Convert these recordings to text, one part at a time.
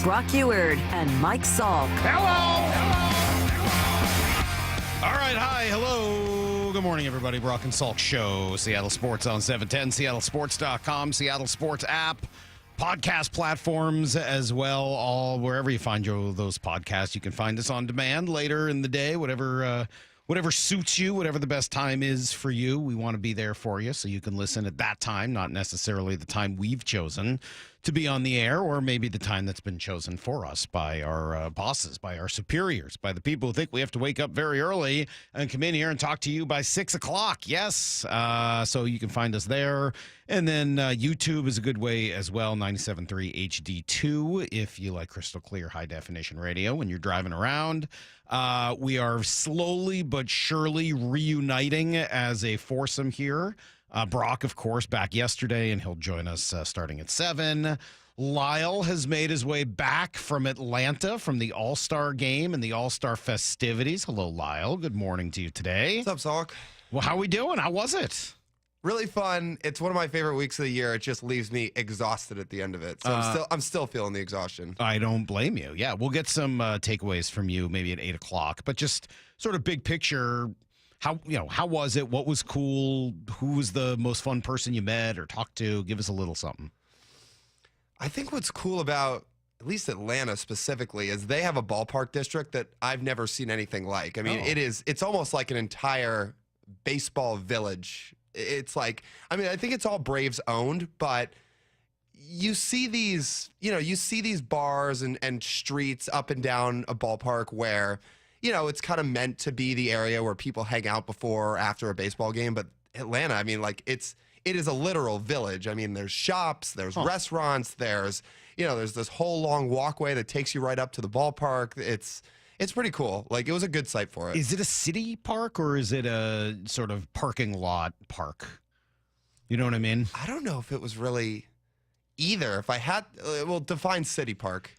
Brock Eward and Mike Salk. All right, hi, hello. Good morning, everybody. Brock and Salk Show. Seattle Sports on 710, seattlesports.com, Seattle Sports app, podcast platforms as well, all wherever you find those podcasts. You can find us on demand later in the day, whatever suits you, whatever the best time is for you. We want to be there for you so you can listen at that time, not necessarily the time we've chosen to be on the air, or maybe the time that's been chosen for us by our bosses, by our superiors, by the people who think we have to wake up very early and come in here and talk to you by 6 o'clock. Yes. So you can find us there. And then YouTube is a good way as well, 97.3 HD2, if you like crystal clear high definition radio when you're driving around. We are slowly but surely reuniting as a foursome here. Brock, of course, back yesterday, and he'll join us starting at 7. Lyle has made his way back from Atlanta from the All-Star game and the All-Star festivities. Hello, Lyle. Good morning to you today. What's up, Salk? Well, how are we doing? How was it? Really fun. It's one of my favorite weeks of the year. It just leaves me exhausted at the end of it. So I'm still feeling the exhaustion. I don't blame you. Yeah, we'll get some takeaways from you maybe at 8 o'clock. But just sort of big picture, how was it? What was cool? Who was the most fun person you met or talked to? Give us a little something. I think what's cool about at least Atlanta specifically is they have a ballpark district that I've never seen anything like. I mean, it's almost like an entire baseball village. It's like, I mean, I think it's all Braves owned, but you see these bars and streets up and down a ballpark where, it's kind of meant to be the area where people hang out before or after a baseball game. But Atlanta, I mean, like it is a literal village. I mean, there's shops, there's restaurants, there's this whole long walkway that takes you right up to the ballpark. It's pretty cool. Like, it was a good site for it. Is it a city park or is it a sort of parking lot park? You know what I mean? I don't know if it was really either. If I had, define city park.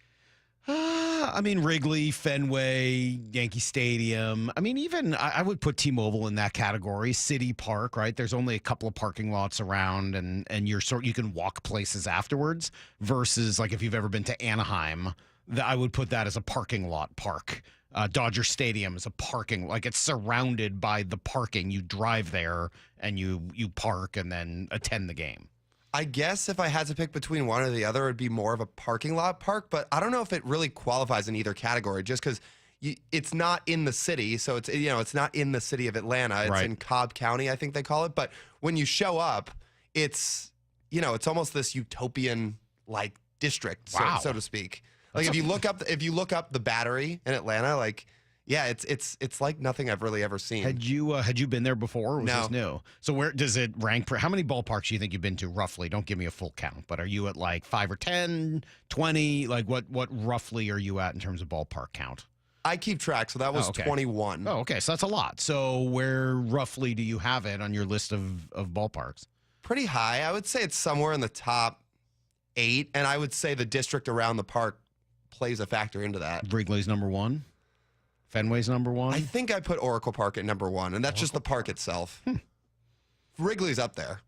I mean, Wrigley, Fenway, Yankee Stadium. I mean, even I would put T-Mobile in that category. City park, right? There's only a couple of parking lots around, and you can walk places afterwards. Versus, like, if you've ever been to Anaheim, I would put that as a parking lot park. Dodger Stadium is a parking, like, it's surrounded by the parking. You drive there and you park and then attend the game. I guess if I had to pick between one or the other, it would be more of a parking lot park, but I don't know if it really qualifies in either category just because it's not in the city. So it's not in the city of Atlanta. It's in Cobb County, I think they call it. But when you show up, it's almost this utopian like district, so to speak. Like if you look up the Battery in Atlanta, like, yeah, it's like nothing I've really ever seen. Had you been there before? Or was No. this new? So where does it rank? How many ballparks do you think you've been to roughly? Don't give me a full count, but are you at like 5 or 10, 20? Like what roughly are you at in terms of ballpark count? I keep track, so that was 21. Oh, okay, so that's a lot. So where roughly do you have it on your list of ballparks? Pretty high. I would say it's somewhere in the top 8, and I would say the district around the park plays a factor into that. Wrigley's number 1? Fenway's number 1? I think I put Oracle Park at number 1, and that's just the park itself. Wrigley's up there.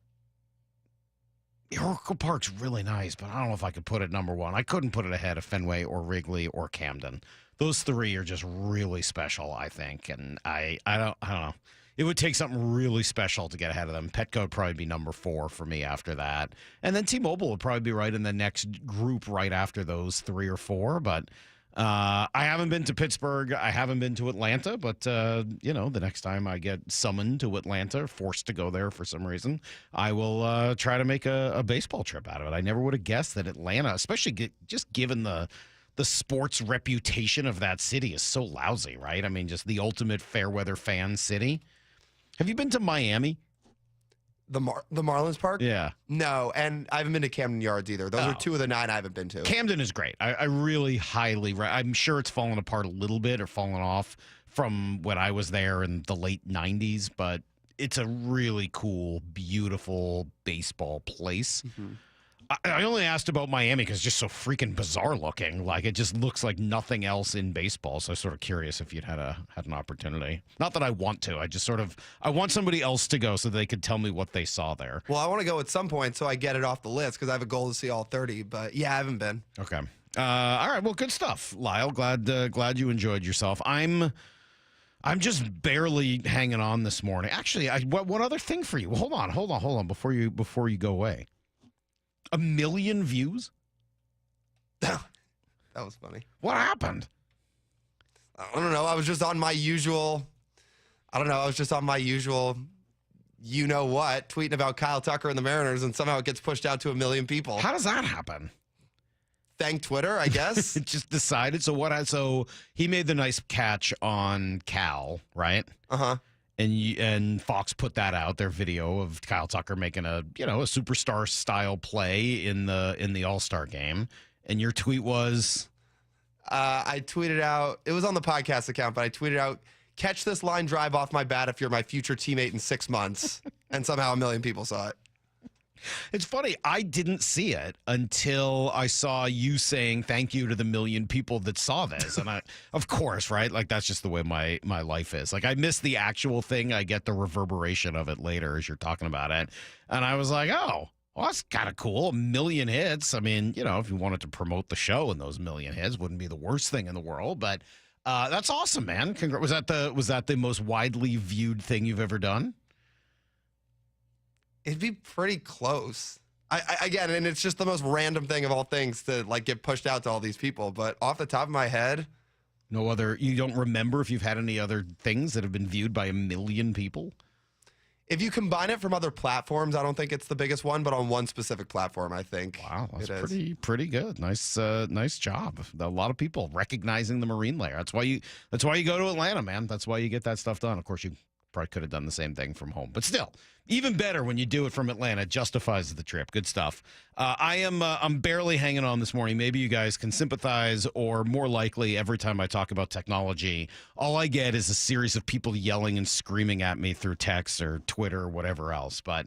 Oracle Park's really nice, but I don't know if I could put it number 1. I couldn't put it ahead of Fenway or Wrigley or Camden. Those three are just really special, I think, and I don't know. It would take something really special to get ahead of them. Petco would probably be number 4 for me after that. And then T-Mobile would probably be right in the next group right after those 3 or 4, but I haven't been to Pittsburgh. I haven't been to Atlanta, but, the next time I get summoned to Atlanta, forced to go there for some reason, I will try to make a baseball trip out of it. I never would have guessed that Atlanta, especially just given the sports reputation of that city, is so lousy, right? I mean, just the ultimate fair weather fan city. Have you been to Miami? The Marlins Park? Yeah. No, and I haven't been to Camden Yards either. Those are 2 of the 9 I haven't been to. Camden is great. I really highly, I'm sure it's fallen apart a little bit or fallen off from when I was there in the late 90s, but it's a really cool, beautiful baseball place. Mm-hmm. I only asked about Miami because it's just so freaking bizarre looking. Like, it just looks like nothing else in baseball. So I'm sort of curious if you'd had an opportunity. Not that I want to. I want somebody else to go so they could tell me what they saw there. Well, I want to go at some point so I get it off the list because I have a goal to see all 30. But yeah, I haven't been. Okay. All right, well, good stuff, Lyle. Glad you enjoyed yourself. I'm just barely hanging on this morning. Actually, what other thing for you? Hold on before you go away. 1 million views? That was funny. What happened? I don't know. I was just on my usual, you know what, tweeting about Kyle Tucker and the Mariners, and somehow it gets pushed out to 1 million people. How does that happen? Thank Twitter, I guess. It just decided. So he made the nice catch on Cal, right? Uh-huh. And Fox put that out, their video of Kyle Tucker making a superstar style play in the All-Star game. And your tweet was? I tweeted out, it was on the podcast account, but I tweeted out, catch this line drive off my bat if you're my future teammate in 6 months. And somehow 1 million people saw it. It's funny. I didn't see it until I saw you saying thank you to the 1 million people that saw this. And I, of course, right? Like, that's just the way my life is. Like, I missed the actual thing. I get the reverberation of it later as you're talking about it. And I was like, oh, well, that's kind of cool. 1 million hits. I mean, if you wanted to promote the show and those 1 million hits wouldn't be the worst thing in the world. But that's awesome, man. Was that the most widely viewed thing you've ever done? It'd be pretty close. Again, and it's just the most random thing of all things to get pushed out to all these people. But off the top of my head, you don't remember if you've had any other things that have been viewed by 1 million people? If you combine it from other platforms, I don't think it's the biggest one, but on one specific platform, I think. Wow, that's pretty good. Nice job. A lot of people recognizing the Marine layer. That's why you go to Atlanta, man. That's why you get that stuff done. Of course, you probably could have done the same thing from home, but still, even better when you do it from Atlanta. It justifies the trip. Good stuff. I'm barely hanging on this morning. Maybe you guys can sympathize, or more likely, every time I talk about technology, all I get is a series of people yelling and screaming at me through text or Twitter or whatever else. But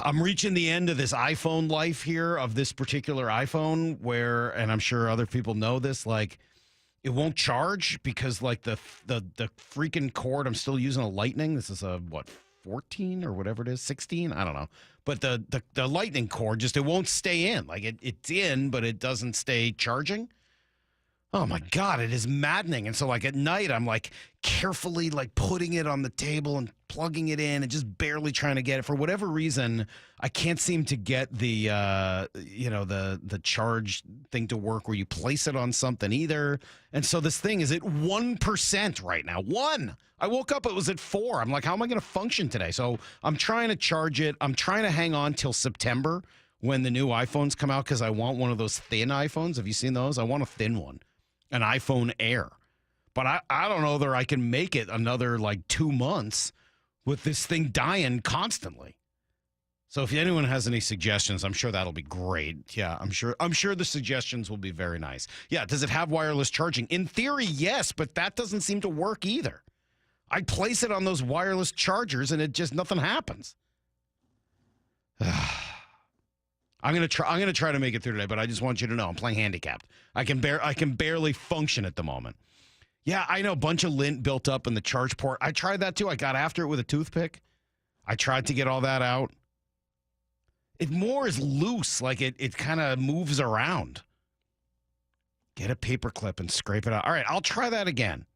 I'm reaching the end of this iPhone life here, of this particular iPhone, where, and I'm sure other people know this, it won't charge because the freaking cord, I'm still using a Lightning. This is a 14 or whatever it is, 16, I don't know. But the Lightning cord it won't stay in. It's in, but it doesn't stay charging. Oh my God, it is maddening. And so at night I'm carefully putting it on the table and plugging it in and just barely trying to get it. For whatever reason, I can't seem to get the the charge thing to work where you place it on something either. And so this thing is at 1% right now. 1. I woke up, it was at 4. I'm like, how am I going to function today? So I'm trying to charge it. I'm trying to hang on till September when the new iPhones come out, because I want one of those thin iPhones. Have you seen those? I want a thin one. An iPhone Air. But I don't know whether I can make it another 2 months with this thing dying constantly. So if anyone has any suggestions, I'm sure that'll be great. Yeah, I'm sure the suggestions will be very nice. Yeah, does it have wireless charging? In theory, yes, but that doesn't seem to work either. I place it on those wireless chargers and nothing happens. I'm gonna try to make it through today, but I just want you to know I'm playing handicapped. I can barely function at the moment. Yeah, I know, a bunch of lint built up in the charge port. I tried that too. I got after it with a toothpick. I tried to get all that out. It more is loose, it kind of moves around. Get a paper clip and scrape it out. All right, I'll try that again.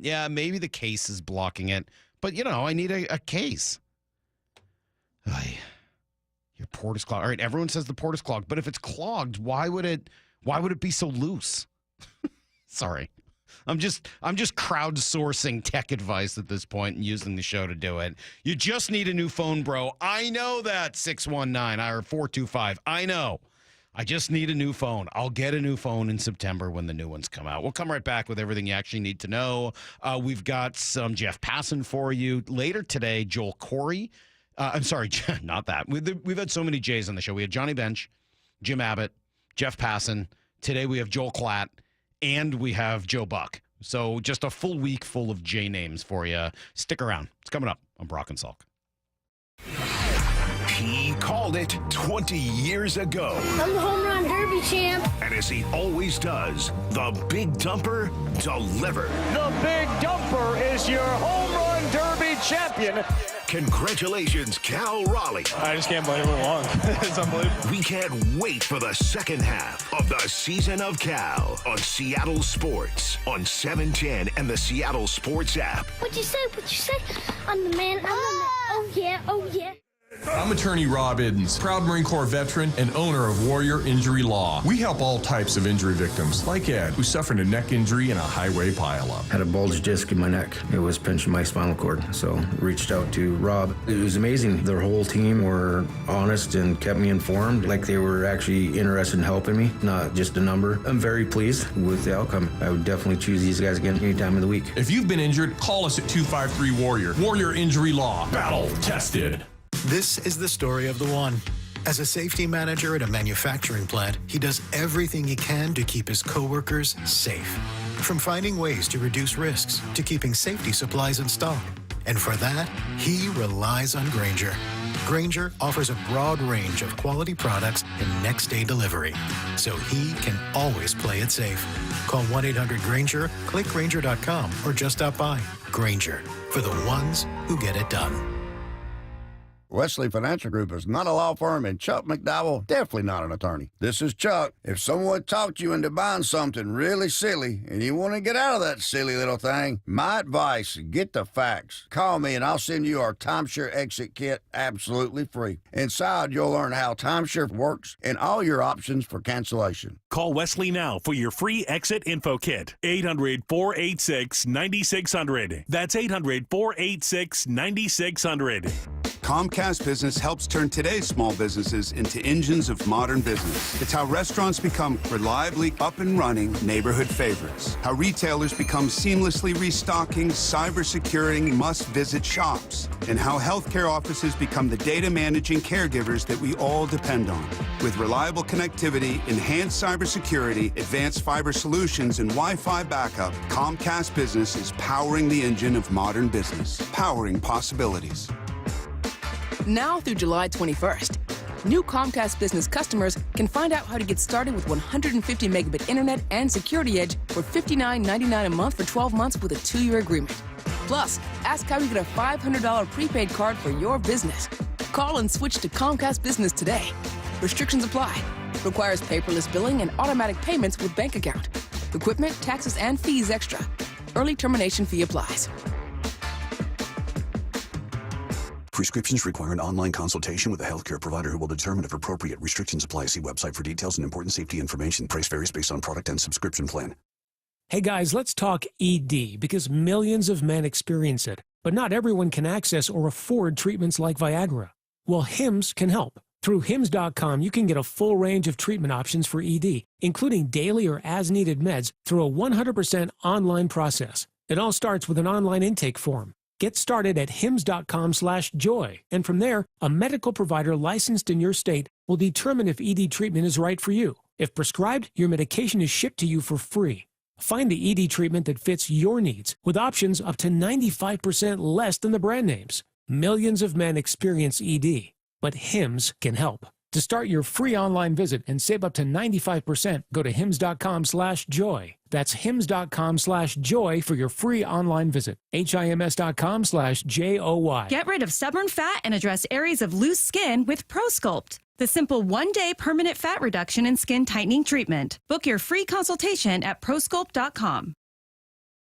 Yeah, maybe the case is blocking it, but I need a case. Your port is clogged. All right, everyone says the port is clogged, but if it's clogged, why would it be so loose? Sorry. I'm just crowdsourcing tech advice at this point and using the show to do it. You just need a new phone, bro. I know that, 619 or 425. I know. I just need a new phone. I'll get a new phone in September when the new ones come out. We'll come right back with everything you actually need to know. We've got some Jeff Passan for you. Later today, Joel Corey. I'm sorry, not that. We've had so many J's on the show. We had Johnny Bench, Jim Abbott, Jeff Passan. Today we have Joel Klatt, and we have Joe Buck. So just a full week full of J names for you. Stick around. It's coming up on Brock and Salk. He called it 20 years ago. I'm the home run derby champ. And as he always does, the Big Dumper delivered. The Big Dumper is your home run derby champion. Congratulations, Cal Raleigh. I just can't believe it won. It's unbelievable. We can't wait for the second half of the Season of Cal on Seattle Sports on 710 and the Seattle Sports app. What'd you say? I'm the man. Oh, yeah. Oh, yeah. I'm attorney Rob Iddens, proud Marine Corps veteran and owner of Warrior Injury Law. We help all types of injury victims, like Ed, who suffered a neck injury in a highway pileup. Had a bulge disc in my neck. It was pinching my spinal cord, so reached out to Rob. It was amazing. Their whole team were honest and kept me informed, like they were actually interested in helping me, not just a number. I'm very pleased with the outcome. I would definitely choose these guys again any time of the week. If you've been injured, call us at 253-WARRIOR. Warrior Injury Law. Battle tested. This is the story of the one. As a safety manager at a manufacturing plant, he does everything he can to keep his coworkers safe. From finding ways to reduce risks to keeping safety supplies in stock. And for that, he relies on Grainger. Grainger offers a broad range of quality products and next-day delivery, so he can always play it safe. Call 1-800-GRAINGER, click Grainger.com, or just stop by. Grainger, for the ones who get it done. Wesley Financial Group is not a law firm, and Chuck McDowell definitely not an attorney. This is Chuck. If someone talked you into buying something really silly and you want to get out of that silly little thing, my advice, get the facts. Call me and I'll send you our timeshare exit kit absolutely free. Inside, you'll learn how timeshare works and all your options for cancellation. Call Wesley now for your free exit info kit. 800-486-9600. That's 800-486-9600. Comcast Business helps turn today's small businesses into engines of modern business. It's how restaurants become reliably up and running neighborhood favorites. How retailers become seamlessly restocking, cyber-securing must-visit shops. And how healthcare offices become the data managing caregivers that we all depend on. With reliable connectivity, enhanced cybersecurity, advanced fiber solutions, and Wi-Fi backup, Comcast Business is powering the engine of modern business. Powering possibilities. Now through July 21st, new Comcast Business customers can find out how to get started with 150 megabit internet and Security Edge for $59.99 a month for 12 months with a 2-year agreement. Plus, ask how you get a $500 prepaid card for your business. Call and switch to Comcast Business today. Restrictions apply. Requires paperless billing and automatic payments with bank account. Equipment, taxes, and fees extra. Early termination fee applies. Prescriptions require an online consultation with a healthcare provider who will determine if appropriate. Restrictions apply. See website for details and important safety information. Price varies based on product and subscription plan. Hey guys, let's talk ED because millions of men experience it, but not everyone can access or afford treatments like Viagra. Well, Hims can help. Through Hims.com, you can get a full range of treatment options for ED, including daily or as-needed meds through a 100% online process. It all starts with an online intake form. Get started at hims.com/joy, and from there, a medical provider licensed in your state will determine if ED treatment is right for you. If prescribed, your medication is shipped to you for free. Find the ED treatment that fits your needs, with options up to 95% less than the brand names. Millions of men experience ED, but Hims can help. To start your free online visit and save up to 95%, go to hims.com/joy. That's hims.com/joy for your free online visit. HIMS.com/JOY. Get rid of stubborn fat and address areas of loose skin with ProSculpt, the simple one-day permanent fat reduction and skin tightening treatment. Book your free consultation at prosculpt.com.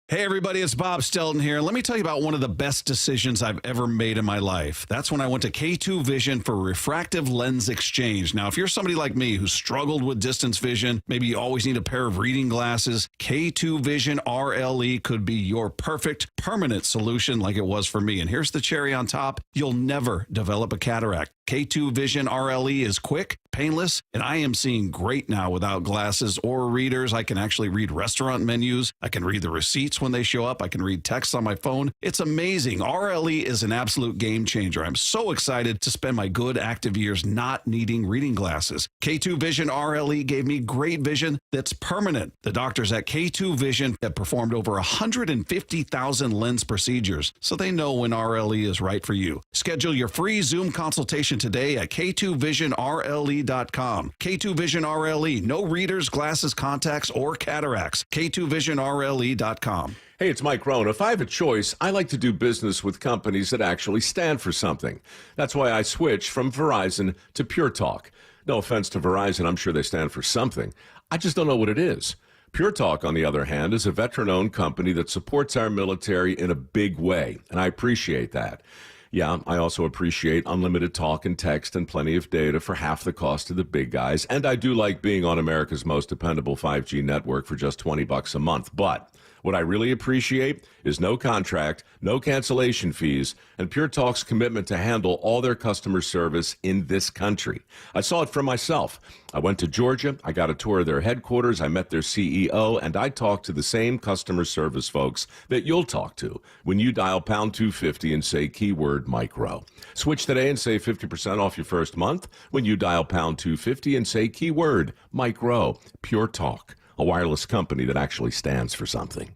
Hey, everybody, it's Bob Stelton here. Let me tell you about one of the best decisions I've ever made in my life. That's when I went to K2 Vision for refractive lens exchange. Now, if you're somebody like me who struggled with distance vision, maybe you always need a pair of reading glasses, K2 Vision RLE could be your perfect permanent solution like it was for me. And here's the cherry on top. You'll never develop a cataract. K2 Vision RLE is quick, painless, and I am seeing great now without glasses or readers. I can actually read restaurant menus. I can read the receipts when they show up. I can read text on my phone. It's amazing. RLE is an absolute game changer. I'm so excited to spend my good active years not needing reading glasses. K2 Vision RLE gave me great vision that's permanent. The doctors at K2 Vision have performed over 150,000 lens procedures, so they know when RLE is right for you. Schedule your free Zoom consultation today at K2VisionRLE.com. K2 Vision RLE. No readers, glasses, contacts, or cataracts. K2VisionRLE.com. Hey, it's Mike Rohn. If I have a choice, I like to do business with companies that actually stand for something. That's why I switched from Verizon to Pure Talk. No offense to Verizon, I'm sure they stand for something. I just don't know what it is. Pure Talk, on the other hand, is a veteran-owned company that supports our military in a big way, and I appreciate that. Yeah, I also appreciate unlimited talk and text and plenty of data for half the cost of the big guys, and I do like being on America's most dependable 5G network for just $20 a month. But what I really appreciate is no contract, no cancellation fees, and Pure Talk's commitment to handle all their customer service in this country. I saw it for myself. I went to Georgia, I got a tour of their headquarters, I met their CEO, and I talked to the same customer service folks that you'll talk to when you dial pound 250 and say keyword Mike Rowe. Switch today and save 50% off your first month when you dial pound 250 and say keyword Mike Rowe. Pure Talk, a wireless company that actually stands for something.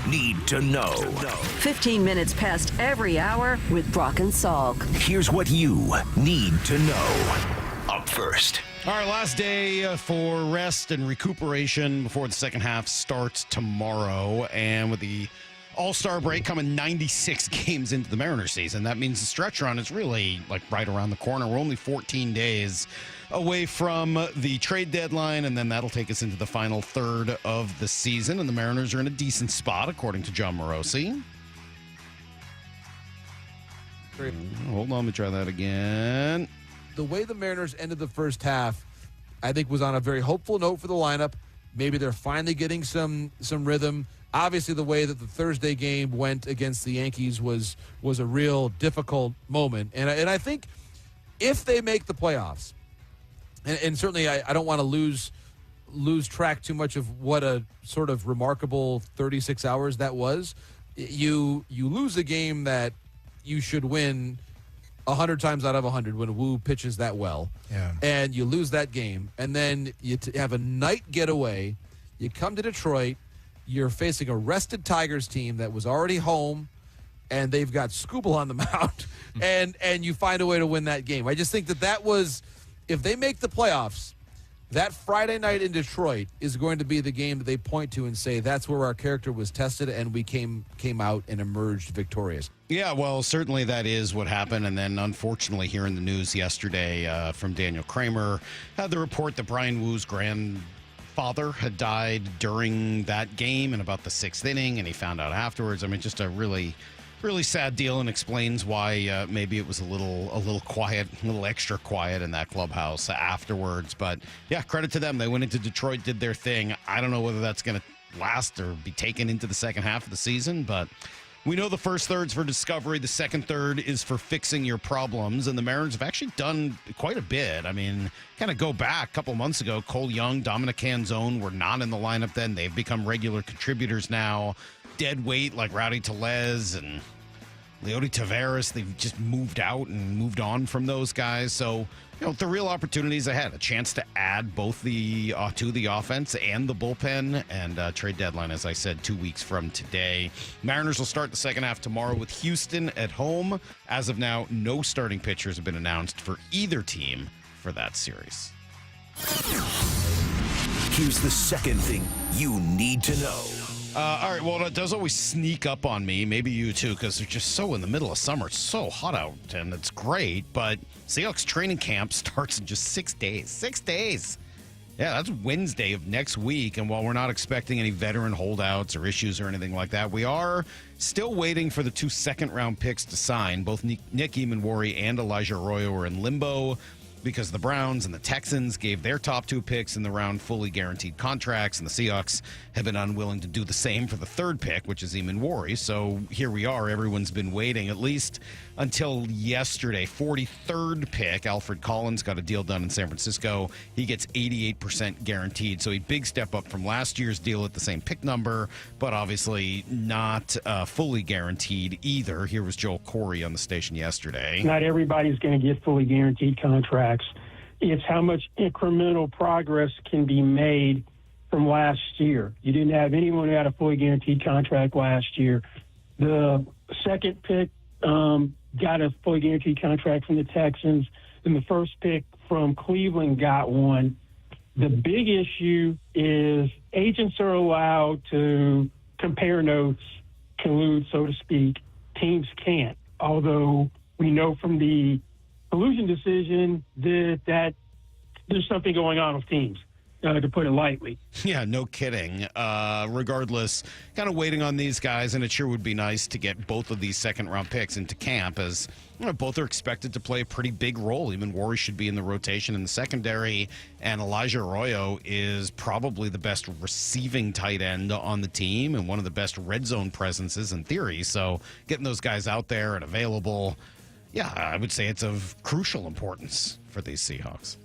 Need to know. 15 minutes past every hour with Brock and Salk. Here's what you need to know. Up first. All right, last day for rest and recuperation before the second half starts tomorrow. And with the All-Star break coming 96 games into the Mariners season, that means the stretch run is really like right around the corner. We're only 14 days away from the trade deadline, and then that'll take us into the final third of the season. And the Mariners are in a decent spot, according to John Morosi. Great. Hold on, let me try that again. The way the Mariners ended the first half, I think, was on a very hopeful note for the lineup. Maybe they're finally getting some rhythm. Obviously, the way that the Thursday game went against the Yankees was a real difficult moment. And I think if they make the playoffs, and certainly I don't want to lose track too much of what a sort of remarkable 36 hours that was. You lose a game that you should win 100 times out of 100 when Wu pitches that well. Yeah. And you lose that game. And then you have a night getaway. You come to Detroit. You're facing a rested Tigers team that was already home, and they've got Scooble on the mound. and you find a way to win that game. I just think that was, if they make the playoffs, that Friday night in Detroit is going to be the game that they point to and say that's where our character was tested and we came out and emerged victorious. Yeah, well, certainly that is what happened. And then, unfortunately, here in the news yesterday from Daniel Kramer, had the report that Brian Wu's grandfather had died during that game in about the sixth inning, and he found out afterwards. I mean, just a really sad deal, and explains why maybe it was a little quiet, a little extra quiet in that clubhouse afterwards. But yeah, credit to them. They went into Detroit, did their thing. I don't know whether that's going to last or be taken into the second half of the season, but we know the first third's for discovery. The second third is for fixing your problems, and the Mariners have actually done quite a bit. I mean, kind of go back a couple months ago, Cole Young, Dominic Canzone were not in the lineup then. They've become regular contributors now. Dead weight like Rowdy Tellez and Leody Taveras, they've just moved out and moved on from those guys. So, the real opportunities ahead, a chance to add both to the offense and the bullpen, and trade deadline, as I said, 2 weeks from today. Mariners will start the second half tomorrow with Houston at home. As of now, no starting pitchers have been announced for either team for that series. Here's the second thing you need to know. All right, well, it does always sneak up on me, maybe you too, because they're just so in the middle of summer. It's so hot out, and it's great, but Seahawks training camp starts in just 6 days. 6 days! Yeah, that's Wednesday of next week, and while we're not expecting any veteran holdouts or issues or anything like that, we are still waiting for the 2 second-round picks to sign. Both Nick Eamon-Worry and Elijah Arroyo are in limbo because the Browns and the Texans gave their top 2 picks in the round fully guaranteed contracts, and the Seahawks have been unwilling to do the same for the 3rd pick, which is Eamon-Worry. So here we are. Everyone's been waiting at least until yesterday. 43rd pick, Alfred Collins got a deal done in San Francisco. He gets 88% guaranteed. So a big step up from last year's deal at the same pick number, but obviously not fully guaranteed either. Here was Joel Corey on the station yesterday. Not everybody's going to get fully guaranteed contracts. It's how much incremental progress can be made from last year. You didn't have anyone who had a fully guaranteed contract last year. The 2nd pick got a fully guaranteed contract from the Texans, and the 1st pick from Cleveland got one. The big issue is agents are allowed to compare notes collude, so to speak. Teams can't. Although we know from the collusion decision that there's something going on with teams. To put it lightly. Yeah, no kidding. Regardless, kind of waiting on these guys, and it sure would be nice to get both of these second-round picks into camp, as both are expected to play a pretty big role. Even Worry should be in the rotation in the secondary, and Elijah Arroyo is probably the best receiving tight end on the team and one of the best red zone presences in theory. So getting those guys out there and available, yeah, I would say it's of crucial importance for these Seahawks.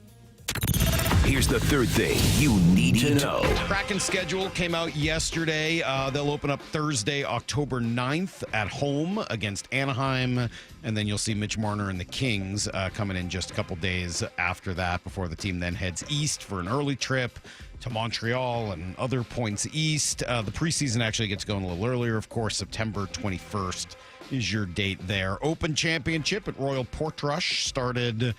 Here's the third thing you need to know. Kraken schedule came out yesterday. They'll open up Thursday, October 9th at home against Anaheim. And then you'll see Mitch Marner and the Kings coming in just a couple days after that before the team then heads east for an early trip to Montreal and other points east. The preseason actually gets going a little earlier. Of course, September 21st is your date there. Open Championship at Royal Portrush started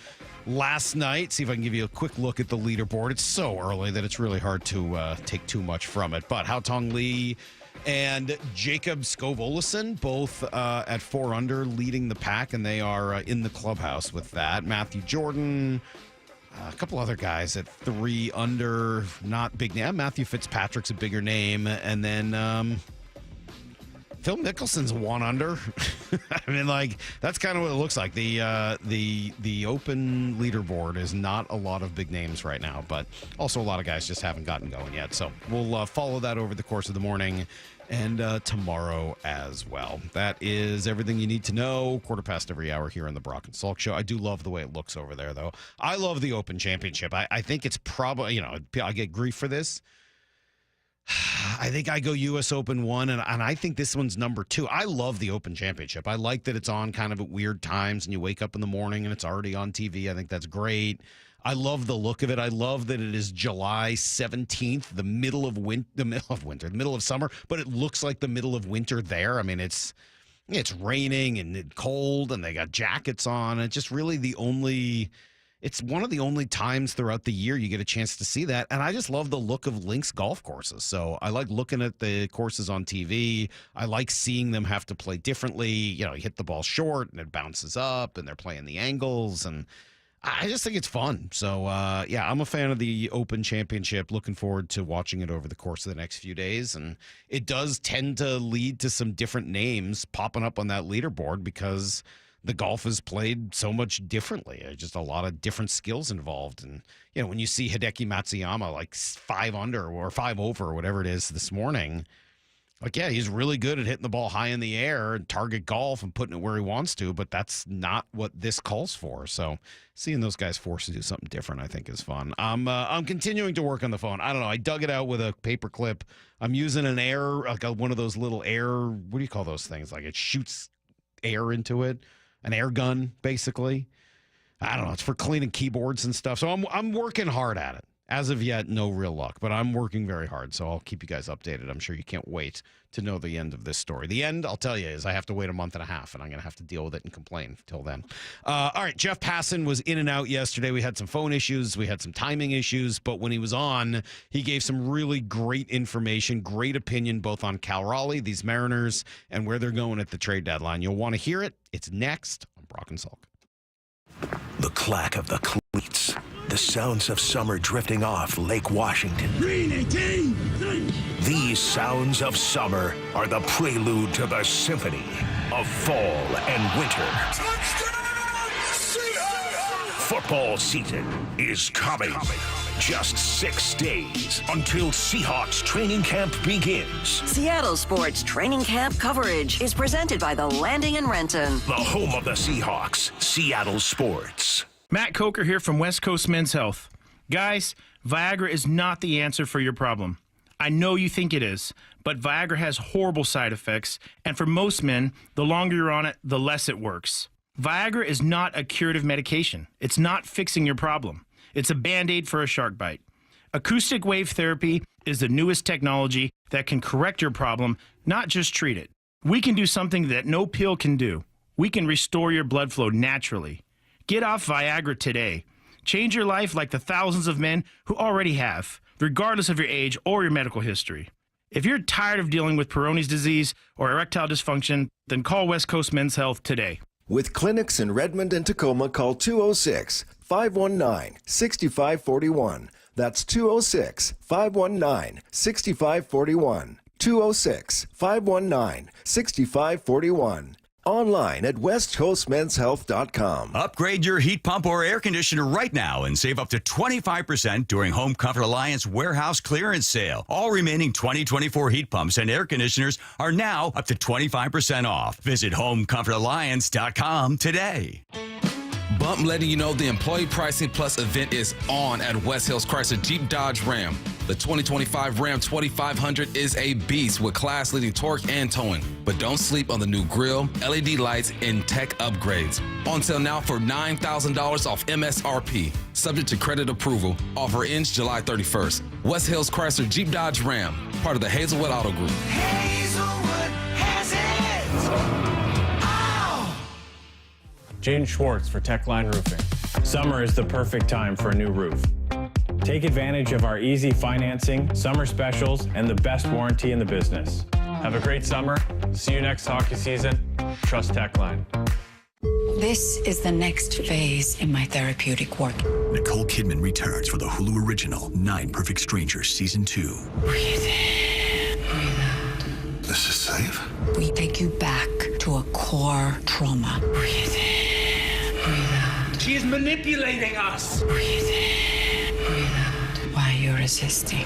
last night. See if I can give you a quick look at the leaderboard. It's so early that it's really hard to take too much from it. But Haotong Lee and Jacob Skov-Olesen both at 4 under leading the pack, and they are in the clubhouse with that. Matthew Jordan, a couple other guys at 3 under, not big name. Matthew Fitzpatrick's a bigger name. And then Phil Mickelson's 1 under. I mean, like, that's kind of what it looks like. The open leaderboard is not a lot of big names right now, but also a lot of guys just haven't gotten going yet. So we'll follow that over the course of the morning and tomorrow as well. That is everything you need to know. 1/4 every hour here on the Brock and Salk Show. I do love the way it looks over there, though. I love the Open Championship. I think it's probably, I get grief for this. I think I go U.S. Open 1, and I think this one's number 2. I love the Open Championship. I like that it's on kind of at weird times, and you wake up in the morning and it's already on TV. I think that's great. I love the look of it. I love that it is July 17th, the middle of summer, but it looks like the middle of winter there. I mean, it's raining and cold, and they got jackets on. It's just really it's one of the only times throughout the year you get a chance to see that. And I just love the look of links golf courses. So I like looking at the courses on TV. I like seeing them have to play differently. You hit the ball short and it bounces up and they're playing the angles. And I just think it's fun. So, I'm a fan of the Open Championship. Looking forward to watching it over the course of the next few days. And it does tend to lead to some different names popping up on that leaderboard because the golf is played so much differently. Just a lot of different skills involved. And, when you see Hideki Matsuyama like 5 under or 5 over or whatever it is this morning, like, yeah, he's really good at hitting the ball high in the air and target golf and putting it where he wants to, but that's not what this calls for. So seeing those guys forced to do something different, I think is fun. I'm continuing to work on the phone. I don't know. I dug it out with a paper clip. I'm using an air, like one of those little air, what do you call those things? Like it shoots air into it. An air gun, basically. I don't know. It's for cleaning keyboards and stuff. So I'm working hard at it. As of yet, no real luck, but I'm working very hard. So I'll keep you guys updated. I'm sure you can't wait to know the end of this story. The end, I'll tell you, is I have to wait a month and a half, and I'm going to have to deal with it and complain till then. All right, Jeff Passan was in and out yesterday. We had some phone issues. We had some timing issues, but when he was on, he gave some really great information, great opinion, both on Cal Raleigh, these Mariners, and where they're going at the trade deadline. You'll want to hear it. It's next on Brock and Salk. The clack of the cleats. The sounds of summer drifting off Lake Washington. Green 18! These sounds of summer are the prelude to the symphony of fall and winter. Touchdown, Seahawks! Football season is coming. Just 6 days until Seahawks training camp begins. Seattle Sports Training Camp coverage is presented by The Landing in Renton. The home of the Seahawks, Seattle Sports. Matt Coker here from West Coast Men's Health. Guys, Viagra is not the answer for your problem. I know you think it is, but Viagra has horrible side effects, and for most men, the longer you're on it, the less it works. Viagra is not a curative medication. It's not fixing your problem. It's a Band-Aid for a shark bite. Acoustic wave therapy is the newest technology that can correct your problem, not just treat it. We can do something that no pill can do. We can restore your blood flow naturally. Get off Viagra today. Change your life like the thousands of men who already have, regardless of your age or your medical history. If you're tired of dealing with Peyronie's disease or erectile dysfunction, then call West Coast Men's Health today. With clinics in Redmond and Tacoma, call 206-519-6541. That's 206-519-6541. 206-519-6541. Online at westcoastmenshealth.com. Upgrade your heat pump or air conditioner right now and save up to 25% during Home Comfort Alliance warehouse clearance sale. All remaining 2024 heat pumps and air conditioners are now up to 25% off. Visit homecomfortalliance.com today. Bump letting you know the Employee Pricing Plus event is on at West Hills Chrysler Jeep Dodge Ram. The 2025 Ram 2500 is a beast with class-leading torque and towing. But don't sleep on the new grille, LED lights, and tech upgrades. On sale now for $9,000 off MSRP. Subject to credit approval. Offer ends July 31st. West Hills Chrysler Jeep Dodge Ram, part of the Hazelwood Auto Group. Hazelwood has it! Oh! Jaden Schwartz for Techline Roofing. Summer is the perfect time for a new roof. Take advantage of our easy financing, summer specials, and the best warranty in the business. Have a great summer. See you next hockey season. Trust Techline. This is the next phase in my therapeutic work. Nicole Kidman returns for the Hulu original 9 Perfect Strangers Season 2. Breathe in, breathe out. This is safe? We take you back to a core trauma. Breathe in, breathe out. She is manipulating us! Breathe in, breathe out. Why you're resisting.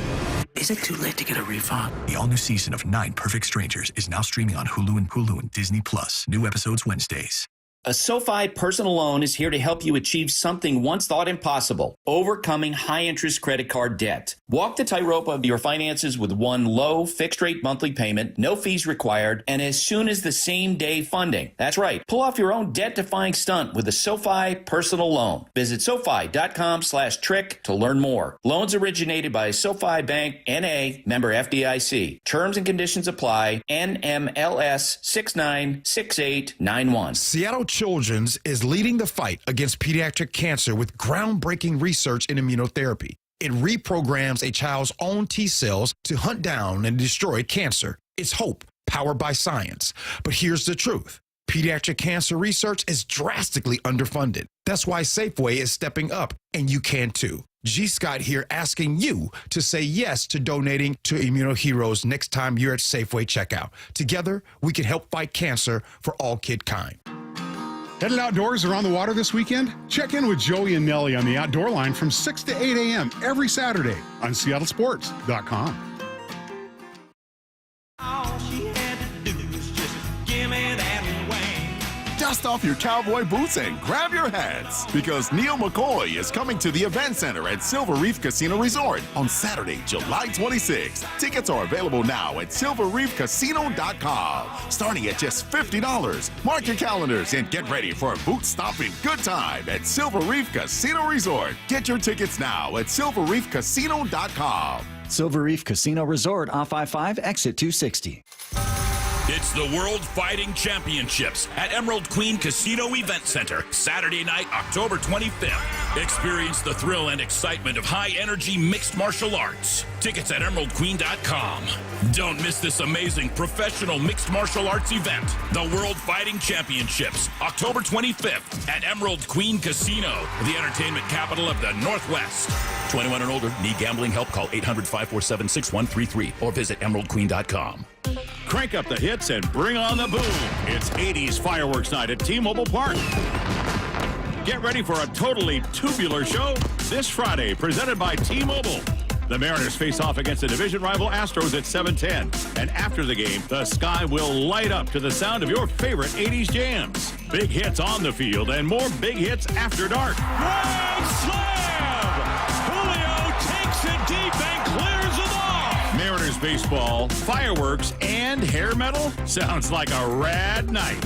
Is it too late to get a refund? The all-new season of 9 Perfect Strangers is now streaming on Hulu and Disney+. New episodes Wednesdays. A SoFi personal loan is here to help you achieve something once thought impossible, overcoming high-interest credit card debt. Walk the tightrope of your finances with one low, fixed-rate monthly payment, no fees required, and as soon as the same-day funding. That's right. Pull off your own debt-defying stunt with a SoFi personal loan. Visit SoFi.com/trick to learn more. Loans originated by SoFi Bank, N.A., member FDIC. Terms and conditions apply. NMLS 696891. Seattle Children's is leading the fight against pediatric cancer with groundbreaking research in immunotherapy. It reprograms a child's own T cells to hunt down and destroy cancer. It's hope, powered by science. But here's the truth. Pediatric cancer research is drastically underfunded. That's why Safeway is stepping up, and you can too. G. Scott here asking you to say yes to donating to Immunoheroes next time you're at Safeway checkout. Together, we can help fight cancer for all kidkind. Headed outdoors or on the water this weekend? Check in with Joey and Nelly on the Outdoor Line from 6 to 8 a.m. every Saturday on SeattleSports.com. All she had to do was just give me that wing. Dust off your cowboy boots and grab your hats because Neil McCoy is coming to the Event Center at Silver Reef Casino Resort on Saturday, July 26th. Tickets are available now at silverreefcasino.com, starting at just $50. Mark your calendars and get ready for a boot-stomping good time at Silver Reef Casino Resort. Get your tickets now at silverreefcasino.com. Silver Reef Casino Resort off I-5, exit 260. It's the World Fighting Championships at Emerald Queen Casino Event Center, Saturday night, October 25th. Experience the thrill and excitement of high-energy mixed martial arts. Tickets at emeraldqueen.com. Don't miss this amazing professional mixed martial arts event, the World Fighting Championships, October 25th at Emerald Queen Casino, the entertainment capital of the Northwest. 21 and older, need gambling help? Call 800-547-6133 or visit emeraldqueen.com. Crank up the hits and bring on the boom. It's 80s fireworks night at T-Mobile Park. Get ready for a totally tubular show this Friday, presented by T-Mobile. The Mariners face off against the division rival Astros at 7:10. And after the game, the sky will light up to the sound of your favorite 80s jams. Big hits on the field and more big hits after dark. Grand slam! Julio takes it deep and clears it off! Mariners baseball, fireworks, and hair metal? Sounds like a rad night.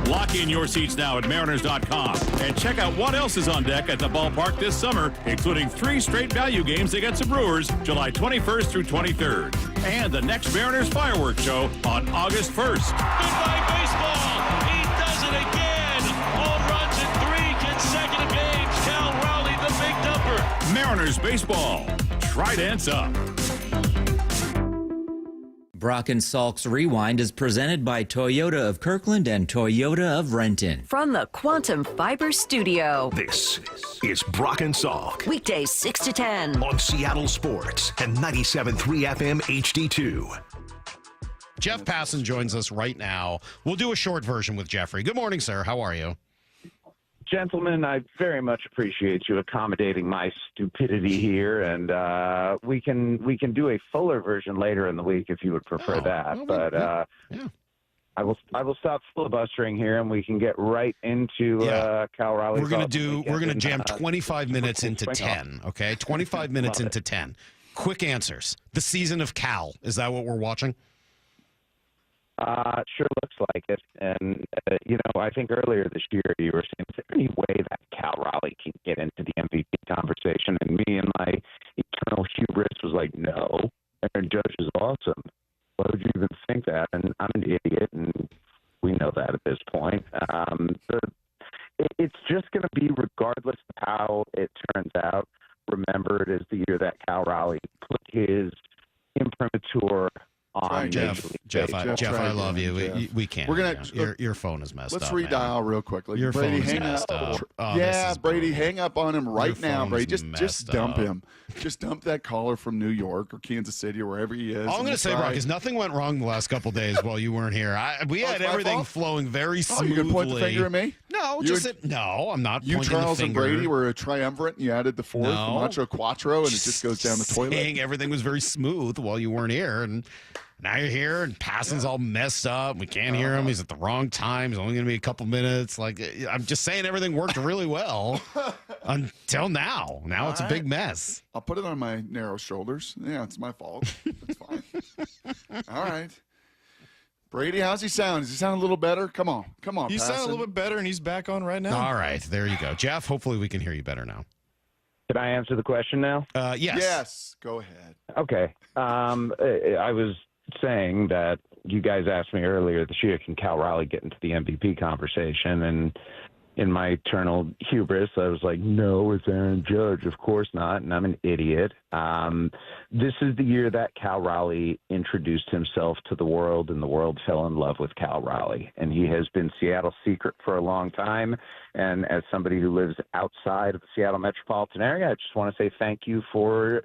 Lock in your seats now at Mariners.com and check out what else is on deck at the ballpark this summer, including 3 straight value games against the Brewers, July 21st through 23rd, and the next Mariners fireworks show on August 1st. Goodbye, baseball! He does it again! Home runs in 3 consecutive games. Cal Raleigh, the big number. Mariners baseball. Tridents up. Brock and Salk's Rewind is presented by Toyota of Kirkland and Toyota of Renton. From the Quantum Fiber Studio. This is Brock and Salk. Weekdays 6 to 10. On Seattle Sports and 97.3 FM HD2. Jeff Passan joins us right now. We'll do a short version with Jeffrey. Good morning, sir. How are you? Gentlemen, I very much appreciate you accommodating my stupidity here, and we can do a fuller version later in the week if you would prefer that. But I will stop filibustering here, and we can get right into Cal Raleigh. We're gonna jam 25 minutes into 10. Okay, 25 minutes into 10. Quick answers. The season of Cal. Is that what we're watching? Sure looks like it. And, I think earlier this year you were saying, is there any way that Cal Raleigh can get into the MVP conversation? And me and my eternal hubris was like, no, Aaron Judge is awesome. Why would you even think that? And I'm an idiot, and we know that at this point. It's just going to be, regardless of how it turns out, remembered as the year that Cal Raleigh put his imprimatur on. Jeff, I love you. We can't. We're gonna. Your phone is messed up. Let's redial real quickly. Your Brady, phone is hang messed up. Oh, Brady, hang up on him right Your now, Brady. phone's Just dump messed him. Just dump that caller from New York or Kansas City or wherever he is. All I'm going to say, Brock, is nothing went wrong the last couple days while you weren't here. We had everything flowing very smoothly. You gonna point the finger at me? No, no, I'm not. You, pointing Charles, the and finger. Brady were a triumvirate, and you added the fourth, No. Macho Quattro, and it just goes down the toilet. Saying everything was very smooth while you weren't here, and now you're here, and Passan's all messed up. We can't hear him. He's at the wrong time. He's only going to be a couple minutes. Like, I'm just saying, everything worked really well until now. Now it's a big mess. I'll put it on my narrow shoulders. Yeah, it's my fault. It's fine. All right. Brady, how's he sound? Does he sound a little better? Come on. He sounded a little bit better, and he's back on right now. All right, there you go. Jeff, hopefully we can hear you better now. Can I answer the question now? Yes. Yes. Go ahead. Okay. I was saying that you guys asked me earlier this year, can Cal Raleigh get into the MVP conversation? And in my eternal hubris, I was like, no, it's Aaron Judge. Of course not. And I'm an idiot. This is the year that Cal Raleigh introduced himself to the world, and the world fell in love with Cal Raleigh. And he has been Seattle's secret for a long time. And as somebody who lives outside of the Seattle metropolitan area, I just want to say thank you for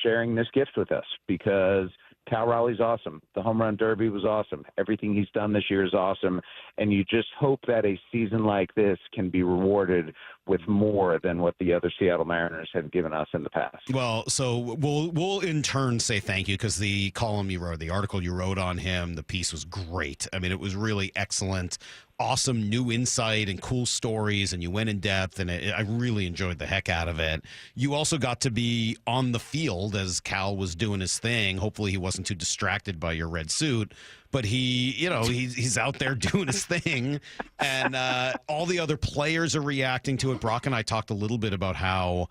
sharing this gift with us, because Cal Raleigh's awesome. The home run derby was awesome. Everything he's done this year is awesome. And you just hope that a season like this can be rewarded with more than what the other Seattle Mariners have given us in the past. Well, so we'll in turn say thank you, because the column you wrote, the article you wrote on him, the piece was great. I mean, it was really excellent. Awesome new insight and cool stories, and you went in depth, and I really enjoyed the heck out of it. You also got to be on the field as Cal was doing his thing. Hopefully he wasn't too distracted by your red suit, but he's out there doing his thing, and all the other players are reacting to it. Brock and I talked a little bit about how,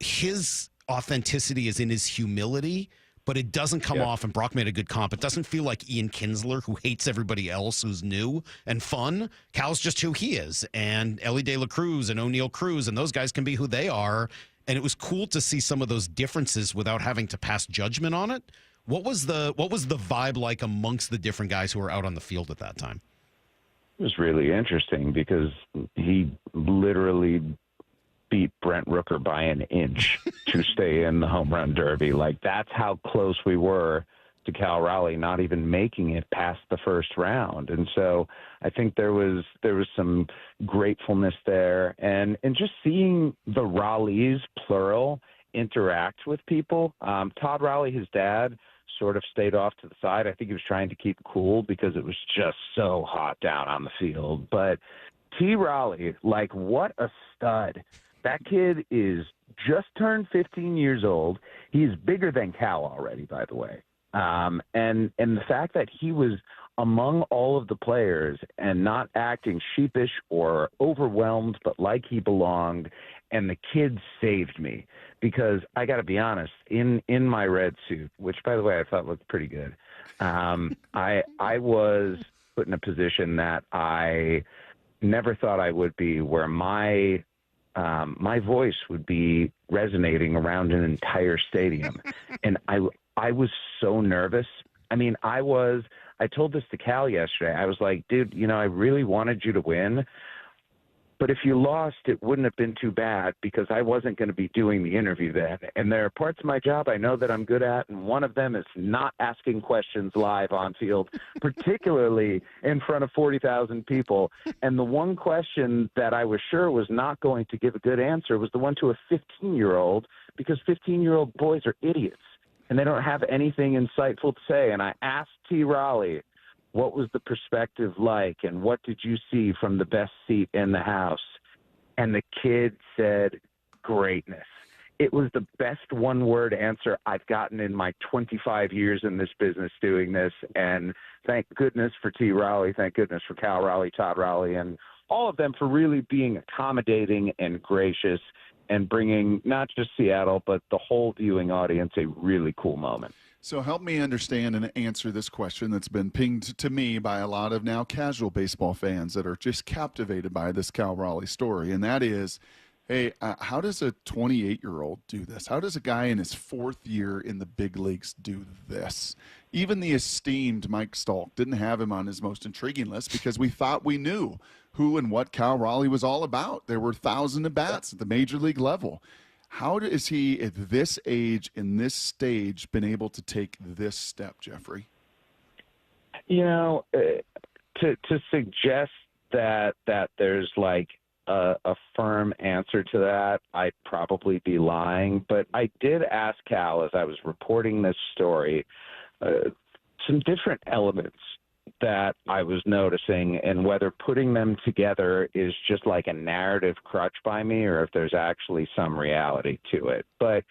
his authenticity is in his humility, but it doesn't come off, and Brock made a good comp. It doesn't feel like Ian Kinsler, who hates everybody else who's new and fun. Cal's just who he is, and Ellie De La Cruz and O'Neal Cruz, and those guys can be who they are. And it was cool to see some of those differences without having to pass judgment on it. What was the vibe like amongst the different guys who were out on the field at that time? It was really interesting because he literally beat Brent Rooker by an inch to stay in the home run derby. Like, that's how close we were to Cal Raleigh not even making it past the first round. And so I think there was some gratefulness there, and just seeing the Raleighs, plural, interact with people. Todd Raleigh, his dad, sort of stayed off to the side. I think he was trying to keep cool because it was just so hot down on the field. But T. Raleigh, like, what a stud. That kid is just turned 15 years old. He's bigger than Cal already, by the way. And the fact that he was among all of the players and not acting sheepish or overwhelmed, but like he belonged, and the kid saved me, because I got to be honest, in my red suit, which, by the way, I thought looked pretty good, I was put in a position that I never thought I would be, where my voice would be resonating around an entire stadium. And I was so nervous. I mean, I told this to Cal yesterday. I was like, dude, I really wanted you to win. But if you lost, it wouldn't have been too bad because I wasn't going to be doing the interview then. And there are parts of my job I know that I'm good at, and one of them is not asking questions live on field, particularly in front of 40,000 people. And the one question that I was sure was not going to give a good answer was the one to a 15-year-old, because 15-year-old boys are idiots, and they don't have anything insightful to say. And I asked T. Raleigh, what was the perspective like, and what did you see from the best seat in the house? And the kid said, greatness. It was the best one-word answer I've gotten in my 25 years in this business doing this. And thank goodness for T. Raleigh. Thank goodness for Cal Raleigh, Todd Raleigh, and all of them for really being accommodating and gracious and bringing not just Seattle, but the whole viewing audience a really cool moment. So help me understand and answer this question that's been pinged to me by a lot of now casual baseball fans that are just captivated by this Cal Raleigh story. And that is, hey, how does a 28-year-old do this? How does a guy in his fourth year in the big leagues do this? Even the esteemed Mike Salk didn't have him on his most intriguing list because we thought we knew who and what Cal Raleigh was all about. There were thousands of bats at the major league level. How is he at this age, in this stage, been able to take this step, Jeffrey? To suggest that there's like a firm answer to that, I'd probably be lying. But I did ask Cal as I was reporting this story some different elements that I was noticing and whether putting them together is just like a narrative crutch by me or if there's actually some reality to it. But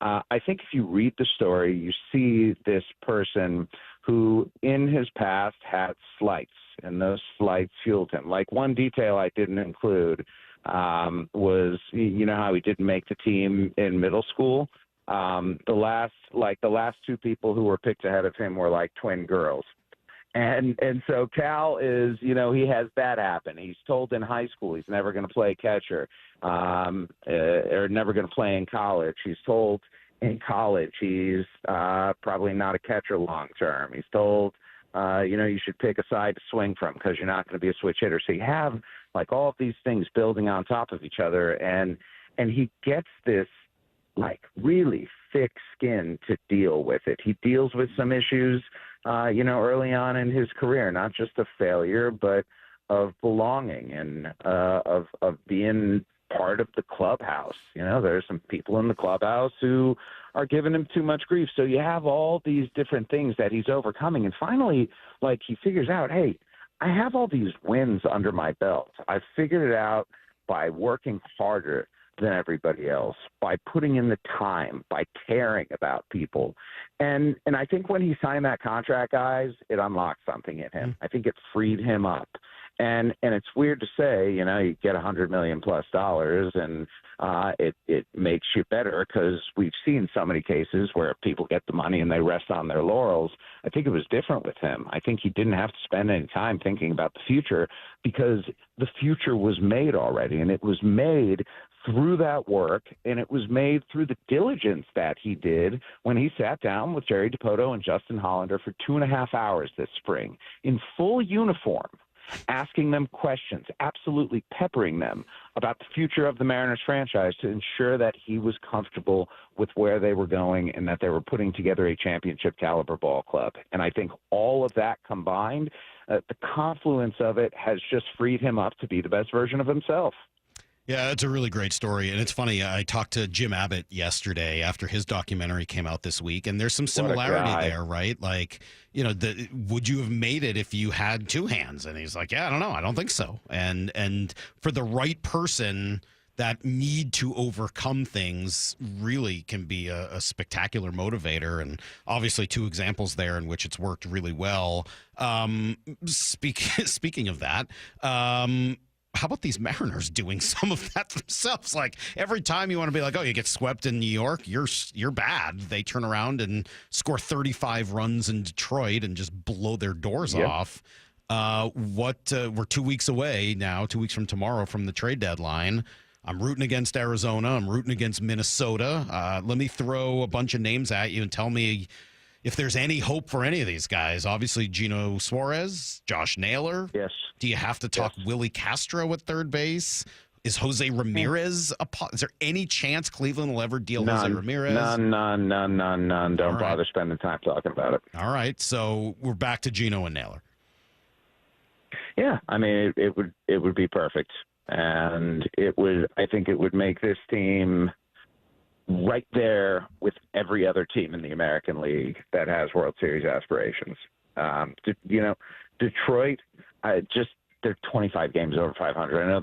I think if you read the story, you see this person who in his past had slights, and those slights fueled him. Like one detail I didn't include was, how he didn't make the team in middle school. The last two people who were picked ahead of him were like twin girls. And so Cal is, he has that happen. He's told in high school he's never going to play catcher or never going to play in college. He's told in college he's probably not a catcher long term. He's told, you should pick a side to swing from because you're not going to be a switch hitter. So you have like all of these things building on top of each other. And he gets this like really thick skin to deal with it. He deals with some issues early on in his career, not just of failure, but of belonging and of being part of the clubhouse. There's some people in the clubhouse who are giving him too much grief. So you have all these different things that he's overcoming. And finally, he figures out, hey, I have all these wins under my belt. I've figured it out by working harder than everybody else, by putting in the time, by caring about people. And I think when he signed that contract, guys, it unlocked something in him. I think it freed him up. And it's weird to say, you get $100 million plus and it makes you better because we've seen so many cases where people get the money and they rest on their laurels. I think it was different with him. I think he didn't have to spend any time thinking about the future because the future was made already, and it was made through that work, and it was made through the diligence that he did when he sat down with Jerry DiPoto and Justin Hollander for 2.5 hours this spring in full uniform, asking them questions, absolutely peppering them about the future of the Mariners franchise to ensure that he was comfortable with where they were going and that they were putting together a championship caliber ball club. And I think all of that combined, the confluence of it has just freed him up to be the best version of himself. Yeah, it's a really great story. And it's funny, I talked to Jim Abbott yesterday after his documentary came out this week, and there's some similarity there, right? Like, would you have made it if you had two hands? And he's like, yeah, I don't know. I don't think so. And for the right person, that need to overcome things really can be a spectacular motivator. And obviously two examples there in which it's worked really well. Speaking of that, how about these Mariners doing some of that themselves? Like every time you want to be like, oh, you get swept in New York, you're bad. They turn around and score 35 runs in Detroit and just blow their doors off. We're 2 weeks away now, 2 weeks from tomorrow from the trade deadline. I'm rooting against Arizona. I'm rooting against Minnesota. Let me throw a bunch of names at you and tell me, if there's any hope for any of these guys. Obviously, Gino Suarez, Josh Naylor. Yes. Do you have to talk Willie Castro at third base? Is Jose Ramirez is there any chance Cleveland will ever deal Jose Ramirez? None. Don't bother spending time talking about it. All right, so we're back to Gino and Naylor. Yeah, I mean, it would be perfect, and I think it would make this team right there with every other team in the American League that has World Series aspirations. Detroit, they're 25 games over 500. I know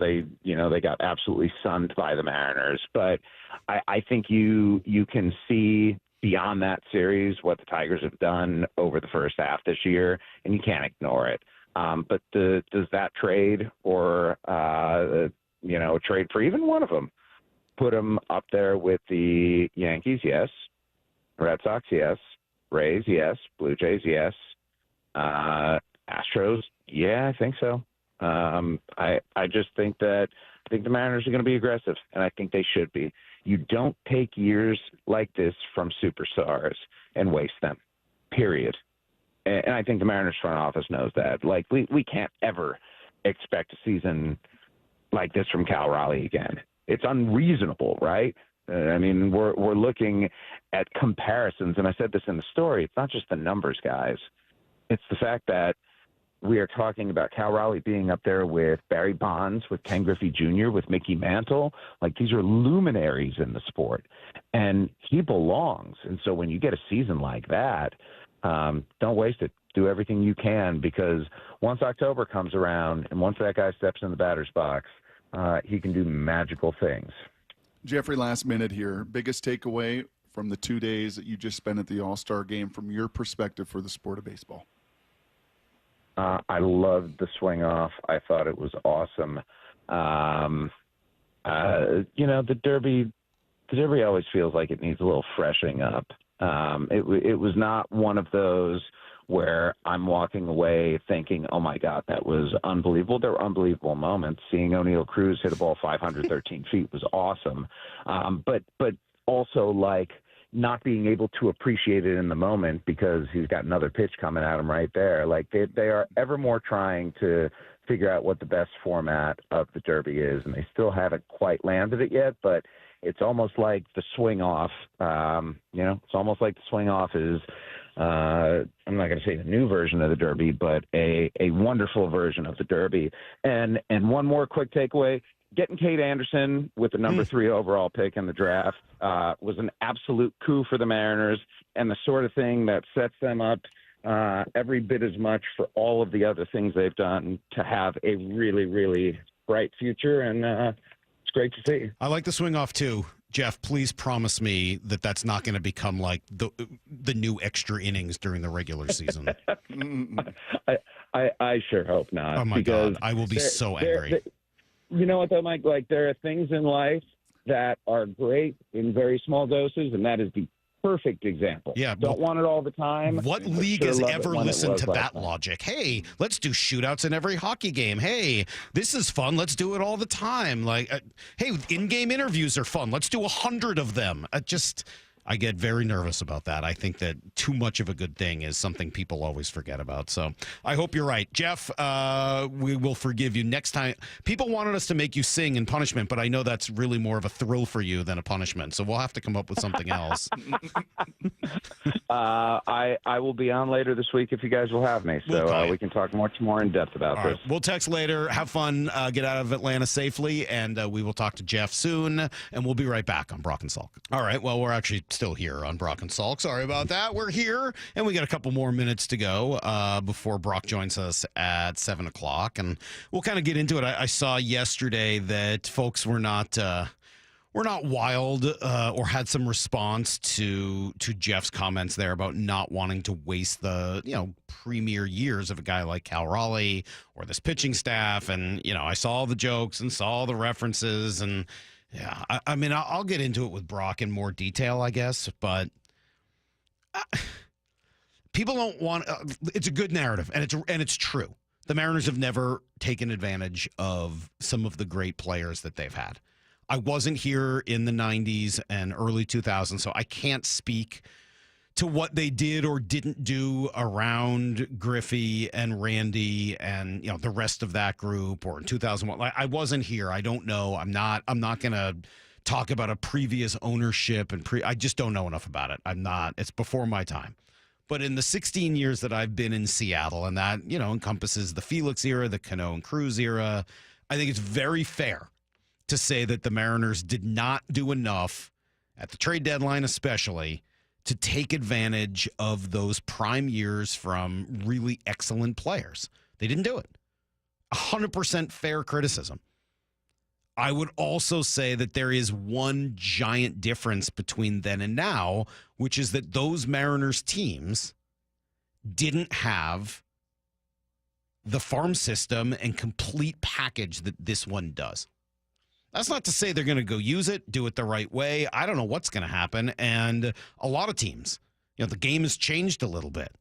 they got absolutely sunned by the Mariners, but I think you can see beyond that series what the Tigers have done over the first half this year, and you can't ignore it. But does that trade or a trade for even one of them put them up there with the Yankees? Yes. Red Sox? Yes. Rays? Yes. Blue Jays? Yes. Astros? Yeah, I think so. I just think the Mariners are going to be aggressive, and I think they should be. You don't take years like this from superstars and waste them, period. And I think the Mariners front office knows that. Like, we can't ever expect a season like this from Cal Raleigh again. It's unreasonable, right? I mean, we're looking at comparisons, and I said this in the story. It's not just the numbers, guys. It's the fact that we are talking about Cal Raleigh being up there with Barry Bonds, with Ken Griffey Jr., with Mickey Mantle. Like, these are luminaries in the sport, and he belongs. And so when you get a season like that, don't waste it. Do everything you can, because once October comes around and once that guy steps in the batter's box, he can do magical things. Jeffrey, last minute here. Biggest takeaway from the 2 days that you just spent at the All-Star game from your perspective for the sport of baseball? I loved the swing off. I thought it was awesome. The Derby always feels like it needs a little freshening up. It was not one of those where I'm walking away thinking, oh, my God, that was unbelievable. There were unbelievable moments. Seeing O'Neal Cruz hit a ball 513 feet was awesome. But also, like, not being able to appreciate it in the moment because he's got another pitch coming at him right there. Like, they are ever more trying to figure out what the best format of the Derby is, and they still haven't quite landed it yet, but it's almost like the swing off, it's almost like the swing off is, I'm not going to say the new version of the Derby, but a wonderful version of the Derby. And one more quick takeaway. Getting Kate Anderson with the number 3 overall pick in the draft was an absolute coup for the Mariners, and the sort of thing that sets them up every bit as much for all of the other things they've done to have a really, really bright future, and it's great to see. I like the swing off, too. Jeff, please promise me that that's not going to become like the new extra innings during the regular season. I sure hope not. Oh, my God. I will be so angry. You know what, though, Mike? Like, there are things in life that are great in very small doses, and that is the perfect example. Yeah, don't want it all the time. What league has ever listened to that logic? Hey, let's do shootouts in every hockey game. Hey, this is fun. Let's do it all the time. Like, hey, in-game interviews are fun. Let's do 100 of them. I get very nervous about that. I think that too much of a good thing is something people always forget about. So I hope you're right. Jeff, we will forgive you next time. People wanted us to make you sing in punishment, but I know that's really more of a thrill for you than a punishment. So we'll have to come up with something else. I will be on later this week if you guys will have me. So we can talk much more in depth about this. Right. We'll text later. Have fun. Get out of Atlanta safely. And we will talk to Jeff soon. And we'll be right back on Brock and Salk. All right. Well, we're actually still here on Brock and Salk. Sorry about that. We're here, and we got a couple more minutes to go before Brock joins us at 7 o'clock, and we'll kind of get into it. I saw yesterday that folks were not wild or had some response to Jeff's comments there about not wanting to waste the premier years of a guy like Cal Raleigh or this pitching staff, and I saw the jokes and saw the references and. Yeah, I mean, I'll get into it with Brock in more detail, I guess, but people don't want. It's a good narrative, and it's true. The Mariners have never taken advantage of some of the great players that they've had. I wasn't here in the '90s and early 2000s, so I can't speak to what they did or didn't do around Griffey and Randy and the rest of that group, or in 2001. I wasn't here. I don't know. I'm not going to talk about a previous ownership I just don't know enough about it. It's before my time. But in the 16 years that I've been in Seattle, and that, encompasses the Felix era, the Cano and Cruz era, I think it's very fair to say that the Mariners did not do enough at the trade deadline, especially, to take advantage of those prime years from really excellent players. They didn't do it. 100% fair criticism. I would also say that there is one giant difference between then and now, which is that those Mariners teams didn't have the farm system and complete package that this one does. That's not to say they're going to go use it, do it the right way. I don't know what's going to happen. And a lot of teams, the game has changed a little bit,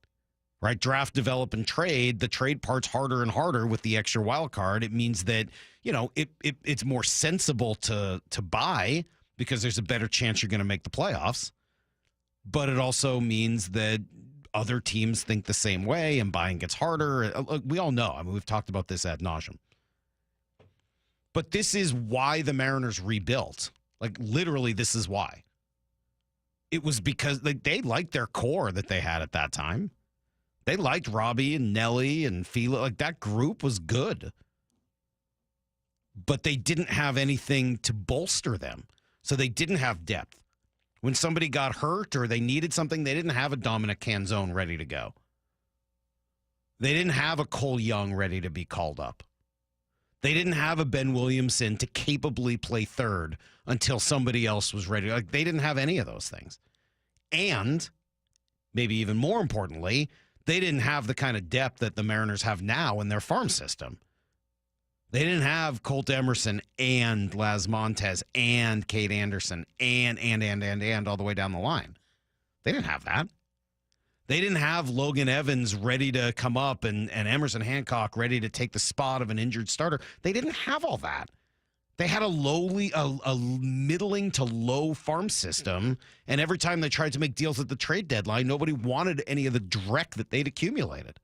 right? Draft, develop, and trade. The trade part's harder and harder with the extra wild card. It means that, it's more sensible to buy because there's a better chance you're going to make the playoffs. But it also means that other teams think the same way and buying gets harder. We all know. I mean, we've talked about this ad nauseum. But this is why the Mariners rebuilt. Literally, this is why. It was because they liked their core that they had at that time. They liked Robbie and Nelly and Fila. That group was good. But they didn't have anything to bolster them. So they didn't have depth. When somebody got hurt or they needed something, they didn't have a Dominic Canzone ready to go. They didn't have a Cole Young ready to be called up. They didn't have a Ben Williamson to capably play third until somebody else was ready. They didn't have any of those things. And maybe even more importantly, they didn't have the kind of depth that the Mariners have now in their farm system. They didn't have Colt Emerson and Laz Montez and Kate Anderson and all the way down the line. They didn't have that. They didn't have Logan Evans ready to come up and Emerson Hancock ready to take the spot of an injured starter. They didn't have all that. They had a middling to low farm system, and every time they tried to make deals at the trade deadline, nobody wanted any of the dreck that they'd accumulated.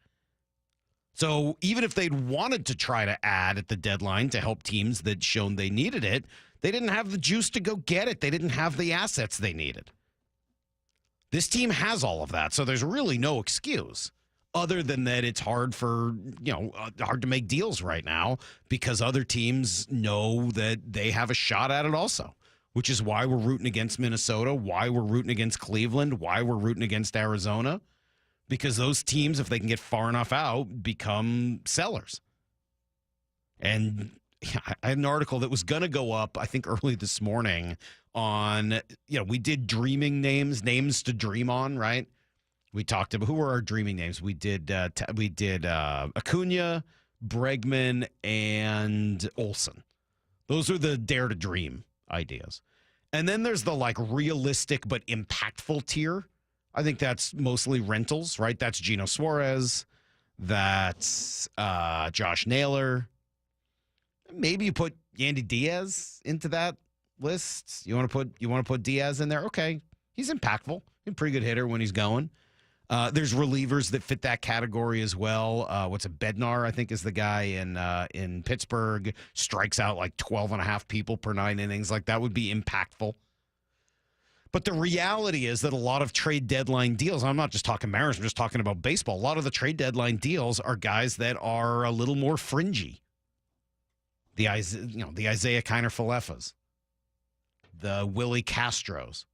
So even if they'd wanted to try to add at the deadline to help teams that'd shown they needed it, they didn't have the juice to go get it. They didn't have the assets they needed. This team has all of that, so there's really no excuse other than that it's hard hard to make deals right now because other teams know that they have a shot at it also, which is why we're rooting against Minnesota, why we're rooting against Cleveland, why we're rooting against Arizona, because those teams, if they can get far enough out, become sellers. And I had an article that was going to go up, I think, early this morning on, we did dreaming names to dream on, right? We talked about who were our dreaming names. We did Acuna, Bregman, and Olsen. Those are the dare to dream ideas. And then there's the realistic but impactful tier. I think that's mostly rentals, right? That's Gino Suarez. That's Josh Naylor. Maybe you put Yandy Diaz into that list. You want to put Diaz in there? Okay, he's impactful. He's a pretty good hitter when he's going. There's relievers that fit that category as well. Bednar, I think, is the guy in Pittsburgh. Strikes out 12.5 people per 9 innings. That would be impactful. But the reality is that a lot of trade deadline deals, I'm not just talking Mariners, I'm just talking about baseball. A lot of the trade deadline deals are guys that are a little more fringy. The Isaiah Kiner-Falefas, the Willie Castros.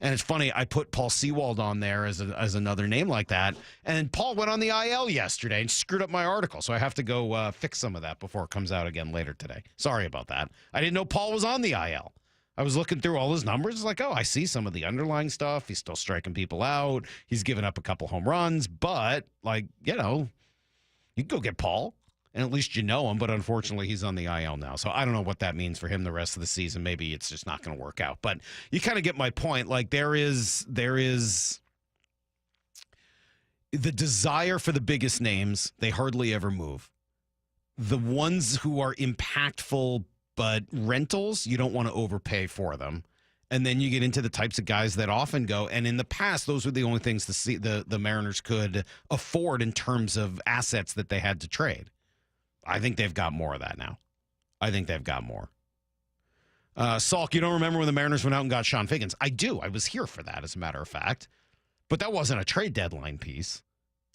And it's funny, I put Paul Sewald on there as another name like that. And Paul went on the IL yesterday and screwed up my article. So I have to go fix some of that before it comes out again later today. Sorry about that. I didn't know Paul was on the IL. I was looking through all his numbers. It's I see some of the underlying stuff. He's still striking people out. He's given up a couple home runs. But, you can go get Paul. And at least you know him. But unfortunately, he's on the IL now. So I don't know what that means for him the rest of the season. Maybe it's just not going to work out. But you kind of get my point. There is the desire for the biggest names. They hardly ever move. The ones who are impactful but rentals, you don't want to overpay for them. And then you get into the types of guys that often go. And in the past, those were the only things the Mariners could afford in terms of assets that they had to trade. I think they've got more of that now. I think they've got more. Salk, you don't remember when the Mariners went out and got Sean Figgins? I do. I was here for that, as a matter of fact. But that wasn't a trade deadline piece.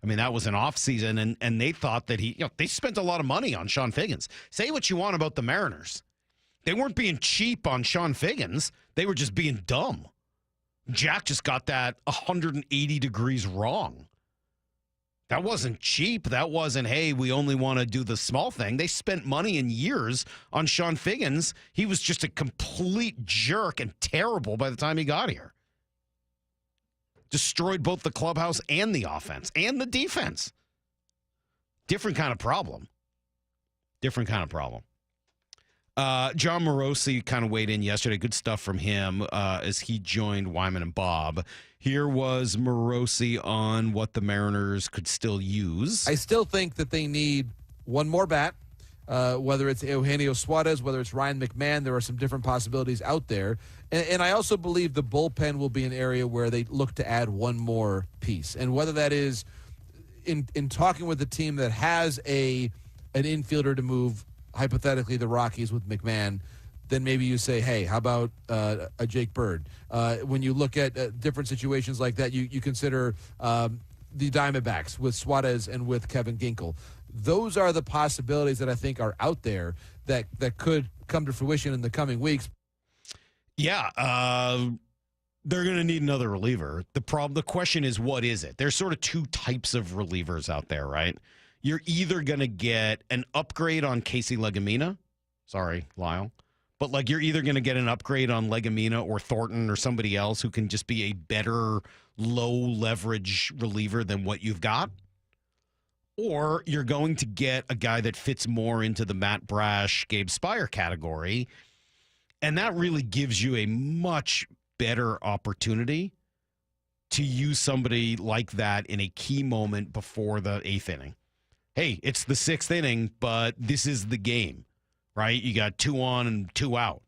I mean, that was an offseason, and they thought that they spent a lot of money on Sean Figgins. Say what you want about the Mariners. They weren't being cheap on Sean Figgins. They were just being dumb. Jack just got that 180 degrees wrong. That wasn't cheap. That wasn't, hey, we only want to do the small thing. They spent money in years on Sean Figgins. He was just a complete jerk and terrible by the time he got here. Destroyed both the clubhouse and the offense and the defense. Different kind of problem. Different kind of problem. John Morosi kind of weighed in yesterday. Good stuff from him as he joined Wyman and Bob. Here was Morosi on what the Mariners could still use. I still think that they need one more bat, whether it's Eugenio Suarez, whether it's Ryan McMahon. There are some different possibilities out there. And I also believe the bullpen will be an area where they look to add one more piece. And whether that is in talking with the team that has an infielder to move, hypothetically the Rockies with McMahon, then maybe you say, hey, how about a Jake Bird? When you look at different situations like that, you consider the Diamondbacks with Suarez and with Kevin Ginkel. Those are the possibilities that I think are out there that could come to fruition in the coming weeks. Yeah, they're going to need another reliever. The question is, what is it? There's sort of two types of relievers out there, right? You're either going to get an upgrade on Casey Legumina. Sorry, Lyle. But, like, you're either going to get an upgrade on Legumina or Thornton or somebody else who can just be a better low-leverage reliever than what you've got. Or you're going to get a guy that fits more into the Matt Brash, Gabe Spire category. And that really gives you a much better opportunity to use somebody like that in a key moment before the 8th inning. Hey, it's the 6th inning, but this is the game, right? You got 2 on and 2 out.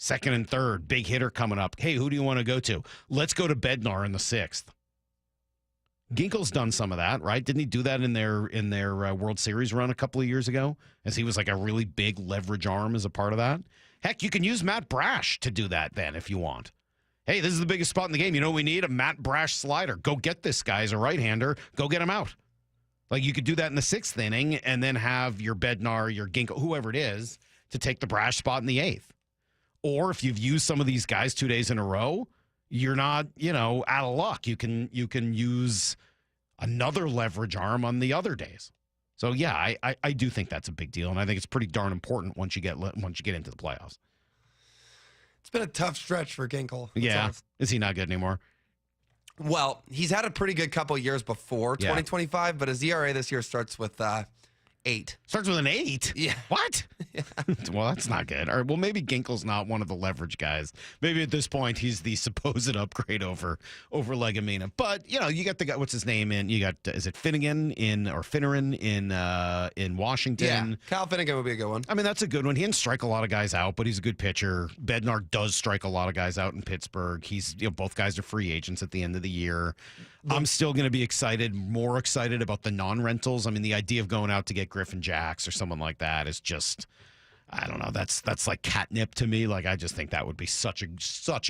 2nd and 3rd, big hitter coming up. Hey, who do you want to go to? Let's go to Bednar in the 6th. Ginkel's done some of that, right? Didn't he do that in their World Series run a couple of years ago? As he was like a really big leverage arm as a part of that. Heck, you can use Matt Brash to do that then if you want. Hey, this is the biggest spot in the game. You know what we need? A Matt Brash slider. Go get this guy as a right-hander. Go get him out. Like, you could do that in the 6th inning and then have your Bednar, your Ginkel, whoever it is, to take the Brash spot in the 8th. Or if you've used some of these guys 2 days in a row, you're not, out of luck. You can use another leverage arm on the other days. So, yeah, I do think that's a big deal, and I think it's pretty darn important once you get into the playoffs. It's been a tough stretch for Ginkel. Yeah. Is he not good anymore? Well, he's had a pretty good couple of years before 2025, but his ERA this year starts with 8. Starts with an 8? Yeah. What? Yeah. Well, that's not good. All right, well, maybe Ginkel's not one of the leverage guys. Maybe at this point he's the supposed upgrade over Legumina. But, you got the guy, what's his name you got, is it Finneran in Washington? Yeah, Kyle Finnegan would be a good one. I mean, that's a good one. He didn't strike a lot of guys out, but he's a good pitcher. Bednar does strike a lot of guys out in Pittsburgh. He's, both guys are free agents at the end of the year. I'm still going to be more excited about the non-rentals. I mean, the idea of going out to get Griffin Jacks or someone like that is just, I don't know. That's like catnip to me. Like, I just think that would be such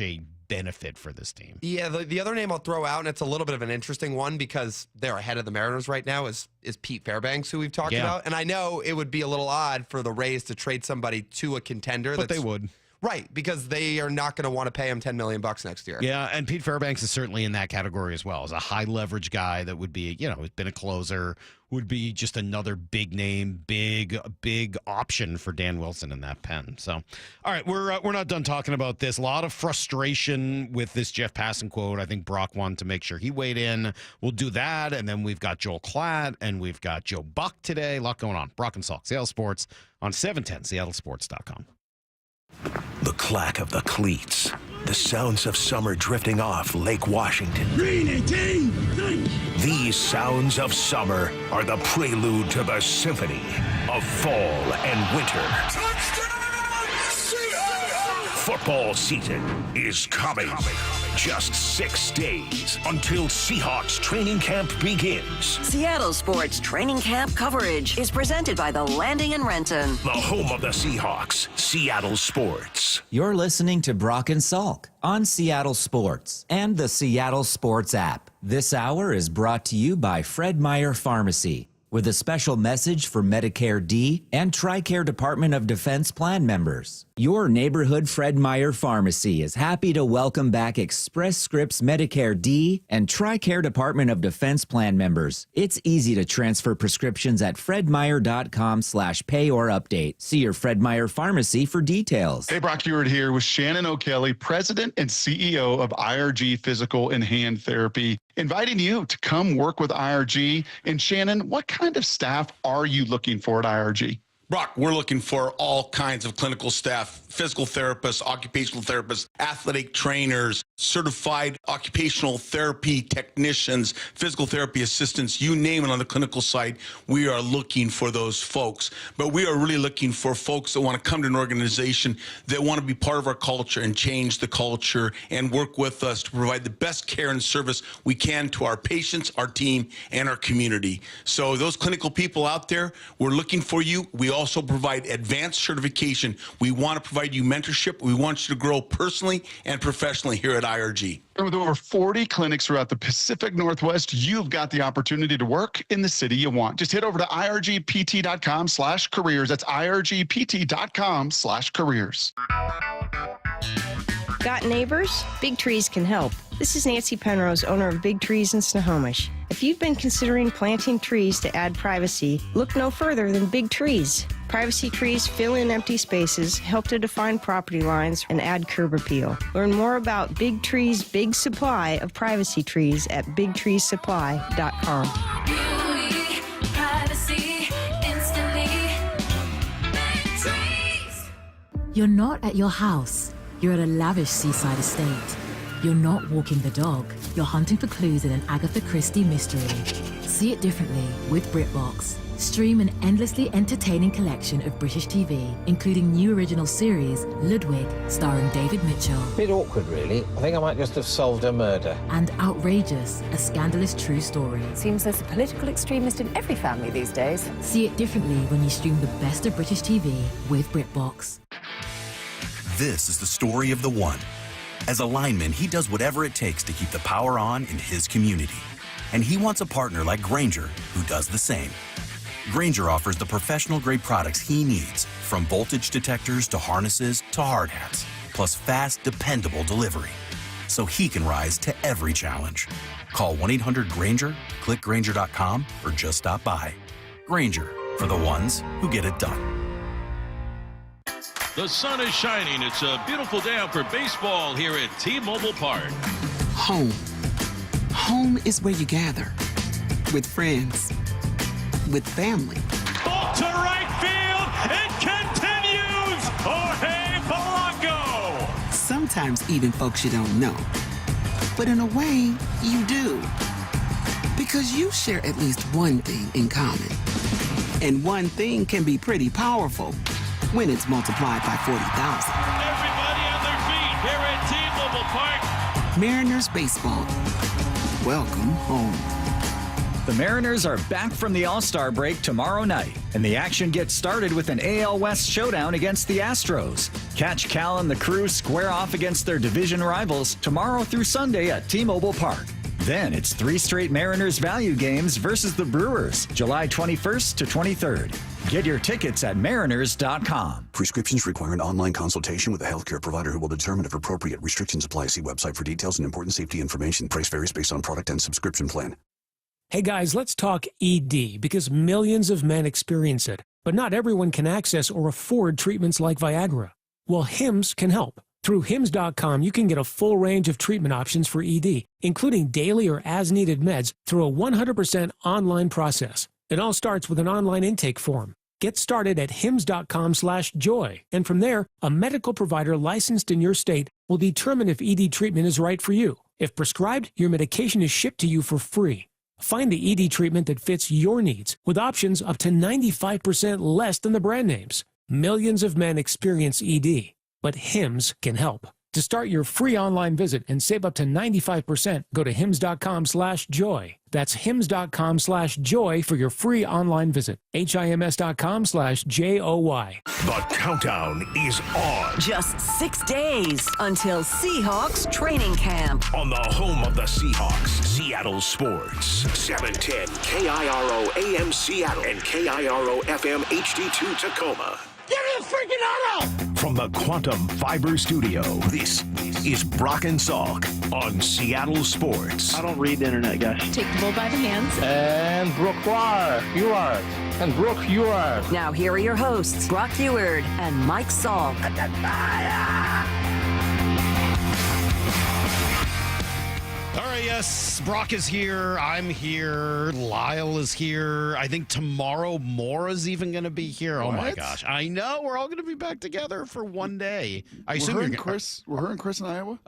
a benefit for this team. Yeah, the other name I'll throw out, and it's a little bit of an interesting one because they're ahead of the Mariners right now, is Pete Fairbanks, who we've talked about. And I know it would be a little odd for the Rays to trade somebody to a contender. But they would. Right, because they are not going to want to pay him $10 million next year. Yeah, and Pete Fairbanks is certainly in that category as well. As a high leverage guy that would be, has been a closer, would be just another big name, big option for Dan Wilson in that pen. So, all right, we're not done talking about this. A lot of frustration with this Jeff Passan quote. I think Brock wanted to make sure he weighed in. We'll do that, and then we've got Joel Klatt, and we've got Joe Buck today. A lot going on. Brock and Salk, Seattle Sports on 710 SeattleSports.com. The clack of the cleats, the sounds of summer drifting off Lake Washington. Green 18! These sounds of summer are the prelude to the symphony of fall and winter. Football season is coming. Just 6 days until Seahawks training camp begins. Seattle Sports training camp coverage is presented by the Landing in Renton, the home of the Seahawks, Seattle Sports. You're listening to Brock and Salk on Seattle Sports and the Seattle Sports app. This hour is brought to you by Fred Meyer Pharmacy, with a special message for Medicare D and TRICARE Department of Defense plan members. Your neighborhood Fred Meyer Pharmacy is happy to welcome back Express Scripts Medicare D and TRICARE Department of Defense plan members. It's easy to transfer prescriptions at fredmeyer.com/pay or update. See your Fred Meyer Pharmacy for details. Hey, Brock Ewart here with Shannon O'Kelly, President and CEO of IRG Physical and Hand Therapy, inviting you to come work with IRG. And Shannon, what kind of staff are you looking for at IRG? Brock, we're looking for all kinds of clinical staff, physical therapists, occupational therapists, athletic trainers, certified occupational therapy technicians, physical therapy assistants, you name it on the clinical side. We are looking for those folks. But we are really looking for folks that want to come to an organization that want to be part of our culture and change the culture and work with us to provide the best care and service we can to our patients, our team, and our community. So those clinical people out there, we're looking for you. We also provide advanced certification. We want to provide you mentorship. We want you to grow personally and professionally here at IRG. With over 40 clinics throughout the Pacific Northwest, you've got the opportunity to work in the city you want. Just head over to irgpt.com/careers. That's irgpt.com/careers. Got neighbors? Big Trees can help. This is Nancy Penrose, owner of Big Trees in Snohomish. If you've been considering planting trees to add privacy, look no further than Big Trees. Privacy trees fill in empty spaces, help to define property lines, and add curb appeal. Learn more about Big Trees' big supply of privacy trees at bigtreesupply.com. Beauty, privacy, instantly. Big Trees. You're not at your house. You're at a lavish seaside estate. You're not walking the dog. You're hunting for clues in an Agatha Christie mystery. See it differently with BritBox. Stream an endlessly entertaining collection of British TV, including new original series, Ludwig, starring David Mitchell. Bit awkward, really. I think I might just have solved a murder. And Outrageous, a scandalous true story. Seems there's a political extremist in every family these days. See it differently when you stream the best of British TV with BritBox. This is the story of the one. As a lineman, he does whatever it takes to keep the power on in his community. And he wants a partner like Grainger who does the same. Grainger offers the professional-grade products he needs, from voltage detectors to harnesses to hard hats, plus fast, dependable delivery, so he can rise to every challenge. Call 1-800-GRAINGER, click Grainger.com, or just stop by. Grainger, for the ones who get it done. The sun is shining. It's a beautiful day out for baseball here at T-Mobile Park. Home. Home is where you gather. With friends. With family. Ball to right field. It continues. Jorge Polanco. Sometimes even folks you don't know. But in a way, you do. Because you share at least one thing in common. And one thing can be pretty powerful when it's multiplied by 40,000. Everybody on their feet here at T-Mobile Park. Mariners baseball. Welcome home. The Mariners are back from the All-Star break tomorrow night, and the action gets started with an AL West showdown against the Astros. Catch Cal and the crew square off against their division rivals tomorrow through Sunday at T-Mobile Park. Then it's 3 straight Mariners value games versus the Brewers, July 21st to 23rd. Get your tickets at mariners.com. Prescriptions require an online consultation with a healthcare provider who will determine if appropriate. Restrictions apply. See website for details and important safety information. Price varies based on product and subscription plan. Hey guys, let's talk ED, because millions of men experience it, but not everyone can access or afford treatments like Viagra. Well, Hims can help. Through Hims.com, you can get a full range of treatment options for ED, including daily or as-needed meds, through a 100% online process. It all starts with an online intake form. Get started at hims.com/joy, and from there, a medical provider licensed in your state will determine if ED treatment is right for you. If prescribed, your medication is shipped to you for free. Find the ED treatment that fits your needs, with options up to 95% less than the brand names. Millions of men experience ED. But Hims can help. To start your free online visit and save up to 95%, go to hims.com/joy. That's hims.com/joy for your free online visit. HIMS.com/JOY. The countdown is on. Just 6 days until Seahawks training camp. On the home of the Seahawks, Seattle Sports. 710 KIRO AM Seattle and KIRO FM HD2 Tacoma. Give me the freaking auto! From the Quantum Fiber Studio, this is Brock and Salk on Seattle Sports. I don't read the internet, guys. Take the bull by the hands. And Brooke, you are. And Brooke, you are. Now here are your hosts, Brock Eward and Mike Salk. All right, yes, Brock is here. I'm here. Lyle is here. I think tomorrow Maura's even going to be here. Oh, my What? gosh. I know. We're all going to be back together for one day. I Were assume her you're and gonna- Chris in Iowa?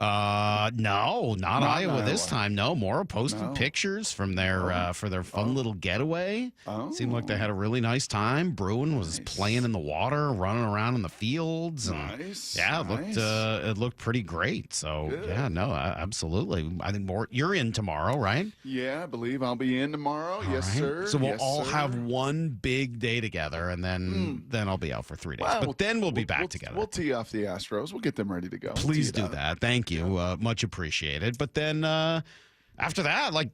No, not Not Iowa in this Iowa. time. No, Maura posted No. pictures from their for their fun little getaway. Seemed like they had a really nice time. Bruin was playing in the water, running around in the fields. And Nice. yeah, nice. it looked pretty great. So Good. yeah, no, absolutely. I think you're in tomorrow, right? Yeah, I believe I'll be in tomorrow. Yes, All right. sir. So we'll Yes, all sir. have one big day together, and then I'll be out for 3 days. Well, but then we'll be back together. We'll tee off the Astros. We'll get them ready to go. We'll Please tee it do up. that. Thank you. Much appreciated. But then after that, like,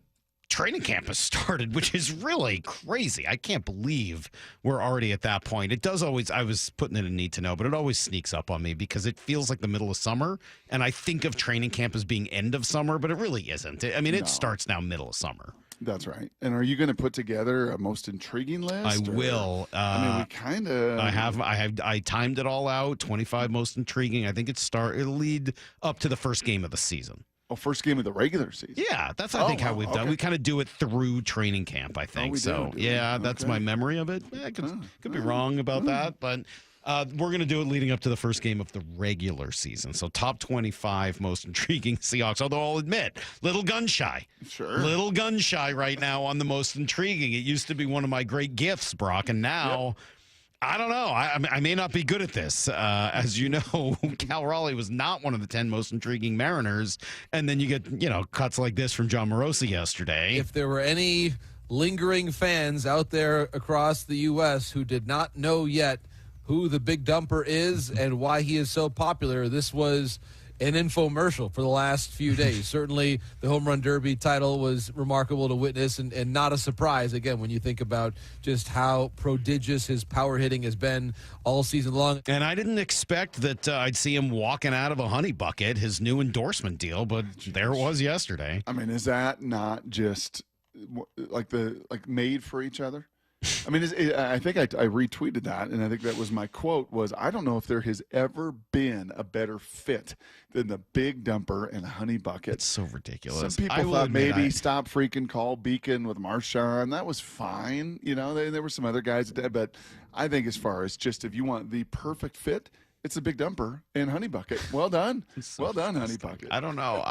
training camp has started, which is really crazy. I can't believe we're already at that point. It does always, I was putting in a need to know, but it always sneaks up on me because it feels like the middle of summer, and I think of training camp as being end of summer, but it really isn't. I mean, No. it starts now middle of summer. That's right. And are you going to put together a most intriguing list? I will. I mean, we kind of. I timed it all out. 25 most intriguing. I think it'll lead up to the first game of the season. Oh, first game of the regular season. Yeah, that's I think how we've done. okay. We kind of do it through training camp. I think we so. do Yeah, we? that's Okay. my memory of it. I could be wrong about that, but we're going to do it leading up to the first game of the regular season. So top 25 most intriguing Seahawks. Although I'll admit, little gun shy. Sure. Little gun shy right now on the most intriguing. It used to be one of my great gifts, Brock, and now. I don't know. I may not be good at this. As you know, Cal Raleigh was not one of the 10 most intriguing Mariners. And then you get, cuts like this from John Morosi yesterday. If there were any lingering fans out there across the U.S. who did not know yet who the Big Dumper is and why he is so popular, this was an infomercial for the last few days. Certainly the Home Run Derby title was remarkable to witness and not a surprise, again, when you think about just how prodigious his power hitting has been all season long. And I didn't expect that I'd see him walking out of a honey bucket, his new endorsement deal, but there it was yesterday. I mean, is that not just like made for each other? I mean, I think I retweeted that, and I think that was my quote was, I don't know if there has ever been a better fit than the Big Dumper and Honey Bucket. It's so ridiculous. Some people thought maybe Stop Freaking Call Beacon with Marshawn. That was fine. There were some other guys that did, but I think as far as just if you want the perfect fit, it's a Big Dumper and Honey Bucket. Well done. Well done, Honey Bucket. I don't know.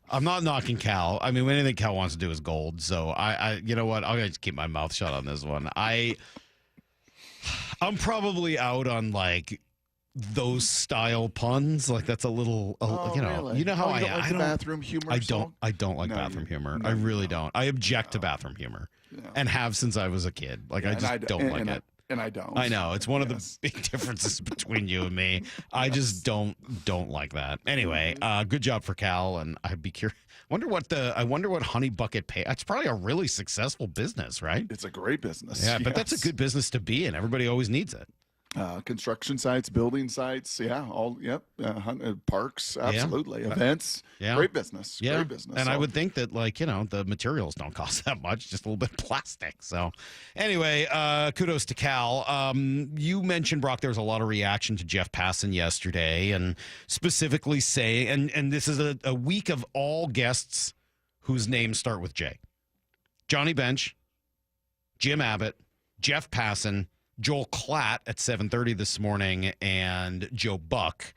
I'm not knocking Cal. I mean, anything Cal wants to do is gold. So you know what? I'm gonna just keep my mouth shut on this one. I'm probably out on like those style puns. Like that's a little, really? You know how you don't like the bathroom humor? I don't like bathroom humor. I really don't. I object to bathroom humor, and have since I was a kid. Like I just don't like it. And I don't. I know. It's one of the big differences between you and me. I just don't like that. Anyway, good job for Cal, and I'd be curious. I wonder what Honey Bucket pay. It's probably a really successful business, right? It's a great business. Yeah, but that's a good business to be in. Everybody always needs it. Construction sites, building sites, parks, absolutely, events, great business, great business. And I would think that the materials don't cost that much, just a little bit of plastic. So anyway, kudos to Cal. You mentioned, Brock, there was a lot of reaction to Jeff Passan yesterday, and specifically saying, and this is a week of all guests whose names start with J. Johnny Bench, Jim Abbott, Jeff Passan, Joel Klatt at 7:30 this morning, and Joe Buck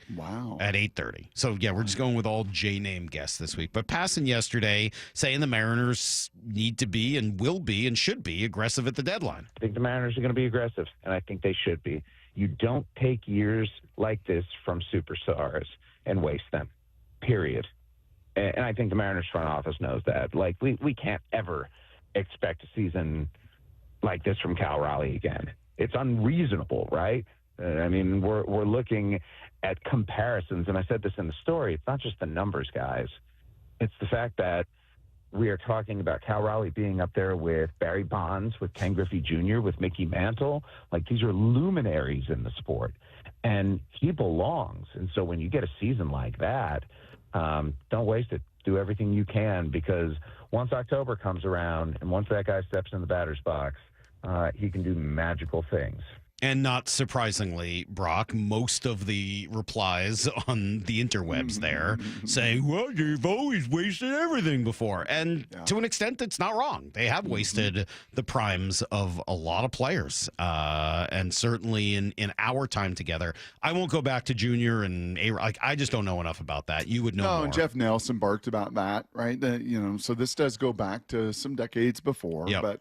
at 8:30. So, yeah, we're just going with all J-name guests this week. But Passan yesterday saying the Mariners need to be and will be and should be aggressive at the deadline. I think the Mariners are going to be aggressive, and I think they should be. You don't take years like this from superstars and waste them, period. And I think the Mariners front office knows that. Like, we can't ever expect a season like this from Cal Raleigh again. It's unreasonable, right? I mean, we're looking at comparisons, and I said this in the story. It's not just the numbers, guys. It's the fact that we are talking about Cal Raleigh being up there with Barry Bonds, with Ken Griffey Jr., with Mickey Mantle. Like, these are luminaries in the sport, and he belongs. And so when you get a season like that, don't waste it. Do everything you can, because once October comes around and once that guy steps in the batter's box, he can do magical things. And not surprisingly, Brock, most of the replies on the interwebs there saying, well, you've always wasted everything before. And to an extent, it's not wrong. They have wasted the primes of a lot of players. And certainly in our time together, I won't go back to Junior and I just don't know enough about that. You would know more. And Jeff Nelson barked about that, right? So this does go back to some decades before, but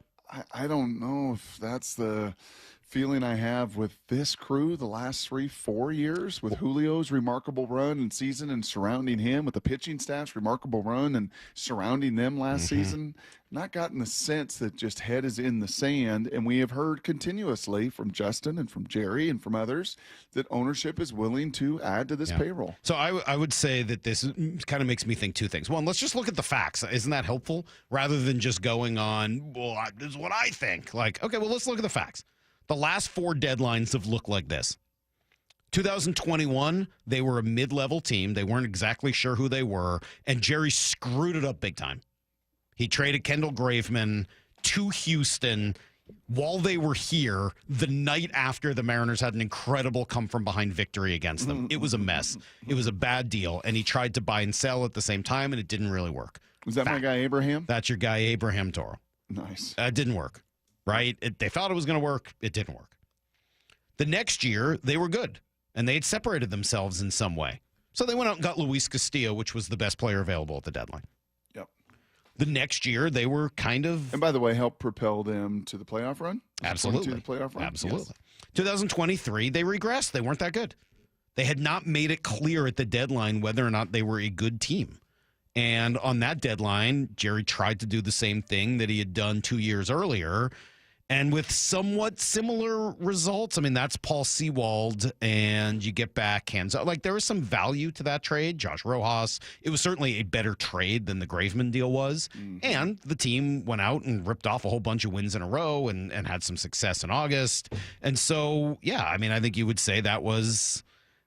I don't know if that's the feeling I have with this crew the last 3-4 years, with Julio's remarkable run and season and surrounding him, with the pitching staff's remarkable run and surrounding them last season. Not gotten the sense that just head is in the sand, and we have heard continuously from Justin and from Jerry and from others that ownership is willing to add to this payroll. So I would say that this kind of makes me think two things. One, let's just look at the facts. Isn't that helpful? Rather than just going on, well, this is what I think. Like, okay, well, let's look at the facts. The last 4 deadlines have looked like this. 2021, they were a mid-level team. They weren't exactly sure who they were, and Jerry screwed it up big time. He traded Kendall Graveman to Houston while they were here the night after the Mariners had an incredible come-from-behind victory against them. It was a mess. It was a bad deal, and he tried to buy and sell at the same time, and it didn't really work. Was that my guy Abraham? That's your guy Abraham Toro. Nice. It didn't work. Right? They thought it was going to work. It didn't work. The next year, they were good, and they had separated themselves in some way. So they went out and got Luis Castillo, which was the best player available at the deadline. Yep. The next year, they were kind of... And by the way, helped propel them to the playoff run? Absolutely. To the playoff run? Absolutely. Yes. 2023, they regressed. They weren't that good. They had not made it clear at the deadline whether or not they were a good team. And on that deadline, Jerry tried to do the same thing that he had done 2 years earlier, and with somewhat similar results. I mean, that's Paul Sewald, and you get back hands up. Like, there was some value to that trade. Josh Rojas. It was certainly a better trade than the Graveman deal was. And the team went out and ripped off a whole bunch of wins in a row and had some success in August. And so, yeah, I mean, I think you would say that was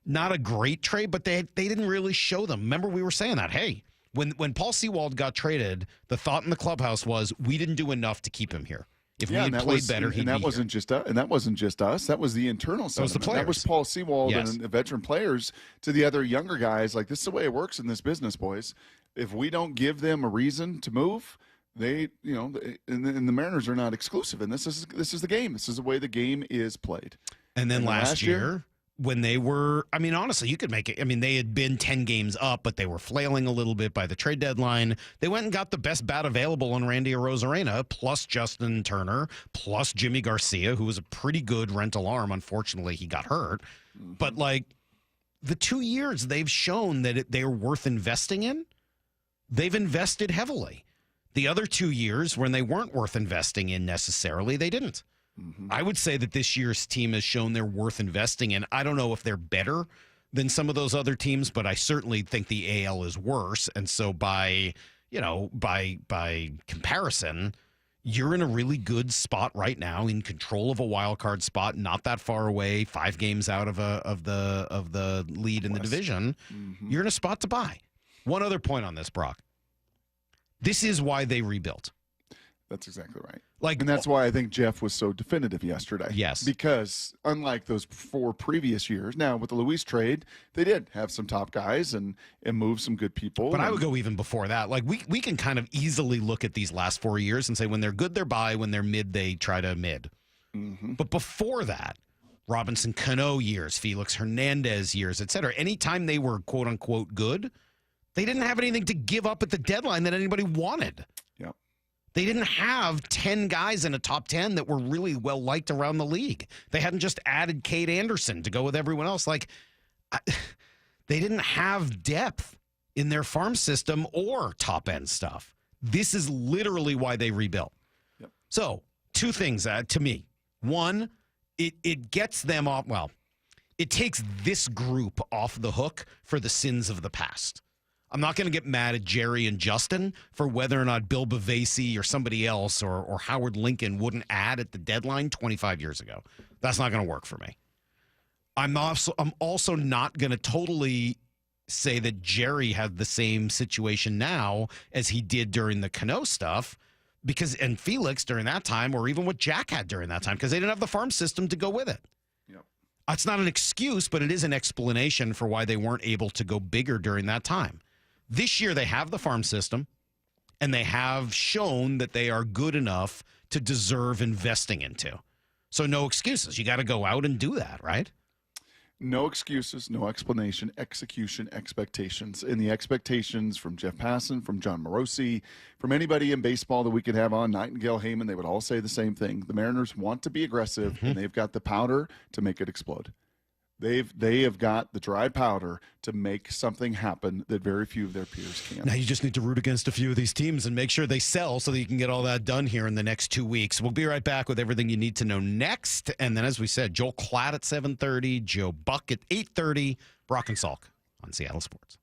not a great trade, but they didn't really show them. Remember, we were saying that, hey, when Paul Sewald got traded, the thought in the clubhouse was we didn't do enough to keep him here. If we had played better, he'd be here. And that wasn't just us. That was the internal sentiment. That was the players. That was Paul Sewald and the veteran players to the other younger guys. Like, this is the way it works in this business, boys. If we don't give them a reason to move, and the Mariners are not exclusive. And this is the game. This is the way the game is played. And then last year, when they were, I mean, honestly, you could make it. I mean, they had been 10 games up, but they were flailing a little bit by the trade deadline. They went and got the best bat available on Randy Arozarena, plus Justin Turner, plus Jimmy Garcia, who was a pretty good rental arm. Unfortunately, he got hurt. But, like, the 2 years they've shown that they're worth investing in, they've invested heavily. The other 2 years, when they weren't worth investing in necessarily, they didn't. I would say that this year's team has shown they're worth investing in. I don't know if they're better than some of those other teams, but I certainly think the AL is worse. And so by comparison, you're in a really good spot right now, in control of a wild card spot, not that far away, 5 games out of the lead in the division. You're in a spot to buy. One other point on this, Brock. This is why they rebuilt. That's exactly right. And that's why I think Jeff was so definitive yesterday. Yes. Because unlike those 4 previous years, now with the Luis trade, they did have some top guys and move some good people. But I would go even before that. Like, we can kind of easily look at these last 4 years and say when they're good, they're buy. When they're mid, they try to mid. But before that, Robinson Cano years, Felix Hernandez years, et cetera, anytime they were quote-unquote good, they didn't have anything to give up at the deadline that anybody wanted. They didn't have 10 guys in a top 10 that were really well liked around the league. They hadn't just added Cade Anderson to go with everyone else. They didn't have depth in their farm system or top end stuff. This is literally why they rebuilt. Yep. So, two things to me. One, it gets them off. Well, it takes this group off the hook for the sins of the past. I'm not going to get mad at Jerry and Justin for whether or not Bill Bavasi or somebody else or Howard Lincoln wouldn't add at the deadline 25 years ago. That's not going to work for me. I'm also not going to totally say that Jerry had the same situation now as he did during the Cano stuff, and Felix during that time, or even what Jack had during that time, because they didn't have the farm system to go with it. Yep. It's not an excuse, but it is an explanation for why they weren't able to go bigger during that time. This year, they have the farm system, and they have shown that they are good enough to deserve investing into. So no excuses. You got to go out and do that, right? No excuses, no explanation, execution, expectations. And the expectations from Jeff Passan, from John Morosi, from anybody in baseball that we could have on, Nightingale, Heyman, they would all say the same thing. The Mariners want to be aggressive, and they've got the powder to make it explode. They have got the dry powder to make something happen that very few of their peers can. Now you just need to root against a few of these teams and make sure they sell so that you can get all that done here in the next 2 weeks. We'll be right back with everything you need to know next. And then, as we said, Joel Klatt at 7:30, Joe Buck at 8:30, Brock and Salk on Seattle Sports.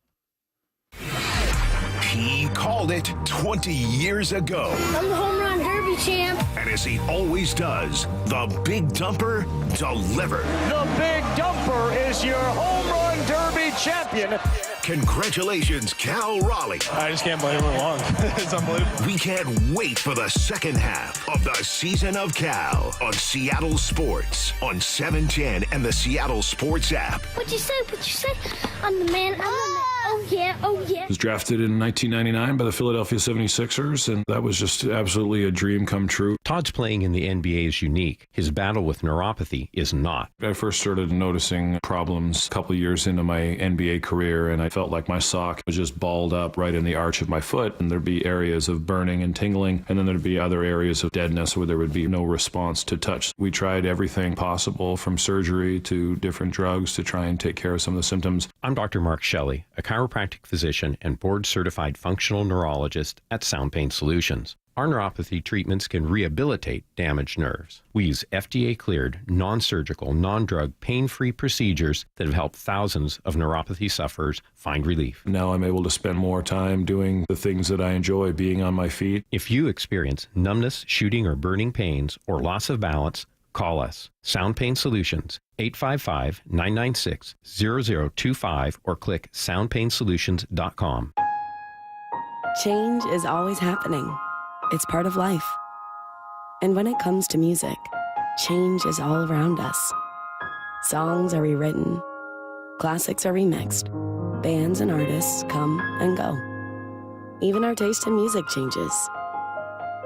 He called it 20 years ago. I'm the home run derby champ. And as he always does, the Big Dumper delivered. The Big Dumper is your home run derby champion. Congratulations, Cal Raleigh. I just can't believe it went long. It's unbelievable. We can't wait for the second half of the season of Cal on Seattle Sports on 710 and the Seattle Sports app. What'd you say? I'm the man. Oh, yeah. I was drafted in 1999 by the Philadelphia 76ers, and that was just absolutely a dream come true. Todd's playing in the NBA is unique. His battle with neuropathy is not. I first started noticing problems a couple of years into my NBA career, and I felt like my sock was just balled up right in the arch of my foot, and there'd be areas of burning and tingling, and then there'd be other areas of deadness where there would be no response to touch. We tried everything possible, from surgery to different drugs, to try and take care of some of the symptoms. I'm Dr. Mark Shelley, a chiropractic physician and board-certified functional neurologist at Sound Pain Solutions. Our neuropathy treatments can rehabilitate damaged nerves. We use FDA-cleared, non-surgical, non-drug, pain-free procedures that have helped thousands of neuropathy sufferers find relief. Now I'm able to spend more time doing the things that I enjoy, being on my feet. If you experience numbness, shooting, or burning pains, or loss of balance, call us. Sound Pain Solutions, 855-996-0025, or click soundpainsolutions.com. Change is always happening. It's part of life. And when it comes to music, change is all around us. Songs are rewritten. Classics are remixed. Bands and artists come and go. Even our taste in music changes.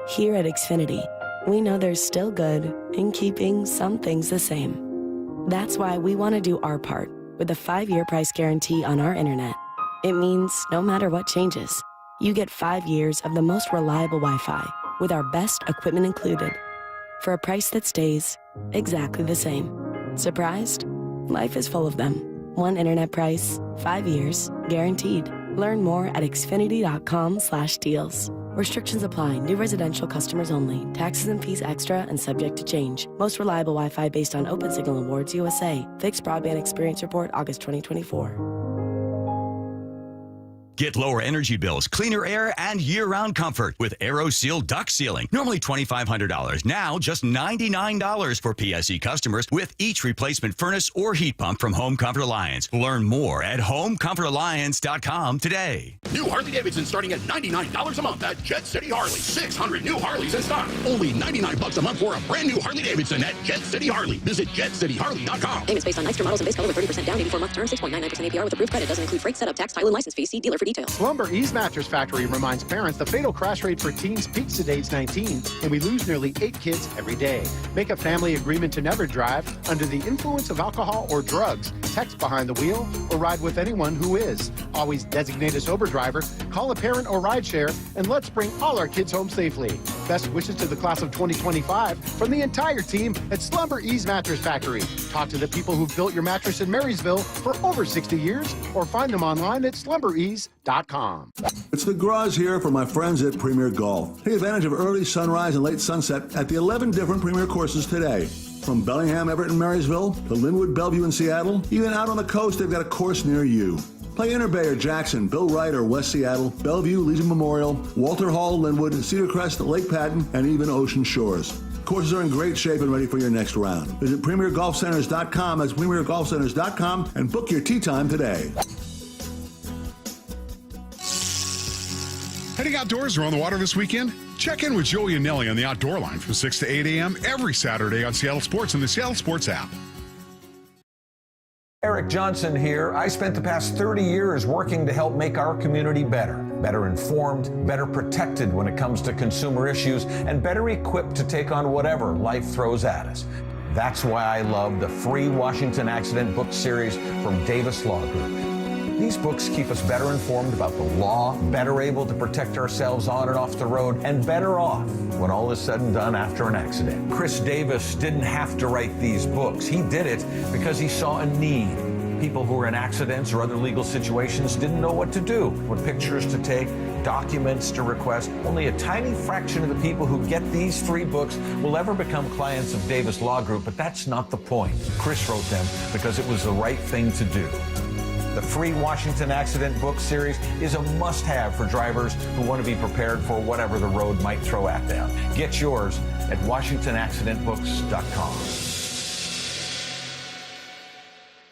Here at Xfinity, we know there's still good in keeping some things the same. That's why we want to do our part with a 5-year price guarantee on our internet. It means no matter what changes, you get 5 years of the most reliable Wi-Fi with our best equipment included for a price that stays exactly the same. Surprised? Life is full of them. One internet price, 5 years, guaranteed. Learn more at xfinity.com/deals. Restrictions apply. New residential customers only. Taxes and fees extra and subject to change. Most reliable Wi-Fi based on Open Signal Awards USA. Fixed Broadband Experience Report, August 2024. Get lower energy bills, cleaner air, and year-round comfort with AeroSeal duct sealing. Normally $2,500. Now just $99 for PSE customers with each replacement furnace or heat pump from Home Comfort Alliance. Learn more at HomeComfortAlliance.com today. New Harley-Davidson starting at $99 a month at Jet City Harley. 600 new Harleys in stock. Only $99 a month for a brand new Harley-Davidson at Jet City Harley. Visit JetCityHarley.com. Payments based on extra models and base color with 30% down, 84-month term, 6.99% APR with approved credit. Doesn't include freight, setup, tax, title, and license fees. See dealer for for details. Slumber Ease Mattress Factory reminds parents the fatal crash rate for teens peaks at age 19, and we lose nearly 8 kids every day. Make a family agreement to never drive under the influence of alcohol or drugs. Text behind the wheel or ride with anyone who is. Always designate a sober driver, call a parent or rideshare, and let's bring all our kids home safely. Best wishes to the class of 2025 from the entire team at Slumber Ease Mattress Factory. Talk to the people who built your mattress in Marysville for over 60 years or find them online at slumberease.com. It's the Graz here for my friends at Premier Golf. Take advantage of early sunrise and late sunset at the 11 different Premier courses today. From Bellingham, Everett, and Marysville to Linwood, Bellevue, and Seattle, even out on the coast, they've got a course near you. Play Inner Bay or Jackson, Bill Wright or West Seattle, Bellevue, Legion Memorial, Walter Hall, Linwood, Cedar Crest, Lake Patton, and even Ocean Shores. Courses are in great shape and ready for your next round. Visit PremierGolfCenters.com, that's PremierGolfCenters.com, and book your tee time today. Heading outdoors or on the water this weekend? Check in with Joey and Nelly on the Outdoor Line from 6 to 8 a.m. every Saturday on Seattle Sports and the Seattle Sports app. Eric Johnson here. I spent the past 30 years working to help make our community better informed, better protected when it comes to consumer issues, and better equipped to take on whatever life throws at us. That's why I love the free Washington Accident book series from Davis Law Group. These books keep us better informed about the law, better able to protect ourselves on and off the road, and better off when all is said and done after an accident. Chris Davis didn't have to write these books. He did it because he saw a need. People who were in accidents or other legal situations didn't know what to do, what pictures to take, documents to request. Only a tiny fraction of the people who get these free books will ever become clients of Davis Law Group, but that's not the point. Chris wrote them because it was the right thing to do. The free Washington Accident book series is a must-have for drivers who want to be prepared for whatever the road might throw at them. Get yours at WashingtonAccidentBooks.com.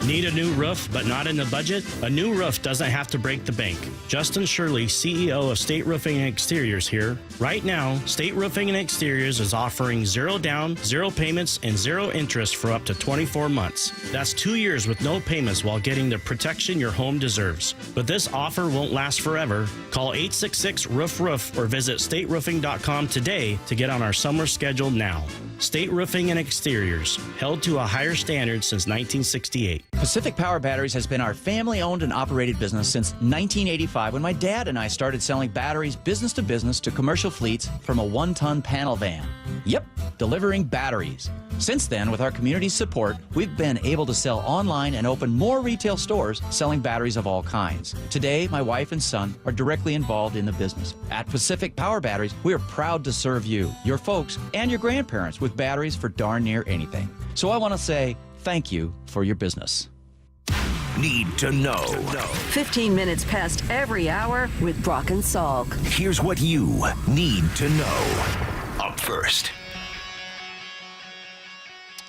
Need a new roof but not in the budget? A new roof doesn't have to break the bank. Justin Shirley, CEO of State Roofing and Exteriors here. Right now, State Roofing and Exteriors is offering 0 down, 0 payments, and 0 interest for up to 24 months. That's 2 years with no payments while getting the protection your home deserves. But this offer won't last forever. Call 866-ROOF-ROOF or visit stateroofing.com today to get on our summer schedule now. State Roofing and Exteriors, held to a higher standard since 1968. Pacific Power Batteries has been our family-owned and operated business since 1985 when my dad and I started selling batteries business to business to commercial fleets from a 1-ton panel van. Yep, delivering batteries. Since then, with our community's support, we've been able to sell online and open more retail stores selling batteries of all kinds. Today, my wife and son are directly involved in the business. At Pacific Power Batteries, we are proud to serve you, your folks, and your grandparents with batteries for darn near anything. So I want to say thank you for your business. Need to know. 15 minutes past every hour with Brock and Salk. Here's what you need to know. Up first.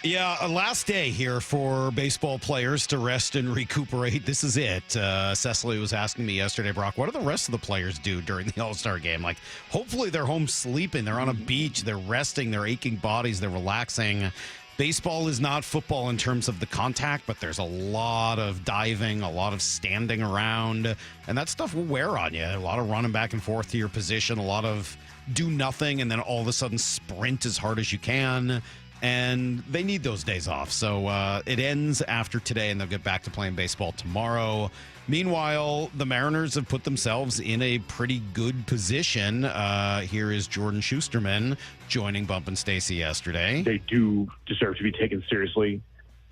Yeah, a last day here for baseball players to rest and recuperate. This is it. Cecily was asking me yesterday, Brock, what do the rest of the players do during the All-Star game? Like, hopefully they're home sleeping. They're on a beach. They're resting. They're aching bodies. They're relaxing. Baseball is not football in terms of the contact, but there's a lot of diving, a lot of standing around, and that stuff will wear on you. A lot of running back and forth to your position, a lot of do nothing, and then all of a sudden sprint as hard as you can. And they need those days off. So it ends after today, and they'll get back to playing baseball tomorrow. Meanwhile, the Mariners have put themselves in a pretty good position. Here is Jordan Schusterman joining Bump and Stacy yesterday. They do deserve to be taken seriously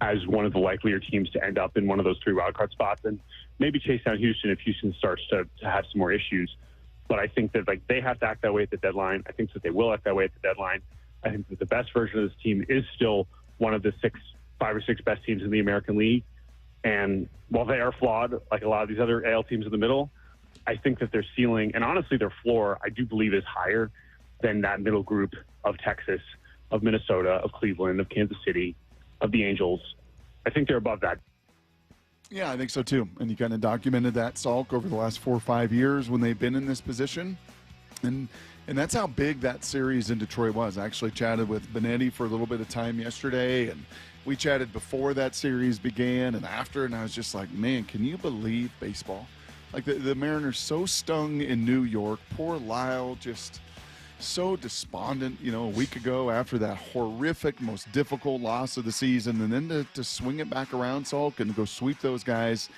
as one of the likelier teams to end up in one of those 3 wildcard spots and maybe chase down Houston if Houston starts to have some more issues. But I think that they have to act that way at the deadline. I think that they will act that way at the deadline. I think that the best version of this team is still one of the 5 or 6 best teams in the American League. And while they are flawed, like a lot of these other AL teams in the middle, I think that their ceiling and honestly their floor, I do believe is higher than that middle group of Texas, of Minnesota, of Cleveland, of Kansas City, of the Angels. I think they're above that. Yeah, I think so too. And you kind of documented that, Salk, over the last 4 or 5 years when they've been in this position. And that's how big that series in Detroit was. I actually chatted with Benetti for a little bit of time yesterday, and we chatted before that series began and after, and I was just like, man, can you believe baseball? Like the Mariners so stung in New York. Poor Lyle, just so despondent, a week ago after that horrific, most difficult loss of the season. And then to swing it back around, Salk, and go sweep those guys,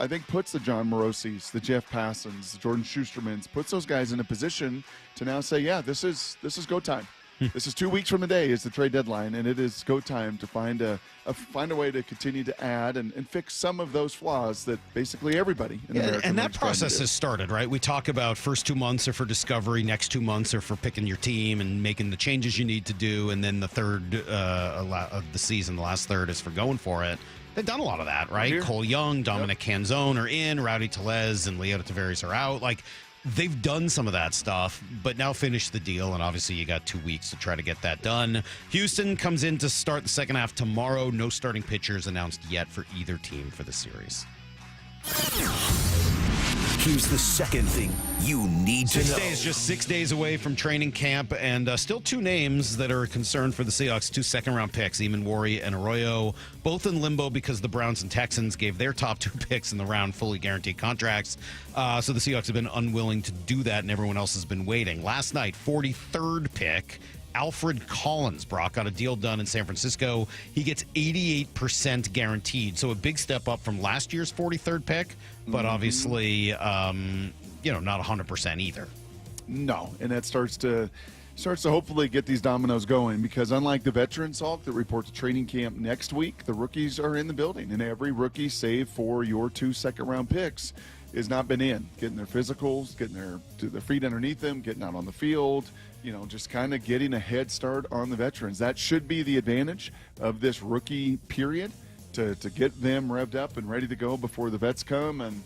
I think puts the John Morosis, the Jeff Passans, the Jordan Schustermans, puts those guys in a position to now say, yeah, this is go time. This is 2 weeks from today is the trade deadline, and it is go time to find a way to continue to add and fix some of those flaws that basically everybody in the American and that League's trying to process do. has started, right? We talk about first 2 months are for discovery, next 2 months are for picking your team and making the changes you need to do, and then the third of the season, the last third, is for going for it. They've done a lot of that, right? Cole Young, Dominic Canzone are in, Rowdy Tellez and Leota Tavares are out. Like, they've done some of that stuff, but now finish the deal, and obviously you got 2 weeks to try to get that done. Houston comes in to start the second half tomorrow. No starting pitchers announced yet for either team for the series. Here's the second thing you need to know. 6 days, just 6 days away from training camp, and still two names that are a concern for the Seahawks, 2 second-round picks, Eamon Worry and Arroyo, both in limbo because the Browns and Texans gave their top 2 picks in the round fully guaranteed contracts. So the Seahawks have been unwilling to do that, and everyone else has been waiting. Last night, 43rd pick, Alfred Collins, Brock, got a deal done in San Francisco. He gets 88% guaranteed, so a big step up from last year's 43rd pick, but obviously, not 100% either. No, and that starts to hopefully get these dominoes going, because unlike the veteran Salk that report to training camp next week, the rookies are in the building, and every rookie, save for your 2 second-round picks, has not been in, getting their physicals, getting their feet underneath them, getting out on the field, just kind of getting a head start on the veterans. That should be the advantage of this rookie period, to get them revved up and ready to go before the vets come. And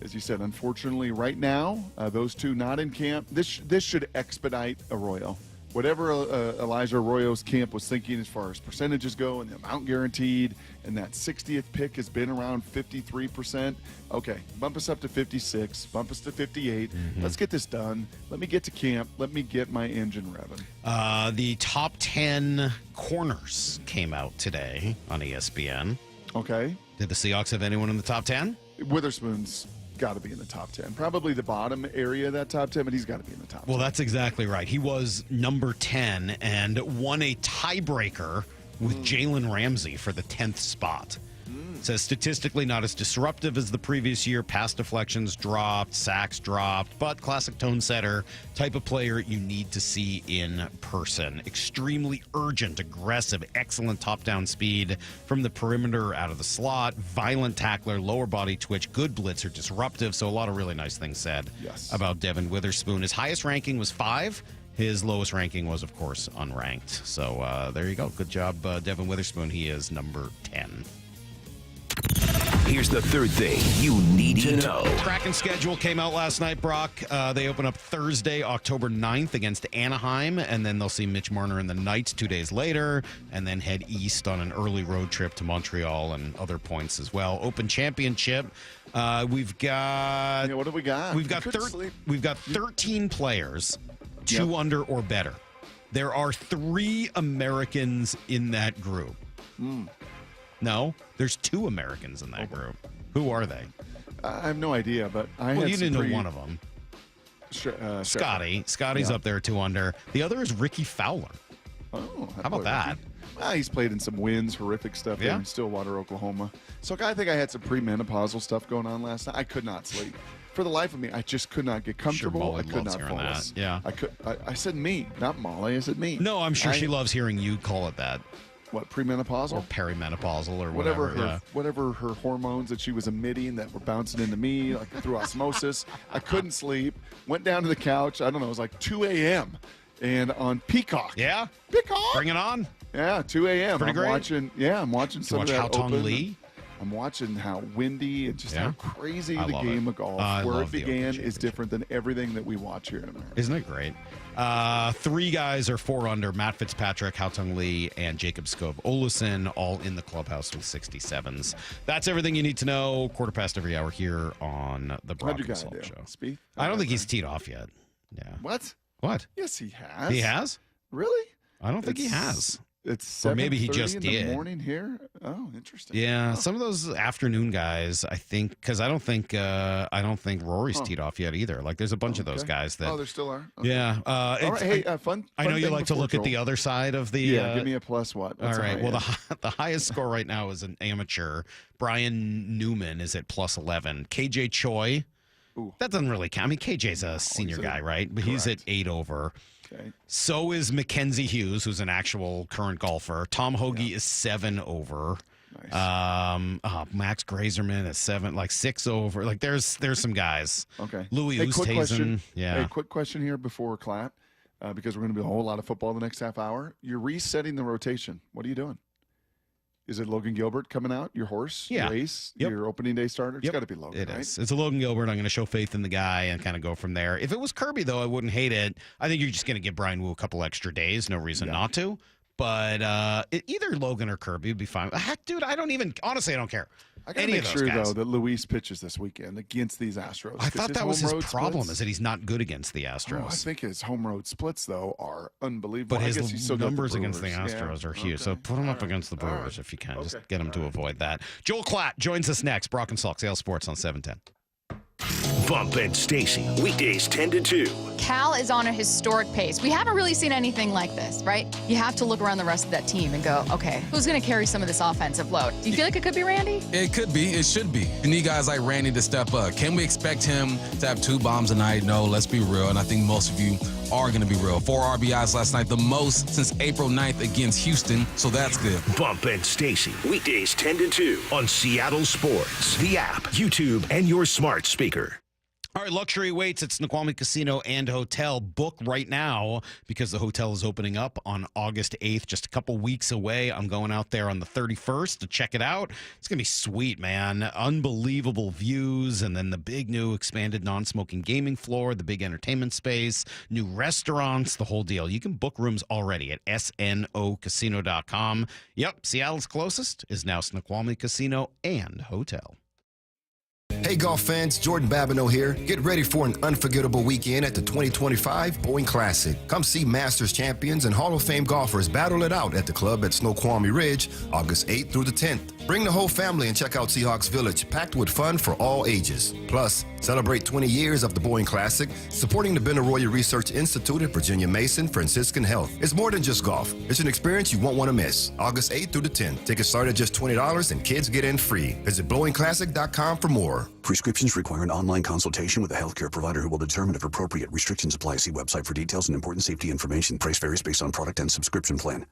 as you said, unfortunately, right now, those two not in camp. This should expedite Arroyo. Whatever Elijah Arroyo's camp was thinking as far as percentages go and the amount guaranteed, and that 60th pick has been around 53%. Okay, bump us up to 56, bump us to 58. Let's get this done. Let me get to camp. Let me get my engine revving. The top 10 corners came out today on ESPN. Okay. Did the Seahawks have anyone in the top 10? Witherspoon's got to be in the top 10. Probably the bottom area of that top 10, but he's got to be in the top 10. Well, that's exactly right. He was number 10 and won a tiebreaker with Jalen Ramsey for the 10th spot. Says statistically not as disruptive as the previous year. Pass deflections dropped, sacks dropped, but classic tone setter, type of player you need to see in person. Extremely urgent, aggressive, excellent top-down speed from the perimeter out of the slot, violent tackler, lower body twitch, good blitzer, disruptive. So a lot of really nice things said about Devin Witherspoon. His highest ranking was 5. His lowest ranking was, of course, unranked. So there you go. Good job, Devin Witherspoon. He is number 10. Here's the third thing you need to know. Kraken schedule came out last night, Brock. They open up Thursday, October 9th against Anaheim, and then they'll see Mitch Marner and the Knights 2 days later, and then head east on an early road trip to Montreal and other points as well. Open Championship. We've got... what do we got? We've got 13 players, 2 under or better. There are 3 Americans in that group. No, there's 2 Americans in that group. Who are they? I have no idea, but you didn't know one of them. Scotty. Scotty's up there 2 under. The other is Ricky Fowler. Oh, how about that? He's played in some wins, horrific stuff there in Stillwater, Oklahoma. So I think I had some premenopausal stuff going on last night. I could not sleep. For the life of me, I just could not get comfortable. I could not fall asleep. Yeah. I said me, not Molly. I said me. No, I'm sure she loves hearing you call it that. What, premenopausal? Or perimenopausal or whatever her hormones that she was emitting that were bouncing into me like through osmosis. I couldn't sleep. Went down to the couch. I don't know. It was like 2 a.m. and on Peacock. Yeah? Peacock. Bring it on. Yeah, 2 a.m. Pretty great. I'm watching some of that Hao Tong Lee? I'm watching how windy and just how crazy the game of golf, I where love it the began, is different than everything that we watch here in America. Isn't it great? 3 guys are 4 under: Matt Fitzpatrick, Hao Tong Lee, and Jacob Skov Olesen, all in the clubhouse with 67s. That's everything you need to know. 1/4 every hour here on the Brock and Salk Show. Speak? I don't think he's teed off yet. Yeah. What? What? Yes, he has. He has? Really? I don't think he has. It's or maybe he 7:30 just in did. the morning here. Oh, interesting. Yeah, some of those afternoon guys, I think, because I don't think Rory's teed off yet either. Like, there's a bunch of those guys that. Oh, there still are. Okay. Yeah. All right. Hey, fun. I know you thing like to before look at the Joel. other side of the. Yeah, give me a plus what? All right. Well, the highest score right now is an amateur. Brian Newman is at plus 11. KJ Choi. Ooh. That doesn't really count. I mean, KJ's a senior guy, right? But he's at 8 over. Okay. So is Mackenzie Hughes, who's an actual current golfer. Tom Hoagie is 7 over. Nice. Max Grazerman is 7, like 6 over. Like there's some guys. Okay. Louis quick question. Oosthuizen. Yeah. Hey, quick question here before Klatt, because we're going to be a whole lot of football the next half hour. You're resetting the rotation. What are you doing? Is it Logan Gilbert coming out? Your horse? Yeah. Your ace? Yep. Your opening day starter? It's got to be Logan, It right? is. It's a Logan Gilbert. I'm going to show faith in the guy and kind of go from there. If it was Kirby, though, I wouldn't hate it. I think you're just going to give Brian Wu a couple extra days. No reason not to. But either Logan or Kirby would be fine. Heck, dude, I don't care. I got to make sure, though, that Luis pitches this weekend against these Astros. I thought that was his problem, splits, is that he's not good against the Astros. I think his home road splits, though, are unbelievable. But I guess his he's still got numbers against the Brewers. Astros Yeah. are huge. Okay. So put him up against the Brewers if you can. Just get him to avoid that. Joel Klatt joins us next. Brock and Salk, Seattle Sports on 710. Bump and Stacy, weekdays 10 to 2. Cal is on a historic pace. We haven't really seen anything like this, right? You have to look around the rest of that team and go, okay, who's going to carry some of this offensive load? Do you feel like it could be Randy? It could be. It should be. You need guys like Randy to step up. Can we expect him to have 2 bombs a night? No, let's be real. And I think most of you are going to be real. 4 RBIs last night, the most since April 9th against Houston, so that's good. Bump and Stacy, weekdays 10 to 2 on Seattle Sports, the app, YouTube, and your smart speaker. All right, luxury waits at Snoqualmie Casino and Hotel. Book right now because the hotel is opening up on August 8th, just a couple weeks away. I'm going out there on the 31st to check it out. It's going to be sweet, man. Unbelievable views, and then the big new expanded non-smoking gaming floor, the big entertainment space, new restaurants, the whole deal. You can book rooms already at snocasino.com. Yep, Seattle's closest is now Snoqualmie Casino and Hotel. Hey golf fans, Jordan Babineau here. Get ready for an unforgettable weekend at the 2025 Boeing Classic. Come see Masters champions and Hall of Fame golfers battle it out at the club at Snoqualmie Ridge, August 8th through the 10th. Bring the whole family and check out Seahawks Village, packed with fun for all ages. Plus, celebrate 20 years of the Boeing Classic, supporting the Benaroya Research Institute at Virginia Mason Franciscan Health. It's more than just golf. It's an experience you won't want to miss. August 8th through the 10th. Tickets start at just $20 and kids get in free. Visit BoeingClassic.com for more. Prescriptions require an online consultation with a healthcare provider who will determine if appropriate. Restrictions apply. See website for details and important safety information. Price varies based on product and subscription plan.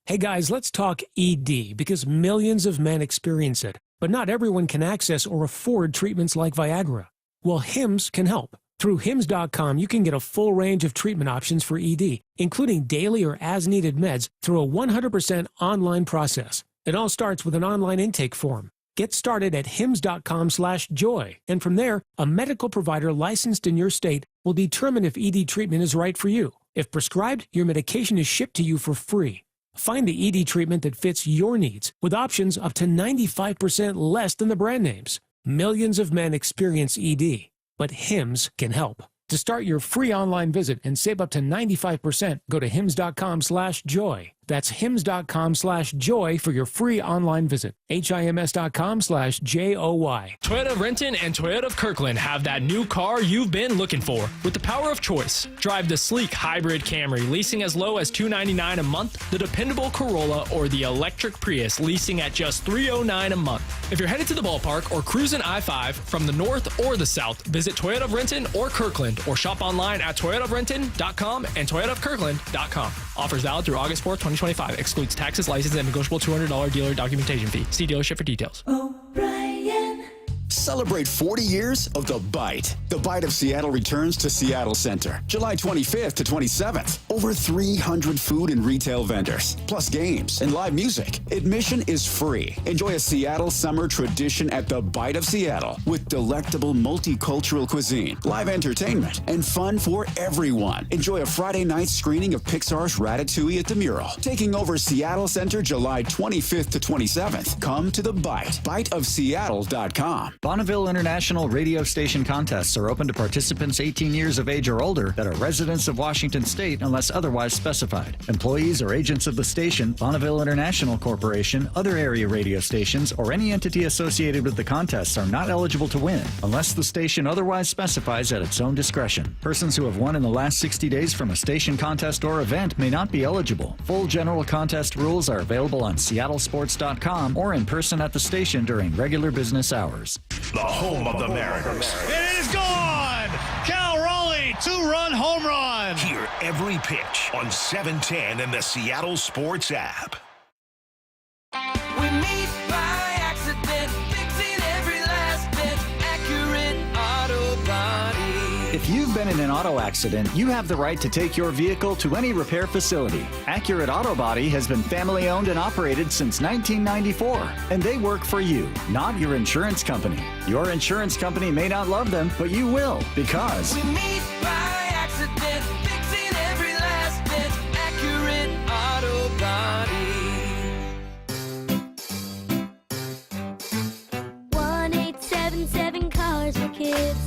Hey guys, let's talk ED because millions of men experience it, but not everyone can access or afford treatments like Viagra. Well, Hims can help. Through Hims.com, you can get a full range of treatment options for ED, including daily or as-needed meds through a 100% online process. It all starts with an online intake form. Get started at hims.com/joy, and from there, a medical provider licensed in your state will determine if ED treatment is right for you. If prescribed, your medication is shipped to you for free. Find the ED treatment that fits your needs with options up to 95% less than the brand names. Millions of men experience ED, but Hims can help. To start your free online visit and save up to 95%, go to hims.com/joy. That's hims.com/joy for your free online visit. HIMS.com/JOY. Toyota of Renton and Toyota of Kirkland have that new car you've been looking for. With the power of choice, drive the sleek hybrid Camry leasing as low as $299 a month, the dependable Corolla, or the electric Prius leasing at just $309 a month. If you're headed to the ballpark or cruising I-5 from the north or the south, visit Toyota of Renton or Kirkland or shop online at toyotaofrenton.com and toyotaofkirkland.com. Offers valid through August 4th, 2025. Excludes taxes, license, and negotiable $200 dealer documentation fee. See dealership for details. Celebrate 40 years of The Bite. The Bite of Seattle returns to Seattle Center, July 25th to 27th. Over 300 food and retail vendors, plus games and live music. Admission is free. Enjoy a Seattle summer tradition at The Bite of Seattle with delectable multicultural cuisine, live entertainment, and fun for everyone. Enjoy a Friday night screening of Pixar's Ratatouille at the Mural. Taking over Seattle Center July 25th to 27th. Come to The Bite, biteofseattle.com. Bonneville International radio station contests are open to participants 18 years of age or older that are residents of Washington State unless otherwise specified. Employees or agents of the station, Bonneville International Corporation, other area radio stations, or any entity associated with the contests are not eligible to win unless the station otherwise specifies at its own discretion. Persons who have won in the last 60 days from a station contest or event may not be eligible. Full general contest rules are available on seattlesports.com or in person at the station during regular business hours. The home of the Mariners. It is gone! Cal Raleigh, 2-run home run! Hear every pitch on 710 and the Seattle Sports app. We meet by accident, fixing every last bit, Accurate Auto Body. If you've been in an auto accident, you have the right to take your vehicle to any repair facility. Accurate Auto Body has been family owned and operated since 1994, and they work for you, not your insurance company. Your insurance company may not love them, but you will, because We meet by accident, fixing every last bit, Accurate Auto Body. 1877 Cars for Kids.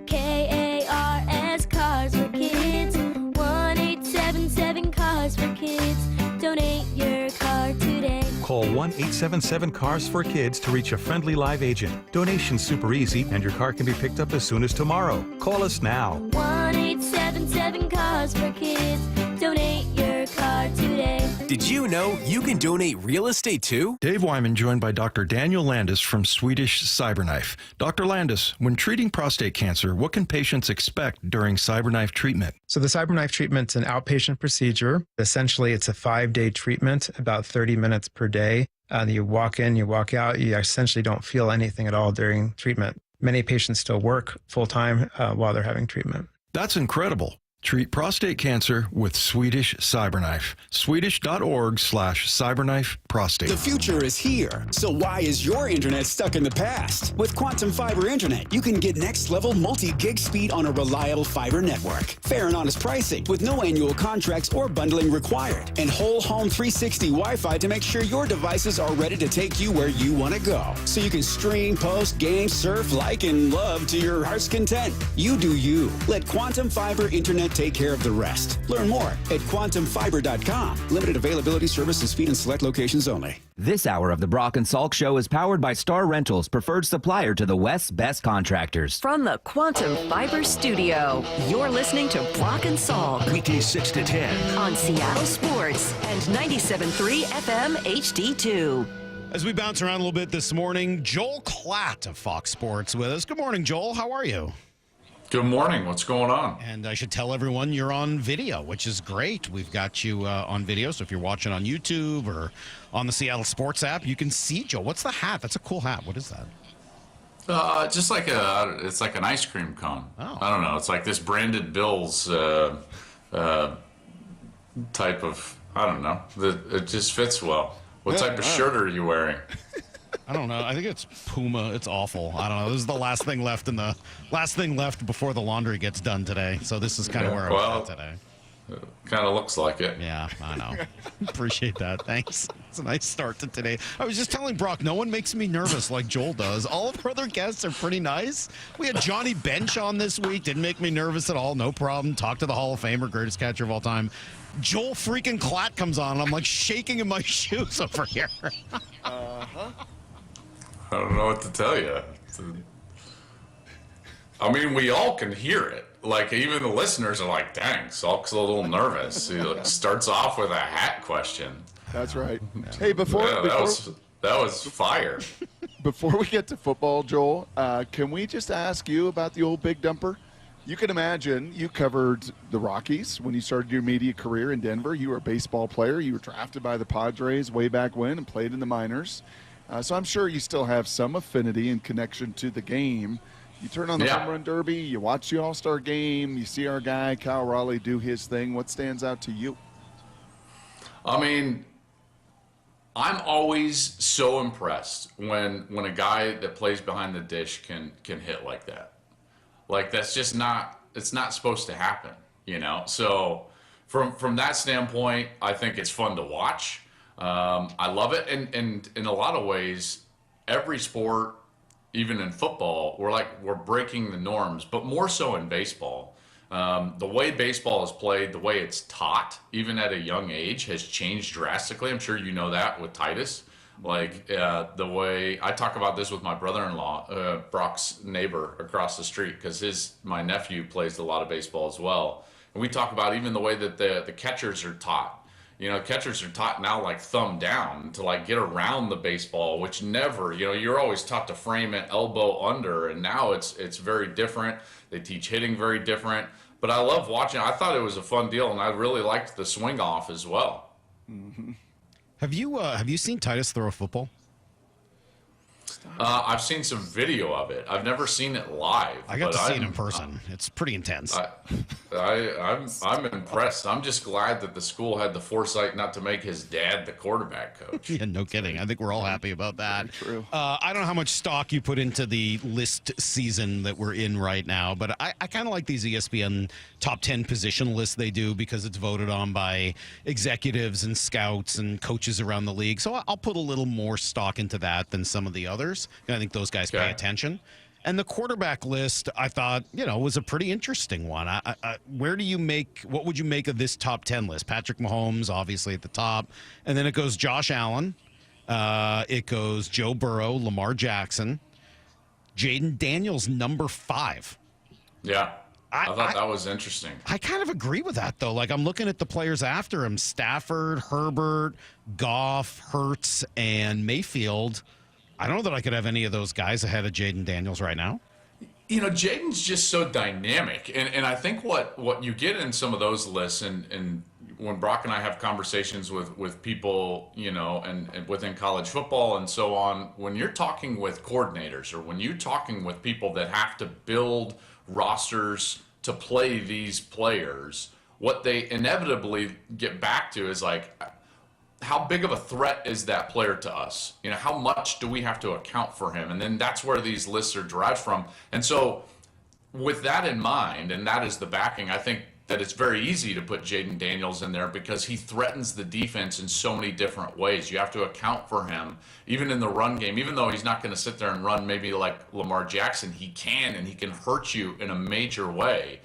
KARS Cars for Kids. 1877 Cars for Kids. Donate your car today. Call 1-877-CARS for Kids to reach a friendly live agent. Donation's super easy, and your car can be picked up as soon as tomorrow. Call us now. 1877 Cars for Kids. Donate your car today. Did you know you can donate real estate too? Dave Wyman joined by Dr. Daniel Landis from Swedish Cyberknife. Dr. Landis, when treating prostate cancer, what can patients expect during Cyberknife treatment? So the Cyberknife treatment's an outpatient procedure. Essentially, it's a 5-day treatment, about 30 minutes per day. You walk in, you walk out. You essentially don't feel anything at all during treatment. Many patients still work full-time while they're having treatment. That's incredible. Treat prostate cancer with Swedish Cyberknife. Swedish.org/cyberknife prostate. The future is here, so why is your internet stuck in the past? With Quantum Fiber Internet, you can get next-level multi-gig speed on a reliable fiber network. Fair and honest pricing with no annual contracts or bundling required. And whole home 360 Wi-Fi to make sure your devices are ready to take you where you want to go. So you can stream, post, game, surf, like, and love to your heart's content. You do you. Let Quantum Fiber Internet take care of the rest. Learn more at quantumfiber.com. Limited availability, service, and speed in select locations only. This hour of the Brock and Salk Show is powered by Star Rentals, preferred supplier to the West's best contractors. From the Quantum Fiber Studio, you're listening to Brock and Salk. Weekdays 6 to 10. On Seattle Sports and 97.3 FM HD2. As we bounce around a little bit this morning, Joel Klatt of Fox Sports with us. Good morning, Joel. How are you? Good morning. What's going on? And I should tell everyone you're on video, which is great. We've got you on video, so if you're watching on YouTube or on the Seattle Sports app, you can see Joe. What's the hat? That's a cool hat. What is that? Just like it's like an ice cream cone. Oh. I don't know. It's like this branded Bills type of, I don't know. It just fits well. What type of shirt are you wearing? I don't know. I think it's Puma. It's awful. I don't know. This is the last thing left before the laundry gets done today. So this is kind of where I was at today. Kind of looks like it. Yeah, I know. Appreciate that. Thanks. It's a nice start to today. I was just telling Brock, no one makes me nervous like Joel does. All of our other guests are pretty nice. We had Johnny Bench on this week. Didn't make me nervous at all. No problem. Talked to the Hall of Famer, greatest catcher of all time. Joel freaking Klatt comes on, and I'm like shaking in my shoes over here. I don't know what to tell you. I mean, we all can hear it. Like, even the listeners are like, dang, Salk's a little nervous. He starts off with a hat question. That's right. Hey, that was fire. Before we get to football, Joel, can we just ask you about the old Big Dumper? You can imagine you covered the Rockies when you started your media career in Denver. You were a baseball player. You were drafted by the Padres way back when and played in the minors. So I'm sure you still have some affinity and connection to the game. You turn on the home run derby, you watch the All-Star game, you see our guy, Cal Raleigh, do his thing. What stands out to you? I mean, I'm always so impressed when a guy that plays behind the dish can hit like that. Like, that's just it's not supposed to happen, you know? So from that standpoint, I think it's fun to watch. I love it. And in a lot of ways, every sport even in football, we're breaking the norms, but more so in baseball. The way baseball is played, the way it's taught, even at a young age, has changed drastically. I'm sure you know that with Titus. Like the way I talk about this with my brother-in-law, Brock's neighbor across the street, because my nephew plays a lot of baseball as well. And we talk about even the way that the catchers are taught. Catchers are taught now like thumb down to like get around the baseball, which never, you're always taught to frame it elbow under, and now it's very different. They teach hitting very different. But I love watching. I thought it was a fun deal, and I really liked the swing off as well. Mm-hmm. Have you seen Titus throw a football? I've seen some video of it. I've never seen it live. I got to see it in person. It's pretty intense. I'm impressed. I'm just glad that the school had the foresight not to make his dad the quarterback coach. Yeah, no kidding. I think we're all happy about that. True. I don't know how much stock you put into the list season that we're in right now, but I kind of like these ESPN top 10 position lists they do because it's voted on by executives and scouts and coaches around the league. So I'll put a little more stock into that than some of the others. I think those guys pay attention. And the quarterback list, I thought, was a pretty interesting one. What would you make of this top 10 list? Patrick Mahomes, obviously at the top. And then it goes Josh Allen. It goes Joe Burrow, Lamar Jackson. Jaden Daniels, number 5. Yeah. I thought that was interesting. I kind of agree with that, though. Like, I'm looking at the players after him. Stafford, Herbert, Goff, Hurts, and Mayfield. I don't know that I could have any of those guys ahead of Jaden Daniels right now. Jaden's just so dynamic. And I think what you get in some of those lists, and when Brock and I have conversations with people, and within college football and so on, when you're talking with coordinators or when you're talking with people that have to build rosters to play these players, what they inevitably get back to is like, how big of a threat is that player to us? How much do we have to account for him? And then that's where these lists are derived from. And so with that in mind, and that is the backing, I think that it's very easy to put Jaden Daniels in there because he threatens the defense in so many different ways. You have to account for him, even in the run game. Even though he's not going to sit there and run maybe like Lamar Jackson, he can, and he can hurt you in a major way.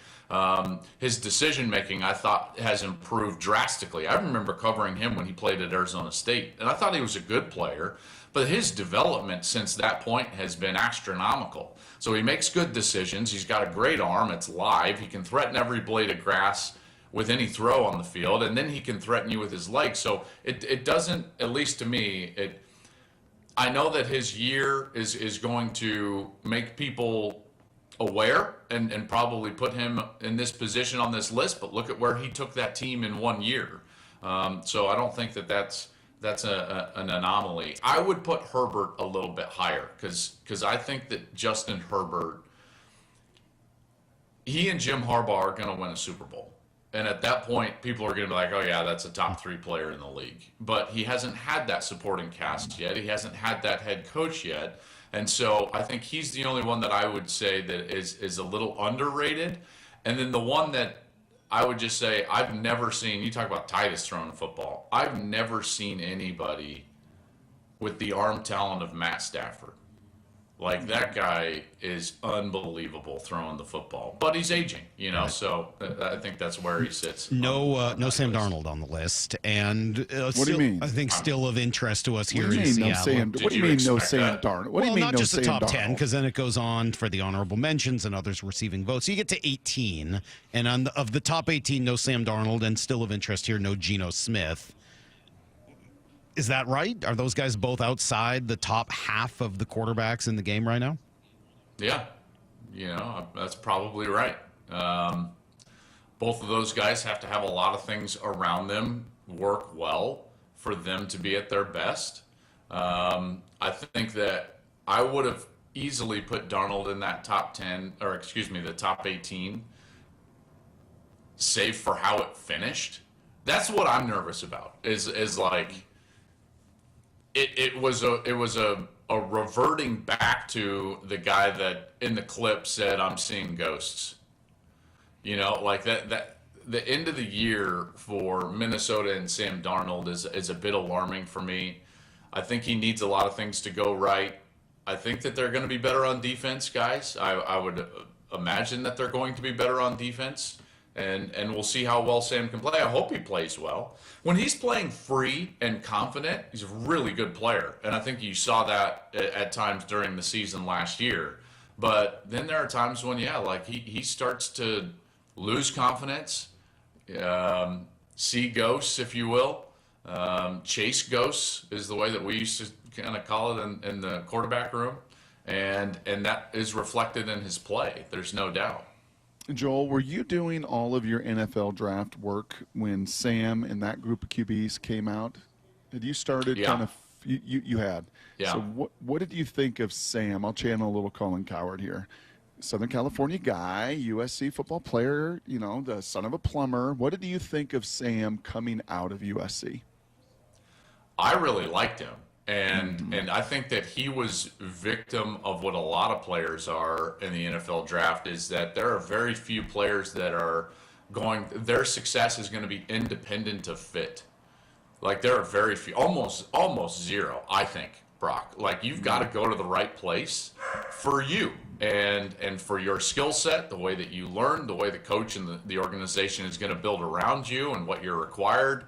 His decision-making, I thought, has improved drastically. I remember covering him when he played at Arizona State, and I thought he was a good player, but his development since that point has been astronomical. So he makes good decisions. He's got a great arm. It's live. He can threaten every blade of grass with any throw on the field, and then he can threaten you with his legs. So it doesn't, at least to me, I know that his year is going to make people aware and probably put him in this position on this list, but look at where he took that team in 1 year. So I don't think that's an anomaly. I would put Herbert a little bit higher because I think that Justin Herbert, he and Jim Harbaugh are going to win a Super Bowl. And at that point, people are going to be like, oh, yeah, that's a top 3 player in the league. But he hasn't had that supporting cast yet. He hasn't had that head coach yet. And so I think he's the only one that I would say that is a little underrated. And then the one that I would just say I've never seen, you talk about Titus throwing a football, I've never seen anybody with the arm talent of Matt Stafford. Like, that guy is unbelievable throwing the football. But he's aging, Right. So I think that's where he sits. No Sam Darnold on the list. And What do you mean? I think still of interest to us What here do you in mean no Seattle. Sam? What do you mean no Sam Darnold? What do you mean not no just the Sam top 10, Darnold? because then it goes on for the honorable mentions and others receiving votes. So you get to 18. And of the top 18, no Sam Darnold, and still of interest here, no Geno Smith. Is that right? Are those guys both outside the top half of the quarterbacks in the game right now? Yeah, that's probably right. Both of those guys have to have a lot of things around them work well for them to be at their best. I think that I would have easily put Darnold in that top 10, or excuse me, the top 18, save for how it finished. That's what I'm nervous about, is like, it was a reverting back to the guy that in the clip said, I'm seeing ghosts. Like that the end of the year for Minnesota and Sam Darnold is a bit alarming for me. I think he needs a lot of things to go right. I think that they're going to be better on defense, guys. I would imagine that they're going to be better on defense, and we'll see how well Sam can play. I hope he plays well. When he's playing free and confident, he's a really good player, and I think you saw that at times during the season last year. But then there are times when, like he starts to lose confidence, see ghosts, if you will. Chase ghosts is the way that we used to kind of call it in the quarterback room. And that is reflected in his play. There's no doubt. Joel, were you doing all of your NFL draft work when Sam and that group of QBs came out? Had you started kind of – you had. Yeah. So what did you think of Sam? I'll channel a little Colin Cowherd here. Southern California guy, USC football player, the son of a plumber. What did you think of Sam coming out of USC? I really liked him. And I think that he was victim of what a lot of players are in the NFL draft, is that there are very few players that are their success is going to be independent of fit. Like there are very few, almost zero, I think, Brock. Like you've got to go to the right place for you and for your skill set, the way that you learn, the way the coach and the organization is going to build around you and what you're required.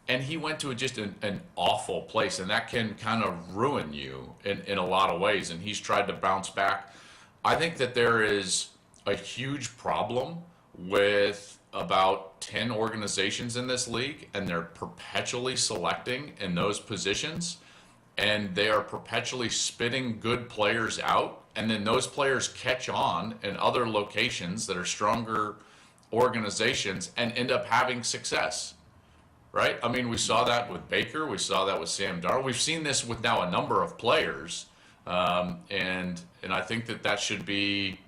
And he went to just an awful place, and that can kind of ruin you in a lot of ways, and he's tried to bounce back. I think that there is a huge problem with about 10 organizations in this league, and they're perpetually selecting in those positions, and they are perpetually spitting good players out, and then those players catch on in other locations that are stronger organizations and end up having success. Right? I mean, we saw that with Baker. We saw that with Sam Darnold. We've seen this with now a number of players. And I think that should be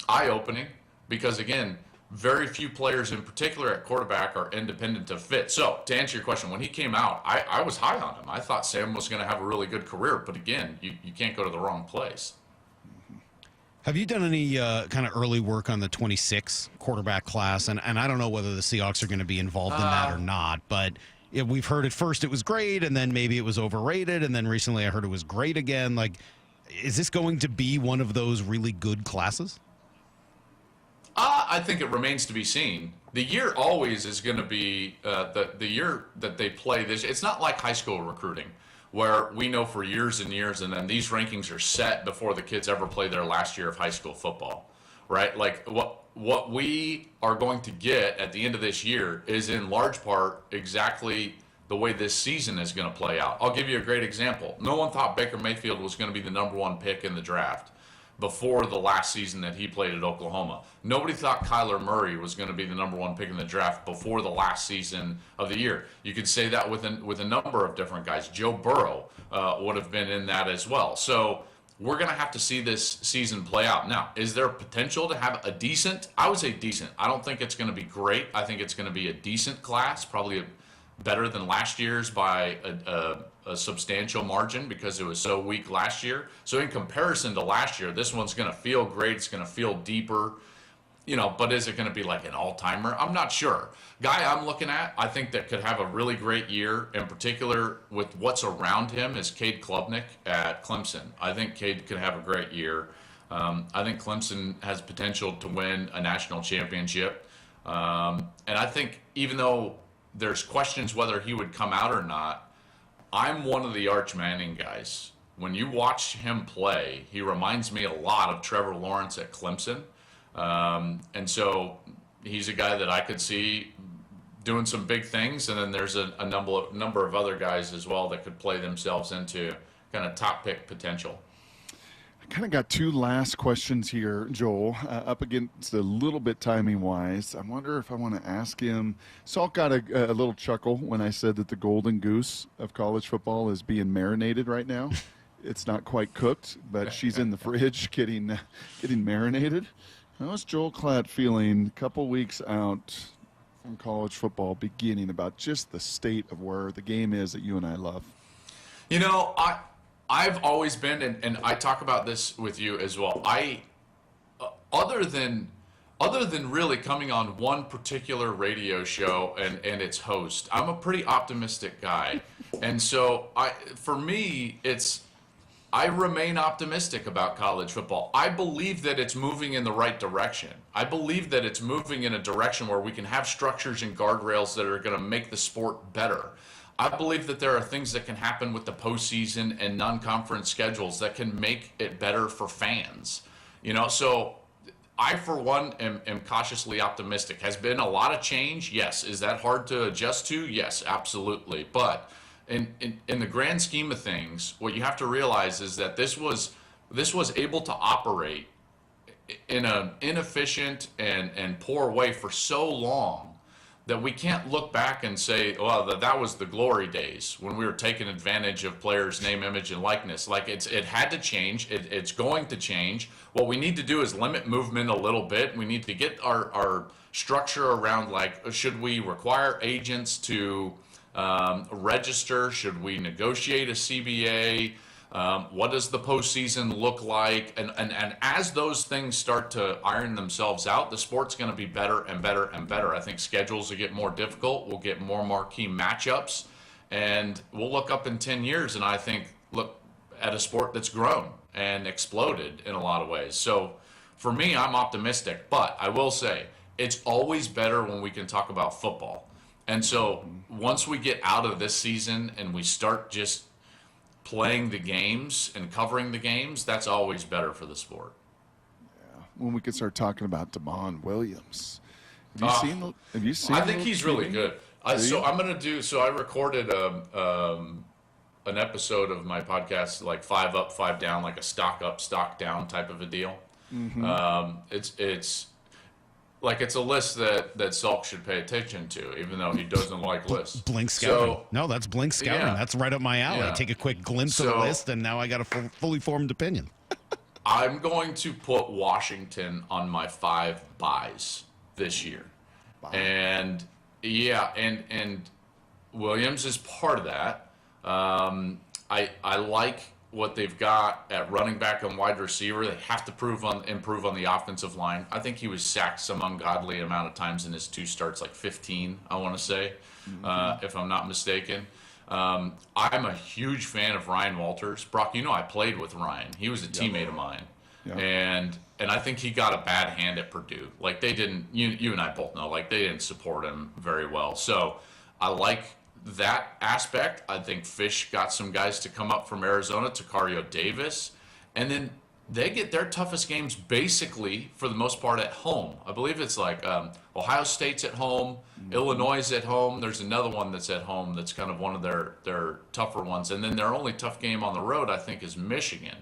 eye-opening because, again, very few players in particular at quarterback are independent of fit. So, to answer your question, when he came out, I was high on him. I thought Sam was going to have a really good career. But, again, you can't go to the wrong place. Have you done any kind of early work on the 26 quarterback class? And I don't know whether the Seahawks are going to be involved in that or not, but we've heard at first it was great, and then maybe it was overrated, and then recently I heard it was great again. Like, is this going to be one of those really good classes? I think it remains to be seen. The year always is going to be the year that they play this. It's not like high school recruiting, where we know for years and years, and then these rankings are set before the kids ever play their last year of high school football, right? Like what we are going to get at the end of this year is in large part exactly the way this season is going to play out. I'll give you a great example. No one thought Baker Mayfield was going to be the number one pick in the draft before the last season that he played at Oklahoma. Nobody thought Kyler Murray was going to be the number one pick in the draft before the last season of the year. You could say that with a number of different guys. Joe Burrow would have been in that as well. So we're going to have to see this season play out. Now, is there potential to have a decent? I would say decent. I don't think it's going to be great. I think it's going to be a decent class, probably better than last year's by a substantial margin because it was so weak last year. So in comparison to last year, this one's going to feel great. It's going to feel deeper, but is it going to be like an all-timer? I'm not sure. Guy I'm looking at, I think that could have a really great year, in particular with what's around him, is Cade Klubnik at Clemson. I think Cade could have a great year. I think Clemson has potential to win a national championship. And I think even though there's questions whether he would come out or not, I'm one of the Arch Manning guys. When you watch him play, he reminds me a lot of Trevor Lawrence at Clemson. And so he's a guy that I could see doing some big things. And then there's a number of other guys as well that could play themselves into kind of top pick potential. I kind of got two last questions here, Joel, up against a little bit timing-wise. I wonder if I want to ask him. Salk got a little chuckle when I said that the golden goose of college football is being marinated right now. It's not quite cooked, but she's in the fridge getting marinated. How's Joel Klatt feeling a couple weeks out from college football beginning about just the state of where the game is that you and I love? I've always been, and I talk about this with you as well. Other than really coming on one particular radio show and its host, I'm a pretty optimistic guy, and so for me, I remain optimistic about college football. I believe that it's moving in the right direction. I believe that it's moving in a direction where we can have structures and guardrails that are going to make the sport better. I believe that there are things that can happen with the postseason and non-conference schedules that can make it better for fans. So I, for one, am cautiously optimistic. Has been a lot of change? Yes. Is that hard to adjust to? Yes, absolutely. But in the grand scheme of things, what you have to realize is that this was able to operate in an inefficient and poor way for so long that we can't look back and say, well, that was the glory days when we were taking advantage of players' name, image, and likeness. Like, it had to change. It's going to change. What we need to do is limit movement a little bit. We need to get our structure around, like, should we require agents to register? Should we negotiate a CBA? What does the postseason look like? And as those things start to iron themselves out, the sport's going to be better and better and better. I think schedules will get more difficult. We'll get more marquee matchups. And we'll look up in 10 years and I think, look at a sport that's grown and exploded in a lot of ways. So for me, I'm optimistic. But I will say, it's always better when we can talk about football. And so once we get out of this season and we start just playing the games and covering the games, that's always better for the sport. Yeah, when we can start talking about Damon Williams. Have you seen? I think he's really good. I recorded an episode of my podcast, like 5 up, 5 down, like a stock up, stock down type of a deal. Mm-hmm. It's a list that Salk should pay attention to, even though he doesn't like lists. Blink scouting. No, that's blink scouting. Yeah. That's right up my alley. Yeah. Take a quick glimpse of the list, and now I got a fully formed opinion. I'm going to put Washington on my 5 buys this year. And Williams is part of that. I like what they've got at running back and wide receiver. They have to improve on the offensive line. I think he was sacked some ungodly amount of times in his 2 starts, like 15, I want to say, if I'm not mistaken. I'm a huge fan of Ryan Walters. Brock, I played with Ryan. He was a teammate of mine. Yep. And I think he got a bad hand at Purdue. Like, they didn't, you and I both know, like, they didn't support him very well. So I like that aspect. I think Fish got some guys to come up from Arizona, Takario Davis, and then they get their toughest games basically for the most part at home. I believe it's like Ohio State's at home, Illinois is at home. There's another one that's at home that's kind of one of their tougher ones, and then their only tough game on the road, I think, is Michigan.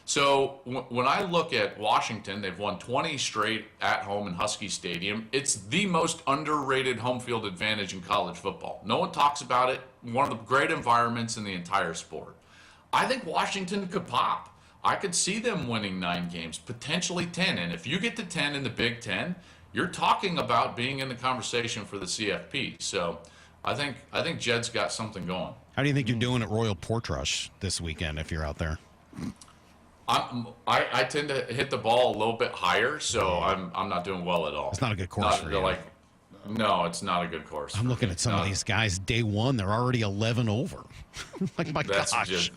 So when I look at Washington, they've won 20 straight at home in Husky Stadium. It's the most underrated home field advantage in college football. No one talks about it. One of the great environments in the entire sport. I think Washington could pop. I could see them winning 9 games, potentially 10. And if you get to 10 in the Big Ten, you're talking about being in the conversation for the CFP. So I think Jed's got something going. How do you think you're doing at Royal Portrush this weekend if you're out there? I tend to hit the ball a little bit higher, so I'm not doing well at all. It's not a good course for you. No, it's not a good course. I'm looking at some of these guys. Day one, they're already 11 over. Like, my gosh.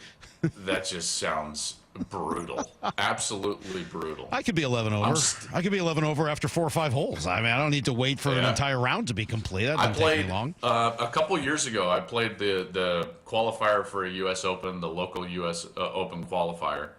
That just sounds brutal. Absolutely brutal. I could be 11 over. I could be 11 over after 4 or 5 holes. I mean, I don't need to wait for an entire round to be complete. That doesn't take me long. A couple years ago, I played the qualifier for a U.S. Open, the local U.S. Open qualifier,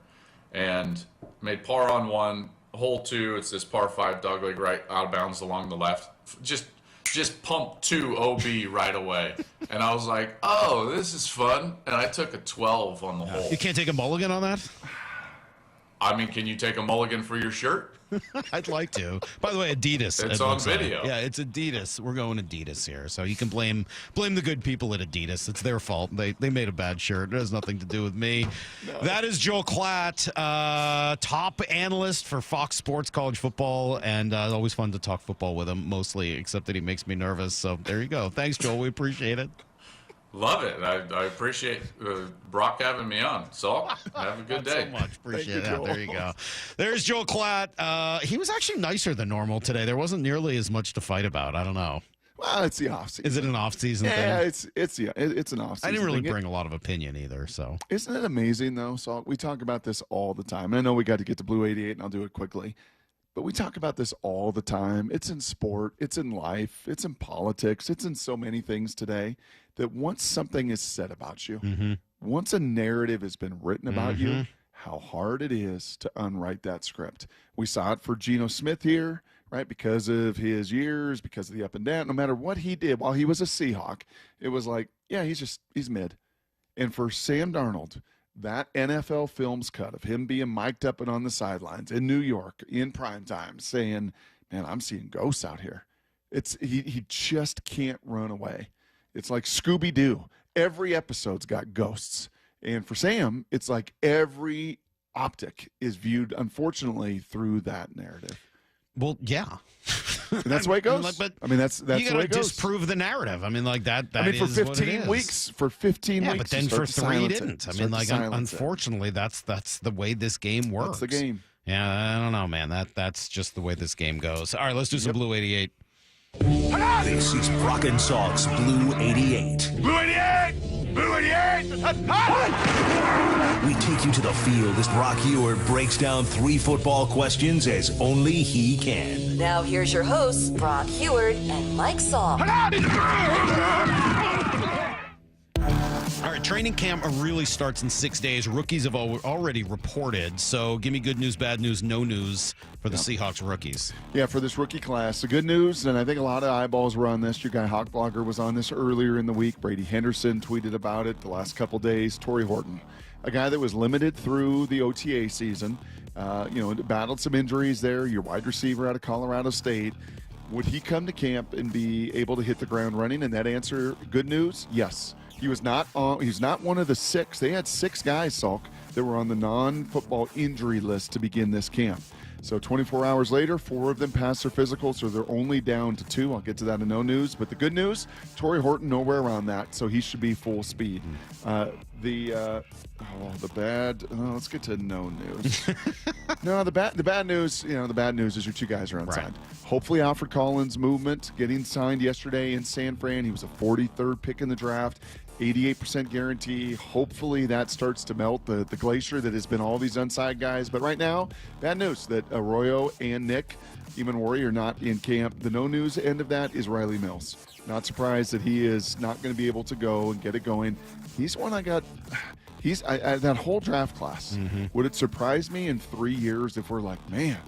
and made par on 1, hole 2. It's this par 5 dogleg right out of bounds along the left. Just pumped 2 OB right away. And I was like, oh, this is fun. And I took a 12 on the hole. You can't take a mulligan on that? I mean, can you take a mulligan for your shirt? I'd like to. By the way, Adidas. It's on video. Yeah, it's Adidas. We're going Adidas here. So you can blame the good people at Adidas. It's their fault. They made a bad shirt. It has nothing to do with me. No. That is Joel Klatt, top analyst for Fox Sports College Football, and always fun to talk football with him, mostly, except that he makes me nervous. So there you go. Thanks, Joel. We appreciate it. Love it. I appreciate Brock having me on. So have a good day. So much. Appreciate that. There you go. There's Joel Klatt. He was actually nicer than normal today. There wasn't nearly as much to fight about. I don't know. Well, it's the off-season. Is it an off-season thing? Yeah, it's an off-season I didn't really thing. bring a lot of opinion either, so. Isn't it amazing, though? So we talk about this all the time. And I know we got to get to Blue 88, and I'll do it quickly. But we talk about this all the time. It's in sport. It's in life. It's in politics. It's in so many things today that once something is said about you, once a narrative has been written about you, how hard it is to unwrite that script. We saw it for Geno Smith here, right? Because of his years, because of the up and down. No matter what he did while he was a Seahawk, it was like, yeah, he's mid. And for Sam Darnold, that NFL Films cut of him being mic'd up and on the sidelines in New York in prime time saying, man, I'm seeing ghosts out here. He just can't run away. It's like Scooby-Doo. Every episode's got ghosts. And for Sam, it's like every optic is viewed, unfortunately, through that narrative. Well, yeah. And that's the way it goes. But I mean, that's the way it goes. You got to disprove the narrative. I mean, like that I mean, for is what it 15 is. weeks. For 15 yeah, weeks. but then for 3 he didn't. I mean, like, unfortunately, that's the way this game works. That's the game. Yeah, I don't know, man. That's just the way this game goes. All right, let's do some Blue 88. This is Brock and Salk's Blue 88. Blue 88! Blue 88! We take you to the field as Brock Ewart breaks down 3 football questions as only he can. Now here's your hosts, Brock Heward and Mike Salk. All right, training camp really starts in 6 days. Rookies have already reported. So give me good news, bad news, no news for the Seahawks rookies. Yeah, for this rookie class. The good news, and I think a lot of eyeballs were on this. Your guy Hawk Blogger was on this earlier in the week. Brady Henderson tweeted about it the last couple days. Torrey Horton, a guy that was limited through the OTA season. Battled some injuries there. Your wide receiver out of Colorado State. Would he come to camp and be able to hit the ground running? And that answer, good news, yes. He was not one of the 6. They had 6 guys, Salk, that were on the non-football injury list to begin this camp. So 24 hours later, 4 of them passed their physical, so they're only down to 2. I'll get to that in no news. But the good news, Torrey Horton nowhere around that, so he should be full speed. Let's get to no news. No, the bad news, the bad news is your 2 guys are unsigned. Right. Hopefully Alfred Collins' movement, getting signed yesterday in San Fran. He was a 43rd pick in the draft. 88% guarantee. Hopefully that starts to melt the glacier that has been all these unsigned guys. But right now, bad news that Arroyo and Nick Eamon are not in camp. The no news end of that is Riley Mills. Not surprised that he is not going to be able to go and get it going. He's one I got. That whole draft class. Would it surprise me in 3 years if we're like, man,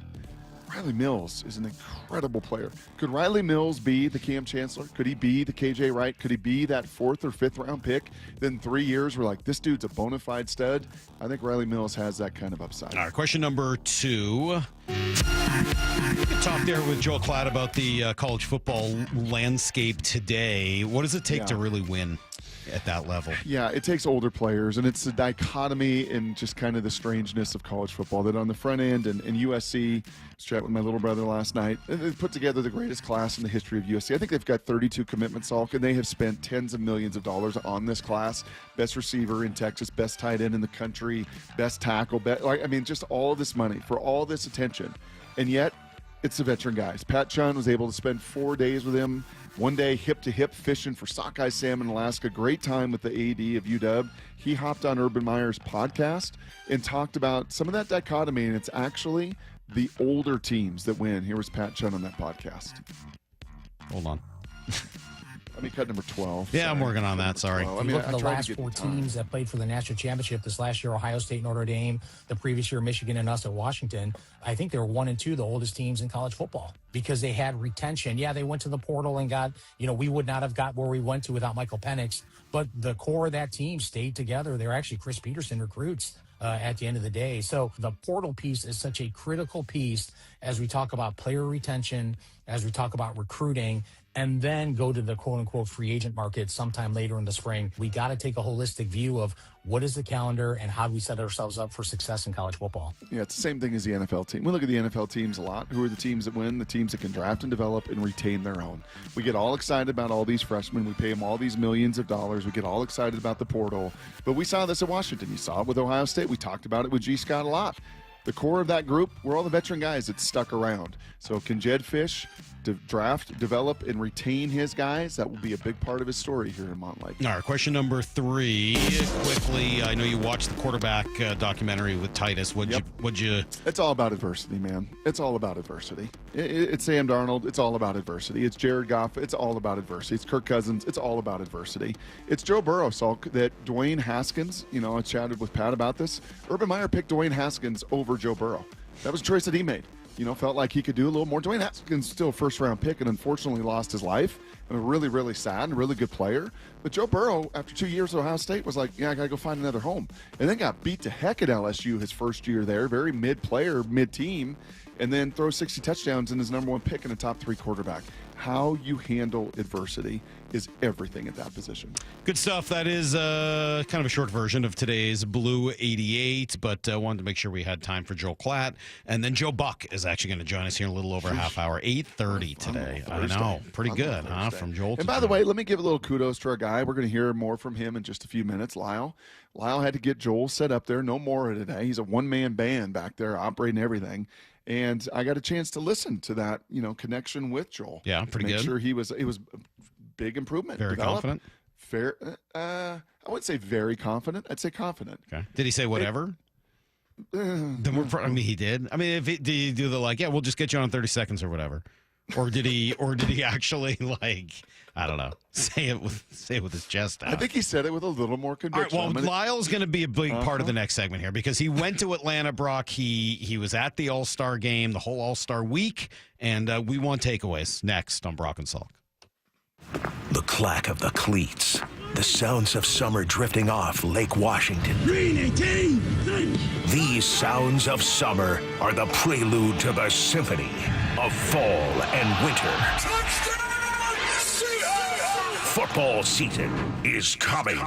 Riley Mills is an incredible player. Could Riley Mills be the Cam Chancellor? Could he be the KJ Wright? Could he be that 4th or 5th round pick? Then 3 years, we're like, this dude's a bona fide stud. I think Riley Mills has that kind of upside. All right, question number 2. We could talk there with Joel Klatt about the college football landscape today. What does it take to really win at that level? Yeah, it takes older players, and it's a dichotomy in just kind of the strangeness of college football. That on the front end, and USC, I was chatting with my little brother last night, and they put together the greatest class in the history of USC. I think they've got 32 commitments, Salk, and they have spent tens of millions of dollars on this class. Best receiver in Texas, best tight end in the country, best tackle, just all this money for all this attention. And yet, it's the veteran guys. Pat Chun was able to spend 4 days with him. One day, hip-to-hip fishing for sockeye salmon in Alaska. Great time with the AD of UW. He hopped on Urban Meyer's podcast and talked about some of that dichotomy, and it's actually the older teams that win. Here was Pat Chun on that podcast. Hold on. Let me cut number 12. Yeah, I'm working on that. Sorry. If you look at the last 4 teams that played for the national championship this last year, Ohio State, Notre Dame, the previous year, Michigan, and us at Washington, I think they were 1 and 2, the oldest teams in college football, because they had retention. Yeah, they went to the portal and got, we would not have got where we went to without Michael Penix, but the core of that team stayed together. They were actually Chris Peterson recruits at the end of the day. So the portal piece is such a critical piece as we talk about player retention, as we talk about recruiting, and then go to the quote-unquote free agent market sometime later in the spring. We got to take a holistic view of what is the calendar and how do we set ourselves up for success in college football. Yeah, it's the same thing as the NFL team. We look at the NFL teams a lot. Who are the teams that win? The teams that can draft and develop and retain their own. We get all excited about all these freshmen. We pay them all these millions of dollars. We get all excited about the portal. But we saw this at Washington. You saw it with Ohio State. We talked about it with G. Scott a lot. the core of that group were all the veteran guys that stuck around. So can Jed Fish draft, develop, and retain his guys? That will be a big part of his story here in Montlake. All right, question number 3. Quickly, I know you watched the quarterback documentary with Titus. What'd you? It's all about adversity, man. It's all about adversity. It's Sam Darnold. It's all about adversity. It's Jared Goff. It's all about adversity. It's Kirk Cousins. It's all about adversity. It's Joe Burrow, Salk, that Dwayne Haskins, I chatted with Pat about this. Urban Meyer picked Dwayne Haskins over Joe Burrow. That was a choice that he made. Felt like he could do a little more. Dwayne Haskins still a first-round pick and unfortunately lost his life. And really, really sad and a really good player. But Joe Burrow, after 2 years at Ohio State, was like, I got to go find another home. And then got beat to heck at LSU his first year there. Very mid-player, mid-team. And then throws 60 touchdowns and is number 1 pick and a top 3 quarterback. How you handle adversity is everything at that position. Good stuff. That is kind of a short version of today's Blue 88, but wanted to make sure we had time for Joel Klatt. And then Joe Buck is actually going to join us here in a little over a half hour, 8:30 today. I know. Pretty good, huh, from Joel. And by the way, let me give a little kudos to our guy. We're going to hear more from him in just a few minutes, Lyle. Lyle had to get Joel set up there. No more today. He's a one-man band back there operating everything. And I got a chance to listen to that, connection with Joel. Yeah, pretty good. Make sure it was a big improvement. Very confident? I wouldn't say very confident. I'd say confident. Okay. Did he say whatever? He did. Did he do the we'll just get you on 30 seconds or whatever? Or did he actually I don't know, say it with his chest out? I think he said it with a little more conviction. All right, well, Lyle's going to be a big part of the next segment here because he went to Atlanta, Brock. He was at the All-Star game, the whole All-Star week, and we want takeaways next on Brock and Salk. The clack of the cleats, the sounds of summer drifting off Lake Washington. These sounds of summer are the prelude to the symphony of fall and winter. Football season is coming.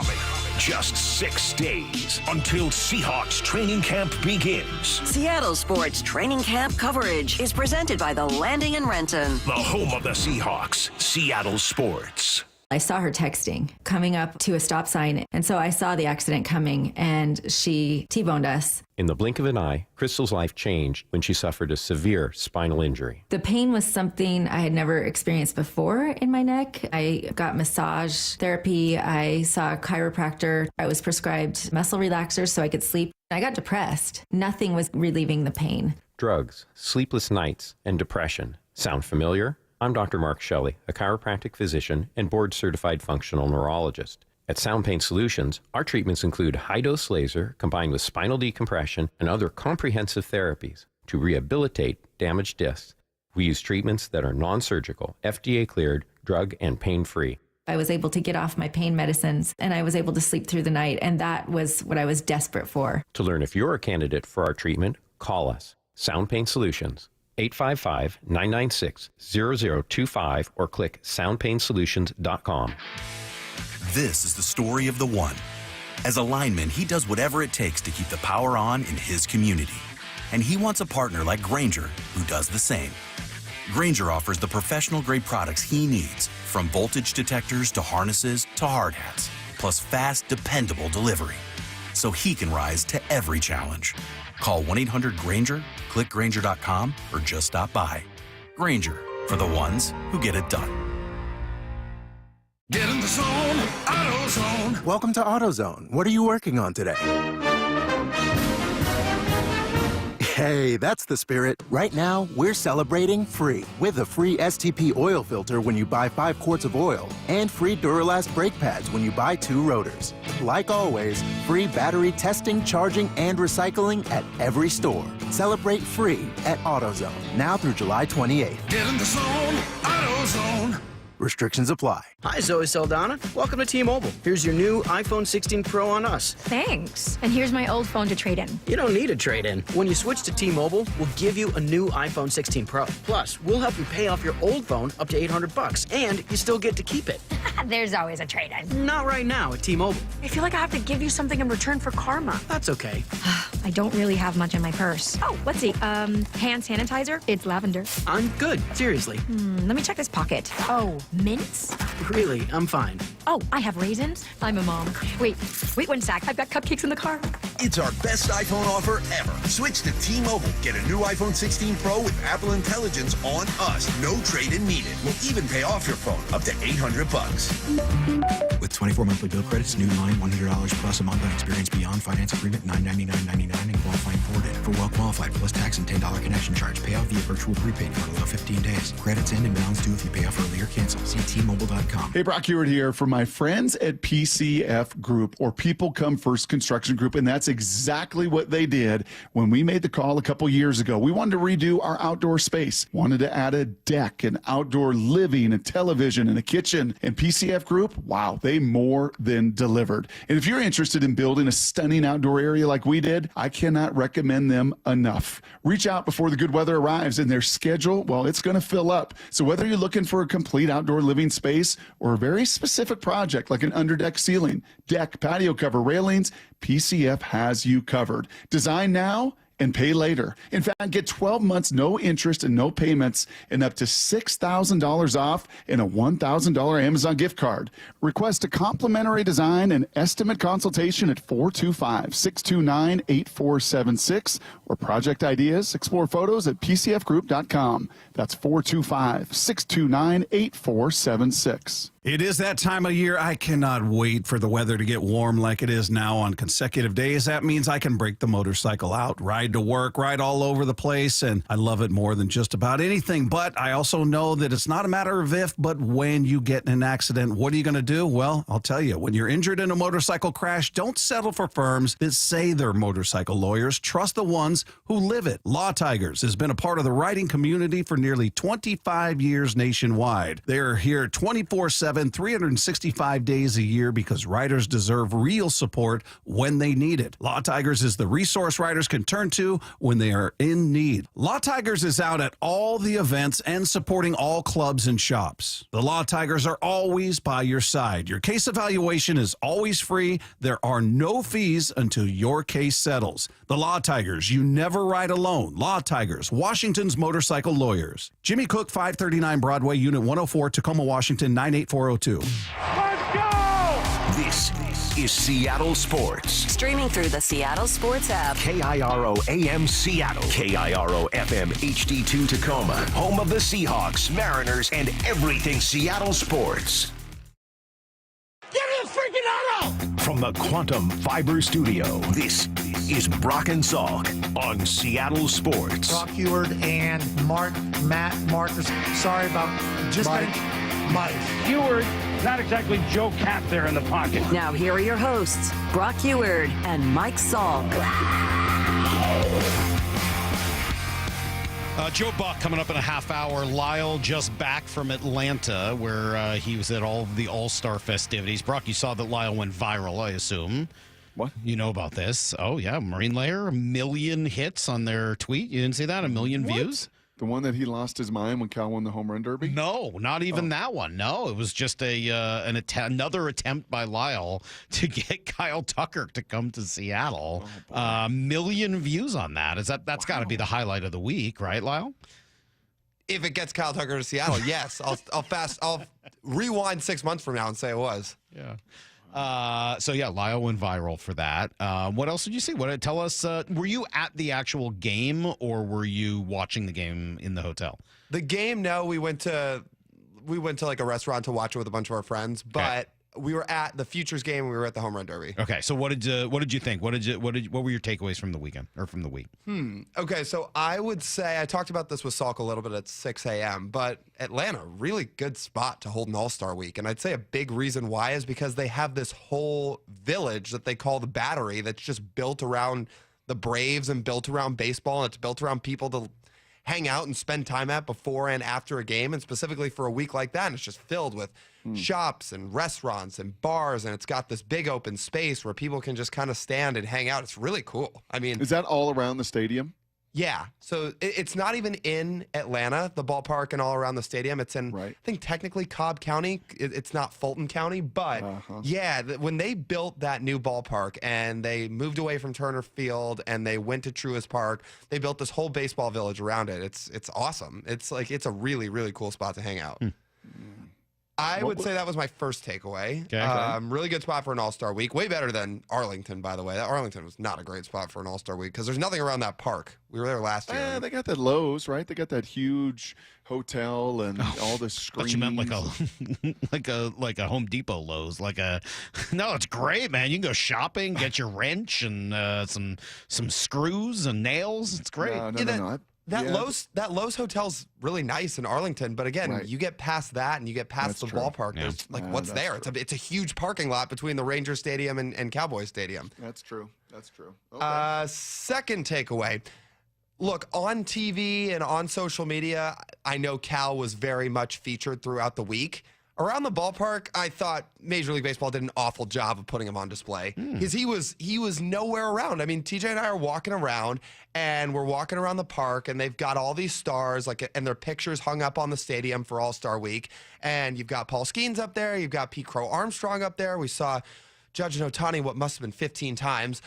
Just 6 days until Seahawks training camp begins. Seattle Sports training camp coverage is presented by the Landing in Renton. The home of the Seahawks, Seattle Sports. I saw her texting, coming up to a stop sign, and so I saw the accident coming, and she T-boned us. In the blink of an eye, Crystal's life changed when she suffered a severe spinal injury. The pain was something I had never experienced before in my neck. I got massage therapy. I saw a chiropractor. I was prescribed muscle relaxers so I could sleep. I got depressed. Nothing was relieving the pain. Drugs, sleepless nights, and depression. Sound familiar? I'm Dr. Mark Shelley, a chiropractic physician and board-certified functional neurologist. At Sound Pain Solutions, our treatments include high-dose laser combined with spinal decompression and other comprehensive therapies to rehabilitate damaged discs. We use treatments that are non-surgical, FDA-cleared, drug and pain-free. I was able to get off my pain medicines, and I was able to sleep through the night, and that was what I was desperate for. To learn if you're a candidate for our treatment, call us. Sound Pain Solutions. 855-996-0025 or click soundpainsolutions.com. This is the story of the one. As a lineman, he does whatever it takes to keep the power on in his community. And he wants a partner like Grainger who does the same. Grainger offers the professional-grade products he needs, from voltage detectors to harnesses to hard hats, plus fast, dependable delivery, so he can rise to every challenge. Call 1-800-GRAINGER, click Grainger.com, or just stop by. Grainger, for the ones who get it done. Get in the zone, AutoZone. Welcome to AutoZone. What are you working on today? Hey, that's the spirit. Right now, we're celebrating free with a free STP oil filter when you buy 5 quarts of oil and free Duralast brake pads when you buy 2 rotors. Like always, free battery testing, charging, and recycling at every store. Celebrate free at AutoZone, now through July 28th. Get in the zone, AutoZone. Restrictions apply. Hi, Zoe Saldana. Welcome to T-Mobile. Here's your new iPhone 16 Pro on us. Thanks. And here's my old phone to trade in. You don't need a trade-in. When you switch to T-Mobile, we'll give you a new iPhone 16 Pro. Plus, we'll help you pay off your old phone up to $800, and you still get to keep it. There's always a trade-in. Not right now at T-Mobile. I feel like I have to give you something in return for karma. That's okay. I don't really have much in my purse. Oh, let's see. Hand sanitizer. It's lavender. I'm good. Seriously. Let me check this pocket. Oh, Mints? Really, I'm fine. Oh, I have raisins. I'm a mom. Wait 1 sec. I've got cupcakes in the car. It's our best iPhone offer ever. Switch to T-Mobile. Get a new iPhone 16 Pro with Apple Intelligence on us. No trade-in needed. We'll even pay off your phone up to $800. With 24 monthly bill credits, new line, $100 plus a month on experience beyond finance agreement, $999.99 and qualifying forwarded. For well qualified plus tax and $10 connection charge. Payout via virtual prepaid card. Allow 15 days. Credits end and balance due if you pay off early or cancel. See T-Mobile.com. Hey, Brock Ewart here for my friends at PCF Group, or People Come First Construction Group, and that's exactly what they did when we made the call a couple years ago. We wanted to redo our outdoor space, wanted to add a deck, and outdoor living, a television, and a kitchen. And PCF Group, wow, they more than delivered. And if you're interested in building a stunning outdoor area like we did, I cannot recommend them enough. Reach out before the good weather arrives, and their schedule, well, it's going to fill up. So whether you're looking for a complete outdoor living space or a very specific project like an underdeck ceiling, deck, patio cover, railings, PCF has you covered. Design now and pay later. In fact, get 12 months, no interest and no payments, and up to $6,000 off and a $1,000 Amazon gift card. Request a complimentary design and estimate consultation at 425-629-8476 or project ideas. Explore photos at pcfgroup.com. That's 425-629-8476. It is that time of year. I cannot wait for the weather to get warm like it is now on consecutive days. That means I can break the motorcycle out, ride to work, ride all over the place, and I love it more than just about anything. But I also know that it's not a matter of if, but when you get in an accident, what are you going to do? Well, I'll tell you, when you're injured in a motorcycle crash, don't settle for firms that say they're motorcycle lawyers. Trust the ones who live it. Law Tigers has been a part of the writing community for nearly 25 years nationwide. They're here 24/7. 365 days a year because writers deserve real support when they need it. Law Tigers is the resource writers can turn to when they are in need. Law Tigers is out at all the events and supporting all clubs and shops. The Law Tigers are always by your side. Your case evaluation is always free. There are no fees until your case settles. The Law Tigers, you never ride alone. Law Tigers, Washington's motorcycle lawyers. Jimmy Cook, 539 Broadway, Unit 104, Tacoma, Washington, 98402. Let's go! This is Seattle Sports. Streaming through the Seattle Sports app. KIRO AM Seattle. KIRO FM HD2 Tacoma. Home of the Seahawks, Mariners, and everything Seattle sports. Give me a freaking auto! From the Quantum Fiber Studio, this is Brock and Salk on Seattle Sports. Brock Ewart and Matt Marcus. Sorry about just Mike. Ewart, not exactly Joe Cap there in the pocket. Now here are your hosts, Brock Ewart and Mike Salk. Joe Buck coming up in a half hour. Lyle just back from Atlanta, where he was at all of the All-Star festivities. Brock, you saw that Lyle went viral, I assume. What? You know about this. Oh, yeah. Marine Layer, 1 million hits on their tweet. You didn't see that? 1 million views? The one that he lost his mind when Cal won the home run derby? No, not even that one. No, it was just another attempt by Lyle to get Kyle Tucker to come to Seattle. 1 million views on that. That's got to be the highlight of the week, right, Lyle? If it gets Kyle Tucker to Seattle, yes. I'll rewind 6 months from now and say it was. Yeah. Lyle went viral for that. What else did you see? Tell us, were you at the actual game or were you watching the game in the hotel? The game, no, we went to like a restaurant to watch it with a bunch of our friends, but we were at the Futures game and we were at the home run derby. Okay. So what did you think? What were your takeaways from the weekend or from the week? Okay. So I would say, I talked about this with Salk a little bit at 6 a.m., but Atlanta, really good spot to hold an All-Star week. And I'd say a big reason why is because they have this whole village that they call the Battery that's just built around the Braves and built around baseball. And it's built around people to hang out and spend time at before and after a game. And specifically for a week like that, and it's just filled with shops and restaurants and bars. And it's got this big open space where people can just kind of stand and hang out. It's really cool. I mean, is that all around the stadium? Yeah. So it's not even in Atlanta, the ballpark and all around the stadium. It's in, I think, technically Cobb County. It's not Fulton County. But, when they built that new ballpark and they moved away from Turner Field and they went to Truist Park, they built this whole baseball village around it. It's awesome. It's a really, really cool spot to hang out. I would say that was my first takeaway. Okay. Really good spot for an All-Star week. Way better than Arlington, by the way. That Arlington was not a great spot for an All-Star week because there's nothing around that park. We were there last year. Yeah, they got that Lowe's, right? They got that huge hotel and all the screens. But you meant like a Home Depot Lowe's, no, it's great, man. You can go shopping, get your wrench and some screws and nails. It's great. No. That Lowe's hotel's really nice in Arlington, but again, you get past that and you get past the ballpark. There's what's there? It's a huge parking lot between the Ranger Stadium and Cowboy Stadium. That's true. Okay. Second takeaway. Look, on TV and on social media, I know Cal was very much featured throughout the week. Around the ballpark, I thought Major League Baseball did an awful job of putting him on display because he was nowhere around. I mean, TJ and I are walking around, and we're walking around the park, and they've got all these stars, and their pictures hung up on the stadium for All-Star Week. And you've got Paul Skeens up there, you've got Pete Crow Armstrong up there. We saw Judge Ohtani what must have been 15 times.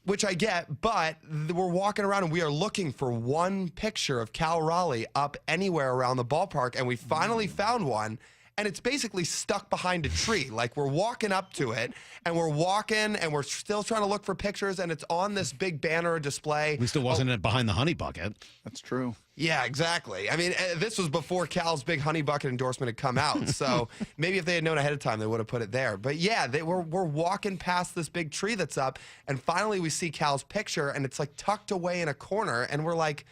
Which I get, but we're walking around and we are looking for one picture of Cal Raleigh up anywhere around the ballpark, and we finally found one. And it's basically stuck behind a tree. Like, we're walking up to it, and we're walking, and we're still trying to look for pictures, and it's on this big banner display. At least it wasn't behind the honey bucket. That's true. Yeah, exactly. I mean, this was before Cal's big honey bucket endorsement had come out. So maybe if they had known ahead of time, they would have put it there. But yeah, we're walking past this big tree that's up, and finally we see Cal's picture, and it's like tucked away in a corner, and we're like,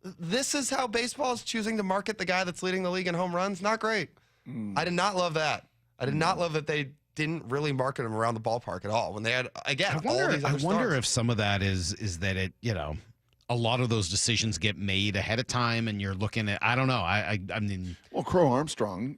this is how baseball is choosing to market the guy that's leading the league in home runs? Not great. I did not love that. I did not love that they didn't really market him around the ballpark at all when they had, again, all these other I wonder stars. if some of that is that it, a lot of those decisions get made ahead of time, and you're looking at, I don't know. I mean, well, Crow Armstrong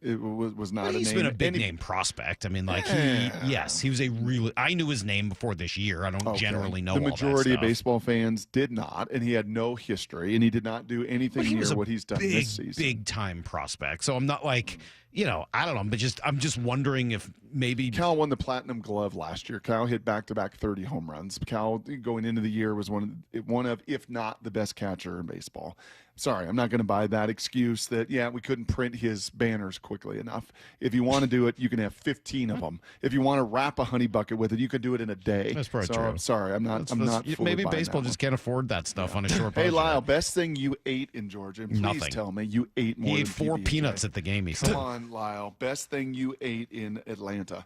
was not a name. He's been a big name prospect. I mean, he was a really. I knew his name before this year. I don't generally know the all that majority of stuff. baseball fans did not, and he had no history, and he did not do anything near what he's done this season. Big time prospect. So I'm not like. I don't know, but I'm just wondering if maybe Cal won the Platinum Glove last year. Cal hit back-to-back 30 home runs. Cal, going into the year, was one of, if not the best catcher in baseball. Sorry, I'm not going to buy that excuse that, we couldn't print his banners quickly enough. If you want to do it, you can have 15 of them. If you want to wrap a honey bucket with it, you could do it in a day. That's probably so, true. I'm sorry, I'm not fully maybe buying baseball that just can't afford that stuff on a short Hey, budget. Lyle, best thing you ate in Georgia? Please Nothing. tell me you ate more He ate than 4 PB&J. peanuts at the game. He said. Come on, Lyle. Best thing you ate in Atlanta?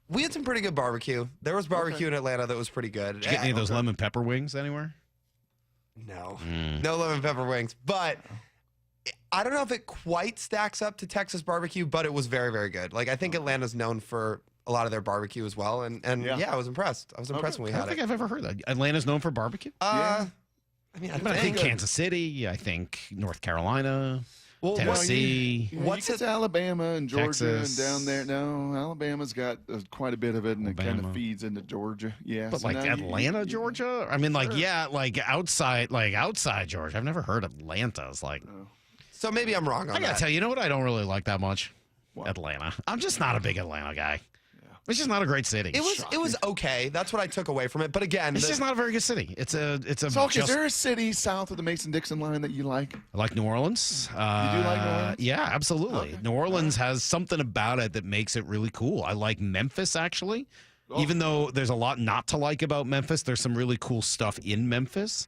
We had some pretty good barbecue. There was barbecue in Atlanta that was pretty good. Did you get any of those lemon pepper wings anywhere? No. No lemon pepper wings. But I don't know if it quite stacks up to Texas barbecue, but it was very, very good. Like, I think Atlanta's known for a lot of their barbecue as well. And I was impressed. I was impressed when we I had don't think it. I've ever heard that. Atlanta's known for barbecue? I think Kansas City. I think North Carolina. Tennessee. What's it? Alabama and Georgia Texas. and down there? No, Alabama's got quite a bit of it, and it kind of feeds into Georgia. Yeah, But so like now Atlanta, Georgia? I mean, outside Georgia. I've never heard Atlanta. It's like. So maybe I'm wrong on I gotta that. tell you, know what I don't really like that much? Atlanta. I'm just not a big Atlanta guy. It's just not a great city. It was okay. That's what I took away from it. But again, It's just not a very good city. It's a. Salk, is there a city south of the Mason-Dixon line that you like? I like New Orleans. You do like New Orleans? Yeah, absolutely. New Orleans has something about it that makes it really cool. I like Memphis, actually. Even though there's a lot not to like about Memphis, there's some really cool stuff in Memphis.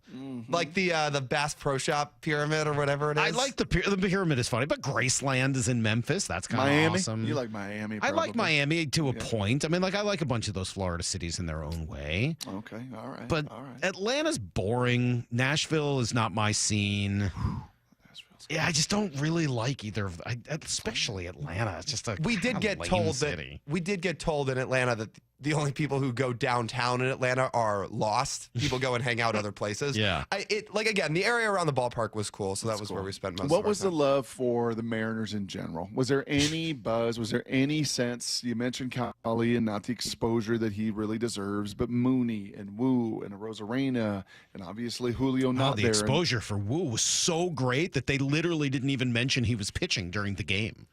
Like the Bass Pro Shop pyramid or whatever it is. I like the pyramid is funny, but Graceland is in Memphis. That's kind of Miami? awesome. You like Miami? I like probably. Miami to a point. I mean, I like a bunch of those Florida cities in their own way. Okay, all right. But all right. Atlanta's boring. Nashville is not my scene. Yeah, I just don't really like either of especially Atlanta. It's just a we did get told city. that we did get told in Atlanta that the only people who go downtown in Atlanta are lost. People go and hang out other places. Yeah. Again, the area around the ballpark was cool, so that was where we spent most of What our was the time. love for the Mariners in general? Was there any buzz? Was there any sense? You mentioned Cali and not the exposure that he really deserves, but Mooney and Wu and Arozarena and obviously Julio not the there. exposure for Wu was so great that they literally didn't even mention he was pitching during the game.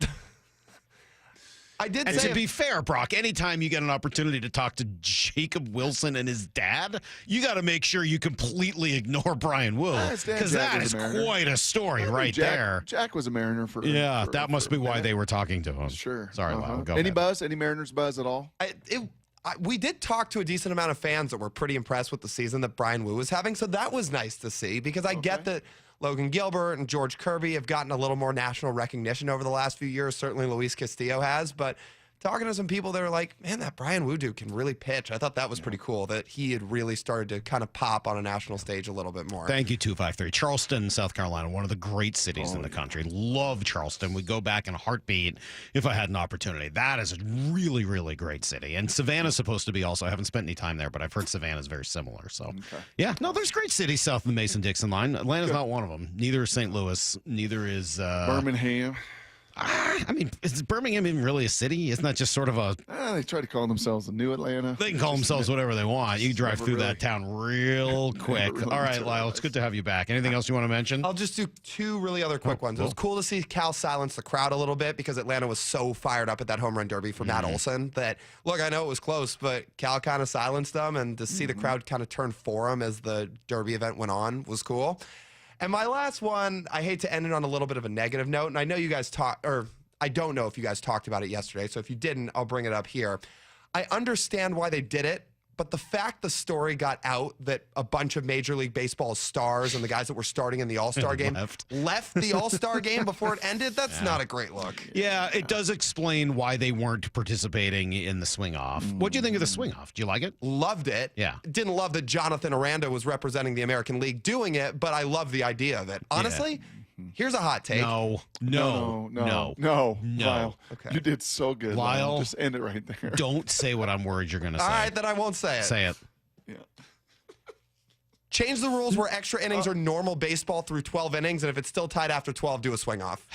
I did And say to be fair, Brock, anytime you get an opportunity to talk to Jacob Wilson and his dad, you got to make sure you completely ignore Brian Wu, because that is quite a story there. Jack was a Mariner for that must be why they were talking to him. Sure. Sorry, Lyle. Go Any ahead. buzz? Any Mariners buzz at all? We did talk to a decent amount of fans that were pretty impressed with the season that Brian Wu was having, so that was nice to see, because I get that Logan Gilbert and George Kirby have gotten a little more national recognition over the last few years. Certainly Luis Castillo has, but talking to some people that are like, man, that Brian Wu dude can really pitch. I thought that was pretty cool that he had really started to kind of pop on a national stage a little bit more. Thank you, 253. Charleston, South Carolina, one of the great cities in the country. Love Charleston. Would go back in a heartbeat if I had an opportunity. That is a really, really great city. And Savannah's supposed to be also. I haven't spent any time there, but I've heard Savannah's very similar. So, yeah, no, there's great cities south of the Mason-Dixon line. Atlanta's not one of them. Neither is St. Louis. Neither is Birmingham. I mean, is Birmingham even really a city? Isn't that just sort of a... they try to call themselves the new Atlanta. They can call themselves whatever they want. You can drive through that town real quick. Really All right, Lyle, it's good to have you back. Anything else you want to mention? I'll just do two really other quick ones. It was cool to see Cal silence the crowd a little bit, because Atlanta was so fired up at that home run derby for Matt Olson that, look, I know it was close, but Cal kind of silenced them, and to see the crowd kind of turn for him as the derby event went on was cool. And my last one, I hate to end it on a little bit of a negative note, and I know you guys I don't know if you guys talked about it yesterday, so if you didn't, I'll bring it up here. I understand why they did it, but the fact the story got out that a bunch of Major League Baseball stars and the guys that were starting in the All-Star game left the All-Star game before it ended, that's not a great look. Yeah, it does explain why they weren't participating in the swing-off. What do you think of the swing-off? Do you like it? Loved it. Yeah. Didn't love that Jonathan Aranda was representing the American League doing it, but I love the idea of it. Honestly, here's a hot take. No. Lyle, okay. You did so good, Lyle. Just end it right there. Don't say what I'm worried you're going to say. All right, then I won't say it. Say it. Yeah. Change the rules where extra innings are normal baseball through 12 innings, and if it's still tied after 12, do a swing off.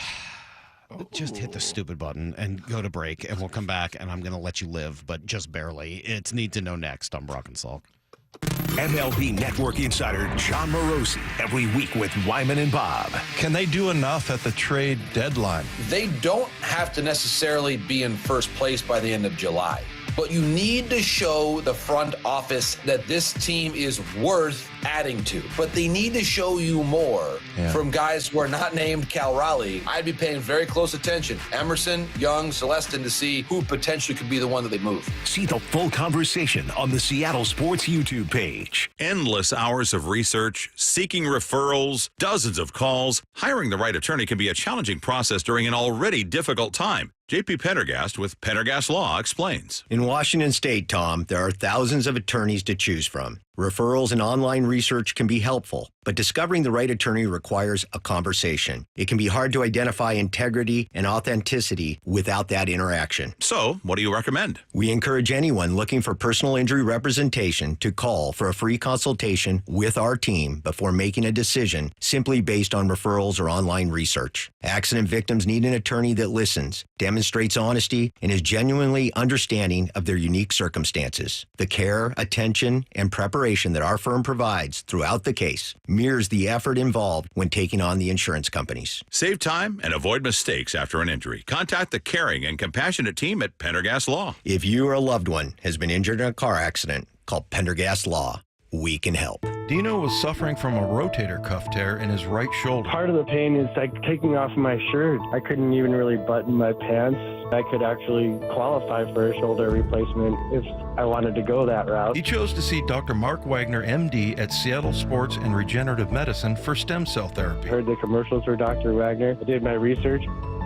Just hit the stupid button and go to break, and we'll come back, and I'm going to let you live, but just barely. It's Need to Know next on Brock and Salk. MLB Network insider John Morosi every week with Wyman and Bob. Can they do enough at the trade deadline? They don't have to necessarily be in first place by the end of July, but you need to show the front office that this team is worth adding to. But they need to show you more from guys who are not named Cal Raleigh. I'd be paying very close attention. Emerson, Young, Celestin, to see who potentially could be the one that they move. See the full conversation on the Seattle Sports YouTube page. Endless hours of research, seeking referrals, dozens of calls. Hiring the right attorney can be a challenging process during an already difficult time. JP Pendergast with Pendergast Law explains. In Washington State, Tom, there are thousands of attorneys to choose from. Referrals and online research can be helpful, but discovering the right attorney requires a conversation. It can be hard to identify integrity and authenticity without that interaction. So, what do you recommend? We encourage anyone looking for personal injury representation to call for a free consultation with our team before making a decision simply based on referrals or online research. Accident victims need an attorney that listens, demonstrates honesty, and is genuinely understanding of their unique circumstances. The care, attention, and preparation that our firm provides throughout the case mirrors the effort involved when taking on the insurance companies. Save time and avoid mistakes after an injury. Contact the caring and compassionate team at Pendergast Law. If you or a loved one has been injured in a car accident, call Pendergast Law. We can help. Dino was suffering from a rotator cuff tear in his right shoulder. Part of the pain is like taking off my shirt. I couldn't even really button my pants. I could actually qualify for a shoulder replacement if I wanted to go that route. He chose to see Dr. Mark Wagner, MD, at Seattle Sports and Regenerative Medicine for stem cell therapy. I heard the commercials for Dr. Wagner. I did my research.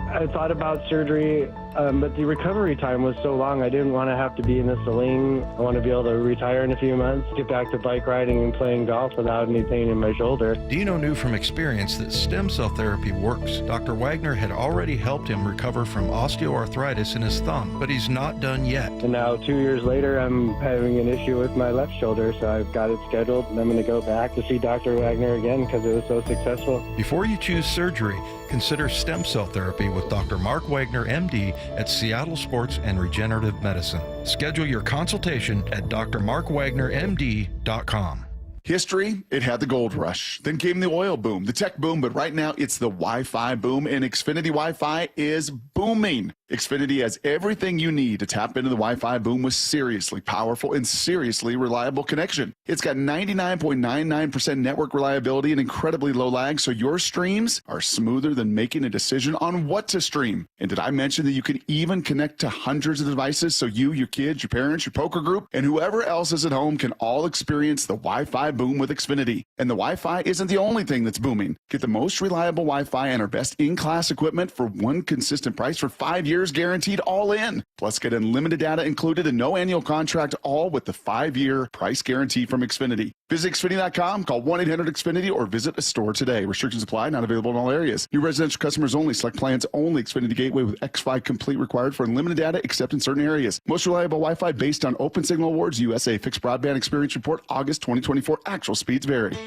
I thought about surgery, but the recovery time was so long. I didn't want to have to be in a sling. I want to be able to retire in a few months, get back to bike riding and playing golf without any pain in my shoulder. Dino knew from experience that stem cell therapy works. Dr. Wagner had already helped him recover from osteoarthritis in his thumb, but he's not done yet. And now 2 years later, I'm having an issue with my left shoulder, so I've got it scheduled, and I'm going to go back to see Dr. Wagner again because it was so successful. Before you choose surgery, consider stem cell therapy with Dr. Mark Wagner, MD, at Seattle Sports and Regenerative Medicine. Schedule your consultation at drmarkwagnermd.com. History, it had the gold rush. Then came the oil boom, the tech boom, but right now it's the Wi-Fi boom, and Xfinity Wi-Fi is booming. Xfinity has everything you need to tap into the Wi-Fi boom with seriously powerful and seriously reliable connection. It's got 99.99% network reliability and incredibly low lag, so your streams are smoother than making a decision on what to stream. And did I mention that you can even connect to hundreds of devices so you, your kids, your parents, your poker group, and whoever else is at home can all experience the Wi-Fi boom with Xfinity. And the Wi-Fi isn't the only thing that's booming. Get the most reliable Wi-Fi and our best in-class equipment for one consistent price for 5 years guaranteed all in. Plus, get unlimited data included and no annual contract, all with the 5-year price guarantee from Xfinity. Visit Xfinity.com, call 1-800-XFINITY, or visit a store today. Restrictions apply, not available in all areas. New residential customers only. Select plans only. Xfinity Gateway with X5 Complete required for unlimited data except in certain areas. Most reliable Wi-Fi based on Open Signal Awards, USA Fixed Broadband Experience Report, August 2024. Actual speeds vary.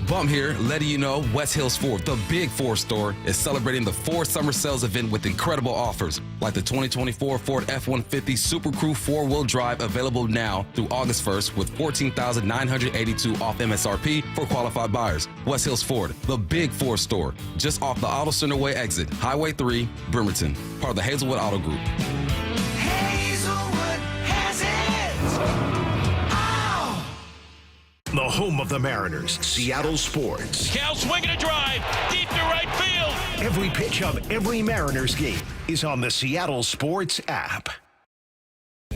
Bum here, letting you know West Hills Ford, the big Ford store, is celebrating the Ford Summer Sales event with incredible offers, like the 2024 Ford F-150 Super Crew 4-wheel drive, available now through August 1st with $14,982 off MSRP for qualified buyers. West Hills Ford, the big Ford store, just off the Auto Center Way exit, Highway 3, Bremerton, part of the Hazelwood Auto Group. The home of the Mariners, Seattle Sports. Cal swinging a drive deep to right field. Every pitch of every Mariners game is on the Seattle Sports app.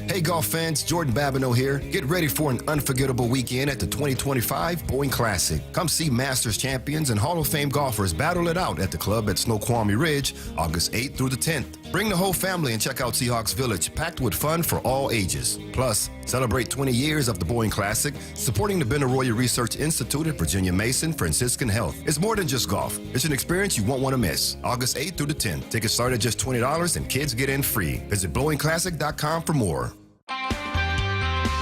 Hey golf fans, Jordan Babineau here. Get ready for an unforgettable weekend at the 2025 Boeing Classic. Come see Masters champions and Hall of Fame golfers battle it out at the club at Snoqualmie Ridge, August 8th through the 10th. Bring the whole family and check out Seahawks Village, packed with fun for all ages. Plus, celebrate 20 years of the Boeing Classic, supporting the Benaroya Research Institute at Virginia Mason Franciscan Health. It's more than just golf. It's an experience you won't want to miss. August 8th through the 10th. Tickets start at just $20 and kids get in free. Visit BlowingClassic.com for more.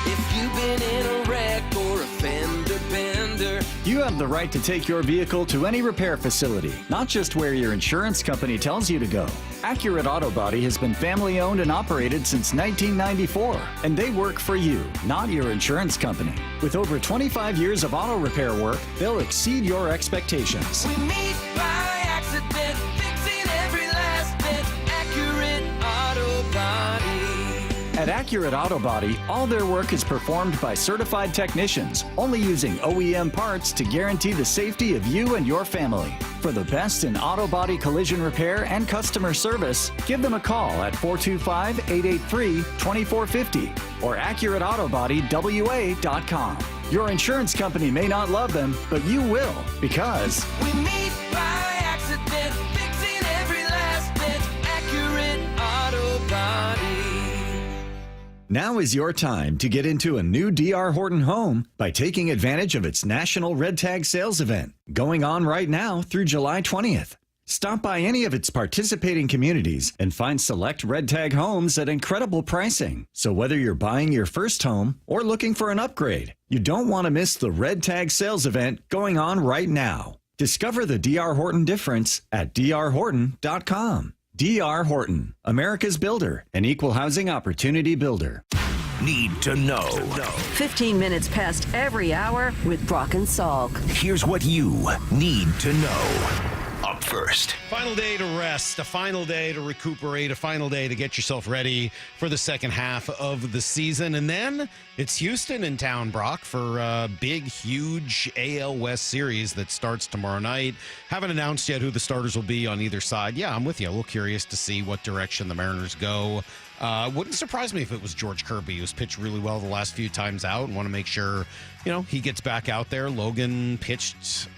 If you've been in a wreck or a fender bender, you have the right to take your vehicle to any repair facility, not just where your insurance company tells you to go. Accurate Auto Body has been family owned and operated since 1994, and they work for you, not your insurance company. With over 25 years of auto repair work, they'll exceed your expectations. we meet by accident, fixing every last bit. Accurate Auto Body. At Accurate Auto Body, all their work is performed by certified technicians, only using OEM parts to guarantee the safety of you and your family. For the best in auto body collision repair and customer service, give them a call at 425-883-2450 or AccurateAutoBodyWA.com. Your insurance company may not love them, but you will, because we meet by accident, fixing every last bit. Accurate Auto Body. now is your time to get into a new D.R. Horton home by taking advantage of its National Red Tag Sales event, going on right now through July 20th. Stop by any of its participating communities and find select Red Tag homes at incredible pricing. So whether you're buying your first home or looking for an upgrade, you don't want to miss the Red Tag Sales event going on right now. Discover the D.R. Horton difference at drhorton.com. D.R. Horton, America's builder, an equal housing opportunity builder. Need to know. 15 minutes past every hour with Brock and Salk. Here's what you need to know. Up first. Final day to rest, a final day to recuperate, a final day to get yourself ready for the second half of the season. And then it's Houston in town, Brock, for a big, huge AL West series that starts tomorrow night. Haven't announced yet who the starters will be on either side. Yeah, I'm with you. A little curious to see what direction the Mariners go. Wouldn't surprise me if it was George Kirby, who's pitched really well the last few times out, and want to make sure, he gets back out there. Logan pitched...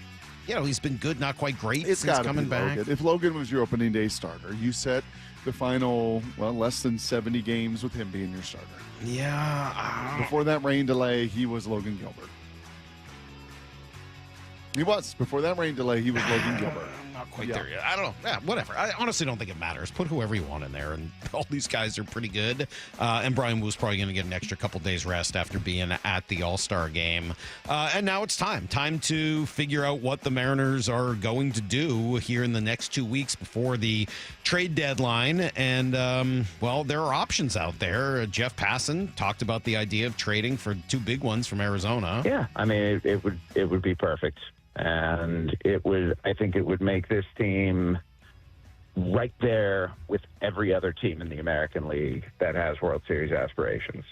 he's been good, not quite great since coming back. Logan. If Logan was your opening day starter, you set the final, less than 70 games with him being your starter. Yeah. Before that rain delay, he was Logan Gilbert. He was. Before that rain delay, he was Logan Gilbert. I'm not not quite there yet. I don't know. Yeah, whatever. I honestly don't think it matters. Put whoever you want in there, and all these guys are pretty good. And Brian Wu's probably going to get an extra couple days rest after being at the All-Star game. And now it's time to figure out what the Mariners are going to do here in the next 2 weeks before the trade deadline. And, well, there are options out there. Jeff Passan talked about the idea of trading for two big ones from Arizona. Yeah, I mean, it would be perfect. And I think it would make this team right there with every other team in the American League that has World Series aspirations.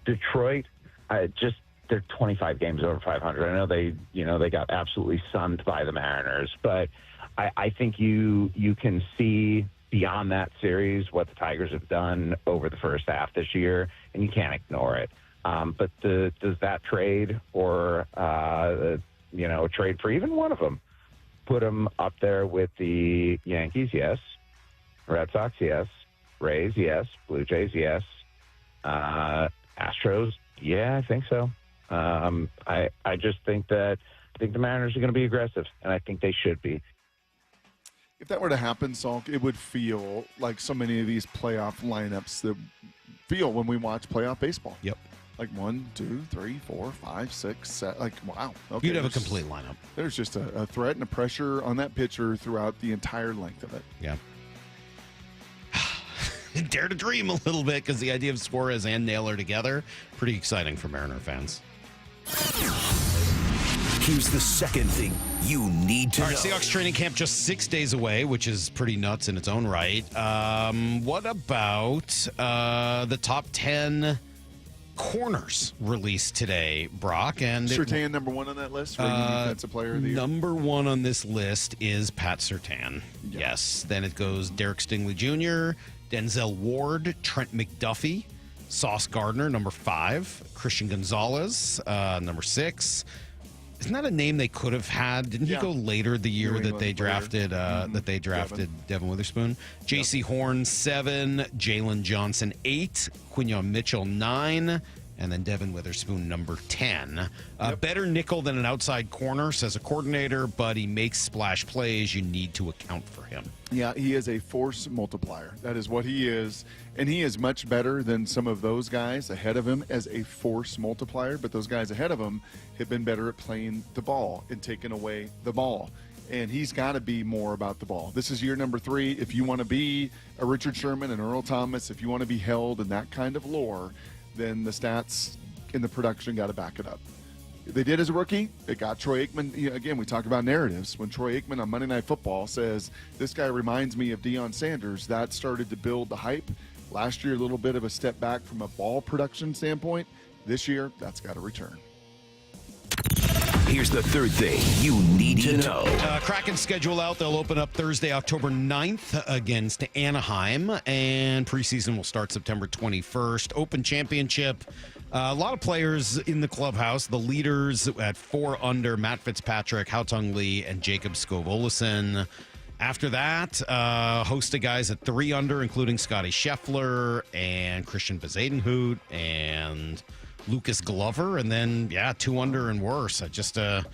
Detroit, they're 25 games over 500. I know they got absolutely sunned by the Mariners, but I think you can see beyond that series what the Tigers have done over the first half this year, and you can't ignore it. But does that trade or a trade for even one of them put them up there with the Yankees? Yes. Red Sox? Yes. Rays? Yes. Blue Jays? Yes. Astros? Yeah, I think so. I just think the Mariners are going to be aggressive, and I think they should be. If that were to happen, Salk, it would feel like so many of these playoff lineups that feel when we watch playoff baseball. Yep. Like 1, 2, 3, 4, 5, 6, 7. Like, wow. Okay, you'd have a complete lineup. There's just a threat and a pressure on that pitcher throughout the entire length of it. Yeah. Dare to dream a little bit, because the idea of Suarez and Naylor together, pretty exciting for Mariner fans. Here's the second thing you need to know. All right, Seahawks training camp just 6 days away, which is pretty nuts in its own right. What about the top 10 corners released today, Brock? And Surtain, number one on that list for defensive player of the year. Number one on this list is Pat Surtain. Yeah. Yes. Then it goes Derek Stingley Jr., Denzel Ward, Trent McDuffie, Sauce Gardner, number 5, Christian Gonzalez, number 6. Isn't that a name they could have had? Didn't he go later the year that they drafted Devin Witherspoon? J.C. Horn 7, Jalen Johnson 8, Quinyon Mitchell 9, and then Devin Witherspoon number 10. Better nickel than an outside corner, says a coordinator, but he makes splash plays. You need to account for him. Yeah, he is a force multiplier. That is what he is. And he is much better than some of those guys ahead of him as a force multiplier. But those guys ahead of him have been better at playing the ball and taking away the ball. And he's got to be more about the ball. This is year number 3. If you want to be a Richard Sherman and Earl Thomas, if you want to be held in that kind of lore, then the stats and the production got to back it up. They did as a rookie. It got Troy Aikman. Again, we talk about narratives. When Troy Aikman on Monday Night Football says, this guy reminds me of Deion Sanders, that started to build the hype. Last year, a little bit of a step back from a ball production standpoint. This year, that's got to return. Here's the third thing you need to know. Kraken schedule out. They'll open up Thursday, October 9th against Anaheim, and preseason will start September 21st. Open Championship. A lot of players in the clubhouse. The leaders at 4 under, Matt Fitzpatrick, Haotong Lee, and Jacob Skov-Olesen. After that, host of guys at 3 under, including Scotty Scheffler and Christian Bezuidenhout and Lucas Glover, and then 2 under and worse. Just a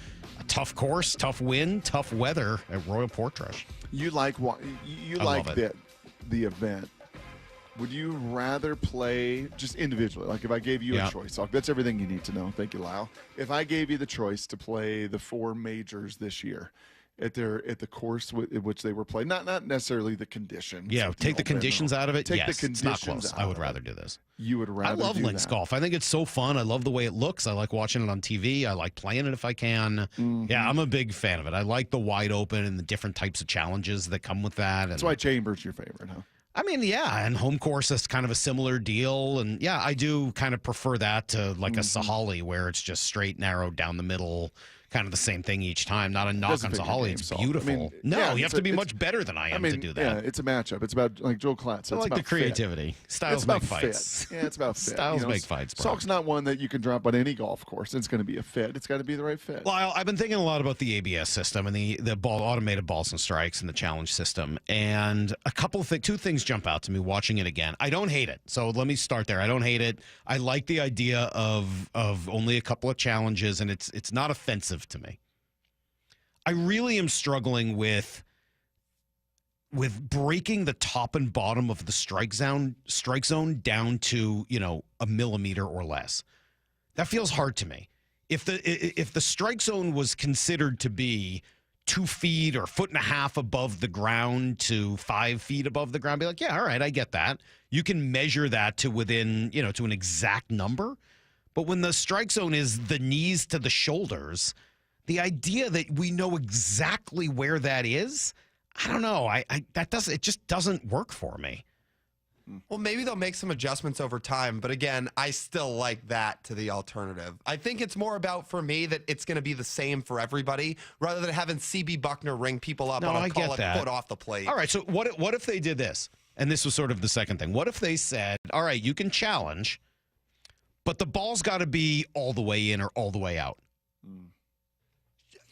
tough course, tough wind, tough weather at Royal Portrush. You like the event. Would you rather play just individually? Like if I gave you a choice, that's everything you need to know. Thank you, Lyle. If I gave you the choice to play the 4 majors this year at the course at which they were playing, not necessarily the conditions. Yeah, take the conditions out of it. Take the conditions it's not close. out. I would rather do this. You would rather. I love links golf. I think it's so fun. I love the way it looks. I like watching it on TV. I like playing it if I can. Mm-hmm. Yeah, I'm a big fan of it. I like the wide open and the different types of challenges that come with that. That's why Chambers your favorite, huh? I mean, and home course is kind of a similar deal. And I do kind of prefer that to like a Sahali where it's just straight, narrow, down the middle, kind of the same thing each time. Not a knock on Sahali. It's beautiful. I mean, you have to be much better than I am to do that. Yeah, it's a matchup. It's about, like Joel Klatt said, I like the creativity. Fit. Styles make fights. Yeah, it's about fit. Styles make fights, bro. Salk's not one that you can drop on any golf course. It's going to be a fit. It's got to be the right fit. Well, I've been thinking a lot about the ABS system and the automated balls and strikes and the challenge system. And two things jump out to me watching it again. I don't hate it. So let me start there. I don't hate it. I like the idea of only a couple of challenges, and it's not offensive to me. I really am struggling with breaking the top and bottom of the strike zone down to, a millimeter or less. That feels hard to me. If the strike zone was considered to be 2 feet or 1.5 feet above the ground to 5 feet above the ground, be like, yeah, all right, I get that. You can measure that to within, to an exact number. But when the strike zone is the knees to the shoulders, the idea that we know exactly where that is, I don't know. It just doesn't work for me. Well, maybe they'll make some adjustments over time, but again, I still like that to the alternative. I think it's more about, for me, that it's going to be the same for everybody, rather than having CB Buckner ring people up on a call it foot off the plate. All right, so what if they did this? And this was sort of the second thing. What if they said, all right, you can challenge, but the ball's got to be all the way in or all the way out?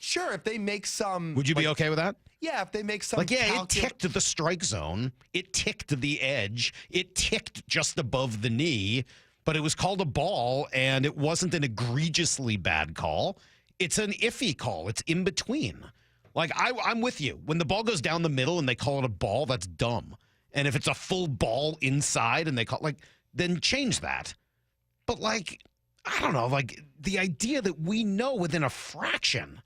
Sure, if they make some... Would you be okay with that? Yeah, if they make some... it ticked the strike zone. It ticked the edge. It ticked just above the knee, but it was called a ball, and it wasn't an egregiously bad call. It's an iffy call. It's in between. I'm with you. When the ball goes down the middle and they call it a ball, that's dumb. And if it's a full ball inside and they call then change that. But I don't know, the idea that we know within a fraction...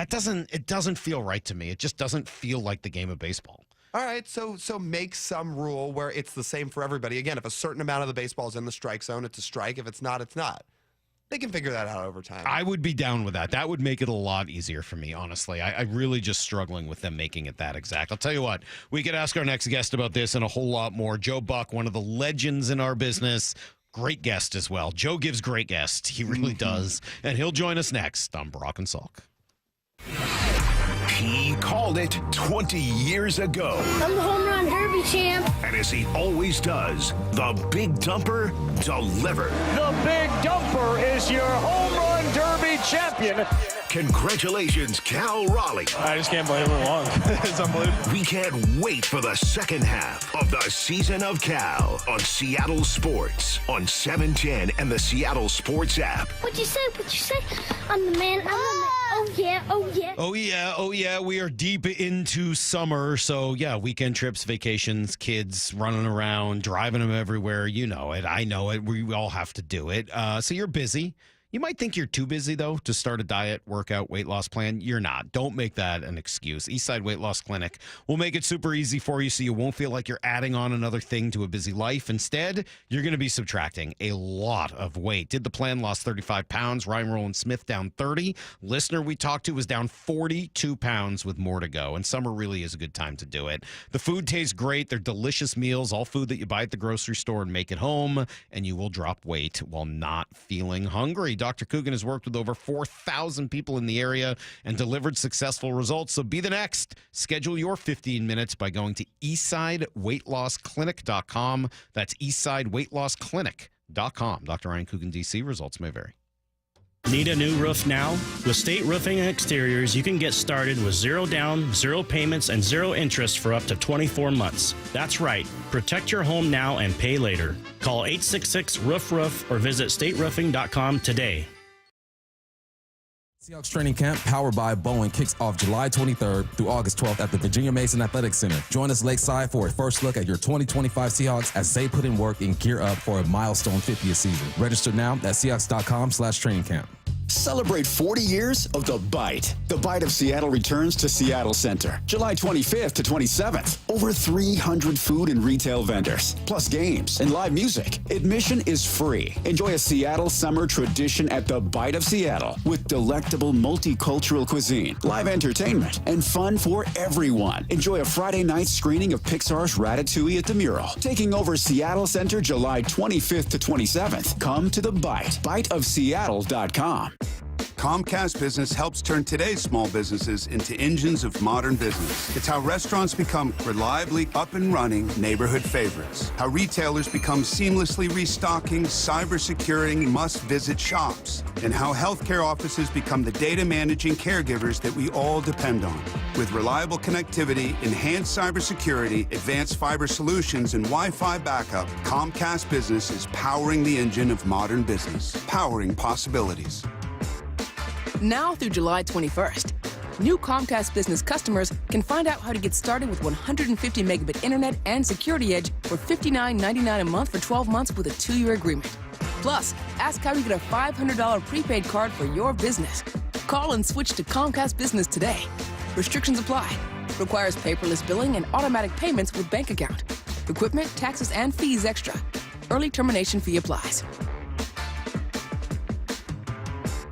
It doesn't feel right to me. It just doesn't feel like the game of baseball. All right, so make some rule where it's the same for everybody. Again, if a certain amount of the baseball is in the strike zone, it's a strike. If it's not, it's not. They can figure that out over time. I would be down with that. That would make it a lot easier for me, honestly. I really just struggling with them making it that exact. I'll tell you what, we could ask our next guest about this and a whole lot more. Joe Buck, one of the legends in our business. Great guest as well. Joe gives great guests. He really does. And he'll join us next on Brock and Salk. He called it 20 years ago. I'm the home run derby champ. And as he always does, the Big Dumper delivered. The Big Dumper is your home run derby champion. Congratulations, Cal Raleigh. I just can't believe it won. It's unbelievable. We can't wait for the second half of the season of Cal on Seattle Sports on 710 and the Seattle Sports app. What you say? I'm the man. Oh, yeah. Oh, yeah. We are deep into summer. So, yeah, weekend trips, vacations, kids running around, driving them everywhere. You know it. I know it. We all have to do it. So you're busy. You might think you're too busy, though, to start a diet, workout, weight loss plan. You're not. Don't make that an excuse. Eastside Weight Loss Clinic will make it super easy for you so you won't feel like you're adding on another thing to a busy life. Instead, you're going to be subtracting a lot of weight. Did the plan, lost 35 pounds. Ryan Roland Smith down 30. Listener we talked to was down 42 pounds with more to go. And summer really is a good time to do it. The food tastes great. They're delicious meals, all food that you buy at the grocery store and make it home. And you will drop weight while not feeling hungry. Dr. Coogan has worked with over 4,000 people in the area and delivered successful results. So be the next. Schedule your 15 minutes by going to eastsideweightlossclinic.com. That's eastsideweightlossclinic.com. Dr. Ryan Coogan, D.C. Results may vary. Need a new roof now? With State Roofing and Exteriors, you can get started with 0 down, 0 payments, and 0 interest for up to 24 months. That's right. Protect your home now and pay later. Call 866-ROOF-ROOF or visit stateroofing.com today. Seahawks training camp powered by Boeing kicks off July 23rd through August 12th at the Virginia Mason Athletic Center. Join us lakeside for a first look at your 2025 Seahawks as they put in work and gear up for a milestone 50th season. Register now at Seahawks.com/training camp. Celebrate 40 years of The Bite. The Bite of Seattle returns to Seattle Center, July 25th to 27th. Over 300 food and retail vendors, plus games and live music. Admission is free. Enjoy a Seattle summer tradition at The Bite of Seattle with delectable multicultural cuisine, live entertainment, and fun for everyone. Enjoy a Friday night screening of Pixar's Ratatouille at the Mural. Taking over Seattle Center July 25th to 27th. Come to The Bite, biteofseattle.com. Comcast Business helps turn today's small businesses into engines of modern business. It's how restaurants become reliably up and running neighborhood favorites. How retailers become seamlessly restocking, cyber-securing must-visit shops. And how healthcare offices become the data managing caregivers that we all depend on. With reliable connectivity, enhanced cybersecurity, advanced fiber solutions, and Wi-Fi backup, Comcast Business is powering the engine of modern business, powering possibilities. Now through July 21st, New Comcast Business customers can find out how to get started with 150 megabit internet and Security Edge for $59.99 a month for 12 months with a 2-year agreement. Plus, ask how you get a $500 prepaid card for your business. Call and switch to Comcast Business today. Restrictions apply. Requires paperless billing and automatic payments with bank account. Equipment, taxes, and fees extra. Early termination fee applies.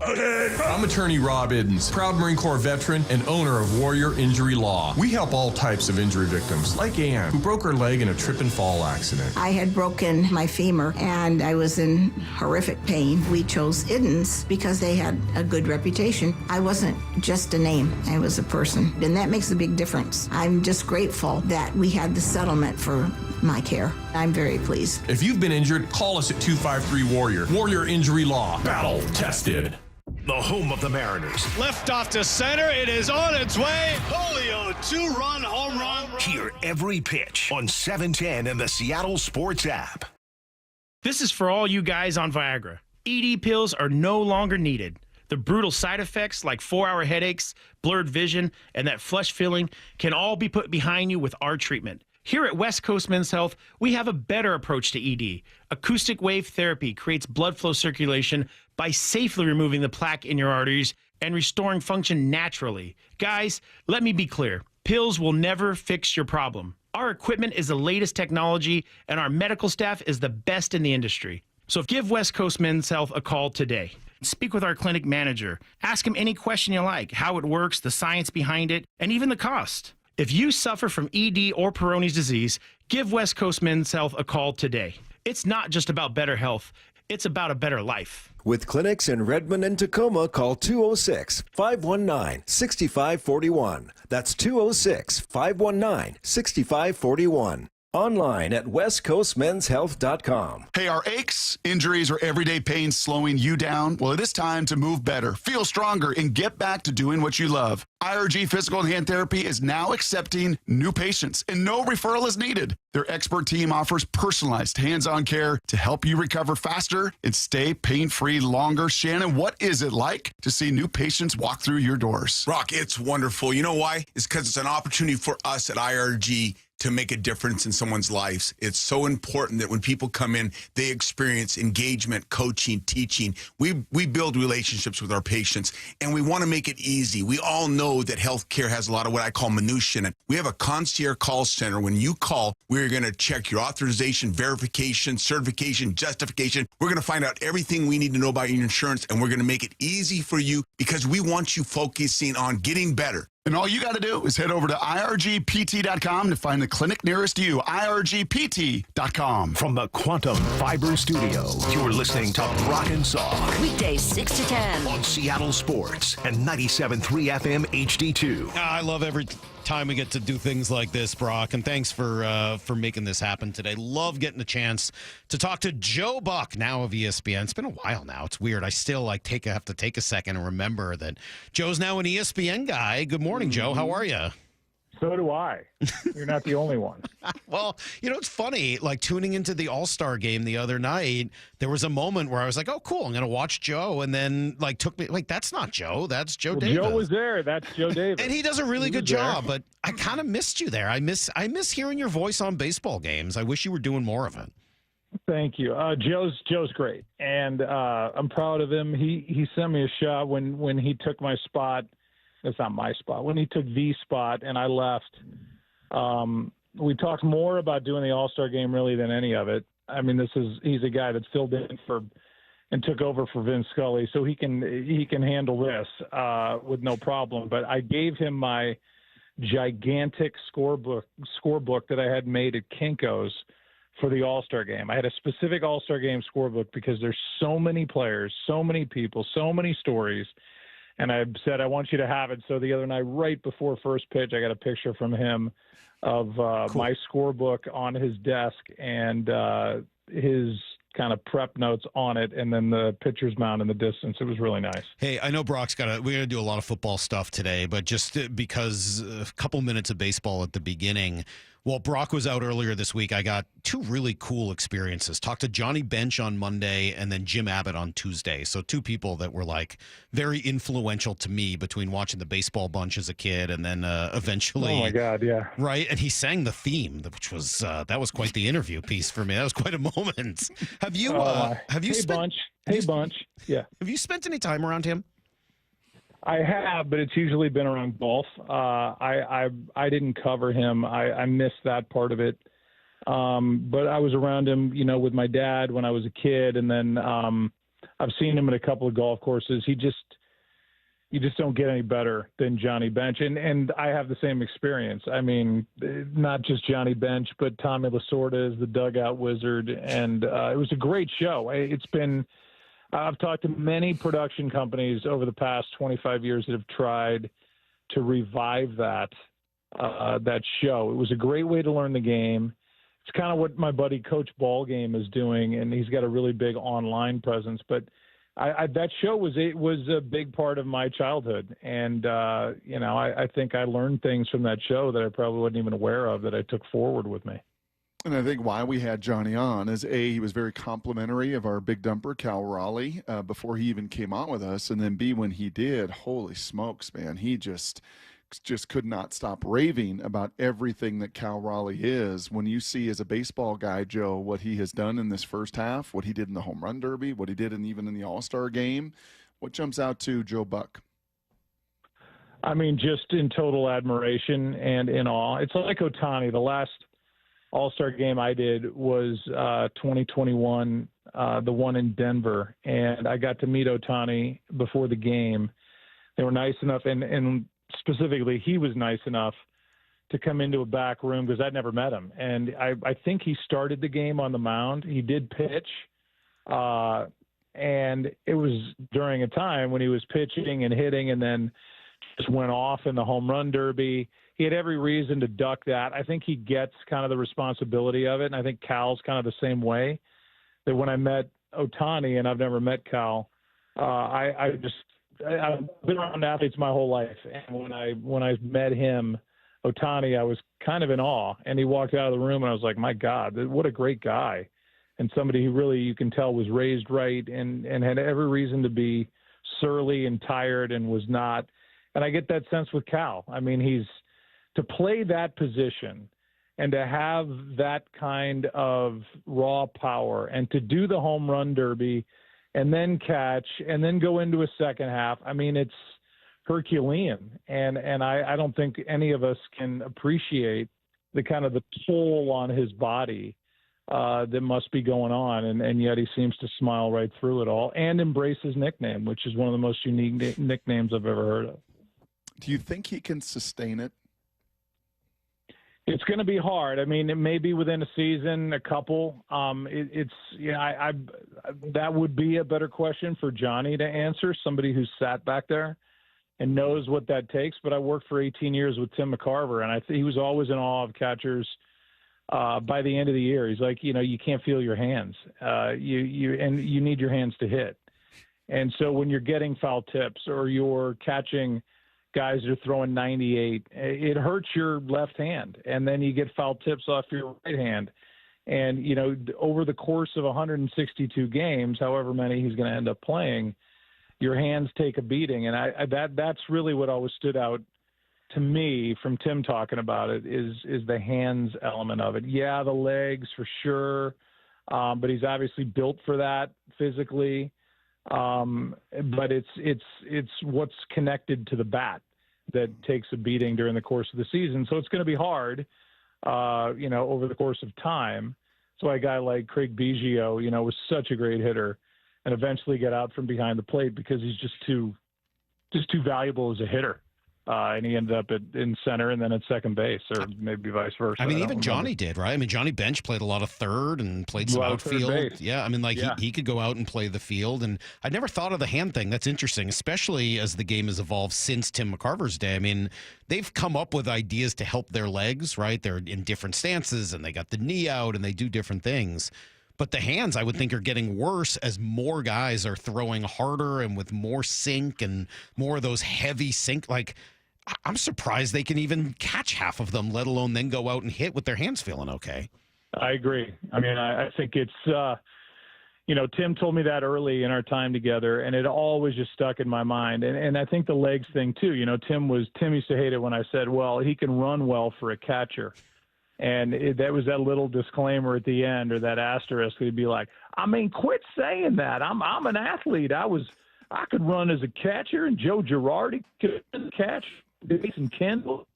I'm attorney Rob Iddens, proud Marine Corps veteran and owner of Warrior Injury Law. We help all types of injury victims, like Ann, who broke her leg in a trip and fall accident. I had broken my femur and I was in horrific pain. We chose Iddens because they had a good reputation. I wasn't just a name, I was a person, and that makes a big difference. I'm just grateful that we had the settlement for my care. I'm very pleased. If you've been injured, call us at 253-WARRIOR. Warrior Injury Law. Battle tested. The home of the Mariners. Left off to center. It is on its way. Julio, 2-run home run. Hear every pitch on 710 and the Seattle Sports app. This is for all you guys on Viagra. ED pills are no longer needed. The brutal side effects like 4-hour headaches, blurred vision, and that flush feeling can all be put behind you with our treatment. Here at West Coast Men's Health, we have a better approach to ED. Acoustic wave therapy creates blood flow circulation by safely removing the plaque in your arteries and restoring function naturally. Guys, let me be clear. Pills will never fix your problem. Our equipment is the latest technology, and our medical staff is the best in the industry. So give West Coast Men's Health a call today. Speak with our clinic manager. Ask him any question you like, how it works, the science behind it, and even the cost. If you suffer from ED or Peyronie's disease, give West Coast Men's Health a call today. It's not just about better health, it's about a better life. With clinics in Redmond and Tacoma, call 206-519-6541. That's 206-519-6541. Online at westcoastmenshealth.com. Hey, are aches, injuries, or everyday pain slowing you down? Well, it is time to move better, feel stronger, and get back to doing what you love. IRG Physical and Hand Therapy is now accepting new patients, and no referral is needed. Their expert team offers personalized hands-on care to help you recover faster and stay pain-free longer. Shannon, what is it like to see new patients walk through your doors? Brock, it's wonderful. You know why? It's because it's an opportunity for us at IRG to make a difference in someone's lives. It's so important that when people come in, they experience engagement, coaching, teaching. We build relationships with our patients, and we want to make it easy. We all know that healthcare has a lot of what I call minutia in it. We have a concierge call center. When you call, we're going to check your authorization, verification, certification, justification. We're going to find out everything we need to know about your insurance, and we're going to make it easy for you because we want you focusing on getting better. And all you got to do is head over to irgpt.com to find the clinic nearest you. irgpt.com. From the Quantum Fiber Studio, you're listening to Brock and Salk. Weekdays 6 to 10 on Seattle Sports and 97.3 FM HD2. I love every time we get to do things like this, Brock, and thanks for making this happen today. Love getting the chance to talk to Joe Buck, now of ESPN. It's been a while now. It's weird. I still have to take a second and remember that Joe's now an ESPN guy. Good morning, Joe. How are you? So do I. You're not the only one. Well, it's funny, like tuning into the All-Star game the other night, there was a moment where I was like, oh, cool, I'm going to watch Joe. And then took me, that's not Joe. That's Joe Davis. Joe was there. That's Joe Davis. And he does a really good job, but I kind of missed you there. I miss hearing your voice on baseball games. I wish you were doing more of it. Thank you. Joe's great. And I'm proud of him. He sent me a shot when he took my spot. That's not my spot. When he took the spot and I left, we talked more about doing the All-Star game really than any of it. I mean, he's a guy that filled in and took over for Vince Scully, so he can handle this with no problem. But I gave him my gigantic scorebook that I had made at Kinko's for the All-Star game. I had a specific All-Star game scorebook because there's so many players, so many people, so many stories. And I said, I want you to have it. So the other night, right before first pitch, I got a picture from him of my scorebook on his desk and his kind of prep notes on it, and then the pitcher's mound in the distance. It was really nice. Hey, I know Brock's we're going to do a lot of football stuff today, but just because a couple minutes of baseball at the beginning, Well, Brock was out earlier this week. I got two really cool experiences. Talked to Johnny Bench on Monday and then Jim Abbott on Tuesday. So two people that were like very influential to me between watching the Baseball Bunch as a kid and then eventually. Oh my God, yeah. Right, and he sang the theme, which was that was quite the interview piece for me. That was quite a moment. Have you Hey Bunch. Yeah. Have you spent any time around him? I have, but it's usually been around golf. I didn't cover him. I missed that part of it. But I was around him, with my dad when I was a kid, and then I've seen him at a couple of golf courses. You just don't get any better than Johnny Bench, and I have the same experience. I mean, not just Johnny Bench, but Tommy Lasorda is the dugout wizard, and it was a great show. I've talked to many production companies over the past 25 years that have tried to revive that show. It was a great way to learn the game. It's kind of what my buddy Coach Ballgame is doing, and he's got a really big online presence. But that show was a big part of my childhood, and I think I learned things from that show that I probably wasn't even aware of that I took forward with me. And I think why we had Johnny on is A, he was very complimentary of our big dumper, Cal Raleigh, before he even came on with us. And then B, when he did, holy smokes, man, he just could not stop raving about everything that Cal Raleigh is. When you see as a baseball guy, Joe, what he has done in this first half, what he did in the home run derby, what he did even in the All-Star game, what jumps out to Joe Buck? I mean, just in total admiration and in awe. It's like Ohtani, the last All-Star game I did was 2021, the one in Denver, and I got to meet Ohtani before the game. They were nice enough, and specifically he was nice enough to come into a back room because I'd never met him. And I think he started the game on the mound. He did pitch, and it was during a time when he was pitching and hitting and then just went off in the home run derby. He had every reason to duck that. I think he gets kind of the responsibility of it, and I think Cal's kind of the same way. That when I met Ohtani, and I've never met Cal, I've been around athletes my whole life, and when I met him, Ohtani, I was kind of in awe. And he walked out of the room, and I was like, my God, what a great guy, and somebody who really you can tell was raised right and had every reason to be surly and tired and was not. And I get that sense with Cal. I mean, to play that position and to have that kind of raw power and to do the home run derby and then catch and then go into a second half. I mean, it's Herculean. And I don't think any of us can appreciate the kind of the toll on his body that must be going on. And yet he seems to smile right through it all and embrace his nickname, which is one of the most unique nicknames I've ever heard of. Do you think he can sustain it? It's going to be hard. I mean, it may be within a season, a couple. That would be a better question for Johnny to answer, somebody who's sat back there and knows what that takes. But I worked for 18 years with Tim McCarver, and he was always in awe of catchers. By the end of the year, he's like, you can't feel your hands. You need your hands to hit. And so when you're getting foul tips or you're catching guys are throwing 98, it hurts your left hand, and then you get foul tips off your right hand. And over the course of 162 games, however many he's going to end up playing, your hands take a beating. And that's really what always stood out to me from Tim talking about it is the hands element of it. Yeah, the legs for sure, but he's obviously built for that physically. But it's what's connected to the bat that takes a beating during the course of the season. So it's going to be hard, over the course of time. So a guy like Craig Biggio, was such a great hitter and eventually got out from behind the plate because he's just too valuable as a hitter. And he ended up in center and then at second base, or maybe vice versa. I mean, even Johnny did, right? I mean, Johnny Bench played a lot of third and played some outfield. Yeah, I mean, he could go out and play the field. And I never thought of the hand thing. That's interesting, especially as the game has evolved since Tim McCarver's day. I mean, they've come up with ideas to help their legs, right? They're in different stances, and they got the knee out, and they do different things. But the hands, I would think, are getting worse as more guys are throwing harder and with more sink and more of those heavy sink. Like, I'm surprised they can even catch half of them, let alone then go out and hit with their hands feeling okay. I agree. I mean, I think it's, Tim told me that early in our time together, and it always just stuck in my mind. And I think the legs thing too. Tim used to hate it when I said, well, he can run well for a catcher. And that was that little disclaimer at the end, or that asterisk. He'd be like, I mean, quit saying that. I'm an athlete. I could run as a catcher, and Joe Girardi could catch, Jason Kendall.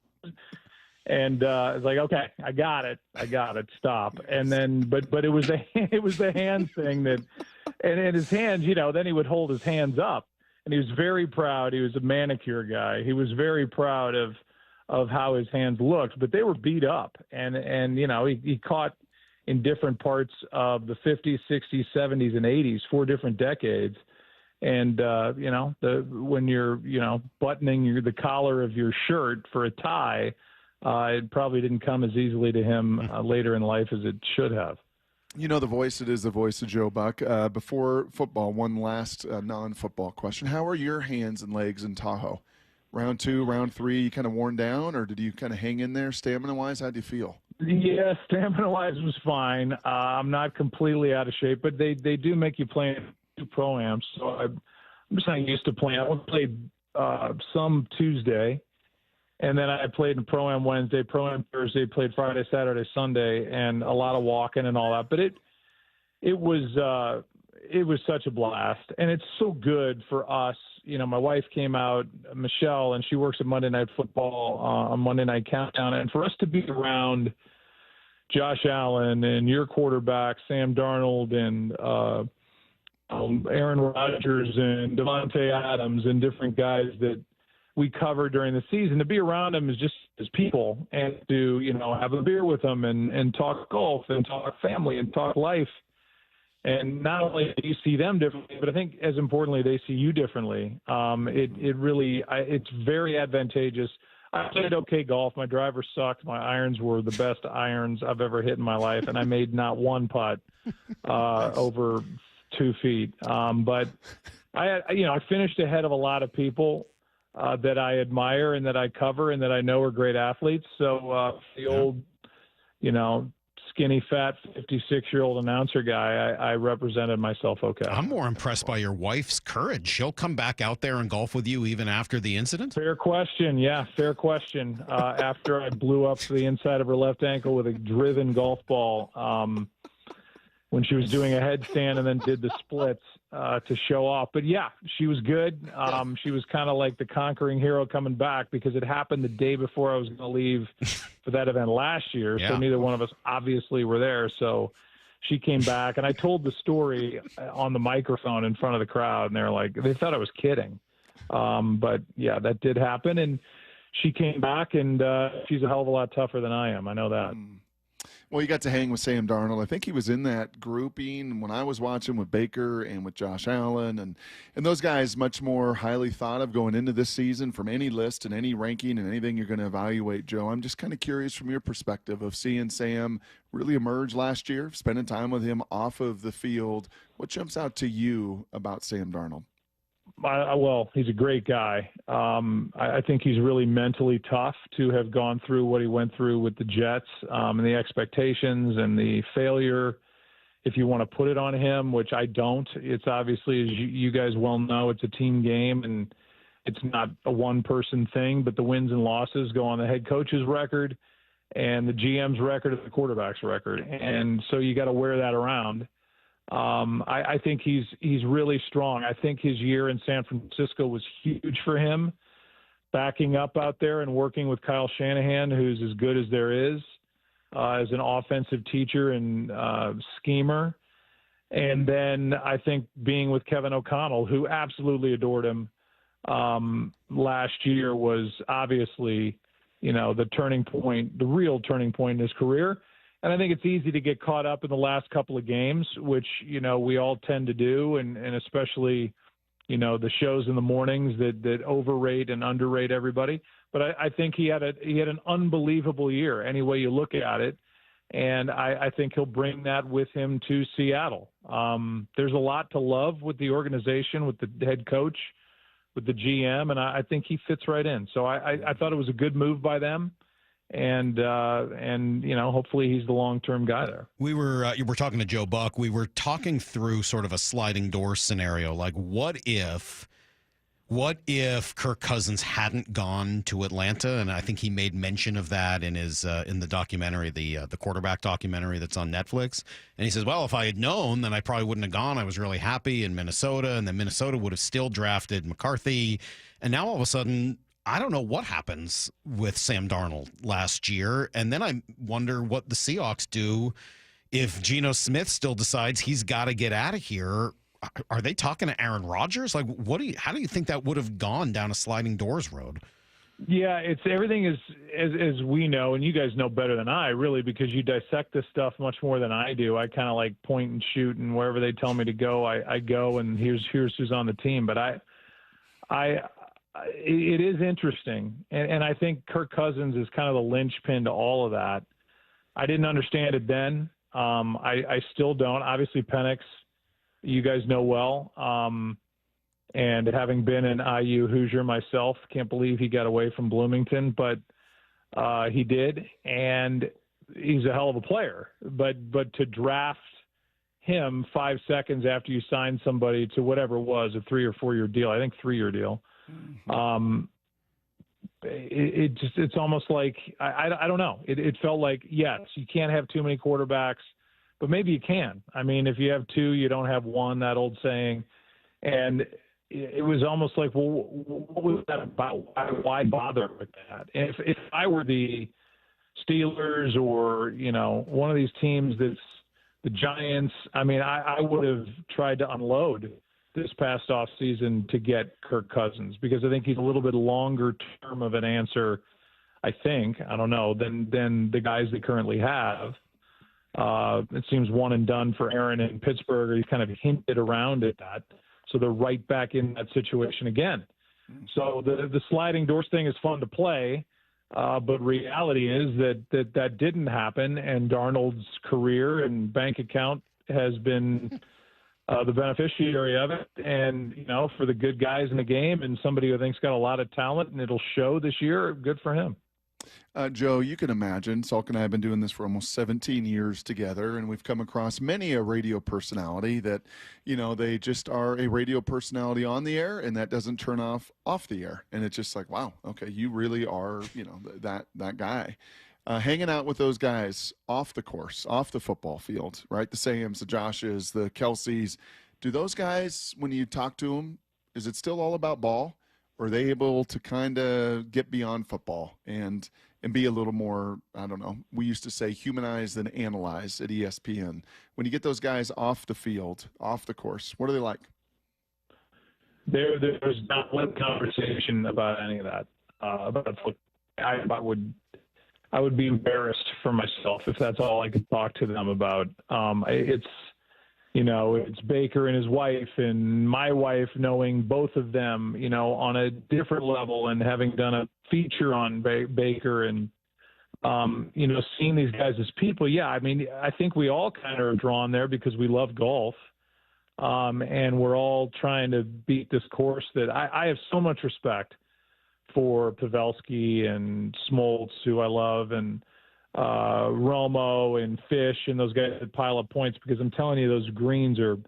And it's like, okay, I got it. Stop. And then, but it was the hands thing that, and his hands, then he would hold his hands up, and he was very proud. He was a manicure guy. He was very proud of how his hands looked, but they were beat up, and he caught in different parts of the 50s, 60s, 70s, and 80s, 4 different decades. And, when you're, buttoning the collar of your shirt for a tie, it probably didn't come as easily to him later in life as it should have. The voice, it is the voice of Joe Buck. Before football, one last non-football question. How are your hands and legs in Tahoe? Round 2, round 3, you kind of worn down, or did you kind of hang in there stamina-wise? How do you feel? Yeah, stamina-wise was fine. I'm not completely out of shape, but they do make you play in 2 pro-ams, so I'm just not used to playing. I played some Tuesday, and then I played in Pro-Am Wednesday, Pro-Am Thursday, played Friday, Saturday, Sunday, and a lot of walking and all that. But it was such a blast, and it's so good for us. My wife came out, Michelle, and she works at Monday Night Football on Monday Night Countdown, and for us to be around Josh Allen and your quarterback, Sam Darnold, and Aaron Rodgers and Devontae Adams and different guys that we cover during the season, to be around them is just as people, and to, have a beer with them and talk golf and talk family and talk life. And not only do you see them differently, but I think as importantly, they see you differently. It's very advantageous. I played okay golf. My driver sucked. My irons were the best irons I've ever hit in my life, and I made not one putt over 2 feet. But I finished ahead of a lot of people that I admire and that I cover and that I know are great athletes. So the old, skinny, fat, 56-year-old announcer guy, I represented myself okay. I'm more impressed by your wife's courage. She'll come back out there and golf with you even after the incident? Fair question. Yeah, fair question. After I blew up the inside of her left ankle with a driven golf ball, when she was doing a headstand and then did the splits to show off. But, yeah, she was good. She was kind of like the conquering hero coming back, because it happened the day before I was going to leave for that event last year. Yeah. So neither one of us obviously were there. So she came back, and I told the story on the microphone in front of the crowd, and they thought I was kidding. But, yeah, that did happen. And she came back, and she's a hell of a lot tougher than I am. I know that. Well, you got to hang with Sam Darnold. I think he was in that grouping when I was watching with Baker and with Josh Allen, and those guys much more highly thought of going into this season from any list and any ranking and anything you're going to evaluate, Joe. I'm just kind of curious from your perspective of seeing Sam really emerge last year, spending time with him off of the field. What jumps out to you about Sam Darnold? Well, he's a great guy. I think he's really mentally tough to have gone through what he went through with the Jets, and the expectations and the failure, if you want to put it on him, which I don't. It's obviously, as you guys well know, it's a team game, and it's not a one-person thing, but the wins and losses go on the head coach's record and the GM's record and the quarterback's record. And so you got to wear that around. I think he's really strong. I think his year in San Francisco was huge for him, backing up out there and working with Kyle Shanahan, who's as good as there is as an offensive teacher and schemer. And then I think being with Kevin O'Connell, who absolutely adored him last year, was obviously, the turning point, the real turning point in his career. And I think it's easy to get caught up in the last couple of games, which, we all tend to do. And especially, the shows in the mornings that overrate and underrate everybody. But I think he had an unbelievable year any way you look at it. And I think he'll bring that with him to Seattle. There's a lot to love with the organization, with the head coach, with the GM, and I think he fits right in. So I thought it was a good move by them. And hopefully he's the long-term guy there. We were talking to Joe Buck. We were talking through sort of a sliding door scenario. Like, what if Kirk Cousins hadn't gone to Atlanta? And I think he made mention of that in his in the documentary, the quarterback documentary that's on Netflix. And he says, well, if I had known, then I probably wouldn't have gone. I was really happy in Minnesota, and then Minnesota would have still drafted McCarthy. And now all of a sudden, I don't know what happens with Sam Darnold last year. And then I wonder what the Seahawks do if Geno Smith still decides he's got to get out of here. Are they talking to Aaron Rodgers? Like, how do you think that would have gone down a sliding doors road? Yeah, it's everything is as we know, and you guys know better than I, really, because you dissect this stuff much more than I do. I kind of like point and shoot, and wherever they tell me to go, I go, and here's who's on the team. But it is interesting, and I think Kirk Cousins is kind of the linchpin to all of that. I didn't understand it then. I still don't. Obviously, Penix, you guys know well, and having been an IU Hoosier myself, can't believe he got away from Bloomington, but he did, and he's a hell of a player. But to draft him 5 seconds after you sign somebody to whatever it was, a 3 or 4 year deal, I think 3-year deal. It's almost like I don't know. It felt like, yes, you can't have too many quarterbacks, but maybe you can. I mean, if you have two, you don't have one, that old saying. And it was almost like, well, what was that about? Why bother with that? And if I were the Steelers or, one of these teams that's the Giants, I mean, I would have tried to unload this past offseason to get Kirk Cousins, because I think he's a little bit longer term of an answer, I don't know, than the guys they currently have. It seems one and done for Aaron in Pittsburgh. He's kind of hinted around at that. So they're right back in that situation again. So the sliding doors thing is fun to play, but reality is that didn't happen, and Darnold's career and bank account has been the beneficiary of it. And, for the good guys in the game and somebody who I think's got a lot of talent and it'll show this year, good for him. Joe, you can imagine, Salk and I have been doing this for almost 17 years together, and we've come across many a radio personality that, they just are a radio personality on the air, and that doesn't turn off the air. And it's just like, wow, okay, you really are, that guy. Hanging out with those guys off the course, off the football field, right? The Sams, the Joshes, the Kelseys. Do those guys, when you talk to them, is it still all about ball? Or are they able to kind of get beyond football and be a little more, I don't know, we used to say humanize than analyze at ESPN. When you get those guys off the field, off the course, what are they like? There's not one conversation about any of that. About football. I would be embarrassed for myself if that's all I could talk to them about. It's Baker and his wife and my wife, knowing both of them, on a different level, and having done a feature on Baker and, seeing these guys as people. Yeah, I mean, I think we all kind of are drawn there because we love golf. And we're all trying to beat this course that I have so much respect for Pavelski and Smoltz, who I love, and Romo and Fish and those guys that pile up points, because I'm telling you, those greens are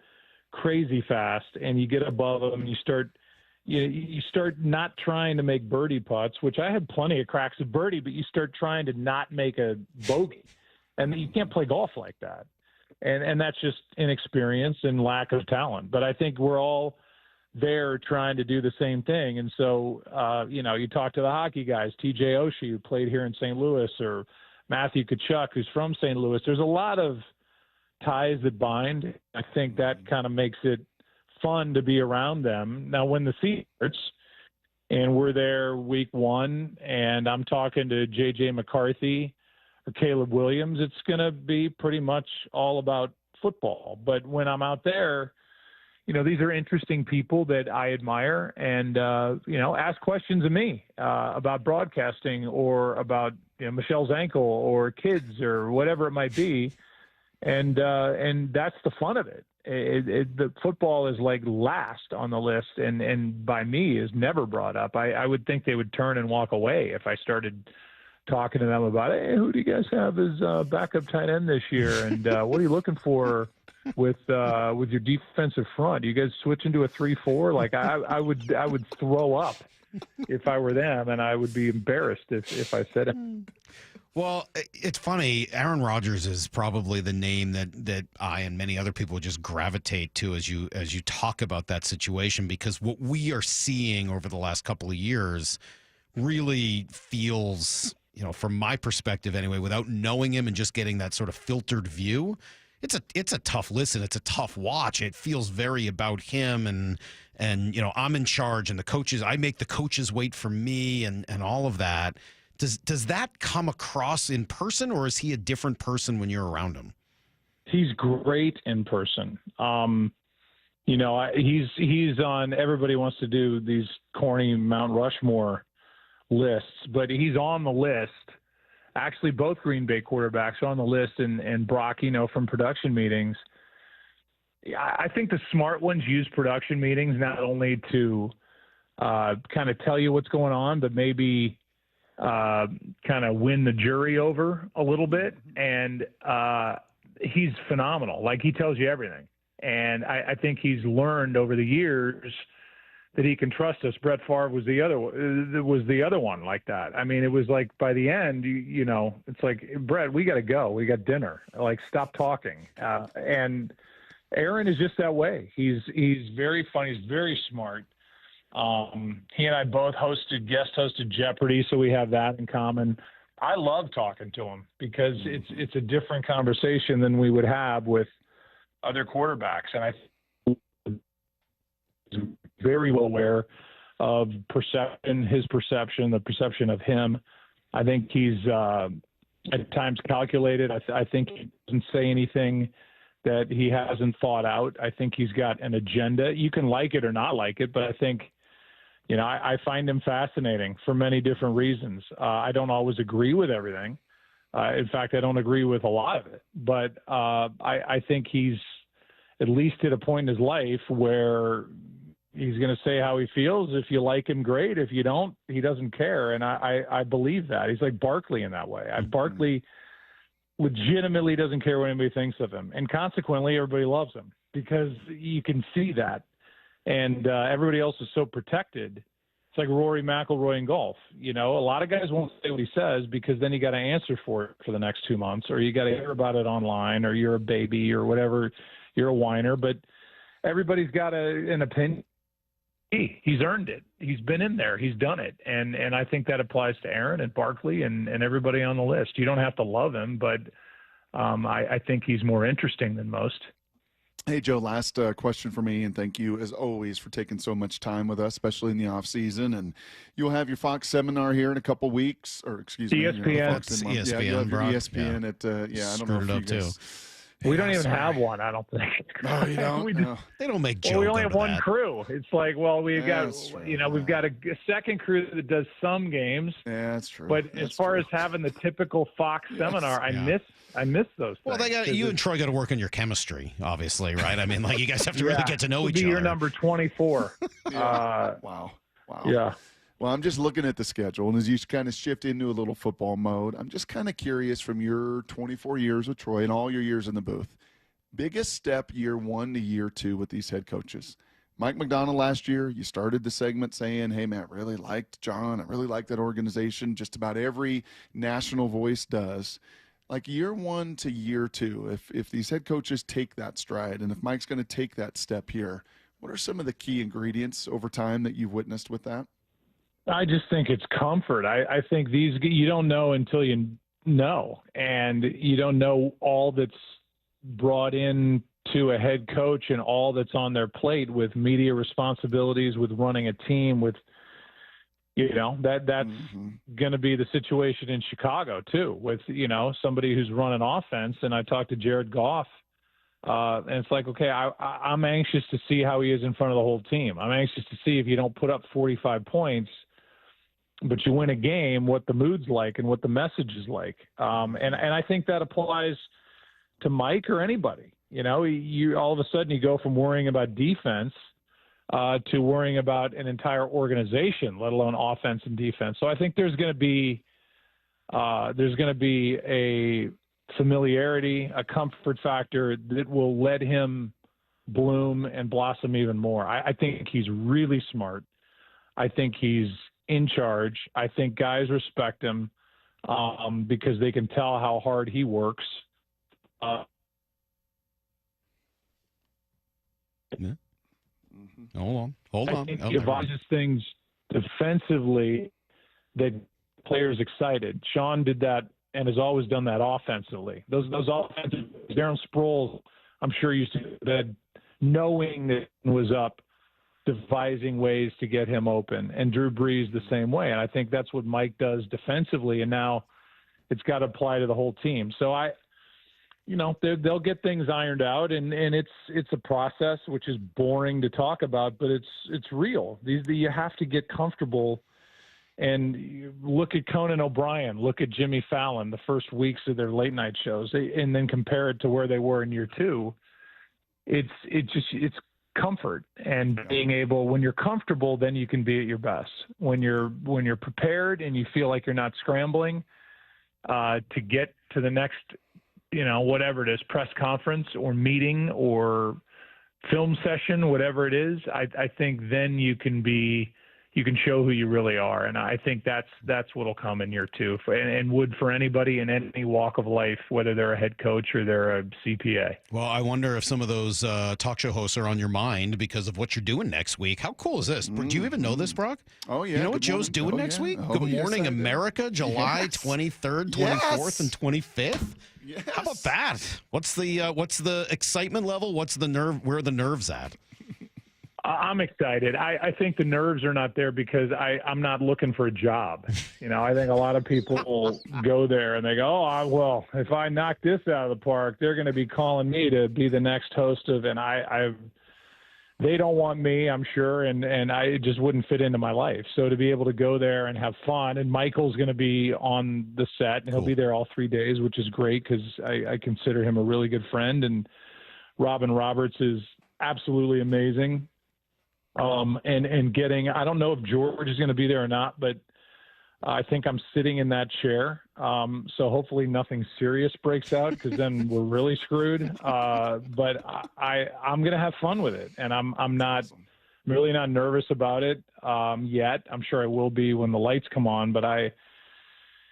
crazy fast, and you get above them and you start not trying to make birdie putts, which I had plenty of cracks at birdie, but you start trying to not make a bogey, and you can't play golf like that. And that's just inexperience and lack of talent. But I think we're all there trying to do the same thing. And so, you talk to the hockey guys, TJ Oshie, who played here in St. Louis, or Matthew Tkachuk, who's from St. Louis. There's a lot of ties that bind. I think that kind of makes it fun to be around them. Now, when the season starts and we're there week one and I'm talking to J.J. McCarthy or Caleb Williams, it's going to be pretty much all about football. But when I'm out there, these are interesting people that I admire, and, ask questions of me about broadcasting or about Michelle's ankle or kids or whatever it might be. And that's the fun of it. The football is like last on the list, and by me is never brought up. I would think they would turn and walk away if I started talking to them about, hey, who do you guys have as backup tight end this year, and what are you looking for with your defensive front? Do you guys switch into a 3-4? Like I would throw up if I were them, and I would be embarrassed if I said it. Well, it's funny. Aaron Rodgers is probably the name that I and many other people just gravitate to as you talk about that situation, because what we are seeing over the last couple of years really feels, from my perspective anyway, without knowing him and just getting that sort of filtered view, it's a tough listen. It's a tough watch. It feels very about him and I'm in charge, and the coaches, I make the coaches wait for me and all of that. Does that come across in person, or is he a different person when you're around him? He's great in person. He's on, everybody wants to do these corny Mount Rushmore lists, but he's on the list. Actually, both Green Bay quarterbacks are on the list, and Brock, from production meetings. I think the smart ones use production meetings not only to kind of tell you what's going on, but maybe kind of win the jury over a little bit. And he's phenomenal. Like, he tells you everything. And I think he's learned over the years that he can trust us. Brett Favre was the other one like that. I mean, it was like by the end, it's like, Brett, we got to go. We got dinner. Like, stop talking. And Aaron is just that way. He's very funny. He's very smart. He and I both guest hosted Jeopardy, so we have that in common. I love talking to him because it's a different conversation than we would have with other quarterbacks, and I think he's very well aware of his perception, the perception of him. I think he's at times calculated. I think he doesn't say anything that he hasn't thought out. I think he's got an agenda. You can like it or not like it, but I think, I find him fascinating for many different reasons. I don't always agree with everything. In fact, I don't agree with a lot of it. But I think he's at least at a point in his life where he's going to say how he feels. If you like him, great. If you don't, he doesn't care. And I believe that. He's like Barkley in that way. Barkley legitimately doesn't care what anybody thinks of him. And consequently, everybody loves him because you can see that. And everybody else is so protected. It's like Rory McIlroy in golf. A lot of guys won't say what he says because then you got to answer for it for the next 2 months, or you got to hear about it online, or you're a baby or whatever. You're a whiner, but everybody's got an opinion. He's earned it. He's been in there. He's done it. And I think that applies to Aaron and Barkley and everybody on the list. You don't have to love him, but I think he's more interesting than most. Hey, Joe, last question for me, and thank you, as always, for taking so much time with us, especially in the off season. And you'll have your Fox seminar here in a couple weeks, or excuse me, ESPN. ESPN, yeah, you'll have your Brock. ESPN at I don't know if you guys. We don't even have one, I don't think. No, you don't? No. They don't make Joe. Well, we only have one that. crew. It's like, well, we've got, true. we've got a second crew that does some games. Yeah, that's true. But as far as having the typical Fox seminar, I miss those things. Well, you and Troy got to work on your chemistry, obviously, right? I mean, like, you guys have to really get to know each other. You're number 24. Wow. Yeah. Well, I'm just looking at the schedule, and as you kind of shift into a little football mode, I'm just kind of curious, from your 24 years with Troy and all your years in the booth, biggest step year 1 to year 2 with these head coaches. Mike McDonald last year, you started the segment saying, hey, man, I really liked John. I really liked that organization. Just about every national voice does. Like, year 1 to year 2, if these head coaches take that stride, and if Mike's going to take that step here, what are some of the key ingredients over time that you've witnessed with that? I just think it's comfort. I think you don't know until you know, and you don't know all that's brought in to a head coach and all that's on their plate with media responsibilities, with running a team, with, that's going to be the situation in Chicago too, with, somebody who's running offense. And I talked to Jared Goff, and it's like, okay, I'm anxious to see how he is in front of the whole team. I'm anxious to see if you don't put up 45 points, but you win a game, what the mood's like and what the message is like. And I think that applies to Mike or anybody. You know, you all of a sudden you go from worrying about defense to worrying about an entire organization, let alone offense and defense. So I think there's going to be a familiarity, a comfort factor that will let him bloom and blossom even more. I think he's really smart. I think he's in charge. I think guys respect him because they can tell how hard he works. Yeah. Hold on. I think he advises things defensively that players excited. Sean did that and has always done that offensively. Those offensive, Darren Sproles, I'm sure used to go to bed knowing that he was up, devising ways to get him open, and Drew Brees the same way. And I think that's what Mike does defensively, and now it's got to apply to the whole team. So they'll get things ironed out, and it's a process which is boring to talk about, but it's real. You have to get comfortable. And you look at Conan O'Brien, look at Jimmy Fallon, the first weeks of their late night shows, and then compare it to where they were in year two. It's comfort and being able, when you're comfortable, then you can be at your best. When you're prepared and you feel like you're not scrambling to get to the next, whatever it is, press conference or meeting or film session, whatever it is, I think then you can show who you really are. And I think that's what'll come in year two and would for anybody in any walk of life, whether they're a head coach or they're a CPA. Well, I wonder if some of those talk show hosts are on your mind because of what you're doing next week. How cool is this? Do you even know this, Brock? Oh, yeah. You know what Joe's doing next week? Good Morning America, July 23rd, 24th, and 25th. Yes. How about that? What's the excitement level? What's the nerve? Where are the nerves at? I'm excited. I think the nerves are not there because I'm not looking for a job. I think a lot of people go there and they go, well, if I knock this out of the park, they're going to be calling me to be the next host of, and they don't want me, I'm sure, and it just wouldn't fit into my life. So to be able to go there and have fun, and Michael's going to be on the set, and he'll be there all 3 days, which is great because I consider him a really good friend, and Robin Roberts is absolutely amazing. And getting, I don't know if George is going to be there or not, but I think I'm sitting in that chair. So hopefully nothing serious breaks out because then we're really screwed. But I'm going to have fun with it. And I'm really not nervous about it yet. I'm sure I will be when the lights come on, but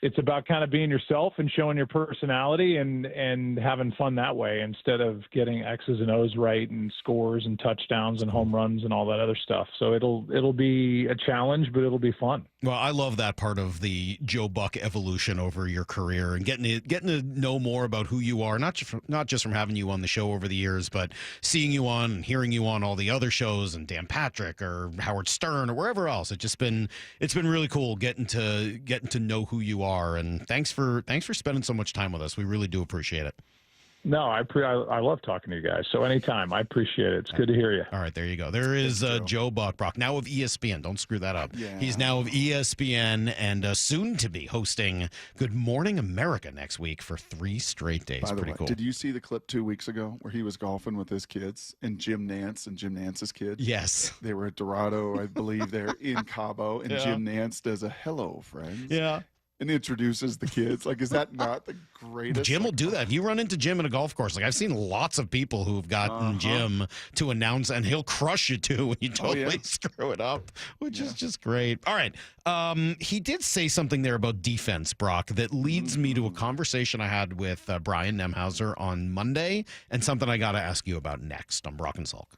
it's about kind of being yourself and showing your personality and having fun that way instead of getting X's and O's right and scores and touchdowns and home runs and all that other stuff. So it'll be a challenge, but it'll be fun. Well, I love that part of the Joe Buck evolution over your career and getting to know more about who you are, not just from having you on the show over the years, but seeing you on and hearing you on all the other shows and Dan Patrick or Howard Stern or wherever else. It's been really cool getting to know who you are. And thanks for spending so much time with us. We really do appreciate it. No, I love talking to you guys. So anytime, I appreciate it. It's good to hear you. All right, there you go. There is Joe Buck, Brock, now of ESPN. Don't screw that up. Yeah. He's now of ESPN and soon to be hosting Good Morning America next week for 3 straight days. By the Pretty way, cool. did you see the clip 2 weeks ago where he was golfing with his kids and Jim Nance and Jim Nance's kids? Yes. They were at Dorado, I believe. They're in Cabo, and Jim Nance does a hello, friends. Yeah. And introduces the kids. Like, is that not the greatest? Jim will do that. If you run into Jim at a golf course, like I've seen lots of people who've gotten Jim to announce, and he'll crush you too when you totally screw it up, which is just great. All right. He did say something there about defense, Brock, that leads me to a conversation I had with Brian Nemhauser on Monday, and something I got to ask you about next on Brock and Salk.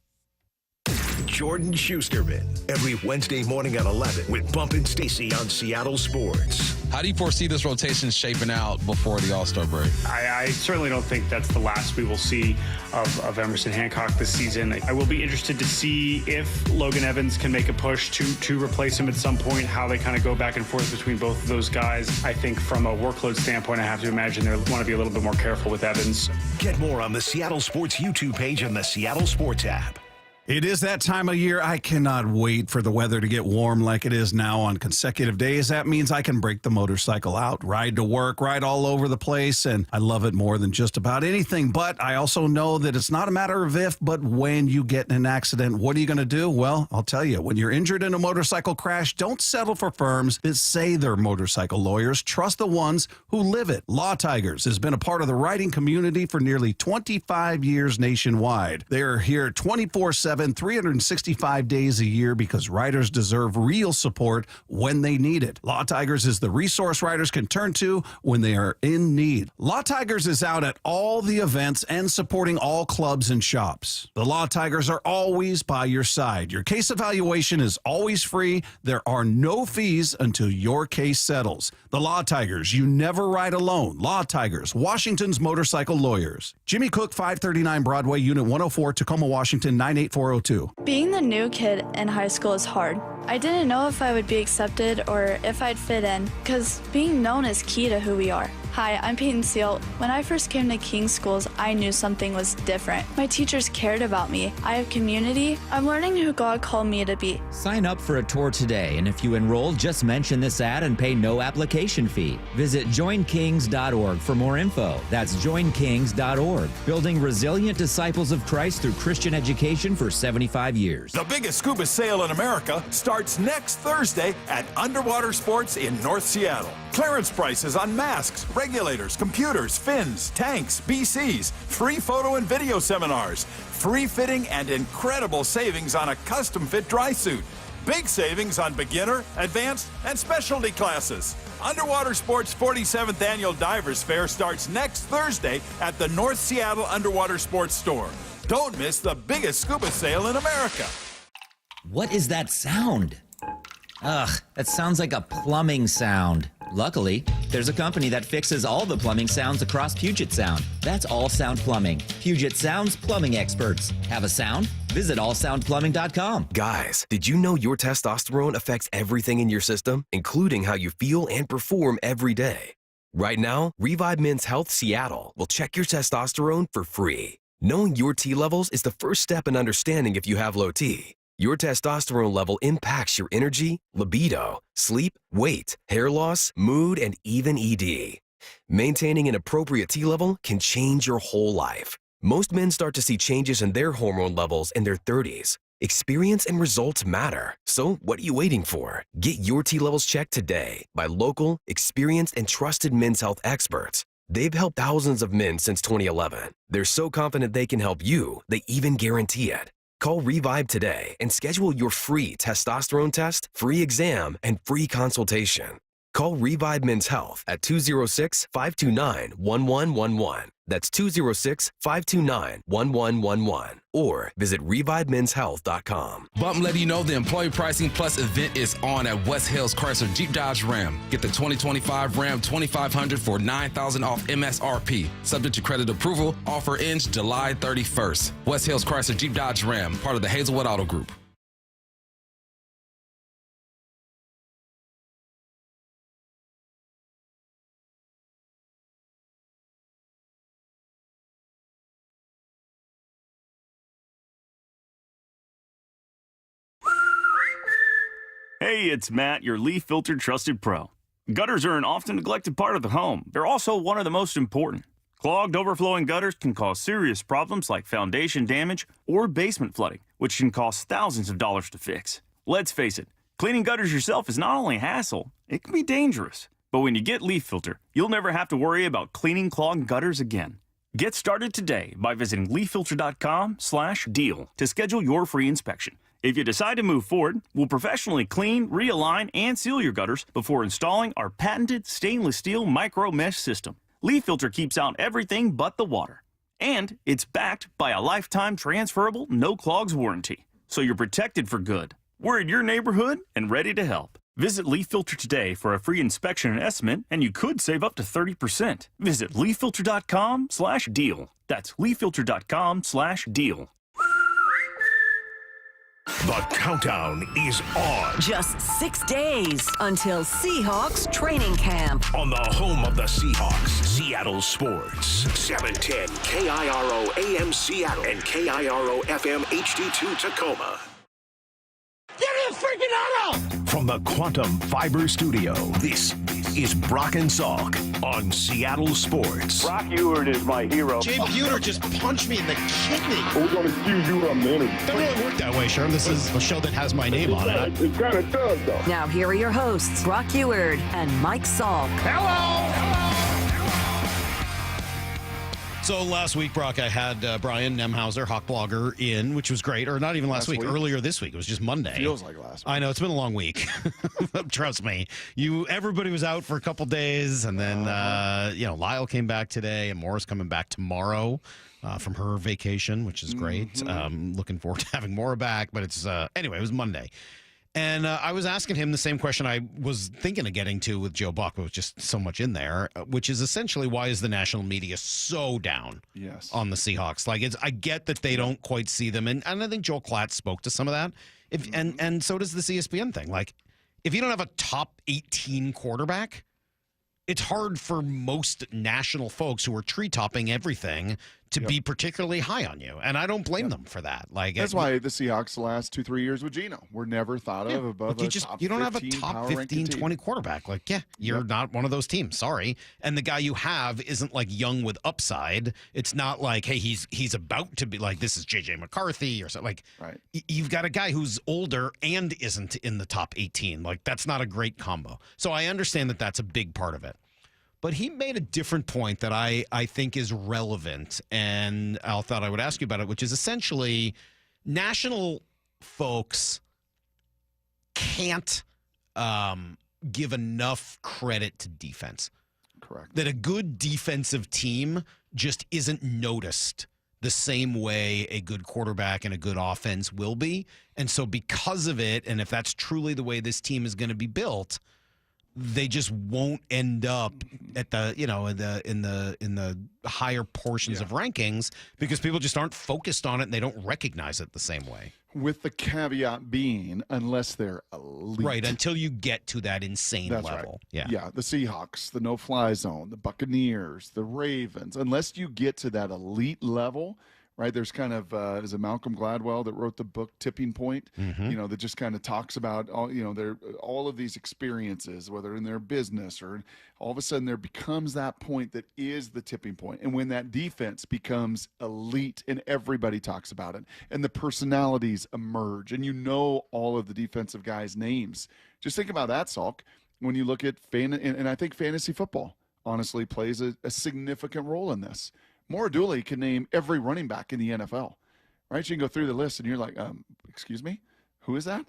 Jordan Schusterman, every Wednesday morning at 11 with Bump and Stacy on Seattle Sports. How do you foresee this rotation shaping out before the All-Star break? I certainly don't think that's the last we will see of Emerson Hancock this season. I will be interested to see if Logan Evans can make a push to replace him at some point, how they kind of go back and forth between both of those guys. I think from a workload standpoint, I have to imagine they want to be a little bit more careful with Evans. Get more on the Seattle Sports YouTube page and the Seattle Sports app. It is that time of year. I cannot wait for the weather to get warm like it is now on consecutive days. That means I can break the motorcycle out, ride to work, ride all over the place, and I love it more than just about anything. But I also know that it's not a matter of if, but when you get in an accident, what are you going to do? Well, I'll tell you, when you're injured in a motorcycle crash, don't settle for firms that say they're motorcycle lawyers. Trust the ones who live it. Law Tigers has been a part of the writing community for nearly 25 years nationwide. They are here 24/7, 365 days a year because writers deserve real support when they need it. Law Tigers is the resource writers can turn to when they are in need. Law Tigers is out at all the events and supporting all clubs and shops. The Law Tigers are always by your side. Your case evaluation is always free. There are no fees until your case settles. The Law Tigers, you never ride alone. Law Tigers, Washington's motorcycle lawyers. Jimmy Cook, 539 Broadway, Unit 104, Tacoma, Washington, 98402. Being the new kid in high school is hard. I didn't know if I would be accepted or if I'd fit in, because being known is key to who we are. Hi, I'm Peyton Seal. When I first came to King's Schools, I knew something was different. My teachers cared about me. I have community. I'm learning who God called me to be. Sign up for a tour today, and if you enroll, just mention this ad and pay no application fee. Visit joinkings.org for more info. That's joinkings.org. Building resilient disciples of Christ through Christian education for 75 years. The biggest scuba sale in America starts next Thursday at Underwater Sports in North Seattle. Clearance prices on masks, regulators, computers, fins, tanks, BCs, free photo and video seminars, free fitting and incredible savings on a custom fit dry suit. Big savings on beginner, advanced, and specialty classes. Underwater Sports' 47th Annual Divers Fair starts next Thursday at the North Seattle Underwater Sports Store. Don't miss the biggest scuba sale in America. What is that sound? Ugh, that sounds like a plumbing sound. Luckily, there's a company that fixes all the plumbing sounds across Puget Sound. That's All Sound Plumbing. Puget Sound's plumbing experts. Have a sound? Visit allsoundplumbing.com. Guys, did you know your testosterone affects everything in your system, including how you feel and perform every day? Right now, Revive Men's Health Seattle will check your testosterone for free. Knowing your T levels is the first step in understanding if you have low T. Your testosterone level impacts your energy, libido, sleep, weight, hair loss, mood, and even ED. Maintaining an appropriate T level can change your whole life. Most men start to see changes in their hormone levels in their 30s. Experience and results matter. So what are you waiting for? Get your T levels checked today by local, experienced, and trusted men's health experts. They've helped thousands of men since 2011. They're so confident they can help you, they even guarantee it. Call Revive today and schedule your free testosterone test, free exam, and free consultation. Call Revive Men's Health at 206-529-1111. That's 206-529-1111. Or visit ReviveMen'sHealth.com. Bump letting you know the Employee Pricing Plus event is on at West Hills Chrysler Jeep Dodge Ram. Get the 2025 Ram 2500 for $9,000 off MSRP. Subject to credit approval. Offer ends July 31st. West Hills Chrysler Jeep Dodge Ram, part of the Hazelwood Auto Group. Hey, it's Matt, your leaf filter trusted pro. Gutters are an often neglected part of the home. They're also one of the most important. Clogged, overflowing gutters can cause serious problems like foundation damage or basement flooding, which can cost thousands of dollars to fix. Let's face it, cleaning gutters yourself is not only a hassle, it can be dangerous. But when you get Leaf Filter, you'll never have to worry about cleaning clogged gutters again. Get started today by visiting leaffilter.com/deal to schedule your free inspection. If you decide to move forward, we'll professionally clean, realign, and seal your gutters before installing our patented stainless steel micro mesh system. Leaf Filter keeps out everything but the water. And it's backed by a lifetime transferable no clogs warranty. So you're protected for good. We're in your neighborhood and ready to help. Visit Leaf Filter today for a free inspection and estimate, and you could save up to 30%. Visit leaffilter.com/deal. That's leaffilter.com/deal. The countdown is on. Just 6 days until Seahawks training camp. On the home of the Seahawks, Seattle Sports. 710 KIRO AM Seattle and KIRO FM HD2 Tacoma. Get the freaking auto! From the Quantum Fiber Studio, this is Brock and Salk on Seattle Sports. Brock Ewert is my hero. Jay Buhner just punched me in the kidney. We're going to excuse you on the interview. Don't really work that way, Sherm. This is a show that has my name on it. It kind of does, though. Now here are your hosts, Brock Ewert and Mike Salk. Hello! So last week, Brock, I had Brian Nemhauser, Hawk Blogger, in, which was great. Or not even last week, earlier this week. It was just Monday. Feels like last week. I know, it's been a long week. Trust me. Everybody was out for a couple days, and then Lyle came back today, and Maura's coming back tomorrow from her vacation, which is great. Looking forward to having Maura back, but it's anyway, it was Monday. And I was asking him the same question I was thinking of getting to with Joe Buck, but with just so much in there, which is essentially why is the national media so down on the Seahawks? Like, I get that they don't quite see them, and I think Joel Klatt spoke to some of that. And so does this ESPN thing. Like, if you don't have a top 18 quarterback, it's hard for most national folks who are tree-topping everything to be particularly high on you. And I don't blame them for that. Like, that's why the Seahawks the last 2-3 years with Geno were never thought of above you don't have a top 15, 20 quarterback. Like, you're not one of those teams. Sorry. And the guy you have isn't like young with upside. It's not like, hey, he's about to be like, this is JJ McCarthy or something. Like, you've got a guy who's older and isn't in the top 18. Like, that's not a great combo. So I understand that that's a big part of it. But he made a different point that I think is relevant, and I thought I would ask you about it, which is essentially national folks can't give enough credit to defense. Correct. That a good defensive team just isn't noticed the same way a good quarterback and a good offense will be. And so because of it, and if that's truly the way this team is going to be built, they just won't end up at the in the higher portions of rankings because people just aren't focused on it and they don't recognize it the same way. With the caveat being, unless they're elite. Right, until you get to that insane level. Right. Yeah, the Seahawks, the no-fly zone, the Buccaneers, the Ravens. Unless you get to that elite level, right? There's kind of is it Malcolm Gladwell that wrote the book Tipping Point? That just kind of talks about all of these experiences, whether in their business or all of a sudden there becomes that point that is the tipping point. And when that defense becomes elite and everybody talks about it and the personalities emerge and all of the defensive guys' names. Just think about that, Salk, when you look at and I think fantasy football honestly plays a significant role in this. Maura Dooley can name every running back in the NFL, right? You can go through the list and you're like, excuse me, who is that?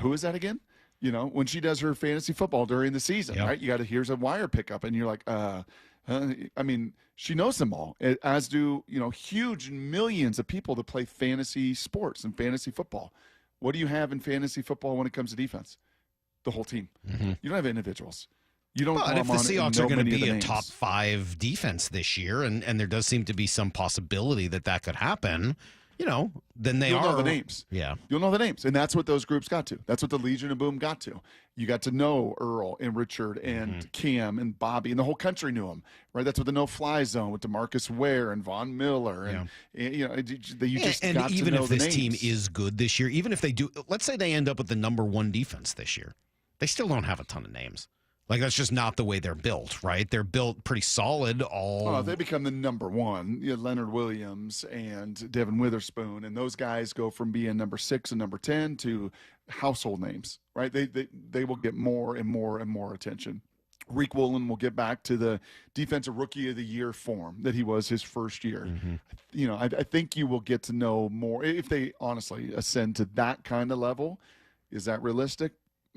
Who is that again? When she does her fantasy football during the season, right? Here's a wire pickup and you're like, she knows them all, as do, huge millions of people that play fantasy sports and fantasy football. What do you have in fantasy football when it comes to defense? The whole team. You don't have individuals. You don't. But if the Seahawks are going to be a top 5 defense this year, and there does seem to be some possibility that could happen, then You'll know the names. Yeah. You'll know the names. And that's what those groups got to. That's what the Legion of Boom got to. You got to know Earl and Richard and Cam and Bobby, and the whole country knew them, right? That's what the no-fly zone with DeMarcus Ware and Von Miller. And, you just got to even know if the this names. team is good this year, even if they do, let's say they end up with the number 1 defense this year, they still don't have a ton of names. Like, that's just not the way they're built, right? They're built pretty solid. They become the number 1. Leonard Williams and Devin Witherspoon, and those guys go from being number 6 and number 10 to household names, right? They will get more and more and more attention. Reek Woolen will get back to the Defensive Rookie of the Year form that he was his first year. I think you will get to know more if they honestly ascend to that kind of level. Is that realistic?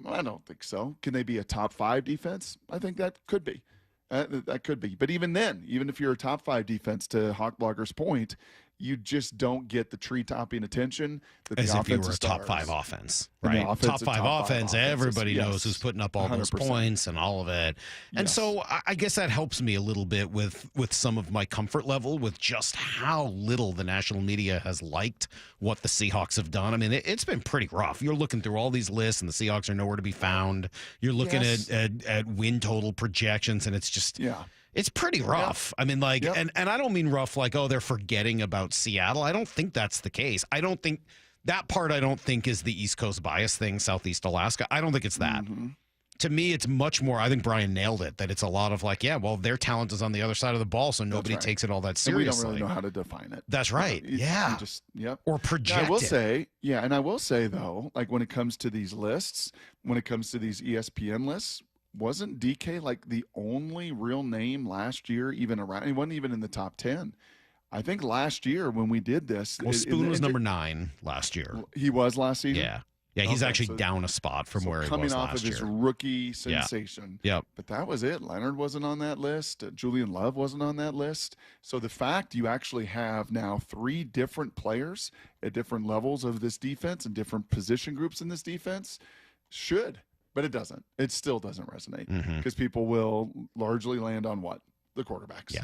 I don't think so. Can they be a top 5 defense? I think that could be. That could be. But even then, even if you're a top 5 defense, to Hawk Blogger's point, you just don't get the tree-topping attention that As the if you offensive were a top stars. 5 offense, And the right? offensive Top five offense. Everybody Yes, knows who's putting up all those 100%. points and all of it. And Yes. so I guess that helps me a little bit with some of my comfort level with just how little the national media has liked what the Seahawks have done. I mean, it's been pretty rough. You're looking through all these lists, and the Seahawks are nowhere to be found. You're looking Yes. at win total projections, and it's just it's pretty rough. I mean, like, and I don't mean rough like, oh, they're forgetting about Seattle. I don't think that's the case. I don't think that part, I don't think is the East Coast bias thing, Southeast Alaska. I don't think it's that. To me, it's much more, I think Brian nailed it, that it's a lot of like, yeah, well, their talent is on the other side of the ball, so nobody takes it all that And seriously. we don't really know how to define it. That's right. You Yeah. just, yep. Or project I will it. say, and I will say, though, like when it comes to these lists, when it comes to these ESPN lists, wasn't DK like the only real name last year, even around? He wasn't even in the top 10. I think last year when we did this. Well, Spoon was number 9 last year. He was last season? Yeah. Yeah, he's Okay, actually so- down a spot from where he coming was off last of his year. rookie sensation. Yep. But that was it. Leonard wasn't on that list. Julian Love wasn't on that list. So the fact you actually have now 3 different players at different levels of this defense and different position groups in this defense should, but it doesn't. It still doesn't resonate because people will largely land on what? The quarterbacks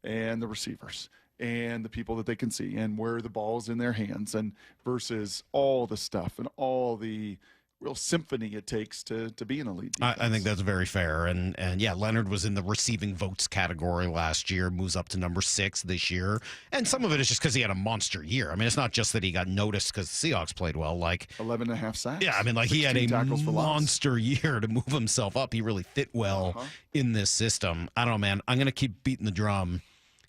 and the receivers and the people that they can see and where the ball's in their hands, and versus all the stuff and all the real symphony it takes to be an elite defense. I think that's very fair. And yeah, Leonard was in the receiving votes category last year, moves up to number 6 this year. And some of it is just because he had a monster year. I mean, it's not just that he got noticed because the Seahawks played well. Like 11.5 sacks. Yeah, I mean, like he had a 16 tackles for loss. monster year to move himself up. He really fit well in this system. I don't know, man. I'm going to keep beating the drum.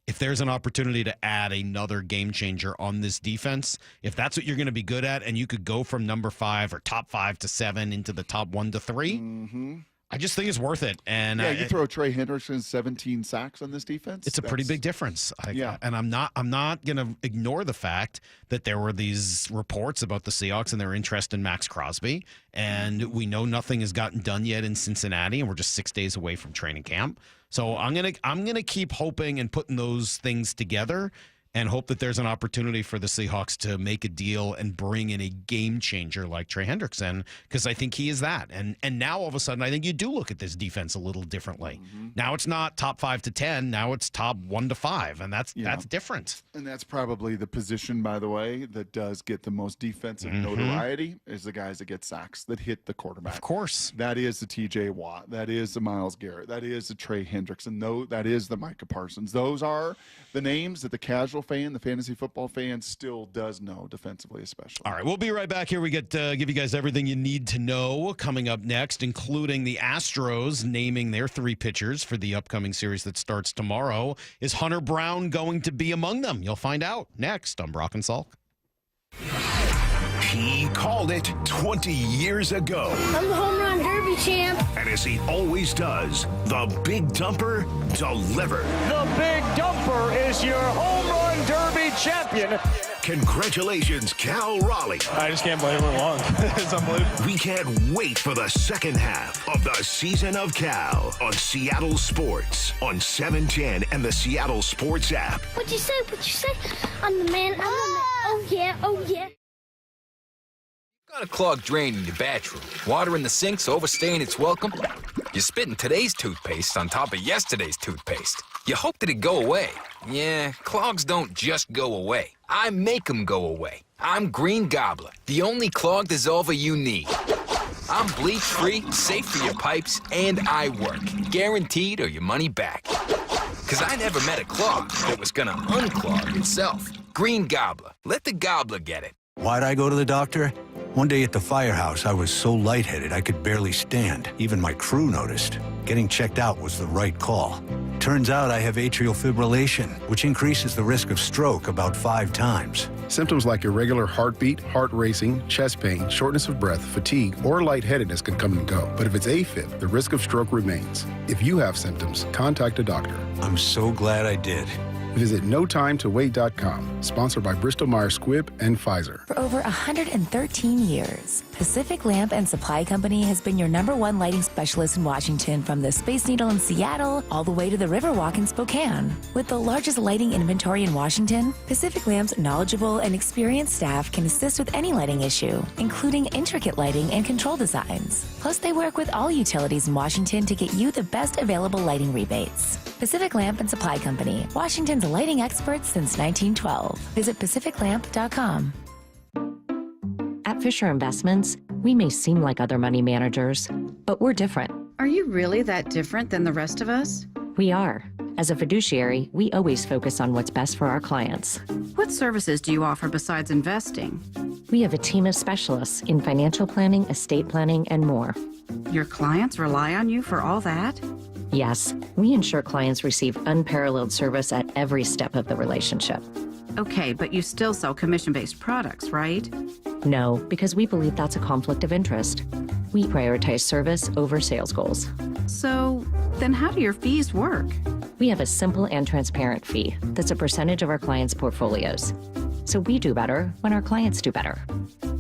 If there's an opportunity to add another game changer on this defense, if that's what you're going to be good at, and you could go from number 5 or top 5 to 7 into the top 1 to 3, I just think it's worth it. And you throw Trey Henderson 17 sacks on this defense. It's a pretty big difference. And I'm not going to ignore the fact that there were these reports about the Seahawks and their interest in Max Crosby, and we know nothing has gotten done yet in Cincinnati, and we're just 6 days away from training camp. So I'm gonna keep hoping and putting those things together and hope that there's an opportunity for the Seahawks to make a deal and bring in a game changer like Trey Hendrickson, because I think he is that. And now all of a sudden, I think you do look at this defense a little differently. Now it's not top 5 to 10. Now it's top 1 to 5, and that's different. And that's probably the position, by the way, that does get the most defensive notoriety is the guys that get sacks, that hit the quarterback. Of course. That is the TJ Watt. That is the Myles Garrett. That is the Trey Hendrickson. That is the Micah Parsons. Those are the names that the casual fan, the fantasy football fan, still does know defensively, especially. All right, we'll be right back here. We give you guys everything you need to know coming up next, including the Astros naming their 3 pitchers for the upcoming series that starts tomorrow. Is Hunter Brown going to be among them? You'll find out next on Brock and Salk. He called it 20 years ago. I'm the home run derby champ. And as he always does, the Big Dumper delivered. The Big Dumper is your home run derby champion. Congratulations, Cal Raleigh. I just can't believe we're won. It's unbelievable. We can't wait for the second half of the season of Cal on Seattle Sports on 710 and the Seattle Sports app. What'd you say? I'm the man. Oh, yeah. Oh, yeah. Got a clogged drain in your bathroom. Water in the sink's overstaying its welcome. You're spitting today's toothpaste on top of yesterday's toothpaste. You hope that it go away. Yeah, clogs don't just go away. I make them go away. I'm Green Gobbler, the only clog dissolver you need. I'm bleach-free, safe for your pipes, and I work. Guaranteed or your money back. Because I never met a clog that was gonna unclog itself. Green Gobbler. Let the gobbler get it. Why'd I go to the doctor? One day at the firehouse, I was so lightheaded I could barely stand. Even my crew noticed. Getting checked out was the right call. Turns out I have atrial fibrillation, which increases the risk of stroke about 5 times. Symptoms like irregular heartbeat, heart racing, chest pain, shortness of breath, fatigue, or lightheadedness can come and go. But if it's AFib, the risk of stroke remains. If you have symptoms, contact a doctor. I'm so glad I did. Visit notimetowait.com. Sponsored by Bristol-Myers Squibb and Pfizer. For over 113 years, Pacific Lamp and Supply Company has been your #1 lighting specialist in Washington, from the Space Needle in Seattle all the way to the Riverwalk in Spokane. With the largest lighting inventory in Washington, Pacific Lamp's knowledgeable and experienced staff can assist with any lighting issue, including intricate lighting and control designs. Plus, they work with all utilities in Washington to get you the best available lighting rebates. Pacific Lamp and Supply Company, Washington's lighting experts since 1912. Visit pacificlamp.com. At Fisher Investments, we may seem like other money managers, but we're different. Are you really that different than the rest of us? We are. As a fiduciary, we always focus on what's best for our clients. What services do you offer besides investing? We have a team of specialists in financial planning, estate planning, and more. Your clients rely on you for all that? Yes, we ensure clients receive unparalleled service at every step of the relationship. Okay, but you still sell commission-based products, right? No, because we believe that's a conflict of interest. We prioritize service over sales goals. So, then how do your fees work? We have a simple and transparent fee that's a percentage of our clients' portfolios. So we do better when our clients do better.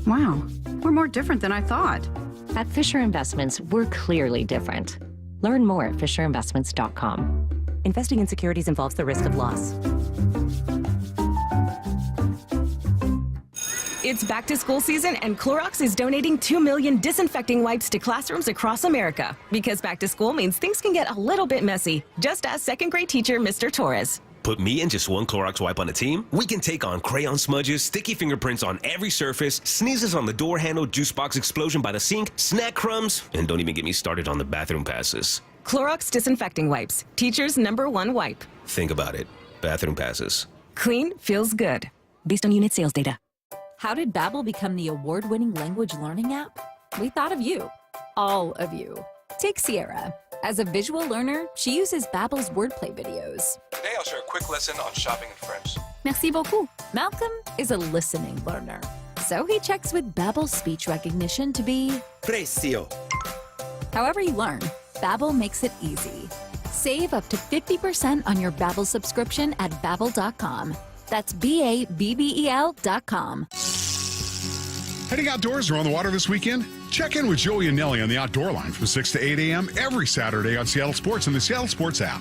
Wow, we're more different than I thought. At Fisher Investments, we're clearly different. Learn more at fisherinvestments.com. Investing in securities involves the risk of loss. It's back to school season, and Clorox is donating 2 million disinfecting wipes to classrooms across America. Because back to school means things can get a little bit messy. Just ask second grade teacher Mr. Torres. Put me and just one Clorox wipe on a team, we can take on crayon smudges, sticky fingerprints on every surface, sneezes on the door handle, juice box explosion by the sink, snack crumbs, and don't even get me started on the bathroom passes. Clorox disinfecting wipes, teacher's #1 wipe. Think about it. Bathroom passes. Clean feels good. Based on unit sales data. How did Babbel become the award-winning language learning app? We thought of you. All of you. Take Sierra. As a visual learner, she uses Babbel's wordplay videos. Today I'll share a quick lesson on shopping in French. Merci beaucoup. Malcolm is a listening learner, so he checks with Babbel's speech recognition to be Precio. However you learn, Babbel makes it easy. Save up to 50% on your Babbel subscription at Babbel.com. That's BABBEL.com. Heading outdoors or on the water this weekend? Check in with Joey and Nelly on the Outdoor Line from 6 to 8 a.m. every Saturday on Seattle Sports and the Seattle Sports app.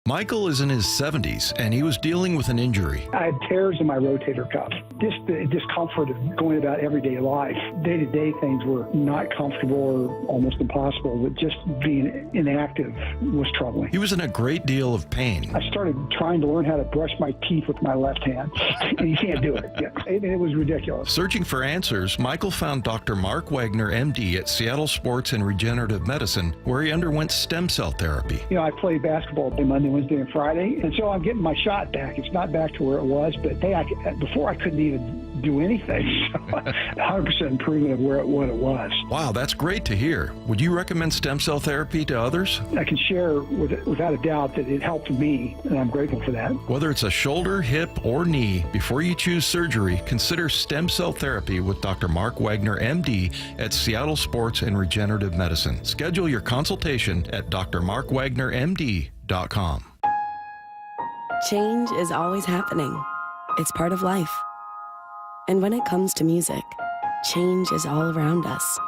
Michael is in his 70s, and he was dealing with an injury. I had tears in my rotator cuff. Just the discomfort of going about everyday life. Day-to-day things were not comfortable or almost impossible, but just being inactive was troubling. He was in a great deal of pain. I started trying to learn how to brush my teeth with my left hand, and you can't do it. It was ridiculous. Searching for answers, Michael found Dr. Mark Wagner, MD, at Seattle Sports and Regenerative Medicine, where he underwent stem cell therapy. You know, I played basketball Monday, Wednesday, and Friday, and so I'm getting my shot back. It's not back to where it was, but hey, before I couldn't even do anything. So 100% improvement of what it was. Wow, that's great to hear. Would you recommend stem cell therapy to others? I can share without a doubt that it helped me, and I'm grateful for that. Whether it's a shoulder, hip, or knee, before you choose surgery, consider stem cell therapy with Dr. Mark Wagner, MD, at Seattle Sports and Regenerative Medicine. Schedule your consultation at drmarkwagnermd.com. Change is always happening. It's part of life. And when it comes to music, change is all around us.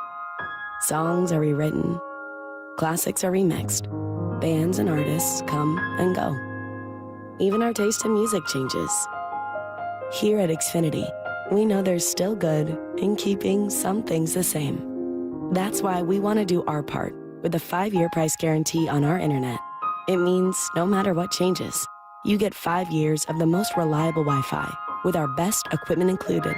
Songs are rewritten. Classics are remixed. Bands and artists come and go. Even our taste in music changes. Here at Xfinity, we know there's still good in keeping some things the same. That's why we want to do our part with a 5-year price guarantee on our internet. It means no matter what changes, you get 5 years of the most reliable Wi-Fi with our best equipment included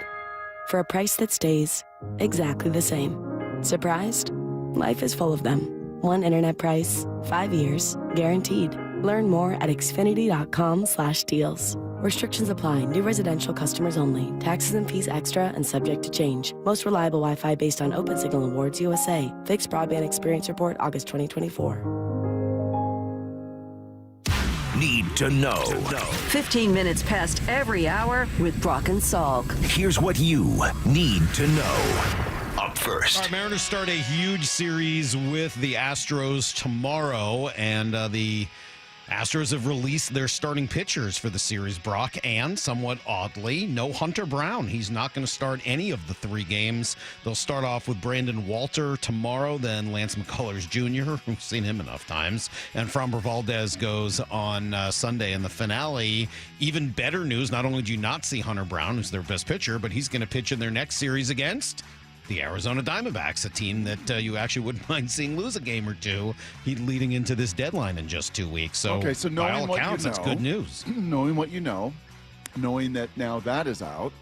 for a price that stays exactly the same. Surprised? Life is full of them. One internet price, 5 years, guaranteed. Learn more at xfinity.com/deals. Restrictions apply. New residential customers only. Taxes and fees extra and subject to change. Most reliable Wi-Fi based on Open Signal Awards USA. Fixed Broadband Experience Report, August 2024. Need to know. 15 minutes past every hour with Brock and Salk. Here's what you need to know. Up first. All right, Mariners start a huge series with the Astros tomorrow, and the Astros have released their starting pitchers for the series, Brock, and somewhat oddly, no Hunter Brown. He's not going to start any of the 3 games. They'll start off with Brandon Walter tomorrow, then Lance McCullers Jr., we've seen him enough times, and Framber Valdez goes on Sunday in the finale. Even better news, not only do you not see Hunter Brown, who's their best pitcher, but he's going to pitch in their next series against the Arizona Diamondbacks, a team that you actually wouldn't mind seeing lose a game or two leading into this deadline in just 2 weeks. So, okay, so knowing by all accounts, it's good news. Knowing what you know, knowing that now that is out,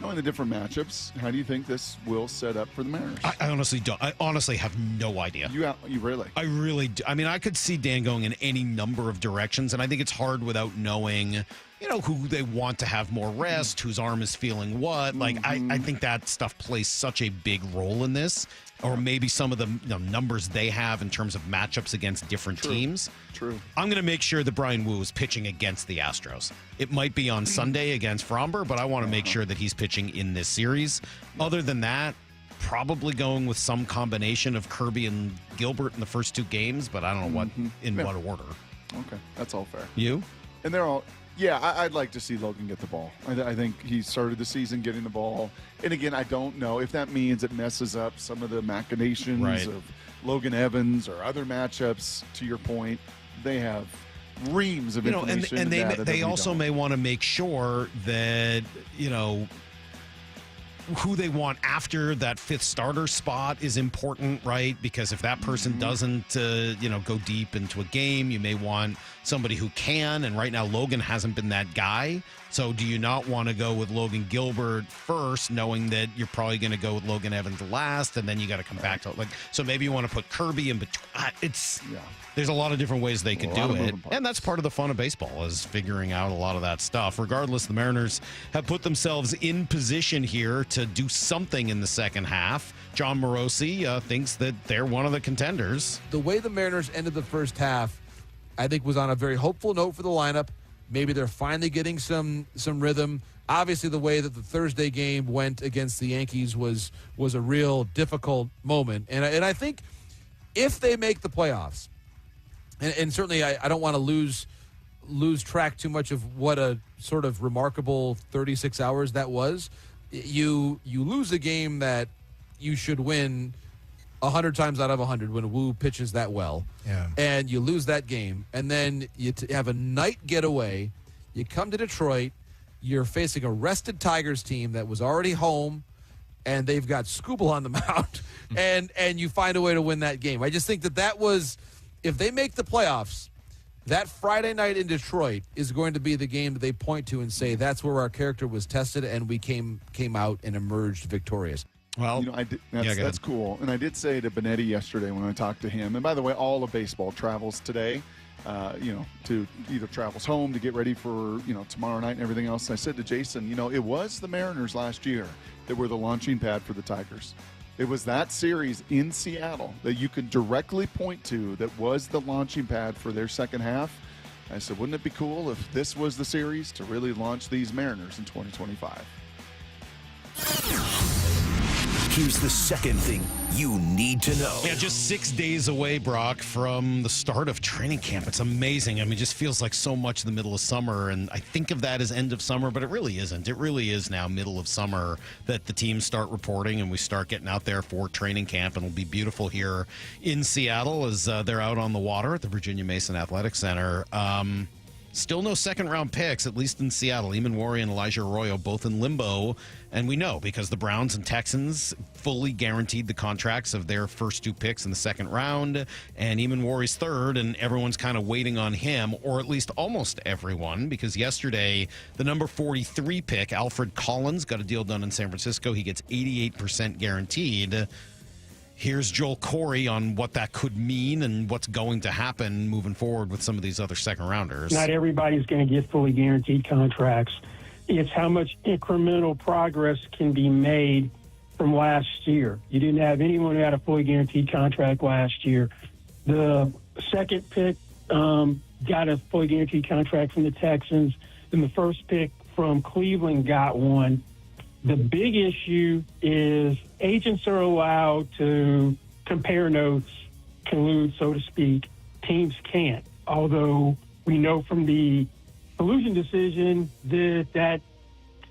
knowing the different matchups, how do you think this will set up for the Mariners? I honestly don't. I honestly have no idea. You really? I really do. I mean, I could see Dan going in any number of directions, and I think it's hard without knowing, who they want to have more rest, whose arm is feeling what. Like, I think that stuff plays such a big role in this, or maybe some of the numbers they have in terms of matchups against different teams. True. I'm going to make sure that Brian Wu is pitching against the Astros. It might be on Sunday against Framber, but I want to make sure that he's pitching in this series. Other than that, probably going with some combination of Kirby and Gilbert in the first 2 games, but I don't know what order. Okay, that's all fair. You? And they're all... Yeah, I'd like to see Logan get the ball. I think he started the season getting the ball. And again, I don't know if that means it messes up some of the machinations of Logan Evans or other matchups. To your point, they have reams of information. And they also may want to make sure that, who they want after that 5th starter spot is important, right? Because if that person doesn't, go deep into a game, you may want somebody who can. And right now, Logan hasn't been that guy. So do you not want to go with Logan Gilbert first, knowing that you're probably going to go with Logan Evans last, and then you got to come back to it? So maybe you want to put Kirby in between. There's a lot of different ways they could do it, and that's part of the fun of baseball, is figuring out a lot of that stuff. Regardless, the Mariners have put themselves in position here to do something in the second half. John Morosi thinks that they're one of the contenders. The way the Mariners ended the first half, I think, was on a very hopeful note for the lineup. Maybe they're finally getting some rhythm. Obviously, the way that the Thursday game went against the Yankees was a real difficult moment. And I think if they make the playoffs, and certainly I don't want to lose track too much of what a sort of remarkable 36 hours that was. You lose a game that you should win 100 times out of 100 when Wu pitches that well. Yeah. And you lose that game. And then you have a night getaway. You come to Detroit. You're facing a rested Tigers team that was already home, and they've got Scooble on the mound. and you find a way to win that game. I just think that was, if they make the playoffs, that Friday night in Detroit is going to be the game that they point to and say, that's where our character was tested, and we came out and emerged victorious. Well, that's cool. And I did say to Benetti yesterday when I talked to him, and by the way, all of baseball travels today, to either travels home to get ready for, tomorrow night and everything else. I said to Jason, it was the Mariners last year that were the launching pad for the Tigers. It was that series in Seattle that you could directly point to that was the launching pad for their second half. I said, wouldn't it be cool if this was the series to really launch these Mariners in 2025? Here's the second thing you need to know. Yeah, just 6 days away, Brock, from the start of training camp. It's amazing. I mean, it just feels like so much in the middle of summer, and I think of that as end of summer, but it really isn't. It really is now middle of summer that the teams start reporting and we start getting out there for training camp, and it'll be beautiful here in Seattle as they're out on the water at the Virginia Mason Athletic Center. Still no second-round picks, at least in Seattle. Eamon Warrior and Elijah Arroyo both in limbo. And we know because the Browns and Texans fully guaranteed the contracts of their first 2 picks in the second round. And Eamon Warrior's third, and everyone's kind of waiting on him, or at least almost everyone, because yesterday the number 43 pick, Alfred Collins, got a deal done in San Francisco. He gets 88% guaranteed. Here's Joel Corey on what that could mean and what's going to happen moving forward with some of these other second-rounders. Not everybody's going to get fully guaranteed contracts. It's how much incremental progress can be made from last year. You didn't have anyone who had a fully guaranteed contract last year. The second pick got a fully guaranteed contract from the Texans, and the first pick from Cleveland got one. The big issue is agents are allowed to compare notes, collude, so to speak. Teams can't, although we know from the collusion decision that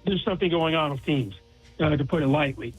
there's something going on with teams, to put it lightly.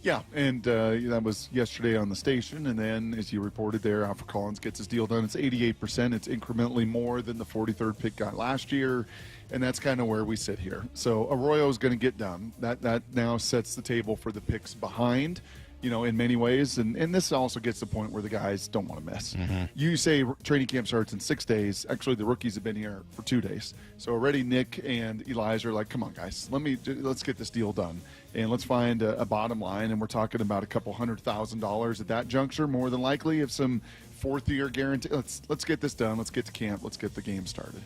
Yeah, and that was yesterday on the station. And then, as you reported there, Alfred Collins gets his deal done. It's 88%. It's incrementally more than the 43rd pick got last year. And that's kind of where we sit here. So Arroyo is going to get done. That now sets the table for the picks behind, in many ways. And this also gets to the point where the guys don't want to miss. Mm-hmm. You say training camp starts in 6 days. Actually, the rookies have been here for 2 days. So already Nick and Elijah are like, come on, guys, let's get this deal done. And let's find a bottom line. And we're talking about a couple $100,000 at that juncture, more than likely, of some fourth-year guarantee. Let's get this done. Let's get to camp. Let's get the game started.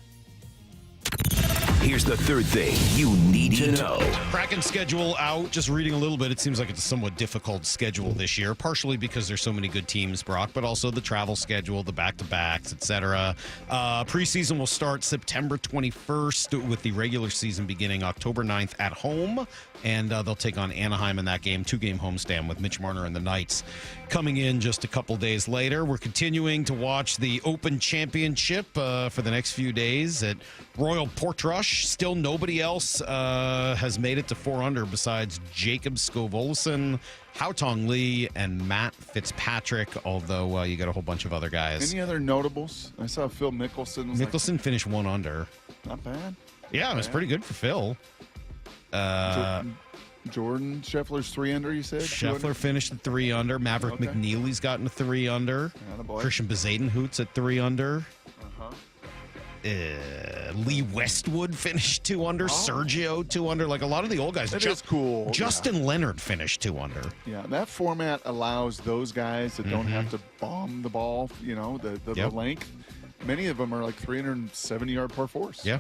Here's the third thing you need to know. Kraken schedule out. Just reading a little bit, it seems like it's a somewhat difficult schedule this year, partially because there's so many good teams, Brock, but also the travel schedule, the back-to-backs, etc. Preseason will start September 21st with the regular season beginning October 9th at home, and they'll take on Anaheim in that game, 2-game homestand with Mitch Marner and the Knights coming in just a couple days later. We're continuing to watch the Open Championship for the next few days at Royal Portrush. Still nobody else has made it to 4 under besides Jacob Skovolason, Haotong Lee, and Matt Fitzpatrick, although you got a whole bunch of other guys. Any other notables? I saw Phil Mickelson. Mickelson finished 1 under. Not bad. Yeah, it was pretty good for Phil. Jordan Scheffler's 3 under, you said? Scheffler finished at 3 under. Maverick McNeely's gotten a 3 under. Christian Bezadenhout's at 3 under. Lee Westwood finished 2 under. Sergio 2 under. Like a lot of the old guys. That is cool. Justin Leonard finished 2 under. Yeah, that format allows those guys that don't have to bomb the ball, the length. Many of them are like 370-yard par 4s. Yeah.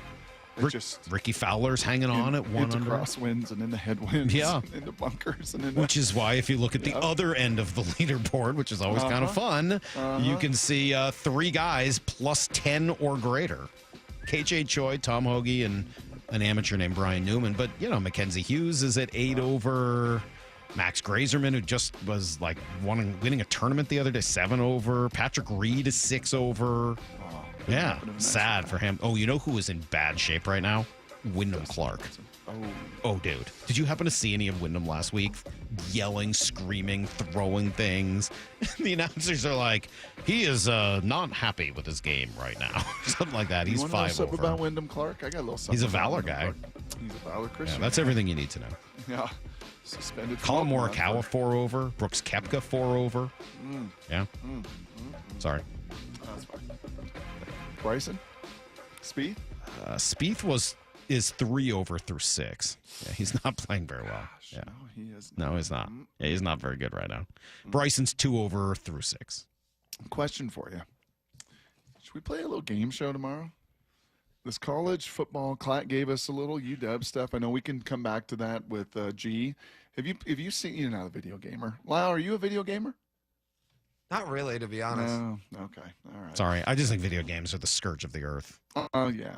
Ricky Fowler's hanging on at 1 under. Crosswinds and in the headwinds. Yeah. In the bunkers. Which is why if you look at the other end of the leaderboard, which is always kind of fun, you can see 3 guys plus 10 or greater. KJ Choi, Tom Hoagie, and an amateur named Brian Newman. But, Mackenzie Hughes is at 8 over. Max Grazerman, who just was like winning a tournament the other day, 7 over. Patrick Reed is 6 over. Yeah, sad for him. Oh, you know who is in bad shape right now? Wyndham Clark. Oh, dude. Did you happen to see any of Wyndham last week? Yelling, screaming, throwing things. The announcers are like, he is not happy with his game right now. Something like that. He's 5 over. You want to know something about Wyndham Clark? I got a little something. He's a Valor guy. He's a Valor Christian. Yeah, that's everything you need to know. Yeah. Suspended. Colin Morikawa 4 over. Brooks Koepka 4 over. Yeah. Sorry. That's fine. Bryson? Spieth? Spieth is 3 over through 6. Yeah, he's not playing very well. Gosh, yeah. No, he is. No, he's not. Yeah, he's not very good right now. Bryson's 2 over through 6. Question for you. Should we play a little game show tomorrow? This college football, Klatt gave us a little UW stuff. I know we can come back to that with G. Have you seen, you're not a video gamer. Lyle, are you a video gamer? Not really, to be honest. No. Okay. All right. Sorry. I just think video games are the scourge of the earth. Oh, yeah.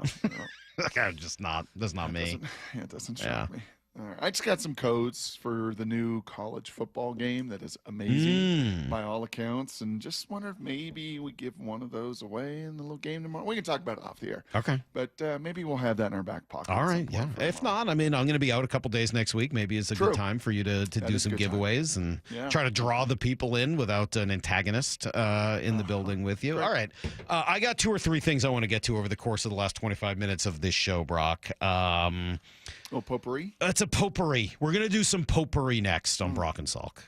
I'm just not. That's not me. It doesn't shock me. All right. I just got some codes for the new college football game that is amazing by all accounts, and just wonder if maybe we give one of those away in the little game tomorrow. We can talk about it off the air. Okay. But maybe we'll have that in our back pocket. All right. Yeah. If not, I'm going to be out a couple days next week. Maybe it's a good time for you to do some giveaways and try to draw the people in without an antagonist in the building with you. All right. I got 2 or 3 things I want to get to over the course of the last 25 minutes of this show, Brock. Potpourri? It's a potpourri. We're going to do some potpourri next on Brock and Salk.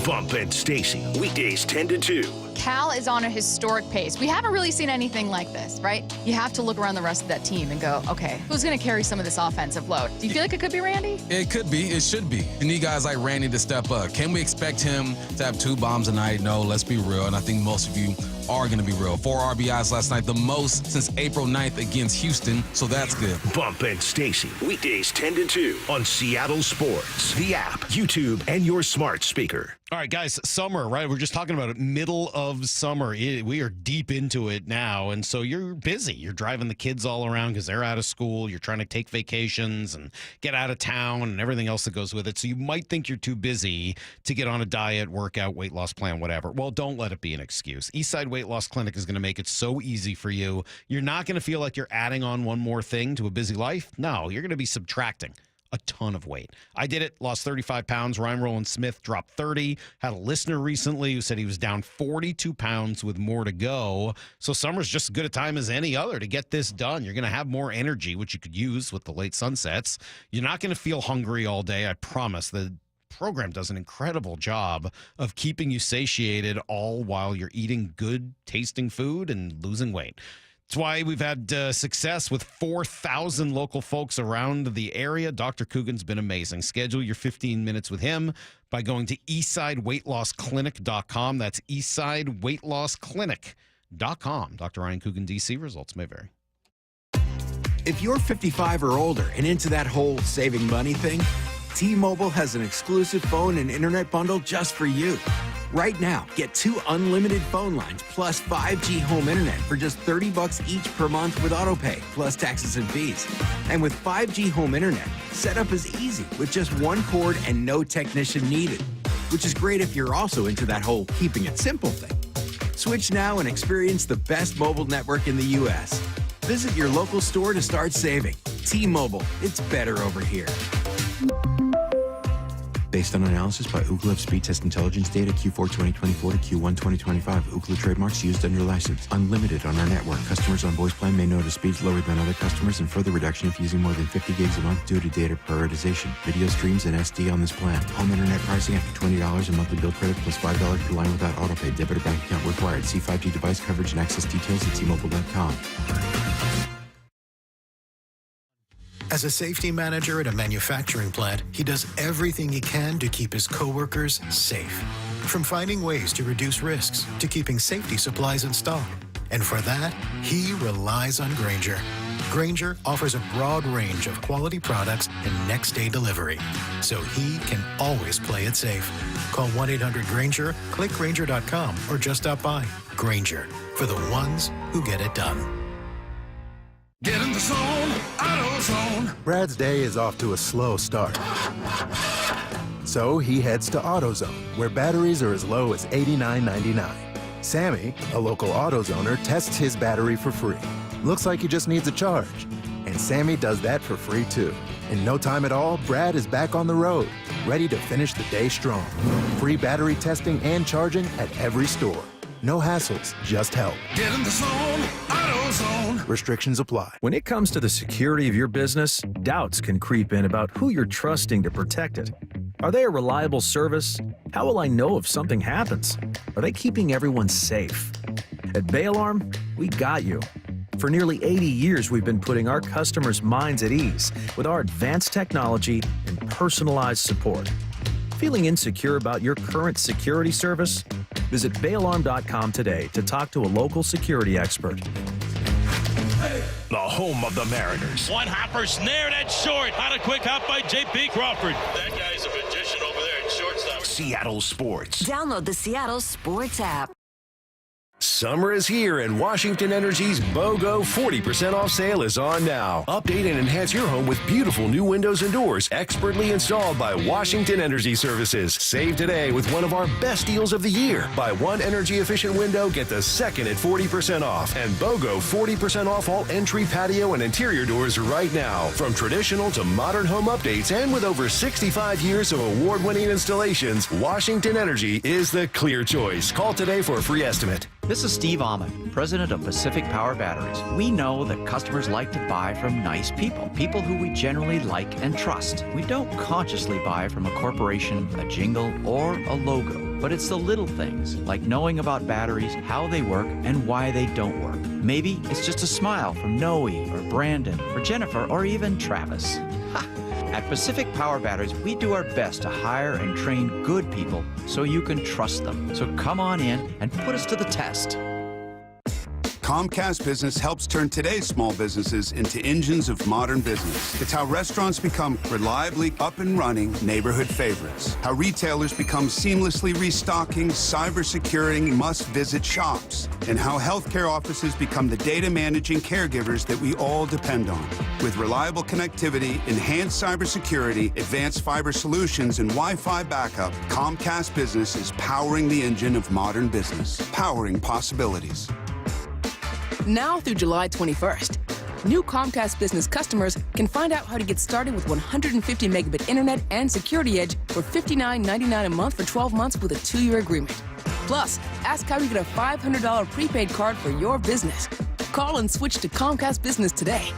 Bump and Stacy, weekdays 10 to 2. Cal is on a historic pace. We haven't really seen anything like this, right? You have to look around the rest of that team and go, okay, who's going to carry some of this offensive load? Do you feel like it could be Randy? It could be. It should be. You need guys like Randy to step up. Can we expect him to have 2 bombs a night? No, let's be real. And I think most of you are going to be real. 4 RBIs last night, the most since April 9th against Houston, so that's good. Bump and Stacy, weekdays 10 to 2 on Seattle Sports, the app, YouTube, and your smart speaker. All right, guys, summer, right? We're just talking about it. Middle of of summer. We are deep into it now, and so you're busy. You're driving the kids all around because they're out of school. You're trying to take vacations and get out of town and everything else that goes with it. So you might think you're too busy to get on a diet, workout, weight loss plan, whatever. Well, don't let it be an excuse. Eastside Weight Loss Clinic is going to make it so easy for you. You're not going to feel like you're adding on one more thing to a busy life. No, you're going to be subtracting a ton of weight. I did it, lost 35 pounds. Ryan Roland Smith dropped 30. Had a listener recently who said he was down 42 pounds with more to go. So summer's just as good a time as any other to get this done. You're going to have more energy, which you could use with the late sunsets. You're not going to feel hungry all day, I promise. The program does an incredible job of keeping you satiated all while you're eating good tasting food and losing weight. That's why we've had success with 4,000 local folks around the area. Dr. Coogan's been amazing. Schedule your 15 minutes with him by going to eastsideweightlossclinic.com. That's eastsideweightlossclinic.com. Dr. Ryan Coogan, D.C. Results may vary. If you're 55 or older and into that whole saving money thing, T-Mobile has an exclusive phone and internet bundle just for you. Right now, get 2 unlimited phone lines plus 5G home internet for just $30 each per month with AutoPay, plus taxes and fees. And with 5G home internet, setup is easy with just 1 cord and no technician needed, which is great if you're also into that whole keeping it simple thing. Switch now and experience the best mobile network in the U.S. Visit your local store to start saving. T-Mobile, it's better over here. Based on analysis by Ookla of speed test intelligence data Q4 2024 to Q1 2025. Ookla trademarks used under license. Unlimited on our network. Customers on voice plan may notice speeds lower than other customers and further reduction if using more than 50 gigs a month due to data prioritization. Video streams and SD on this plan. Home internet pricing after $20 a monthly bill credit plus $5 per line without autopay. Debit or bank account required. See 5G device coverage and access details at T-Mobile.com. As a safety manager at a manufacturing plant, he does everything he can to keep his coworkers safe. From finding ways to reduce risks to keeping safety supplies in stock. And for that, he relies on Grainger. Grainger offers a broad range of quality products and next-day delivery, so he can always play it safe. Call 1-800-GRAINGER, click Grainger.com, or just stop by. Grainger, for the ones who get it done. Get in the zone, AutoZone. Brad's day is off to a slow start. So he heads to AutoZone, where batteries are as low as $89.99. Sammy, a local AutoZoner, tests his battery for free. Looks like he just needs a charge. And Sammy does that for free too. In no time at all, Brad is back on the road, ready to finish the day strong. Free battery testing and charging at every store. No hassles, just help. Get in the zone, AutoZone. Restrictions apply. When it comes to the security of your business, doubts can creep in about who you're trusting to protect it. Are they a reliable service? How will I know if something happens? Are they keeping everyone safe? At Bay Alarm, we got you. For nearly 80 years, we've been putting our customers' minds at ease with our advanced technology and personalized support. Feeling insecure about your current security service? Visit bayalarm.com today to talk to a local security expert. The home of the Mariners. One hopper snared at short. On a quick hop by J.P. Crawford. That guy's a magician over there at shortstop. Seattle Sports. Download the Seattle Sports app. Summer is here, and Washington Energy's BOGO 40% off sale is on now. Update and enhance your home with beautiful new windows and doors, expertly installed by Washington Energy Services. Save today with one of our best deals of the year. Buy one energy-efficient window, get the second at 40% off. And BOGO 40% off all entry, patio, and interior doors right now. From traditional to modern home updates, and with over 65 years of award-winning installations, Washington Energy is the clear choice. Call today for a free estimate. This is Steve Ahmed, president of Pacific Power Batteries. We know that customers like to buy from nice people, people who we generally like and trust. We don't consciously buy from a corporation, a jingle, or a logo, but it's the little things, like knowing about batteries, how they work, and why they don't work. Maybe it's just a smile from Noe, or Brandon, or Jennifer, or even Travis. Ha! At Pacific Power Batteries, we do our best to hire and train good people so you can trust them. So come on in and put us to the test. Comcast Business helps turn today's small businesses into engines of modern business. It's how restaurants become reliably up and running neighborhood favorites. How retailers become seamlessly restocking, cyber-securing must-visit shops. And how healthcare offices become the data managing caregivers that we all depend on. With reliable connectivity, enhanced cybersecurity, advanced fiber solutions, and Wi-Fi backup, Comcast Business is powering the engine of modern business. Powering possibilities. Now through July 21st, new Comcast Business customers can find out how to get started with 150 megabit internet and Security Edge for $59.99 a month for 12 months with a 2-year agreement. Plus, ask how you get a $500 prepaid card for your business. Call and switch to Comcast Business today.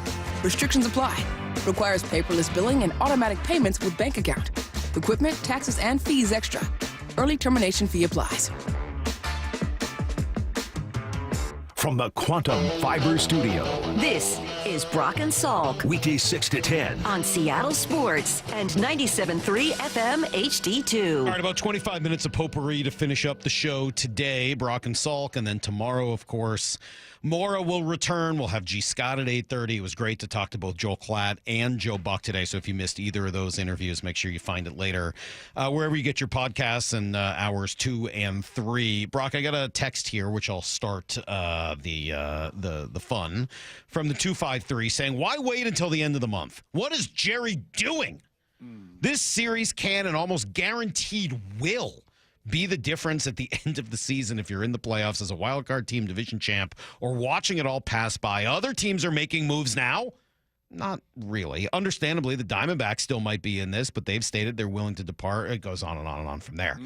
Restrictions apply. Requires paperless billing and automatic payments with bank account. Equipment, taxes, and fees extra. Early termination fee applies. From the Quantum Fiber Studio. This is Brock and Salk. Weekdays 6 to 10. On Seattle Sports and 97.3 FM HD2. All right, about 25 minutes of potpourri to finish up the show today. Brock and Salk. And then tomorrow, of course, Maura will return. We'll have G. Scott at 8:30. It was great to talk to both Joel Klatt and Joe Buck today. So if you missed either of those interviews, make sure you find it later. Wherever you get your podcasts and hours 2 and 3. Brock, I got a text here, which I'll start the fun from the 253 saying, why wait until the end of the month? What is Jerry doing? This series can and almost guaranteed will be the difference at the end of the season if you're in the playoffs as a wild card team, division champ, or watching it all pass by. Other teams are making moves now. Not really. Understandably, the Diamondbacks still might be in this, but they've stated they're willing to depart. It goes on and on and on from there.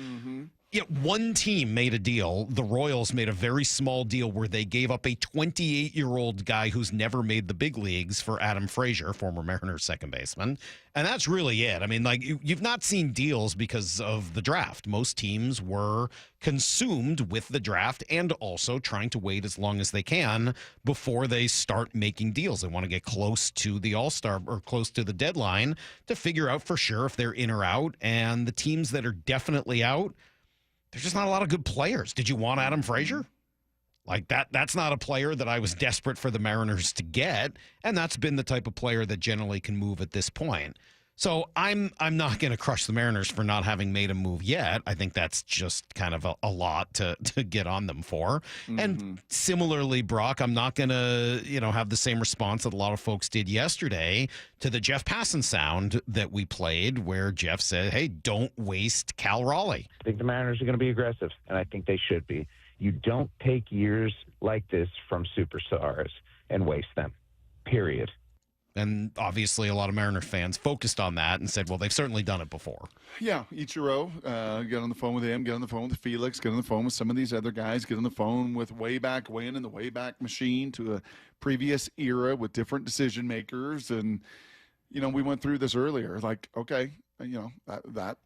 Yet one team made a deal. The Royals made a very small deal where they gave up a 28-year-old guy who's never made the big leagues for Adam Frazier, former Mariners second baseman. And that's really it. I mean, like, you've not seen deals because of the draft. Most teams were consumed with the draft and also trying to wait as long as they can before they start making deals. They want to get close to the All-Star or close to the deadline to figure out for sure if they're in or out. And the teams that are definitely out, there's just not a lot of good players. Did you want Adam Frazier? Like that's not a player that I was desperate for the Mariners to get, and that's been the type of player that generally can move at this point. So I'm not going to crush the Mariners for not having made a move yet. I think that's just kind of a lot to get on them for. And similarly, Brock, I'm not going to have the same response that a lot of folks did yesterday to the Jeff Passan sound that we played, where Jeff said, "Hey, don't waste Cal Raleigh." I think the Mariners are going to be aggressive, and I think they should be. You don't take years like this from superstars and waste them, period. And obviously a lot of Mariner fans focused on that and said, well, they've certainly done it before. Yeah, Ichiro, get on the phone with him, get on the phone with Felix, get on the phone with some of these other guys, get on the phone with Wayback Win and the Wayback Machine to a previous era with different decision makers. And, we went through this earlier, like, okay,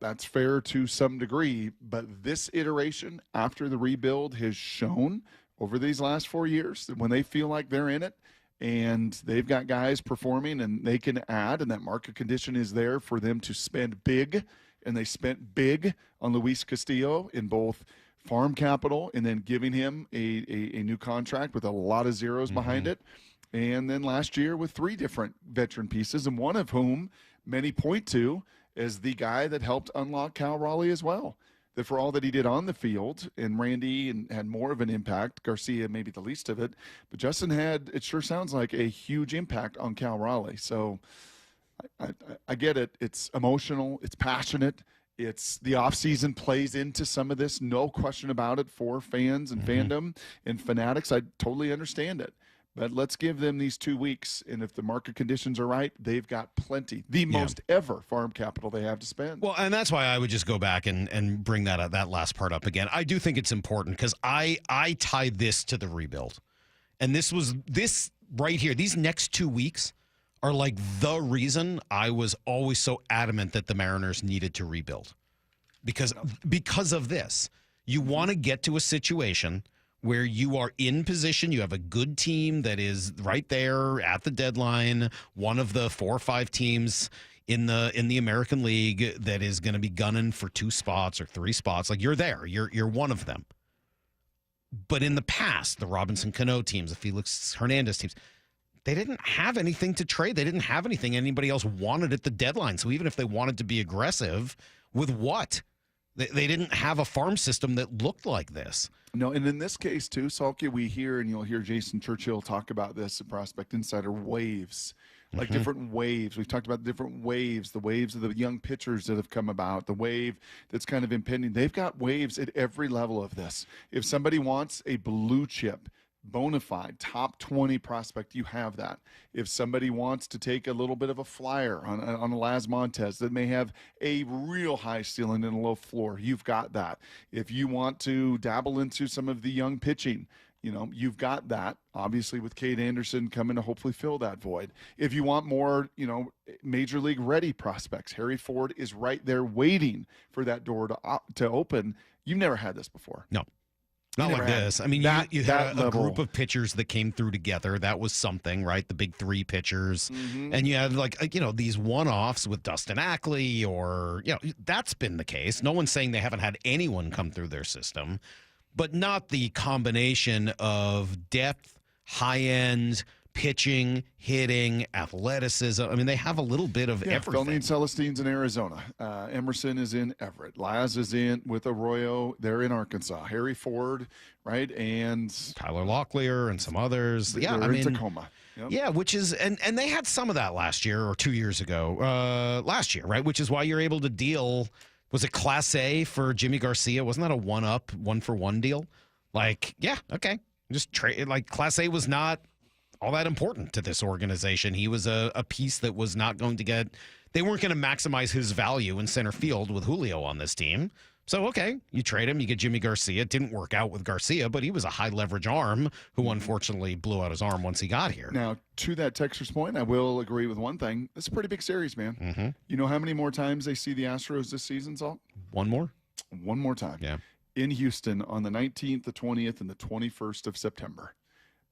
that's fair to some degree, but this iteration after the rebuild has shown over these last 4 years that when they feel like they're in it, and they've got guys performing and they can add, and that market condition is there for them to spend big. And they spent big on Luis Castillo in both farm capital and then giving him a new contract with a lot of zeros behind it. And then last year with 3 different veteran pieces, and one of whom many point to as the guy that helped unlock Cal Raleigh as well. That for all that he did on the field, and Randy had more of an impact, Garcia maybe the least of it, but Justin had, it sure sounds like, a huge impact on Cal Raleigh. So I get it. It's emotional. It's passionate. It's the offseason plays into some of this, no question about it, for fans and fandom and fanatics. I totally understand it. But let's give them these 2 weeks, and if the market conditions are right, they've got plenty, the most ever farm capital they have to spend. Well, and that's why I would just go back and bring that last part up again. I do think it's important because I tie this to the rebuild. And this right here, these next 2 weeks are like the reason I was always so adamant that the Mariners needed to rebuild. Because of this. You want to get to a situation where you are in position, you have a good team that is right there at the deadline, one of the 4 or 5 teams in the American League that is going to be gunning for 2 spots or 3 spots. Like, you're there. You're one of them. But in the past, the Robinson Cano teams, the Felix Hernandez teams, they didn't have anything to trade. They didn't have anything anybody else wanted at the deadline. So even if they wanted to be aggressive, with what? They didn't have a farm system that looked like this. No, and in this case, too, Salk, we hear, and you'll hear Jason Churchill talk about this at Prospect Insider, waves. Like different waves. We've talked about different waves, the waves of the young pitchers that have come about, the wave that's kind of impending. They've got waves at every level of this. If somebody wants a blue chip, bona fide, top 20 prospect, you have that. If somebody wants to take a little bit of a flyer on a Laz Montez that may have a real high ceiling and a low floor, you've got that. If you want to dabble into some of the young pitching, you've got that, obviously, with Cade Anderson coming to hopefully fill that void. If you want more, major league ready prospects, Harry Ford is right there waiting for that door to open. You've never had this before. No. Not like this. I mean, you had a group of pitchers that came through together. That was something, right? The big three pitchers. And you had, these one-offs with Dustin Ackley or, that's been the case. No one's saying they haven't had anyone come through their system, but not the combination of depth, high-end, pitching, hitting, athleticism. I mean, they have a little bit of everything. Felnine Celestine's in Arizona. Emerson is in Everett. Laz is in with Arroyo. They're in Arkansas. Harry Ford, right? And Tyler Locklear and some others. They're in Tacoma. Yep. Yeah, which is, and they had some of that last year or 2 years ago. Last year, right? Which is why you're able to deal. Was it Class A for Jimmy Garcia? Wasn't that a one-up, one-for-one deal? Okay. Just trade. Class A was not all that important to this organization. He was a piece that was not going to get, they weren't going to maximize his value in center field with Julio on this team. So, okay, you trade him, you get Jimmy Garcia. It didn't work out with Garcia, but he was a high leverage arm who unfortunately blew out his arm once he got here. Now, to that texter's point, I will agree with one thing. It's a pretty big series, man. You know how many more times they see the Astros this season, Salt? One more? One more time. Yeah. In Houston on the 19th, the 20th, and the 21st of September.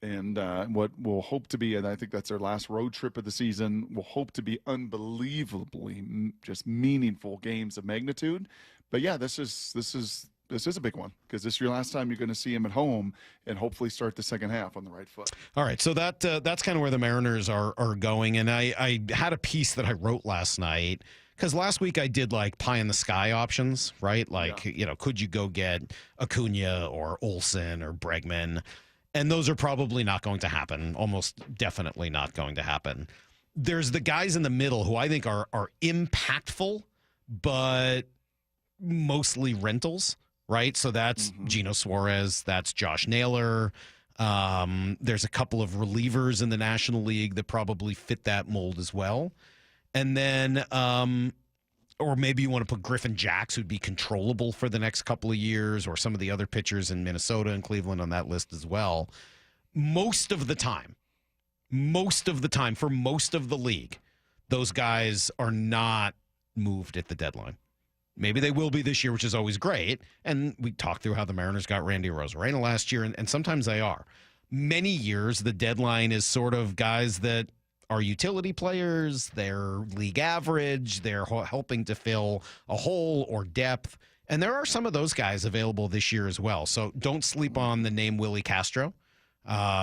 And what will hope to be, and I think that's their last road trip of the season, will hope to be unbelievably just meaningful games of magnitude. But yeah, this is a big one because this is your last time you're going to see him at home, and hopefully start the second half on the right foot. All right, so that's kind of where the Mariners are going, and I had a piece that I wrote last night. Because last week I did pie in the sky options, right? Could you go get Acuna or Olsen or Bregman? And those are probably not going to happen, almost definitely not going to happen. There's the guys in the middle who I think are impactful, but mostly rentals, right? So that's Gino Suarez, that's Josh Naylor. There's a couple of relievers in the National League that probably fit that mold as well. And then, or maybe you want to put Griffin Jacks, who'd be controllable for the next couple of years, or some of the other pitchers in Minnesota and Cleveland on that list as well. Most of the time, for most of the league, those guys are not moved at the deadline. Maybe they will be this year, which is always great. And we talked through how the Mariners got Randy Arozarena last year, and sometimes they are. Many years, the deadline is sort of guys that are utility players, they're league average, they're helping to fill a hole or depth. And there are some of those guys available this year as well. So don't sleep on the name Willie Castro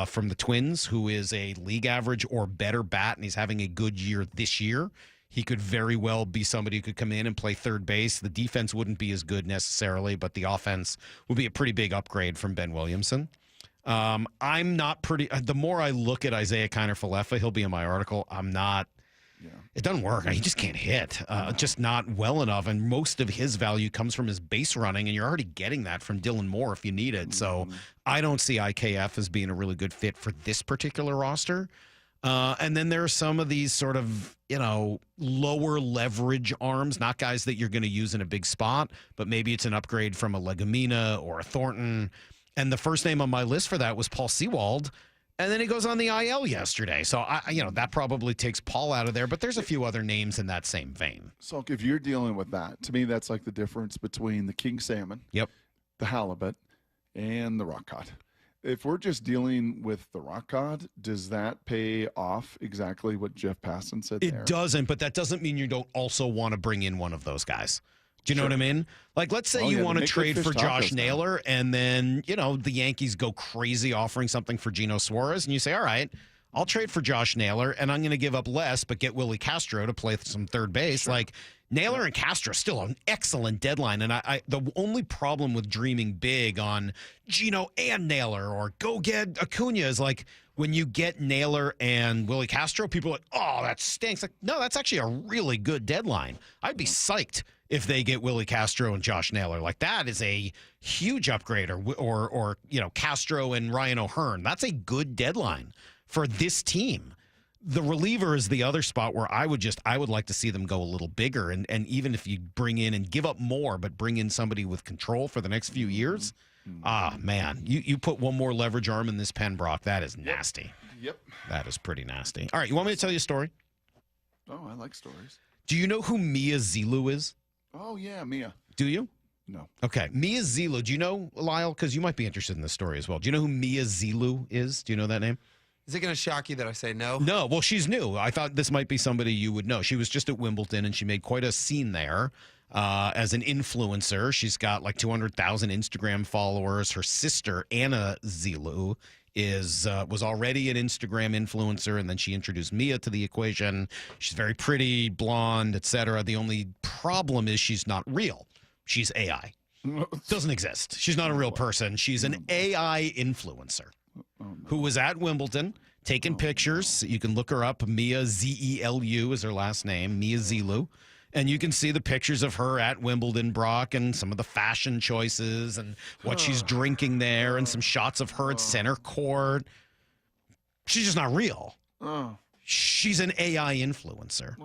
from the Twins, who is a league average or better bat, and he's having a good year this year. He could very well be somebody who could come in and play third base. The defense wouldn't be as good necessarily, but the offense would be a pretty big upgrade from Ben Williamson. I'm not pretty. The more I look at Isaiah Kiner-Falefa, he'll be in my article. I'm not. Yeah. It doesn't work. He just can't hit. Just not well enough. And most of his value comes from his base running, and you're already getting that from Dylan Moore if you need it. So I don't see IKF as being a really good fit for this particular roster. And then there are some of these sort of, lower leverage arms, not guys that you're going to use in a big spot, but maybe it's an upgrade from a Legumina or a Thornton. And the first name on my list for that was Paul Sewald. And then he goes on the IL yesterday. So, that probably takes Paul out of there. But there's a few other names in that same vein. So if you're dealing with that, to me, that's like the difference between the king salmon, the halibut, and the rock cod. If we're just dealing with the rock cod, does that pay off exactly what Jeff Passan said there? It doesn't, but that doesn't mean you don't also want to bring in one of those guys. Do you know what I mean? Like, let's say you want to trade for Josh Naylor, and then, the Yankees go crazy offering something for Geno Suarez, and you say, all right, I'll trade for Josh Naylor, and I'm going to give up less, but get Willie Castro to play some third base. Sure. Like, Naylor and Castro still an excellent deadline, and I the only problem with dreaming big on Geno and Naylor or go get Acuna is like, when you get Naylor and Willie Castro, people are like, oh, that stinks. Like, no, that's actually a really good deadline. I'd be psyched if they get Willie Castro and Josh Naylor. Like, that is a huge upgrade, or Castro and Ryan O'Hearn. That's a good deadline for this team. The reliever is the other spot where I would like to see them go a little bigger. And even if you bring in and give up more, but bring in somebody with control for the next few years, man, you put one more leverage arm in this pen, Brock. That is nasty. Yep. That is pretty nasty. All right, you want me to tell you a story? Oh, I like stories. Do you know who Mia Zilu is? Oh, yeah, Mia. Do you? No. Okay. Mia Zilu. Do you know, Lyle? Because you might be interested in this story as well. Do you know who Mia Zilu is? Do you know that name? Is it going to shock you that I say no? No. Well, she's new. I thought this might be somebody you would know. She was just at Wimbledon, and she made quite a scene there as an influencer. She's got like 200,000 Instagram followers. Her sister, Anna Zilu, was already an Instagram influencer, and then she introduced Mia to the equation. She's very pretty, blonde, etc. The only problem is she's not real. She's AI. Doesn't exist. She's not a real person. She's an AI influencer who was at Wimbledon taking pictures. You can look her up. Mia, Zelu is her last name, Mia Zilu. And you can see the pictures of her at Wimbledon, Brock, and some of the fashion choices and what she's drinking there, and some shots of her at center court. She's just not real. She's an AI influencer. Is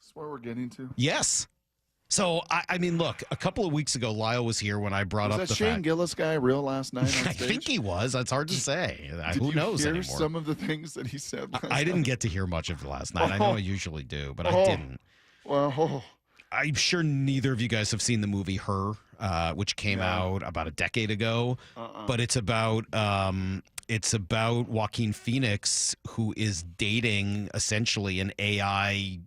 this where we're getting to? Yes. So, I mean, look, a couple of weeks ago, Lyle was here when I brought up the Shane fact. Gillis guy real last night on stage? I think he was. It's hard to say. Who knows hear anymore? some of the things that he said last I didn't night? get to hear much of it last night. I know I usually do, but I didn't. Well, I'm sure neither of you guys have seen the movie Her, which came out about a decade ago. But it's about Joaquin Phoenix, who is dating essentially an AI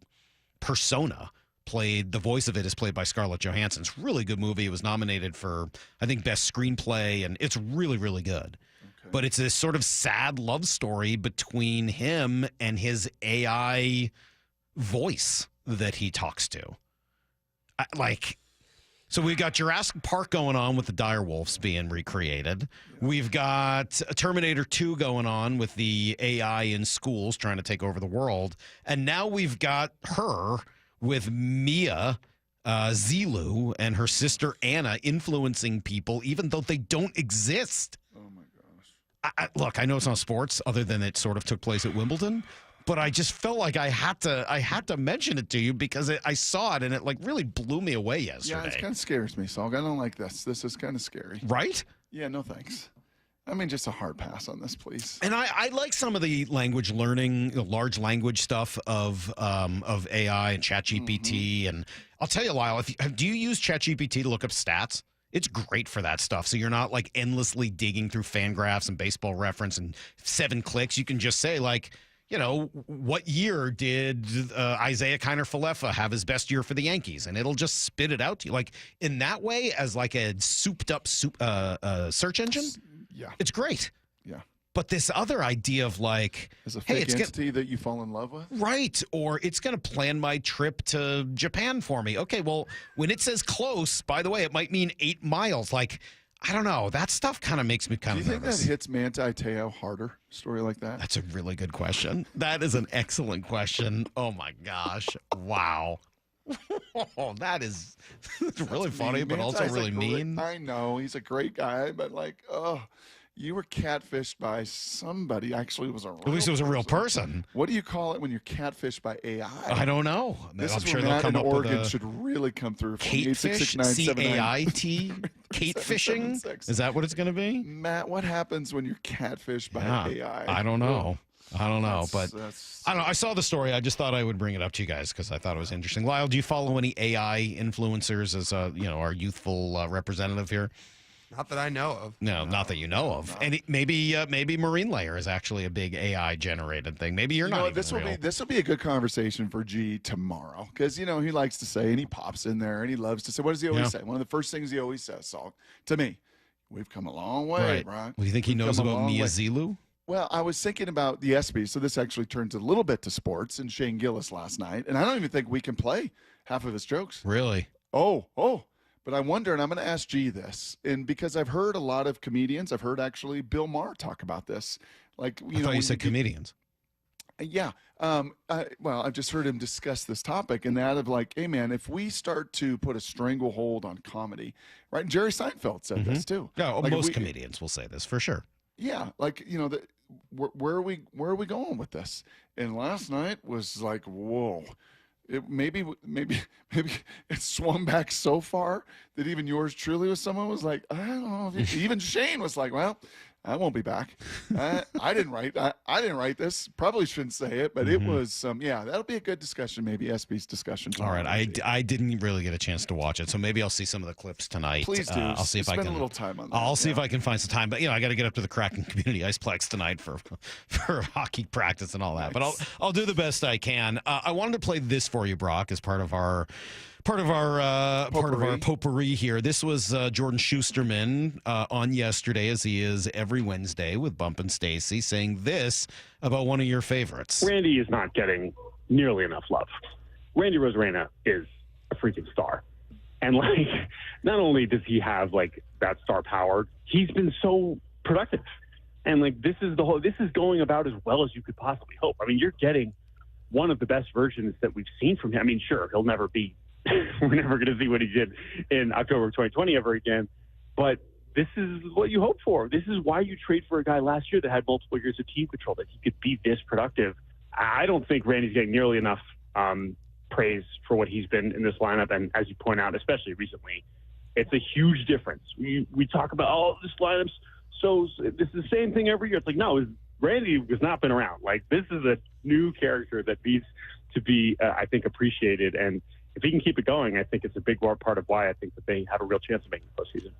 persona. The voice of it is played by Scarlett Johansson. It's a really good movie. It was nominated for, I think, Best Screenplay, and it's really, really good. Okay. But it's this sort of sad love story between him and his AI voice that he talks to. So we've got Jurassic Park going on with the direwolves being recreated. We've got Terminator 2 going on with the AI in schools trying to take over the world. And now we've got Her with Mia Zilu and her sister Anna influencing people, even though they don't exist. Oh my gosh! Look, I know it's not sports, other than it sort of took place at Wimbledon, but I just felt like I had to mention it to you because I saw it and it like really blew me away yesterday. Yeah, it kind of scares me, Salk. I don't like this. This is kind of scary. Right? Yeah, no thanks. I mean, just a hard pass on this, please. And I like some of the language learning, the large language stuff of AI and ChatGPT. And I'll tell you, Lyle, do you use ChatGPT to look up stats? It's great for that stuff. So you're not like endlessly digging through Fangraphs and Baseball Reference and 7 clicks. You can just say like, what year did Isaiah Kiner-Falefa have his best year for the Yankees? And it'll just spit it out to you. Like in that way, as like a souped up search engine. Yeah. It's great. Yeah. But this other idea of like, as a fake entity that you fall in love with? Right. Or it's going to plan my trip to Japan for me. Okay, well, when it says close, by the way, it might mean 8 miles. Like, I don't know. That stuff kind of makes me kind of nervous. Do you think that hits Manti Te'o harder? Story like that? That's a really good question. That is an excellent question. Oh, my gosh. Wow. Oh, that is really funny, but also really mean. I know he's a great guy, but like, you were catfished by somebody. Actually, it was at least it was a real person. What do you call it when you're catfished by AI? I don't know. This I'm is sure where they'll Matt come in up Oregon with should really come through. Catefish, CAIT, catefishing. Is that what it's going to be? Matt, what happens when you're catfished by AI? I don't know. I don't know, but I don't know. I saw the story. I just thought I would bring it up to you guys because I thought it was interesting. Lyle, do you follow any AI influencers as our youthful representative here? Not that I know of. No, not that you know of. And maybe marine layer is actually a big AI generated thing. Maybe you're not. This will be a good conversation for G tomorrow, because he likes to say, and he pops in there, and he loves to say. What does he always say? One of the first things he always says, Salk, to me, we've come a long way, right? Well, you think he knows about Mia Zilu? Well, I was thinking about the ESPY, so this actually turns a little bit to sports, and Shane Gillis last night, and I don't even think we can play half of his jokes. Really? Oh. But I wonder, and I'm going to ask G this, and because I've heard a lot of comedians, I've heard actually Bill Maher talk about this. Like, I thought you said comedians. Yeah. Well, I've just heard him discuss this topic, and that of like, hey, man, if we start to put a stranglehold on comedy, right? Jerry Seinfeld said this too. No, like most comedians will say this for sure. Yeah, like where are we going with this? And last night was like, whoa. Maybe it swung back so far that even yours truly was someone was like, I don't know. Even Shane was like, well, I won't be back. I didn't write this. Probably shouldn't say it, but it was that'll be a good discussion. Maybe SB's discussion tomorrow. All right, I didn't really get a chance to watch it, so maybe I'll see some of the clips tonight. Please do. I'll see if I can spend a little time on that. I'll see if I can find some time, but I got to get up to the Kraken Community Iceplex tonight for hockey practice and all that. But I'll do the best I can. I wanted to play this for you, Brock, as part of our potpourri here. This was Jordan Schusterman on yesterday, as he is every Wednesday with Bump and Stacy, saying this about one of your favorites. Randy is not getting nearly enough love. Randy Arozarena is a freaking star. And not only does he have that star power, he's been so productive. And this is going about as well as you could possibly hope. I mean, you're getting one of the best versions that we've seen from him. I mean, sure, he'll never be we're never going to see what he did in October of 2020 ever again. But this is what you hope for. This is why you trade for a guy last year that had multiple years of team control, that he could be this productive. I don't think Randy's getting nearly enough praise for what he's been in this lineup. And as you point out, especially recently, it's a huge difference. We talk about, this lineup's so this is the same thing every year. It's like, no, Randy has not been around. This is a new character that needs to be, I think, appreciated. And if he can keep it going, I think it's a big part of why I think that they have a real chance of making the postseason.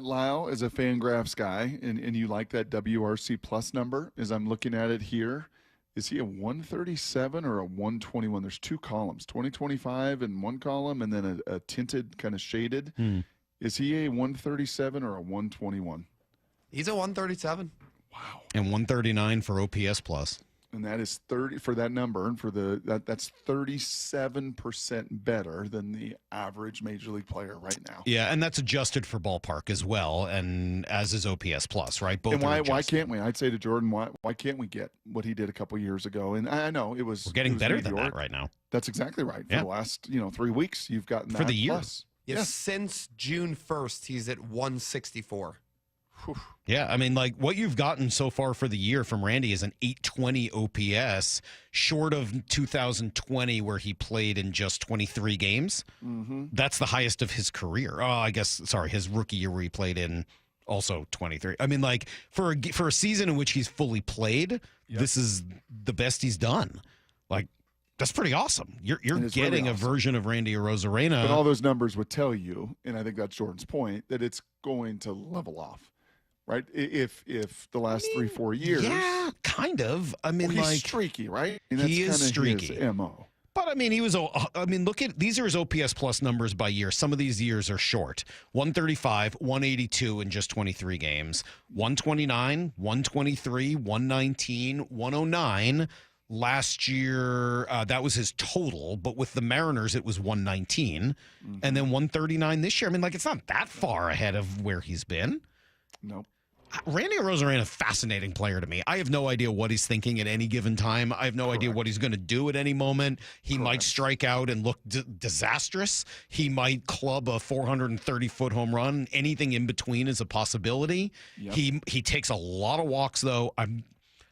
Lyle is a Fangraphs guy, and you like that WRC plus number. As I'm looking at it here, is he a 137 or a 121? There's two columns, 2025 in one column, and then a tinted kind of shaded. Is he a 137 or a 121? He's a 137. Wow. And 139 for OPS plus. And that is 30 for that number, and for that's 37% better than the average major league player right now. Yeah, and that's adjusted for ballpark as well, and as is OPS plus, right? Both. And why can't we? I'd say to Jordan, why can't we get what he did a couple years ago? And I know we're getting better than that right now. That's exactly right. For the last 3 weeks, you've gotten that for the year. Plus. Yeah, since June 1st, he's at 164. Yeah, I mean, what you've gotten so far for the year from Randy is an 820 OPS, short of 2020 where he played in just 23 games. That's the highest of his career. Oh, I guess, sorry, his rookie year where he played in also 23. I mean, for a season in which he's fully played, this is the best he's done. That's pretty awesome. You're getting really a version of Randy Arozarena. But all those numbers would tell you, and I think that's Jordan's point, that it's going to level off. Right, if the last 3-4 years, yeah, kind of. I mean, he's streaky, right? And that's he is streaky. His MO. But I mean, look at these are his OPS plus numbers by year. Some of these years are short: 135, 182 in just 23 games, 129, 123, 119, 109. Last year, that was his total, but with the Mariners, it was 119, and then 139 this year. I mean, it's not that far ahead of where he's been. Nope. Randy Arozarena, a fascinating player to me. I have no idea what he's thinking at any given time. I have no idea what he's going to do at any moment. He might strike out and look disastrous. He might club a 430-foot home run. Anything in between is a possibility. Yep. He takes a lot of walks, though.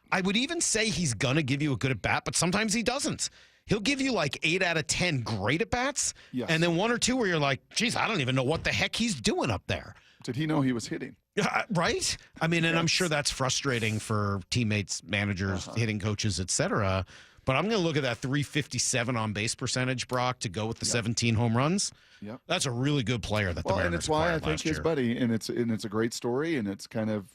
I would even say he's going to give you a good at-bat, but sometimes he doesn't. He'll give you 8 out of 10 great at-bats, and then 1 or 2 where you're like, geez, I don't even know what the heck he's doing up there. Did he know he was hitting? Right? I mean, and I'm sure that's frustrating for teammates, managers, hitting coaches, etc. But I'm going to look at that 357 on base percentage, Brock, to go with the 17 home runs. Yep. That's a really good player that the Mariners and it's why I acquired think last his year. buddy, and it's a great story, and it's kind of,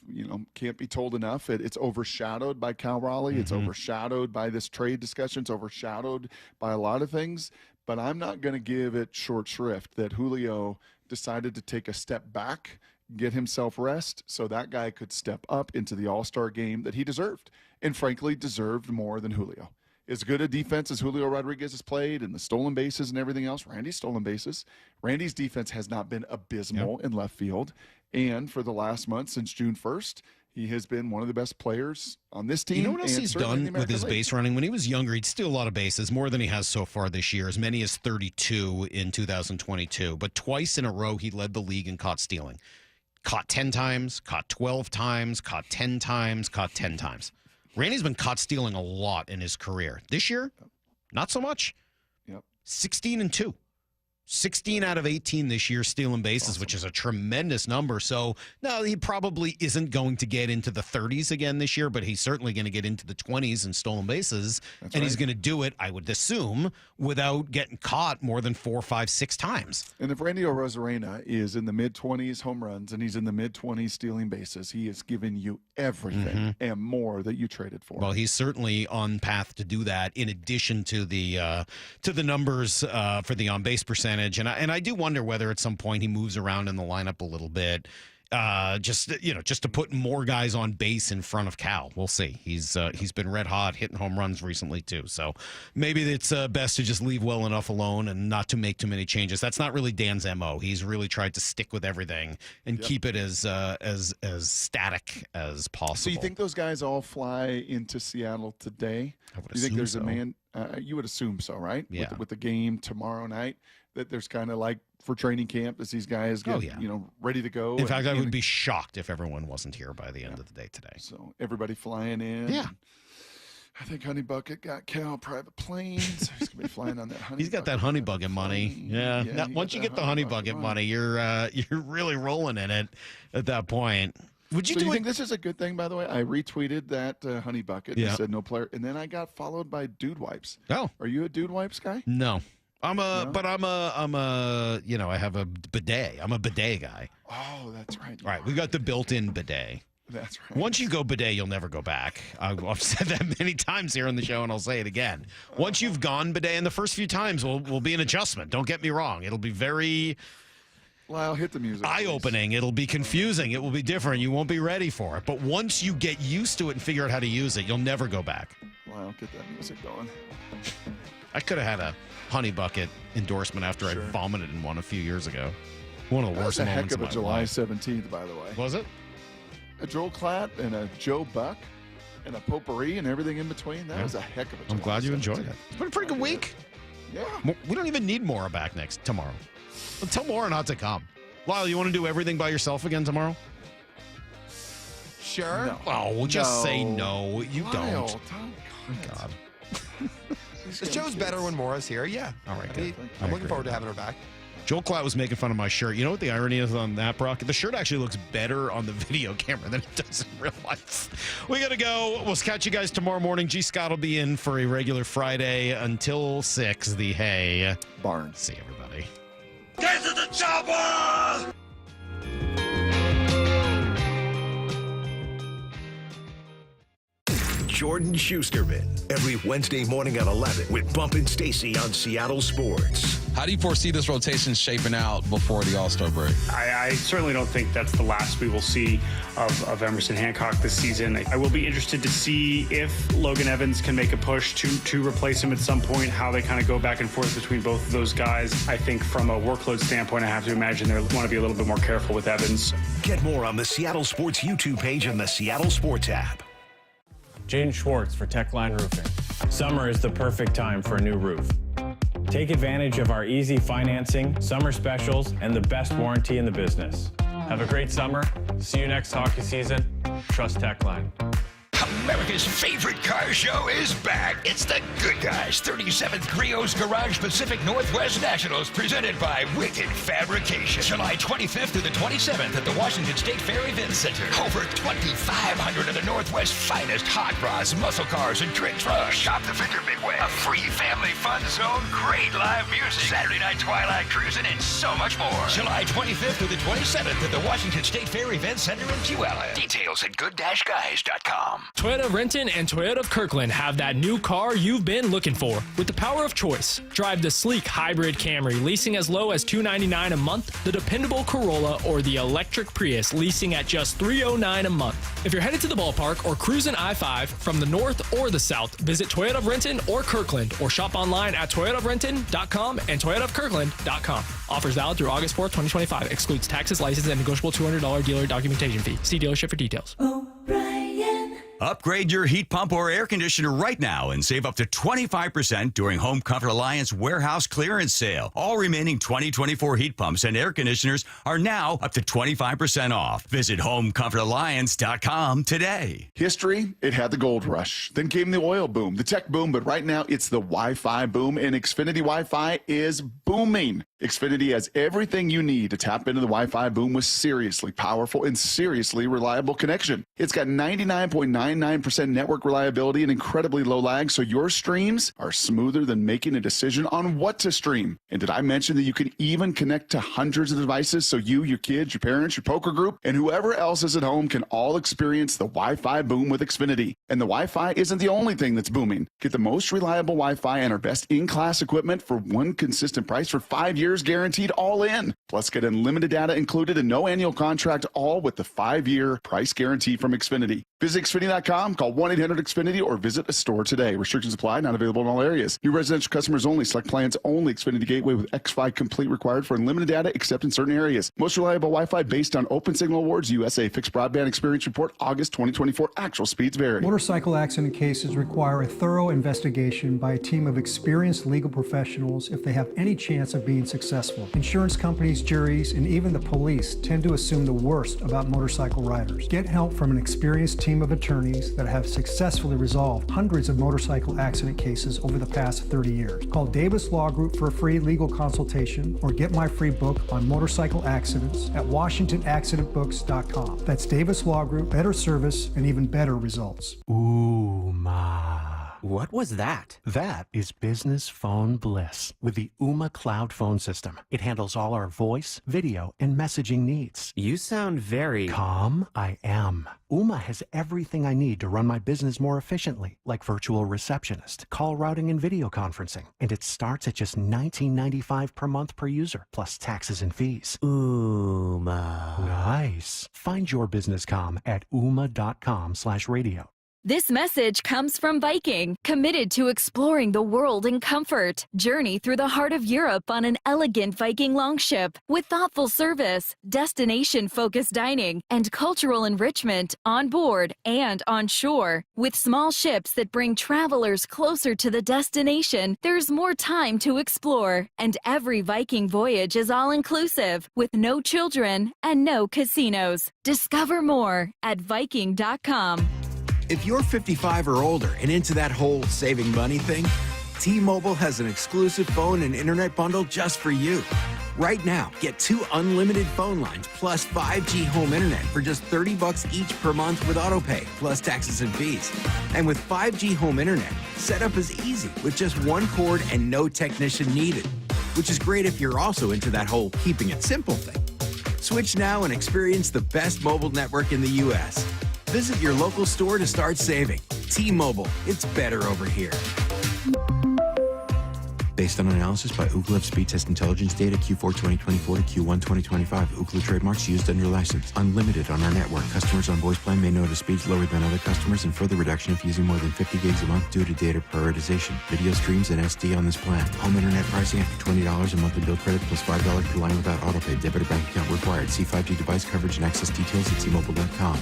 can't be told enough. It's overshadowed by Cal Raleigh. It's overshadowed by this trade discussion. It's overshadowed by a lot of things. But I'm not going to give it short shrift that Julio decided to take a step back, get himself rest, so that guy could step up into the All-Star game that he deserved, and frankly deserved more than Julio. As good a defense as Julio Rodriguez has played, and the stolen bases and everything else, Randy's stolen bases. Randy's defense has not been abysmal in left field. And for the last month, since June 1st, he has been one of the best players on this team. You know what else he's done with his League. base running? When he was younger, he'd steal a lot of bases, more than he has so far this year, as many as 32 in 2022. But twice in a row, he led the league in caught stealing. Caught 10 times, caught 12 times, caught 10 times, caught 10 times. Randy's been caught stealing a lot in his career. This year, not so much. 16-2. 16 out of 18 this year stealing bases, which is a tremendous number. So, no, he probably isn't going to get into the 30s again this year, but he's certainly going to get into the 20s in stolen bases. He's going to do it, I would assume, without getting caught more than 4, 5, 6 times. And if Randy Arozarena is in the mid-20s home runs and he's in the mid-20s stealing bases, he is giving you everything and more that you traded for. Well, he's certainly on path to do that, in addition to the numbers for the on-base percentage. And I do wonder whether at some point he moves around in the lineup a little bit, just to put more guys on base in front of Cal. We'll see. He's been red hot, hitting home runs recently too. So maybe it's best to just leave well enough alone and not to make too many changes. That's not really Dan's MO. He's really tried to stick with everything and keep it as static as possible. So you think those guys all fly into Seattle today? I would you think there's assume a so. man? You would assume so, right? Yeah. With the game tomorrow night, that there's kind of like for training camp as these guys get ready to go. In fact, I would be shocked if everyone wasn't here by the end of the day today. So everybody flying in. Yeah. I think Honey Bucket got Cal private planes. He's gonna be flying on that Honey. He's got that Honey Bucket money. Yeah. Yeah, Now, he once got you that get the Honey Bucket money, you're really rolling in it at that point. Would you do you think this is a good thing, by the way? I retweeted that Honey Bucket. Yeah. It said no player, and then I got followed by Dude Wipes. Oh, are you a Dude Wipes guy? No. I have a bidet. I'm a bidet guy. Oh, that's right. All right, we got the built-in bidet. That's right. Once you go bidet, you'll never go back. I've said that many times here on the show, and I'll say it again. Once you've gone bidet, and the first few times will be an adjustment. Don't get me wrong. It'll be very Lyle, hit the music. eye-opening. It'll be confusing. It will be different. You won't be ready for it. But once you get used to it and figure out how to use it, you'll never go back. Lyle, get that music going. I could have had a Honey Bucket endorsement after I vomited in one a few years ago. One of the worst That was a moments heck of a my July life. 17th, by the way. Was it? A Joel Klatt and a Joe Buck and a potpourri and everything in between. That was a heck of a July I'm glad you 17th. enjoyed it. It's been a pretty good week. Yeah. We don't even need Maura back tomorrow. Tell Maura not to come. Lyle, you want to do everything by yourself again tomorrow? Sure. No. Oh, just say no. You Lyle, don't. Oh, God. The show's better when Maura's here. Yeah. All right, I good. mean, I I'm looking agree. forward to having her back. Joel Klatt was making fun of my shirt. You know what the irony is on that, Brock? The shirt actually looks better on the video camera than it does in real life. We got to go. We'll catch you guys tomorrow morning. G. Scott will be in for a regular Friday until 6, the Hay Barn. See you, everybody. Get to the chopper! Jordan Schusterman every Wednesday morning at 11 with Bump and Stacy on Seattle Sports. How do you foresee this rotation shaping out before the All-Star break? I certainly don't think that's the last we will see of Emerson Hancock this season. I will be interested to see if Logan Evans can make a push to replace him at some point, how they kind of go back and forth between both of those guys. I think from a workload standpoint, I have to imagine they want to be a little bit more careful with Evans. Get more on the Seattle Sports YouTube page and the Seattle Sports app. Jaden Schwartz for Techline Roofing. Summer is the perfect time for a new roof. Take advantage of our easy financing, summer specials, and the best warranty in the business. Have a great summer. See you next hockey season. Trust Techline. America's favorite car show is back. It's the Good Guys 37th Grio's Garage Pacific Northwest Nationals, presented by Wicked Fabrication. July 25th through the 27th at the Washington State Fair Event Center. Over 2,500 of the Northwest's finest hot rods, muscle cars, and trick trucks. Shop the Vendor Midway, a free family fun zone, great live music, Saturday night twilight cruising, and so much more. July 25th through the 27th at the Washington State Fair Event Center in Puyallup. Details at good-guys.com. Toyota of Renton and Toyota of Kirkland have that new car you've been looking for. With the power of choice, drive the sleek hybrid Camry leasing as low as $299 a month, the dependable Corolla, or the electric Prius leasing at just $309 a month. If you're headed to the ballpark or cruising I-5 from the north or the south, visit Toyota of Renton or Kirkland or shop online at toyotaofrenton.com and toyotaofkirkland.com. Offers valid through August 4th, 2025. Excludes taxes, license, and negotiable $200 dealer documentation fee. See dealership for details. Upgrade your heat pump or air conditioner right now and save up to 25% during Home Comfort Alliance warehouse clearance sale. All remaining 2024 heat pumps and air conditioners are now up to 25% off. Visit homecomfortalliance.com today. History, it had the gold rush. Then came the oil boom, the tech boom, but right now it's the Wi-Fi boom, and Xfinity Wi-Fi is booming. Xfinity has everything you need to tap into the Wi-Fi boom with seriously powerful and seriously reliable connection. It's got 99.99% network reliability and incredibly low lag, so your streams are smoother than making a decision on what to stream. And did I mention that you can even connect to hundreds of devices so you, your kids, your parents, your poker group, and whoever else is at home can all experience the Wi-Fi boom with Xfinity. And the Wi-Fi isn't the only thing that's booming. Get the most reliable Wi-Fi and our best in-class equipment for one consistent price for 5 years guaranteed, all in. Plus, get unlimited data included and no annual contract, all with the 5-year price guarantee from Xfinity. Visit Xfinity.com, call 1-800-XFINITY, or visit a store today. Restrictions apply, not available in all areas. New residential customers only. Select plans only. Xfinity Gateway with X-Fi Complete required for unlimited data, except in certain areas. Most reliable Wi-Fi based on Open Signal Awards USA. Fixed Broadband Experience Report, August 2024. Actual speeds vary. Motorcycle accident cases require a thorough investigation by a team of experienced legal professionals if they have any chance of being successful. Insurance companies, juries, and even the police tend to assume the worst about motorcycle riders. Get help from an experienced team of attorneys that have successfully resolved hundreds of motorcycle accident cases over the past 30 years. Call Davis Law Group for a free legal consultation or get my free book on motorcycle accidents at WashingtonAccidentBooks.com. That's Davis Law Group, better service and even better results. Ooh, ma. What was that? That is business phone bliss with the Ooma Cloud phone system. It handles all our voice, video, and messaging needs. You sound very... Calm? I am. Ooma has everything I need to run my business more efficiently, like virtual receptionist, call routing, and video conferencing. And it starts at just $19.95 per month per user, plus taxes and fees. Ooma. Nice. Find your business comm at ooma.com/radio. This message comes from Viking, committed to exploring the world in comfort. Journey through the heart of Europe on an elegant Viking longship with thoughtful service, destination-focused dining, and cultural enrichment on board and on shore. With small ships that bring travelers closer to the destination, there's more time to explore. And every Viking voyage is all-inclusive, with no children and no casinos. Discover more at Viking.com. If you're 55 or older and into that whole saving money thing, T-Mobile has an exclusive phone and internet bundle just for you. Right now, get 2 unlimited phone lines plus 5G home internet for just $30 each per month with autopay, plus taxes and fees. And with 5G home internet, setup is easy with just one cord and no technician needed, which is great if you're also into that whole keeping it simple thing. Switch now and experience the best mobile network in the U.S. Visit your local store to start saving. T-Mobile, it's better over here. Based on analysis by Ookla Speed Test Intelligence data Q4 2024 to Q1 2025. Ookla trademarks used under license. Unlimited on our network. Customers on voice plan may notice speeds lower than other customers and further reduction if using more than 50 gigs a month due to data prioritization. Video streams and SD on this plan. Home internet pricing after $20 a monthly bill credit plus $5 per line without autopay. Debit or bank account required. See 5G device coverage and access details at T-Mobile.com.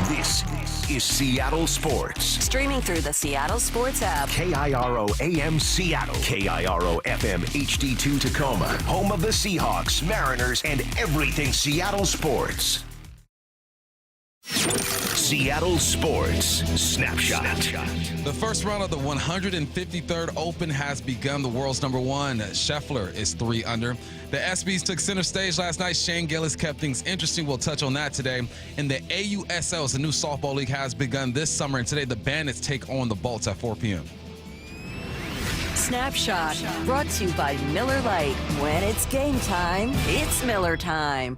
This is Seattle Sports. Streaming through the Seattle Sports app. KIRO AM Seattle. KIRO FM HD2 Tacoma. Home of the Seahawks, Mariners, and everything Seattle sports. Seattle Sports Snapshot. The first round of the 153rd Open has begun. The world's number one, Scheffler, is 3 under. The ESPYs took center stage last night. Shane Gillis kept things interesting. We'll touch on that today. And the AUSL, the new softball league, has begun this summer. And today the Bandits take on the Bolts at 4 p.m. Snapshot, brought to you by Miller Lite. When it's game time, it's Miller time.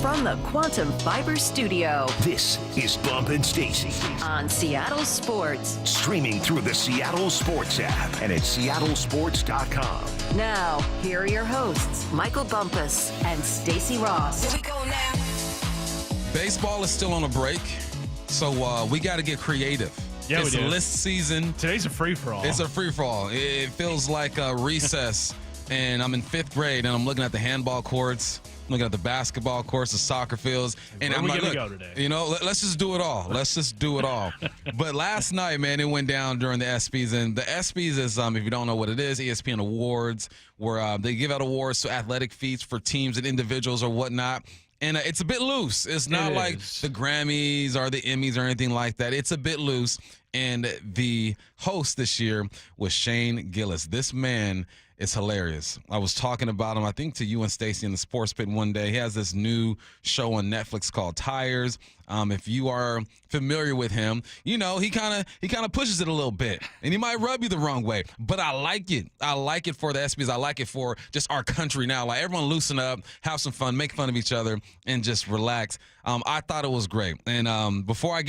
From the Quantum Fiber Studio, this is Bump and Stacy on Seattle Sports. Streaming through the Seattle Sports app and at seattlesports.com. Now, here are your hosts, Michael Bumpus and Stacy Ross. Here we go now. Baseball is still on a break, so we got to get creative. Yeah, it's we do. list season. Today's a free-for-all. It's a free-for-all. It feels like a recess, and I'm in 5th grade, and I'm looking at the handball courts, looking at the basketball courts, the soccer fields, and Where I'm we like, gonna look, go today? you know, let's just do it all. Let's just do it all. But last night, man, it went down during the ESPYs, and the ESPYs is, if you don't know what it is, ESPN Awards, where they give out awards to athletic feats for teams and individuals or whatnot. And it's a bit loose. It's not like the Grammys or the Emmys or anything like that. It's a bit loose. And the host this year was Shane Gillis. This man is hilarious. I was talking about him, I think, to you and Stacey in the Sports Pit one day. He has this new show on Netflix called Tires. If you are familiar with him, you know he kind of pushes it a little bit, and he might rub you the wrong way. But I like it. I like it for the ESPYs. I like it for just our country now. Like, everyone loosen up, have some fun, make fun of each other, and just relax. I thought it was great. And before I get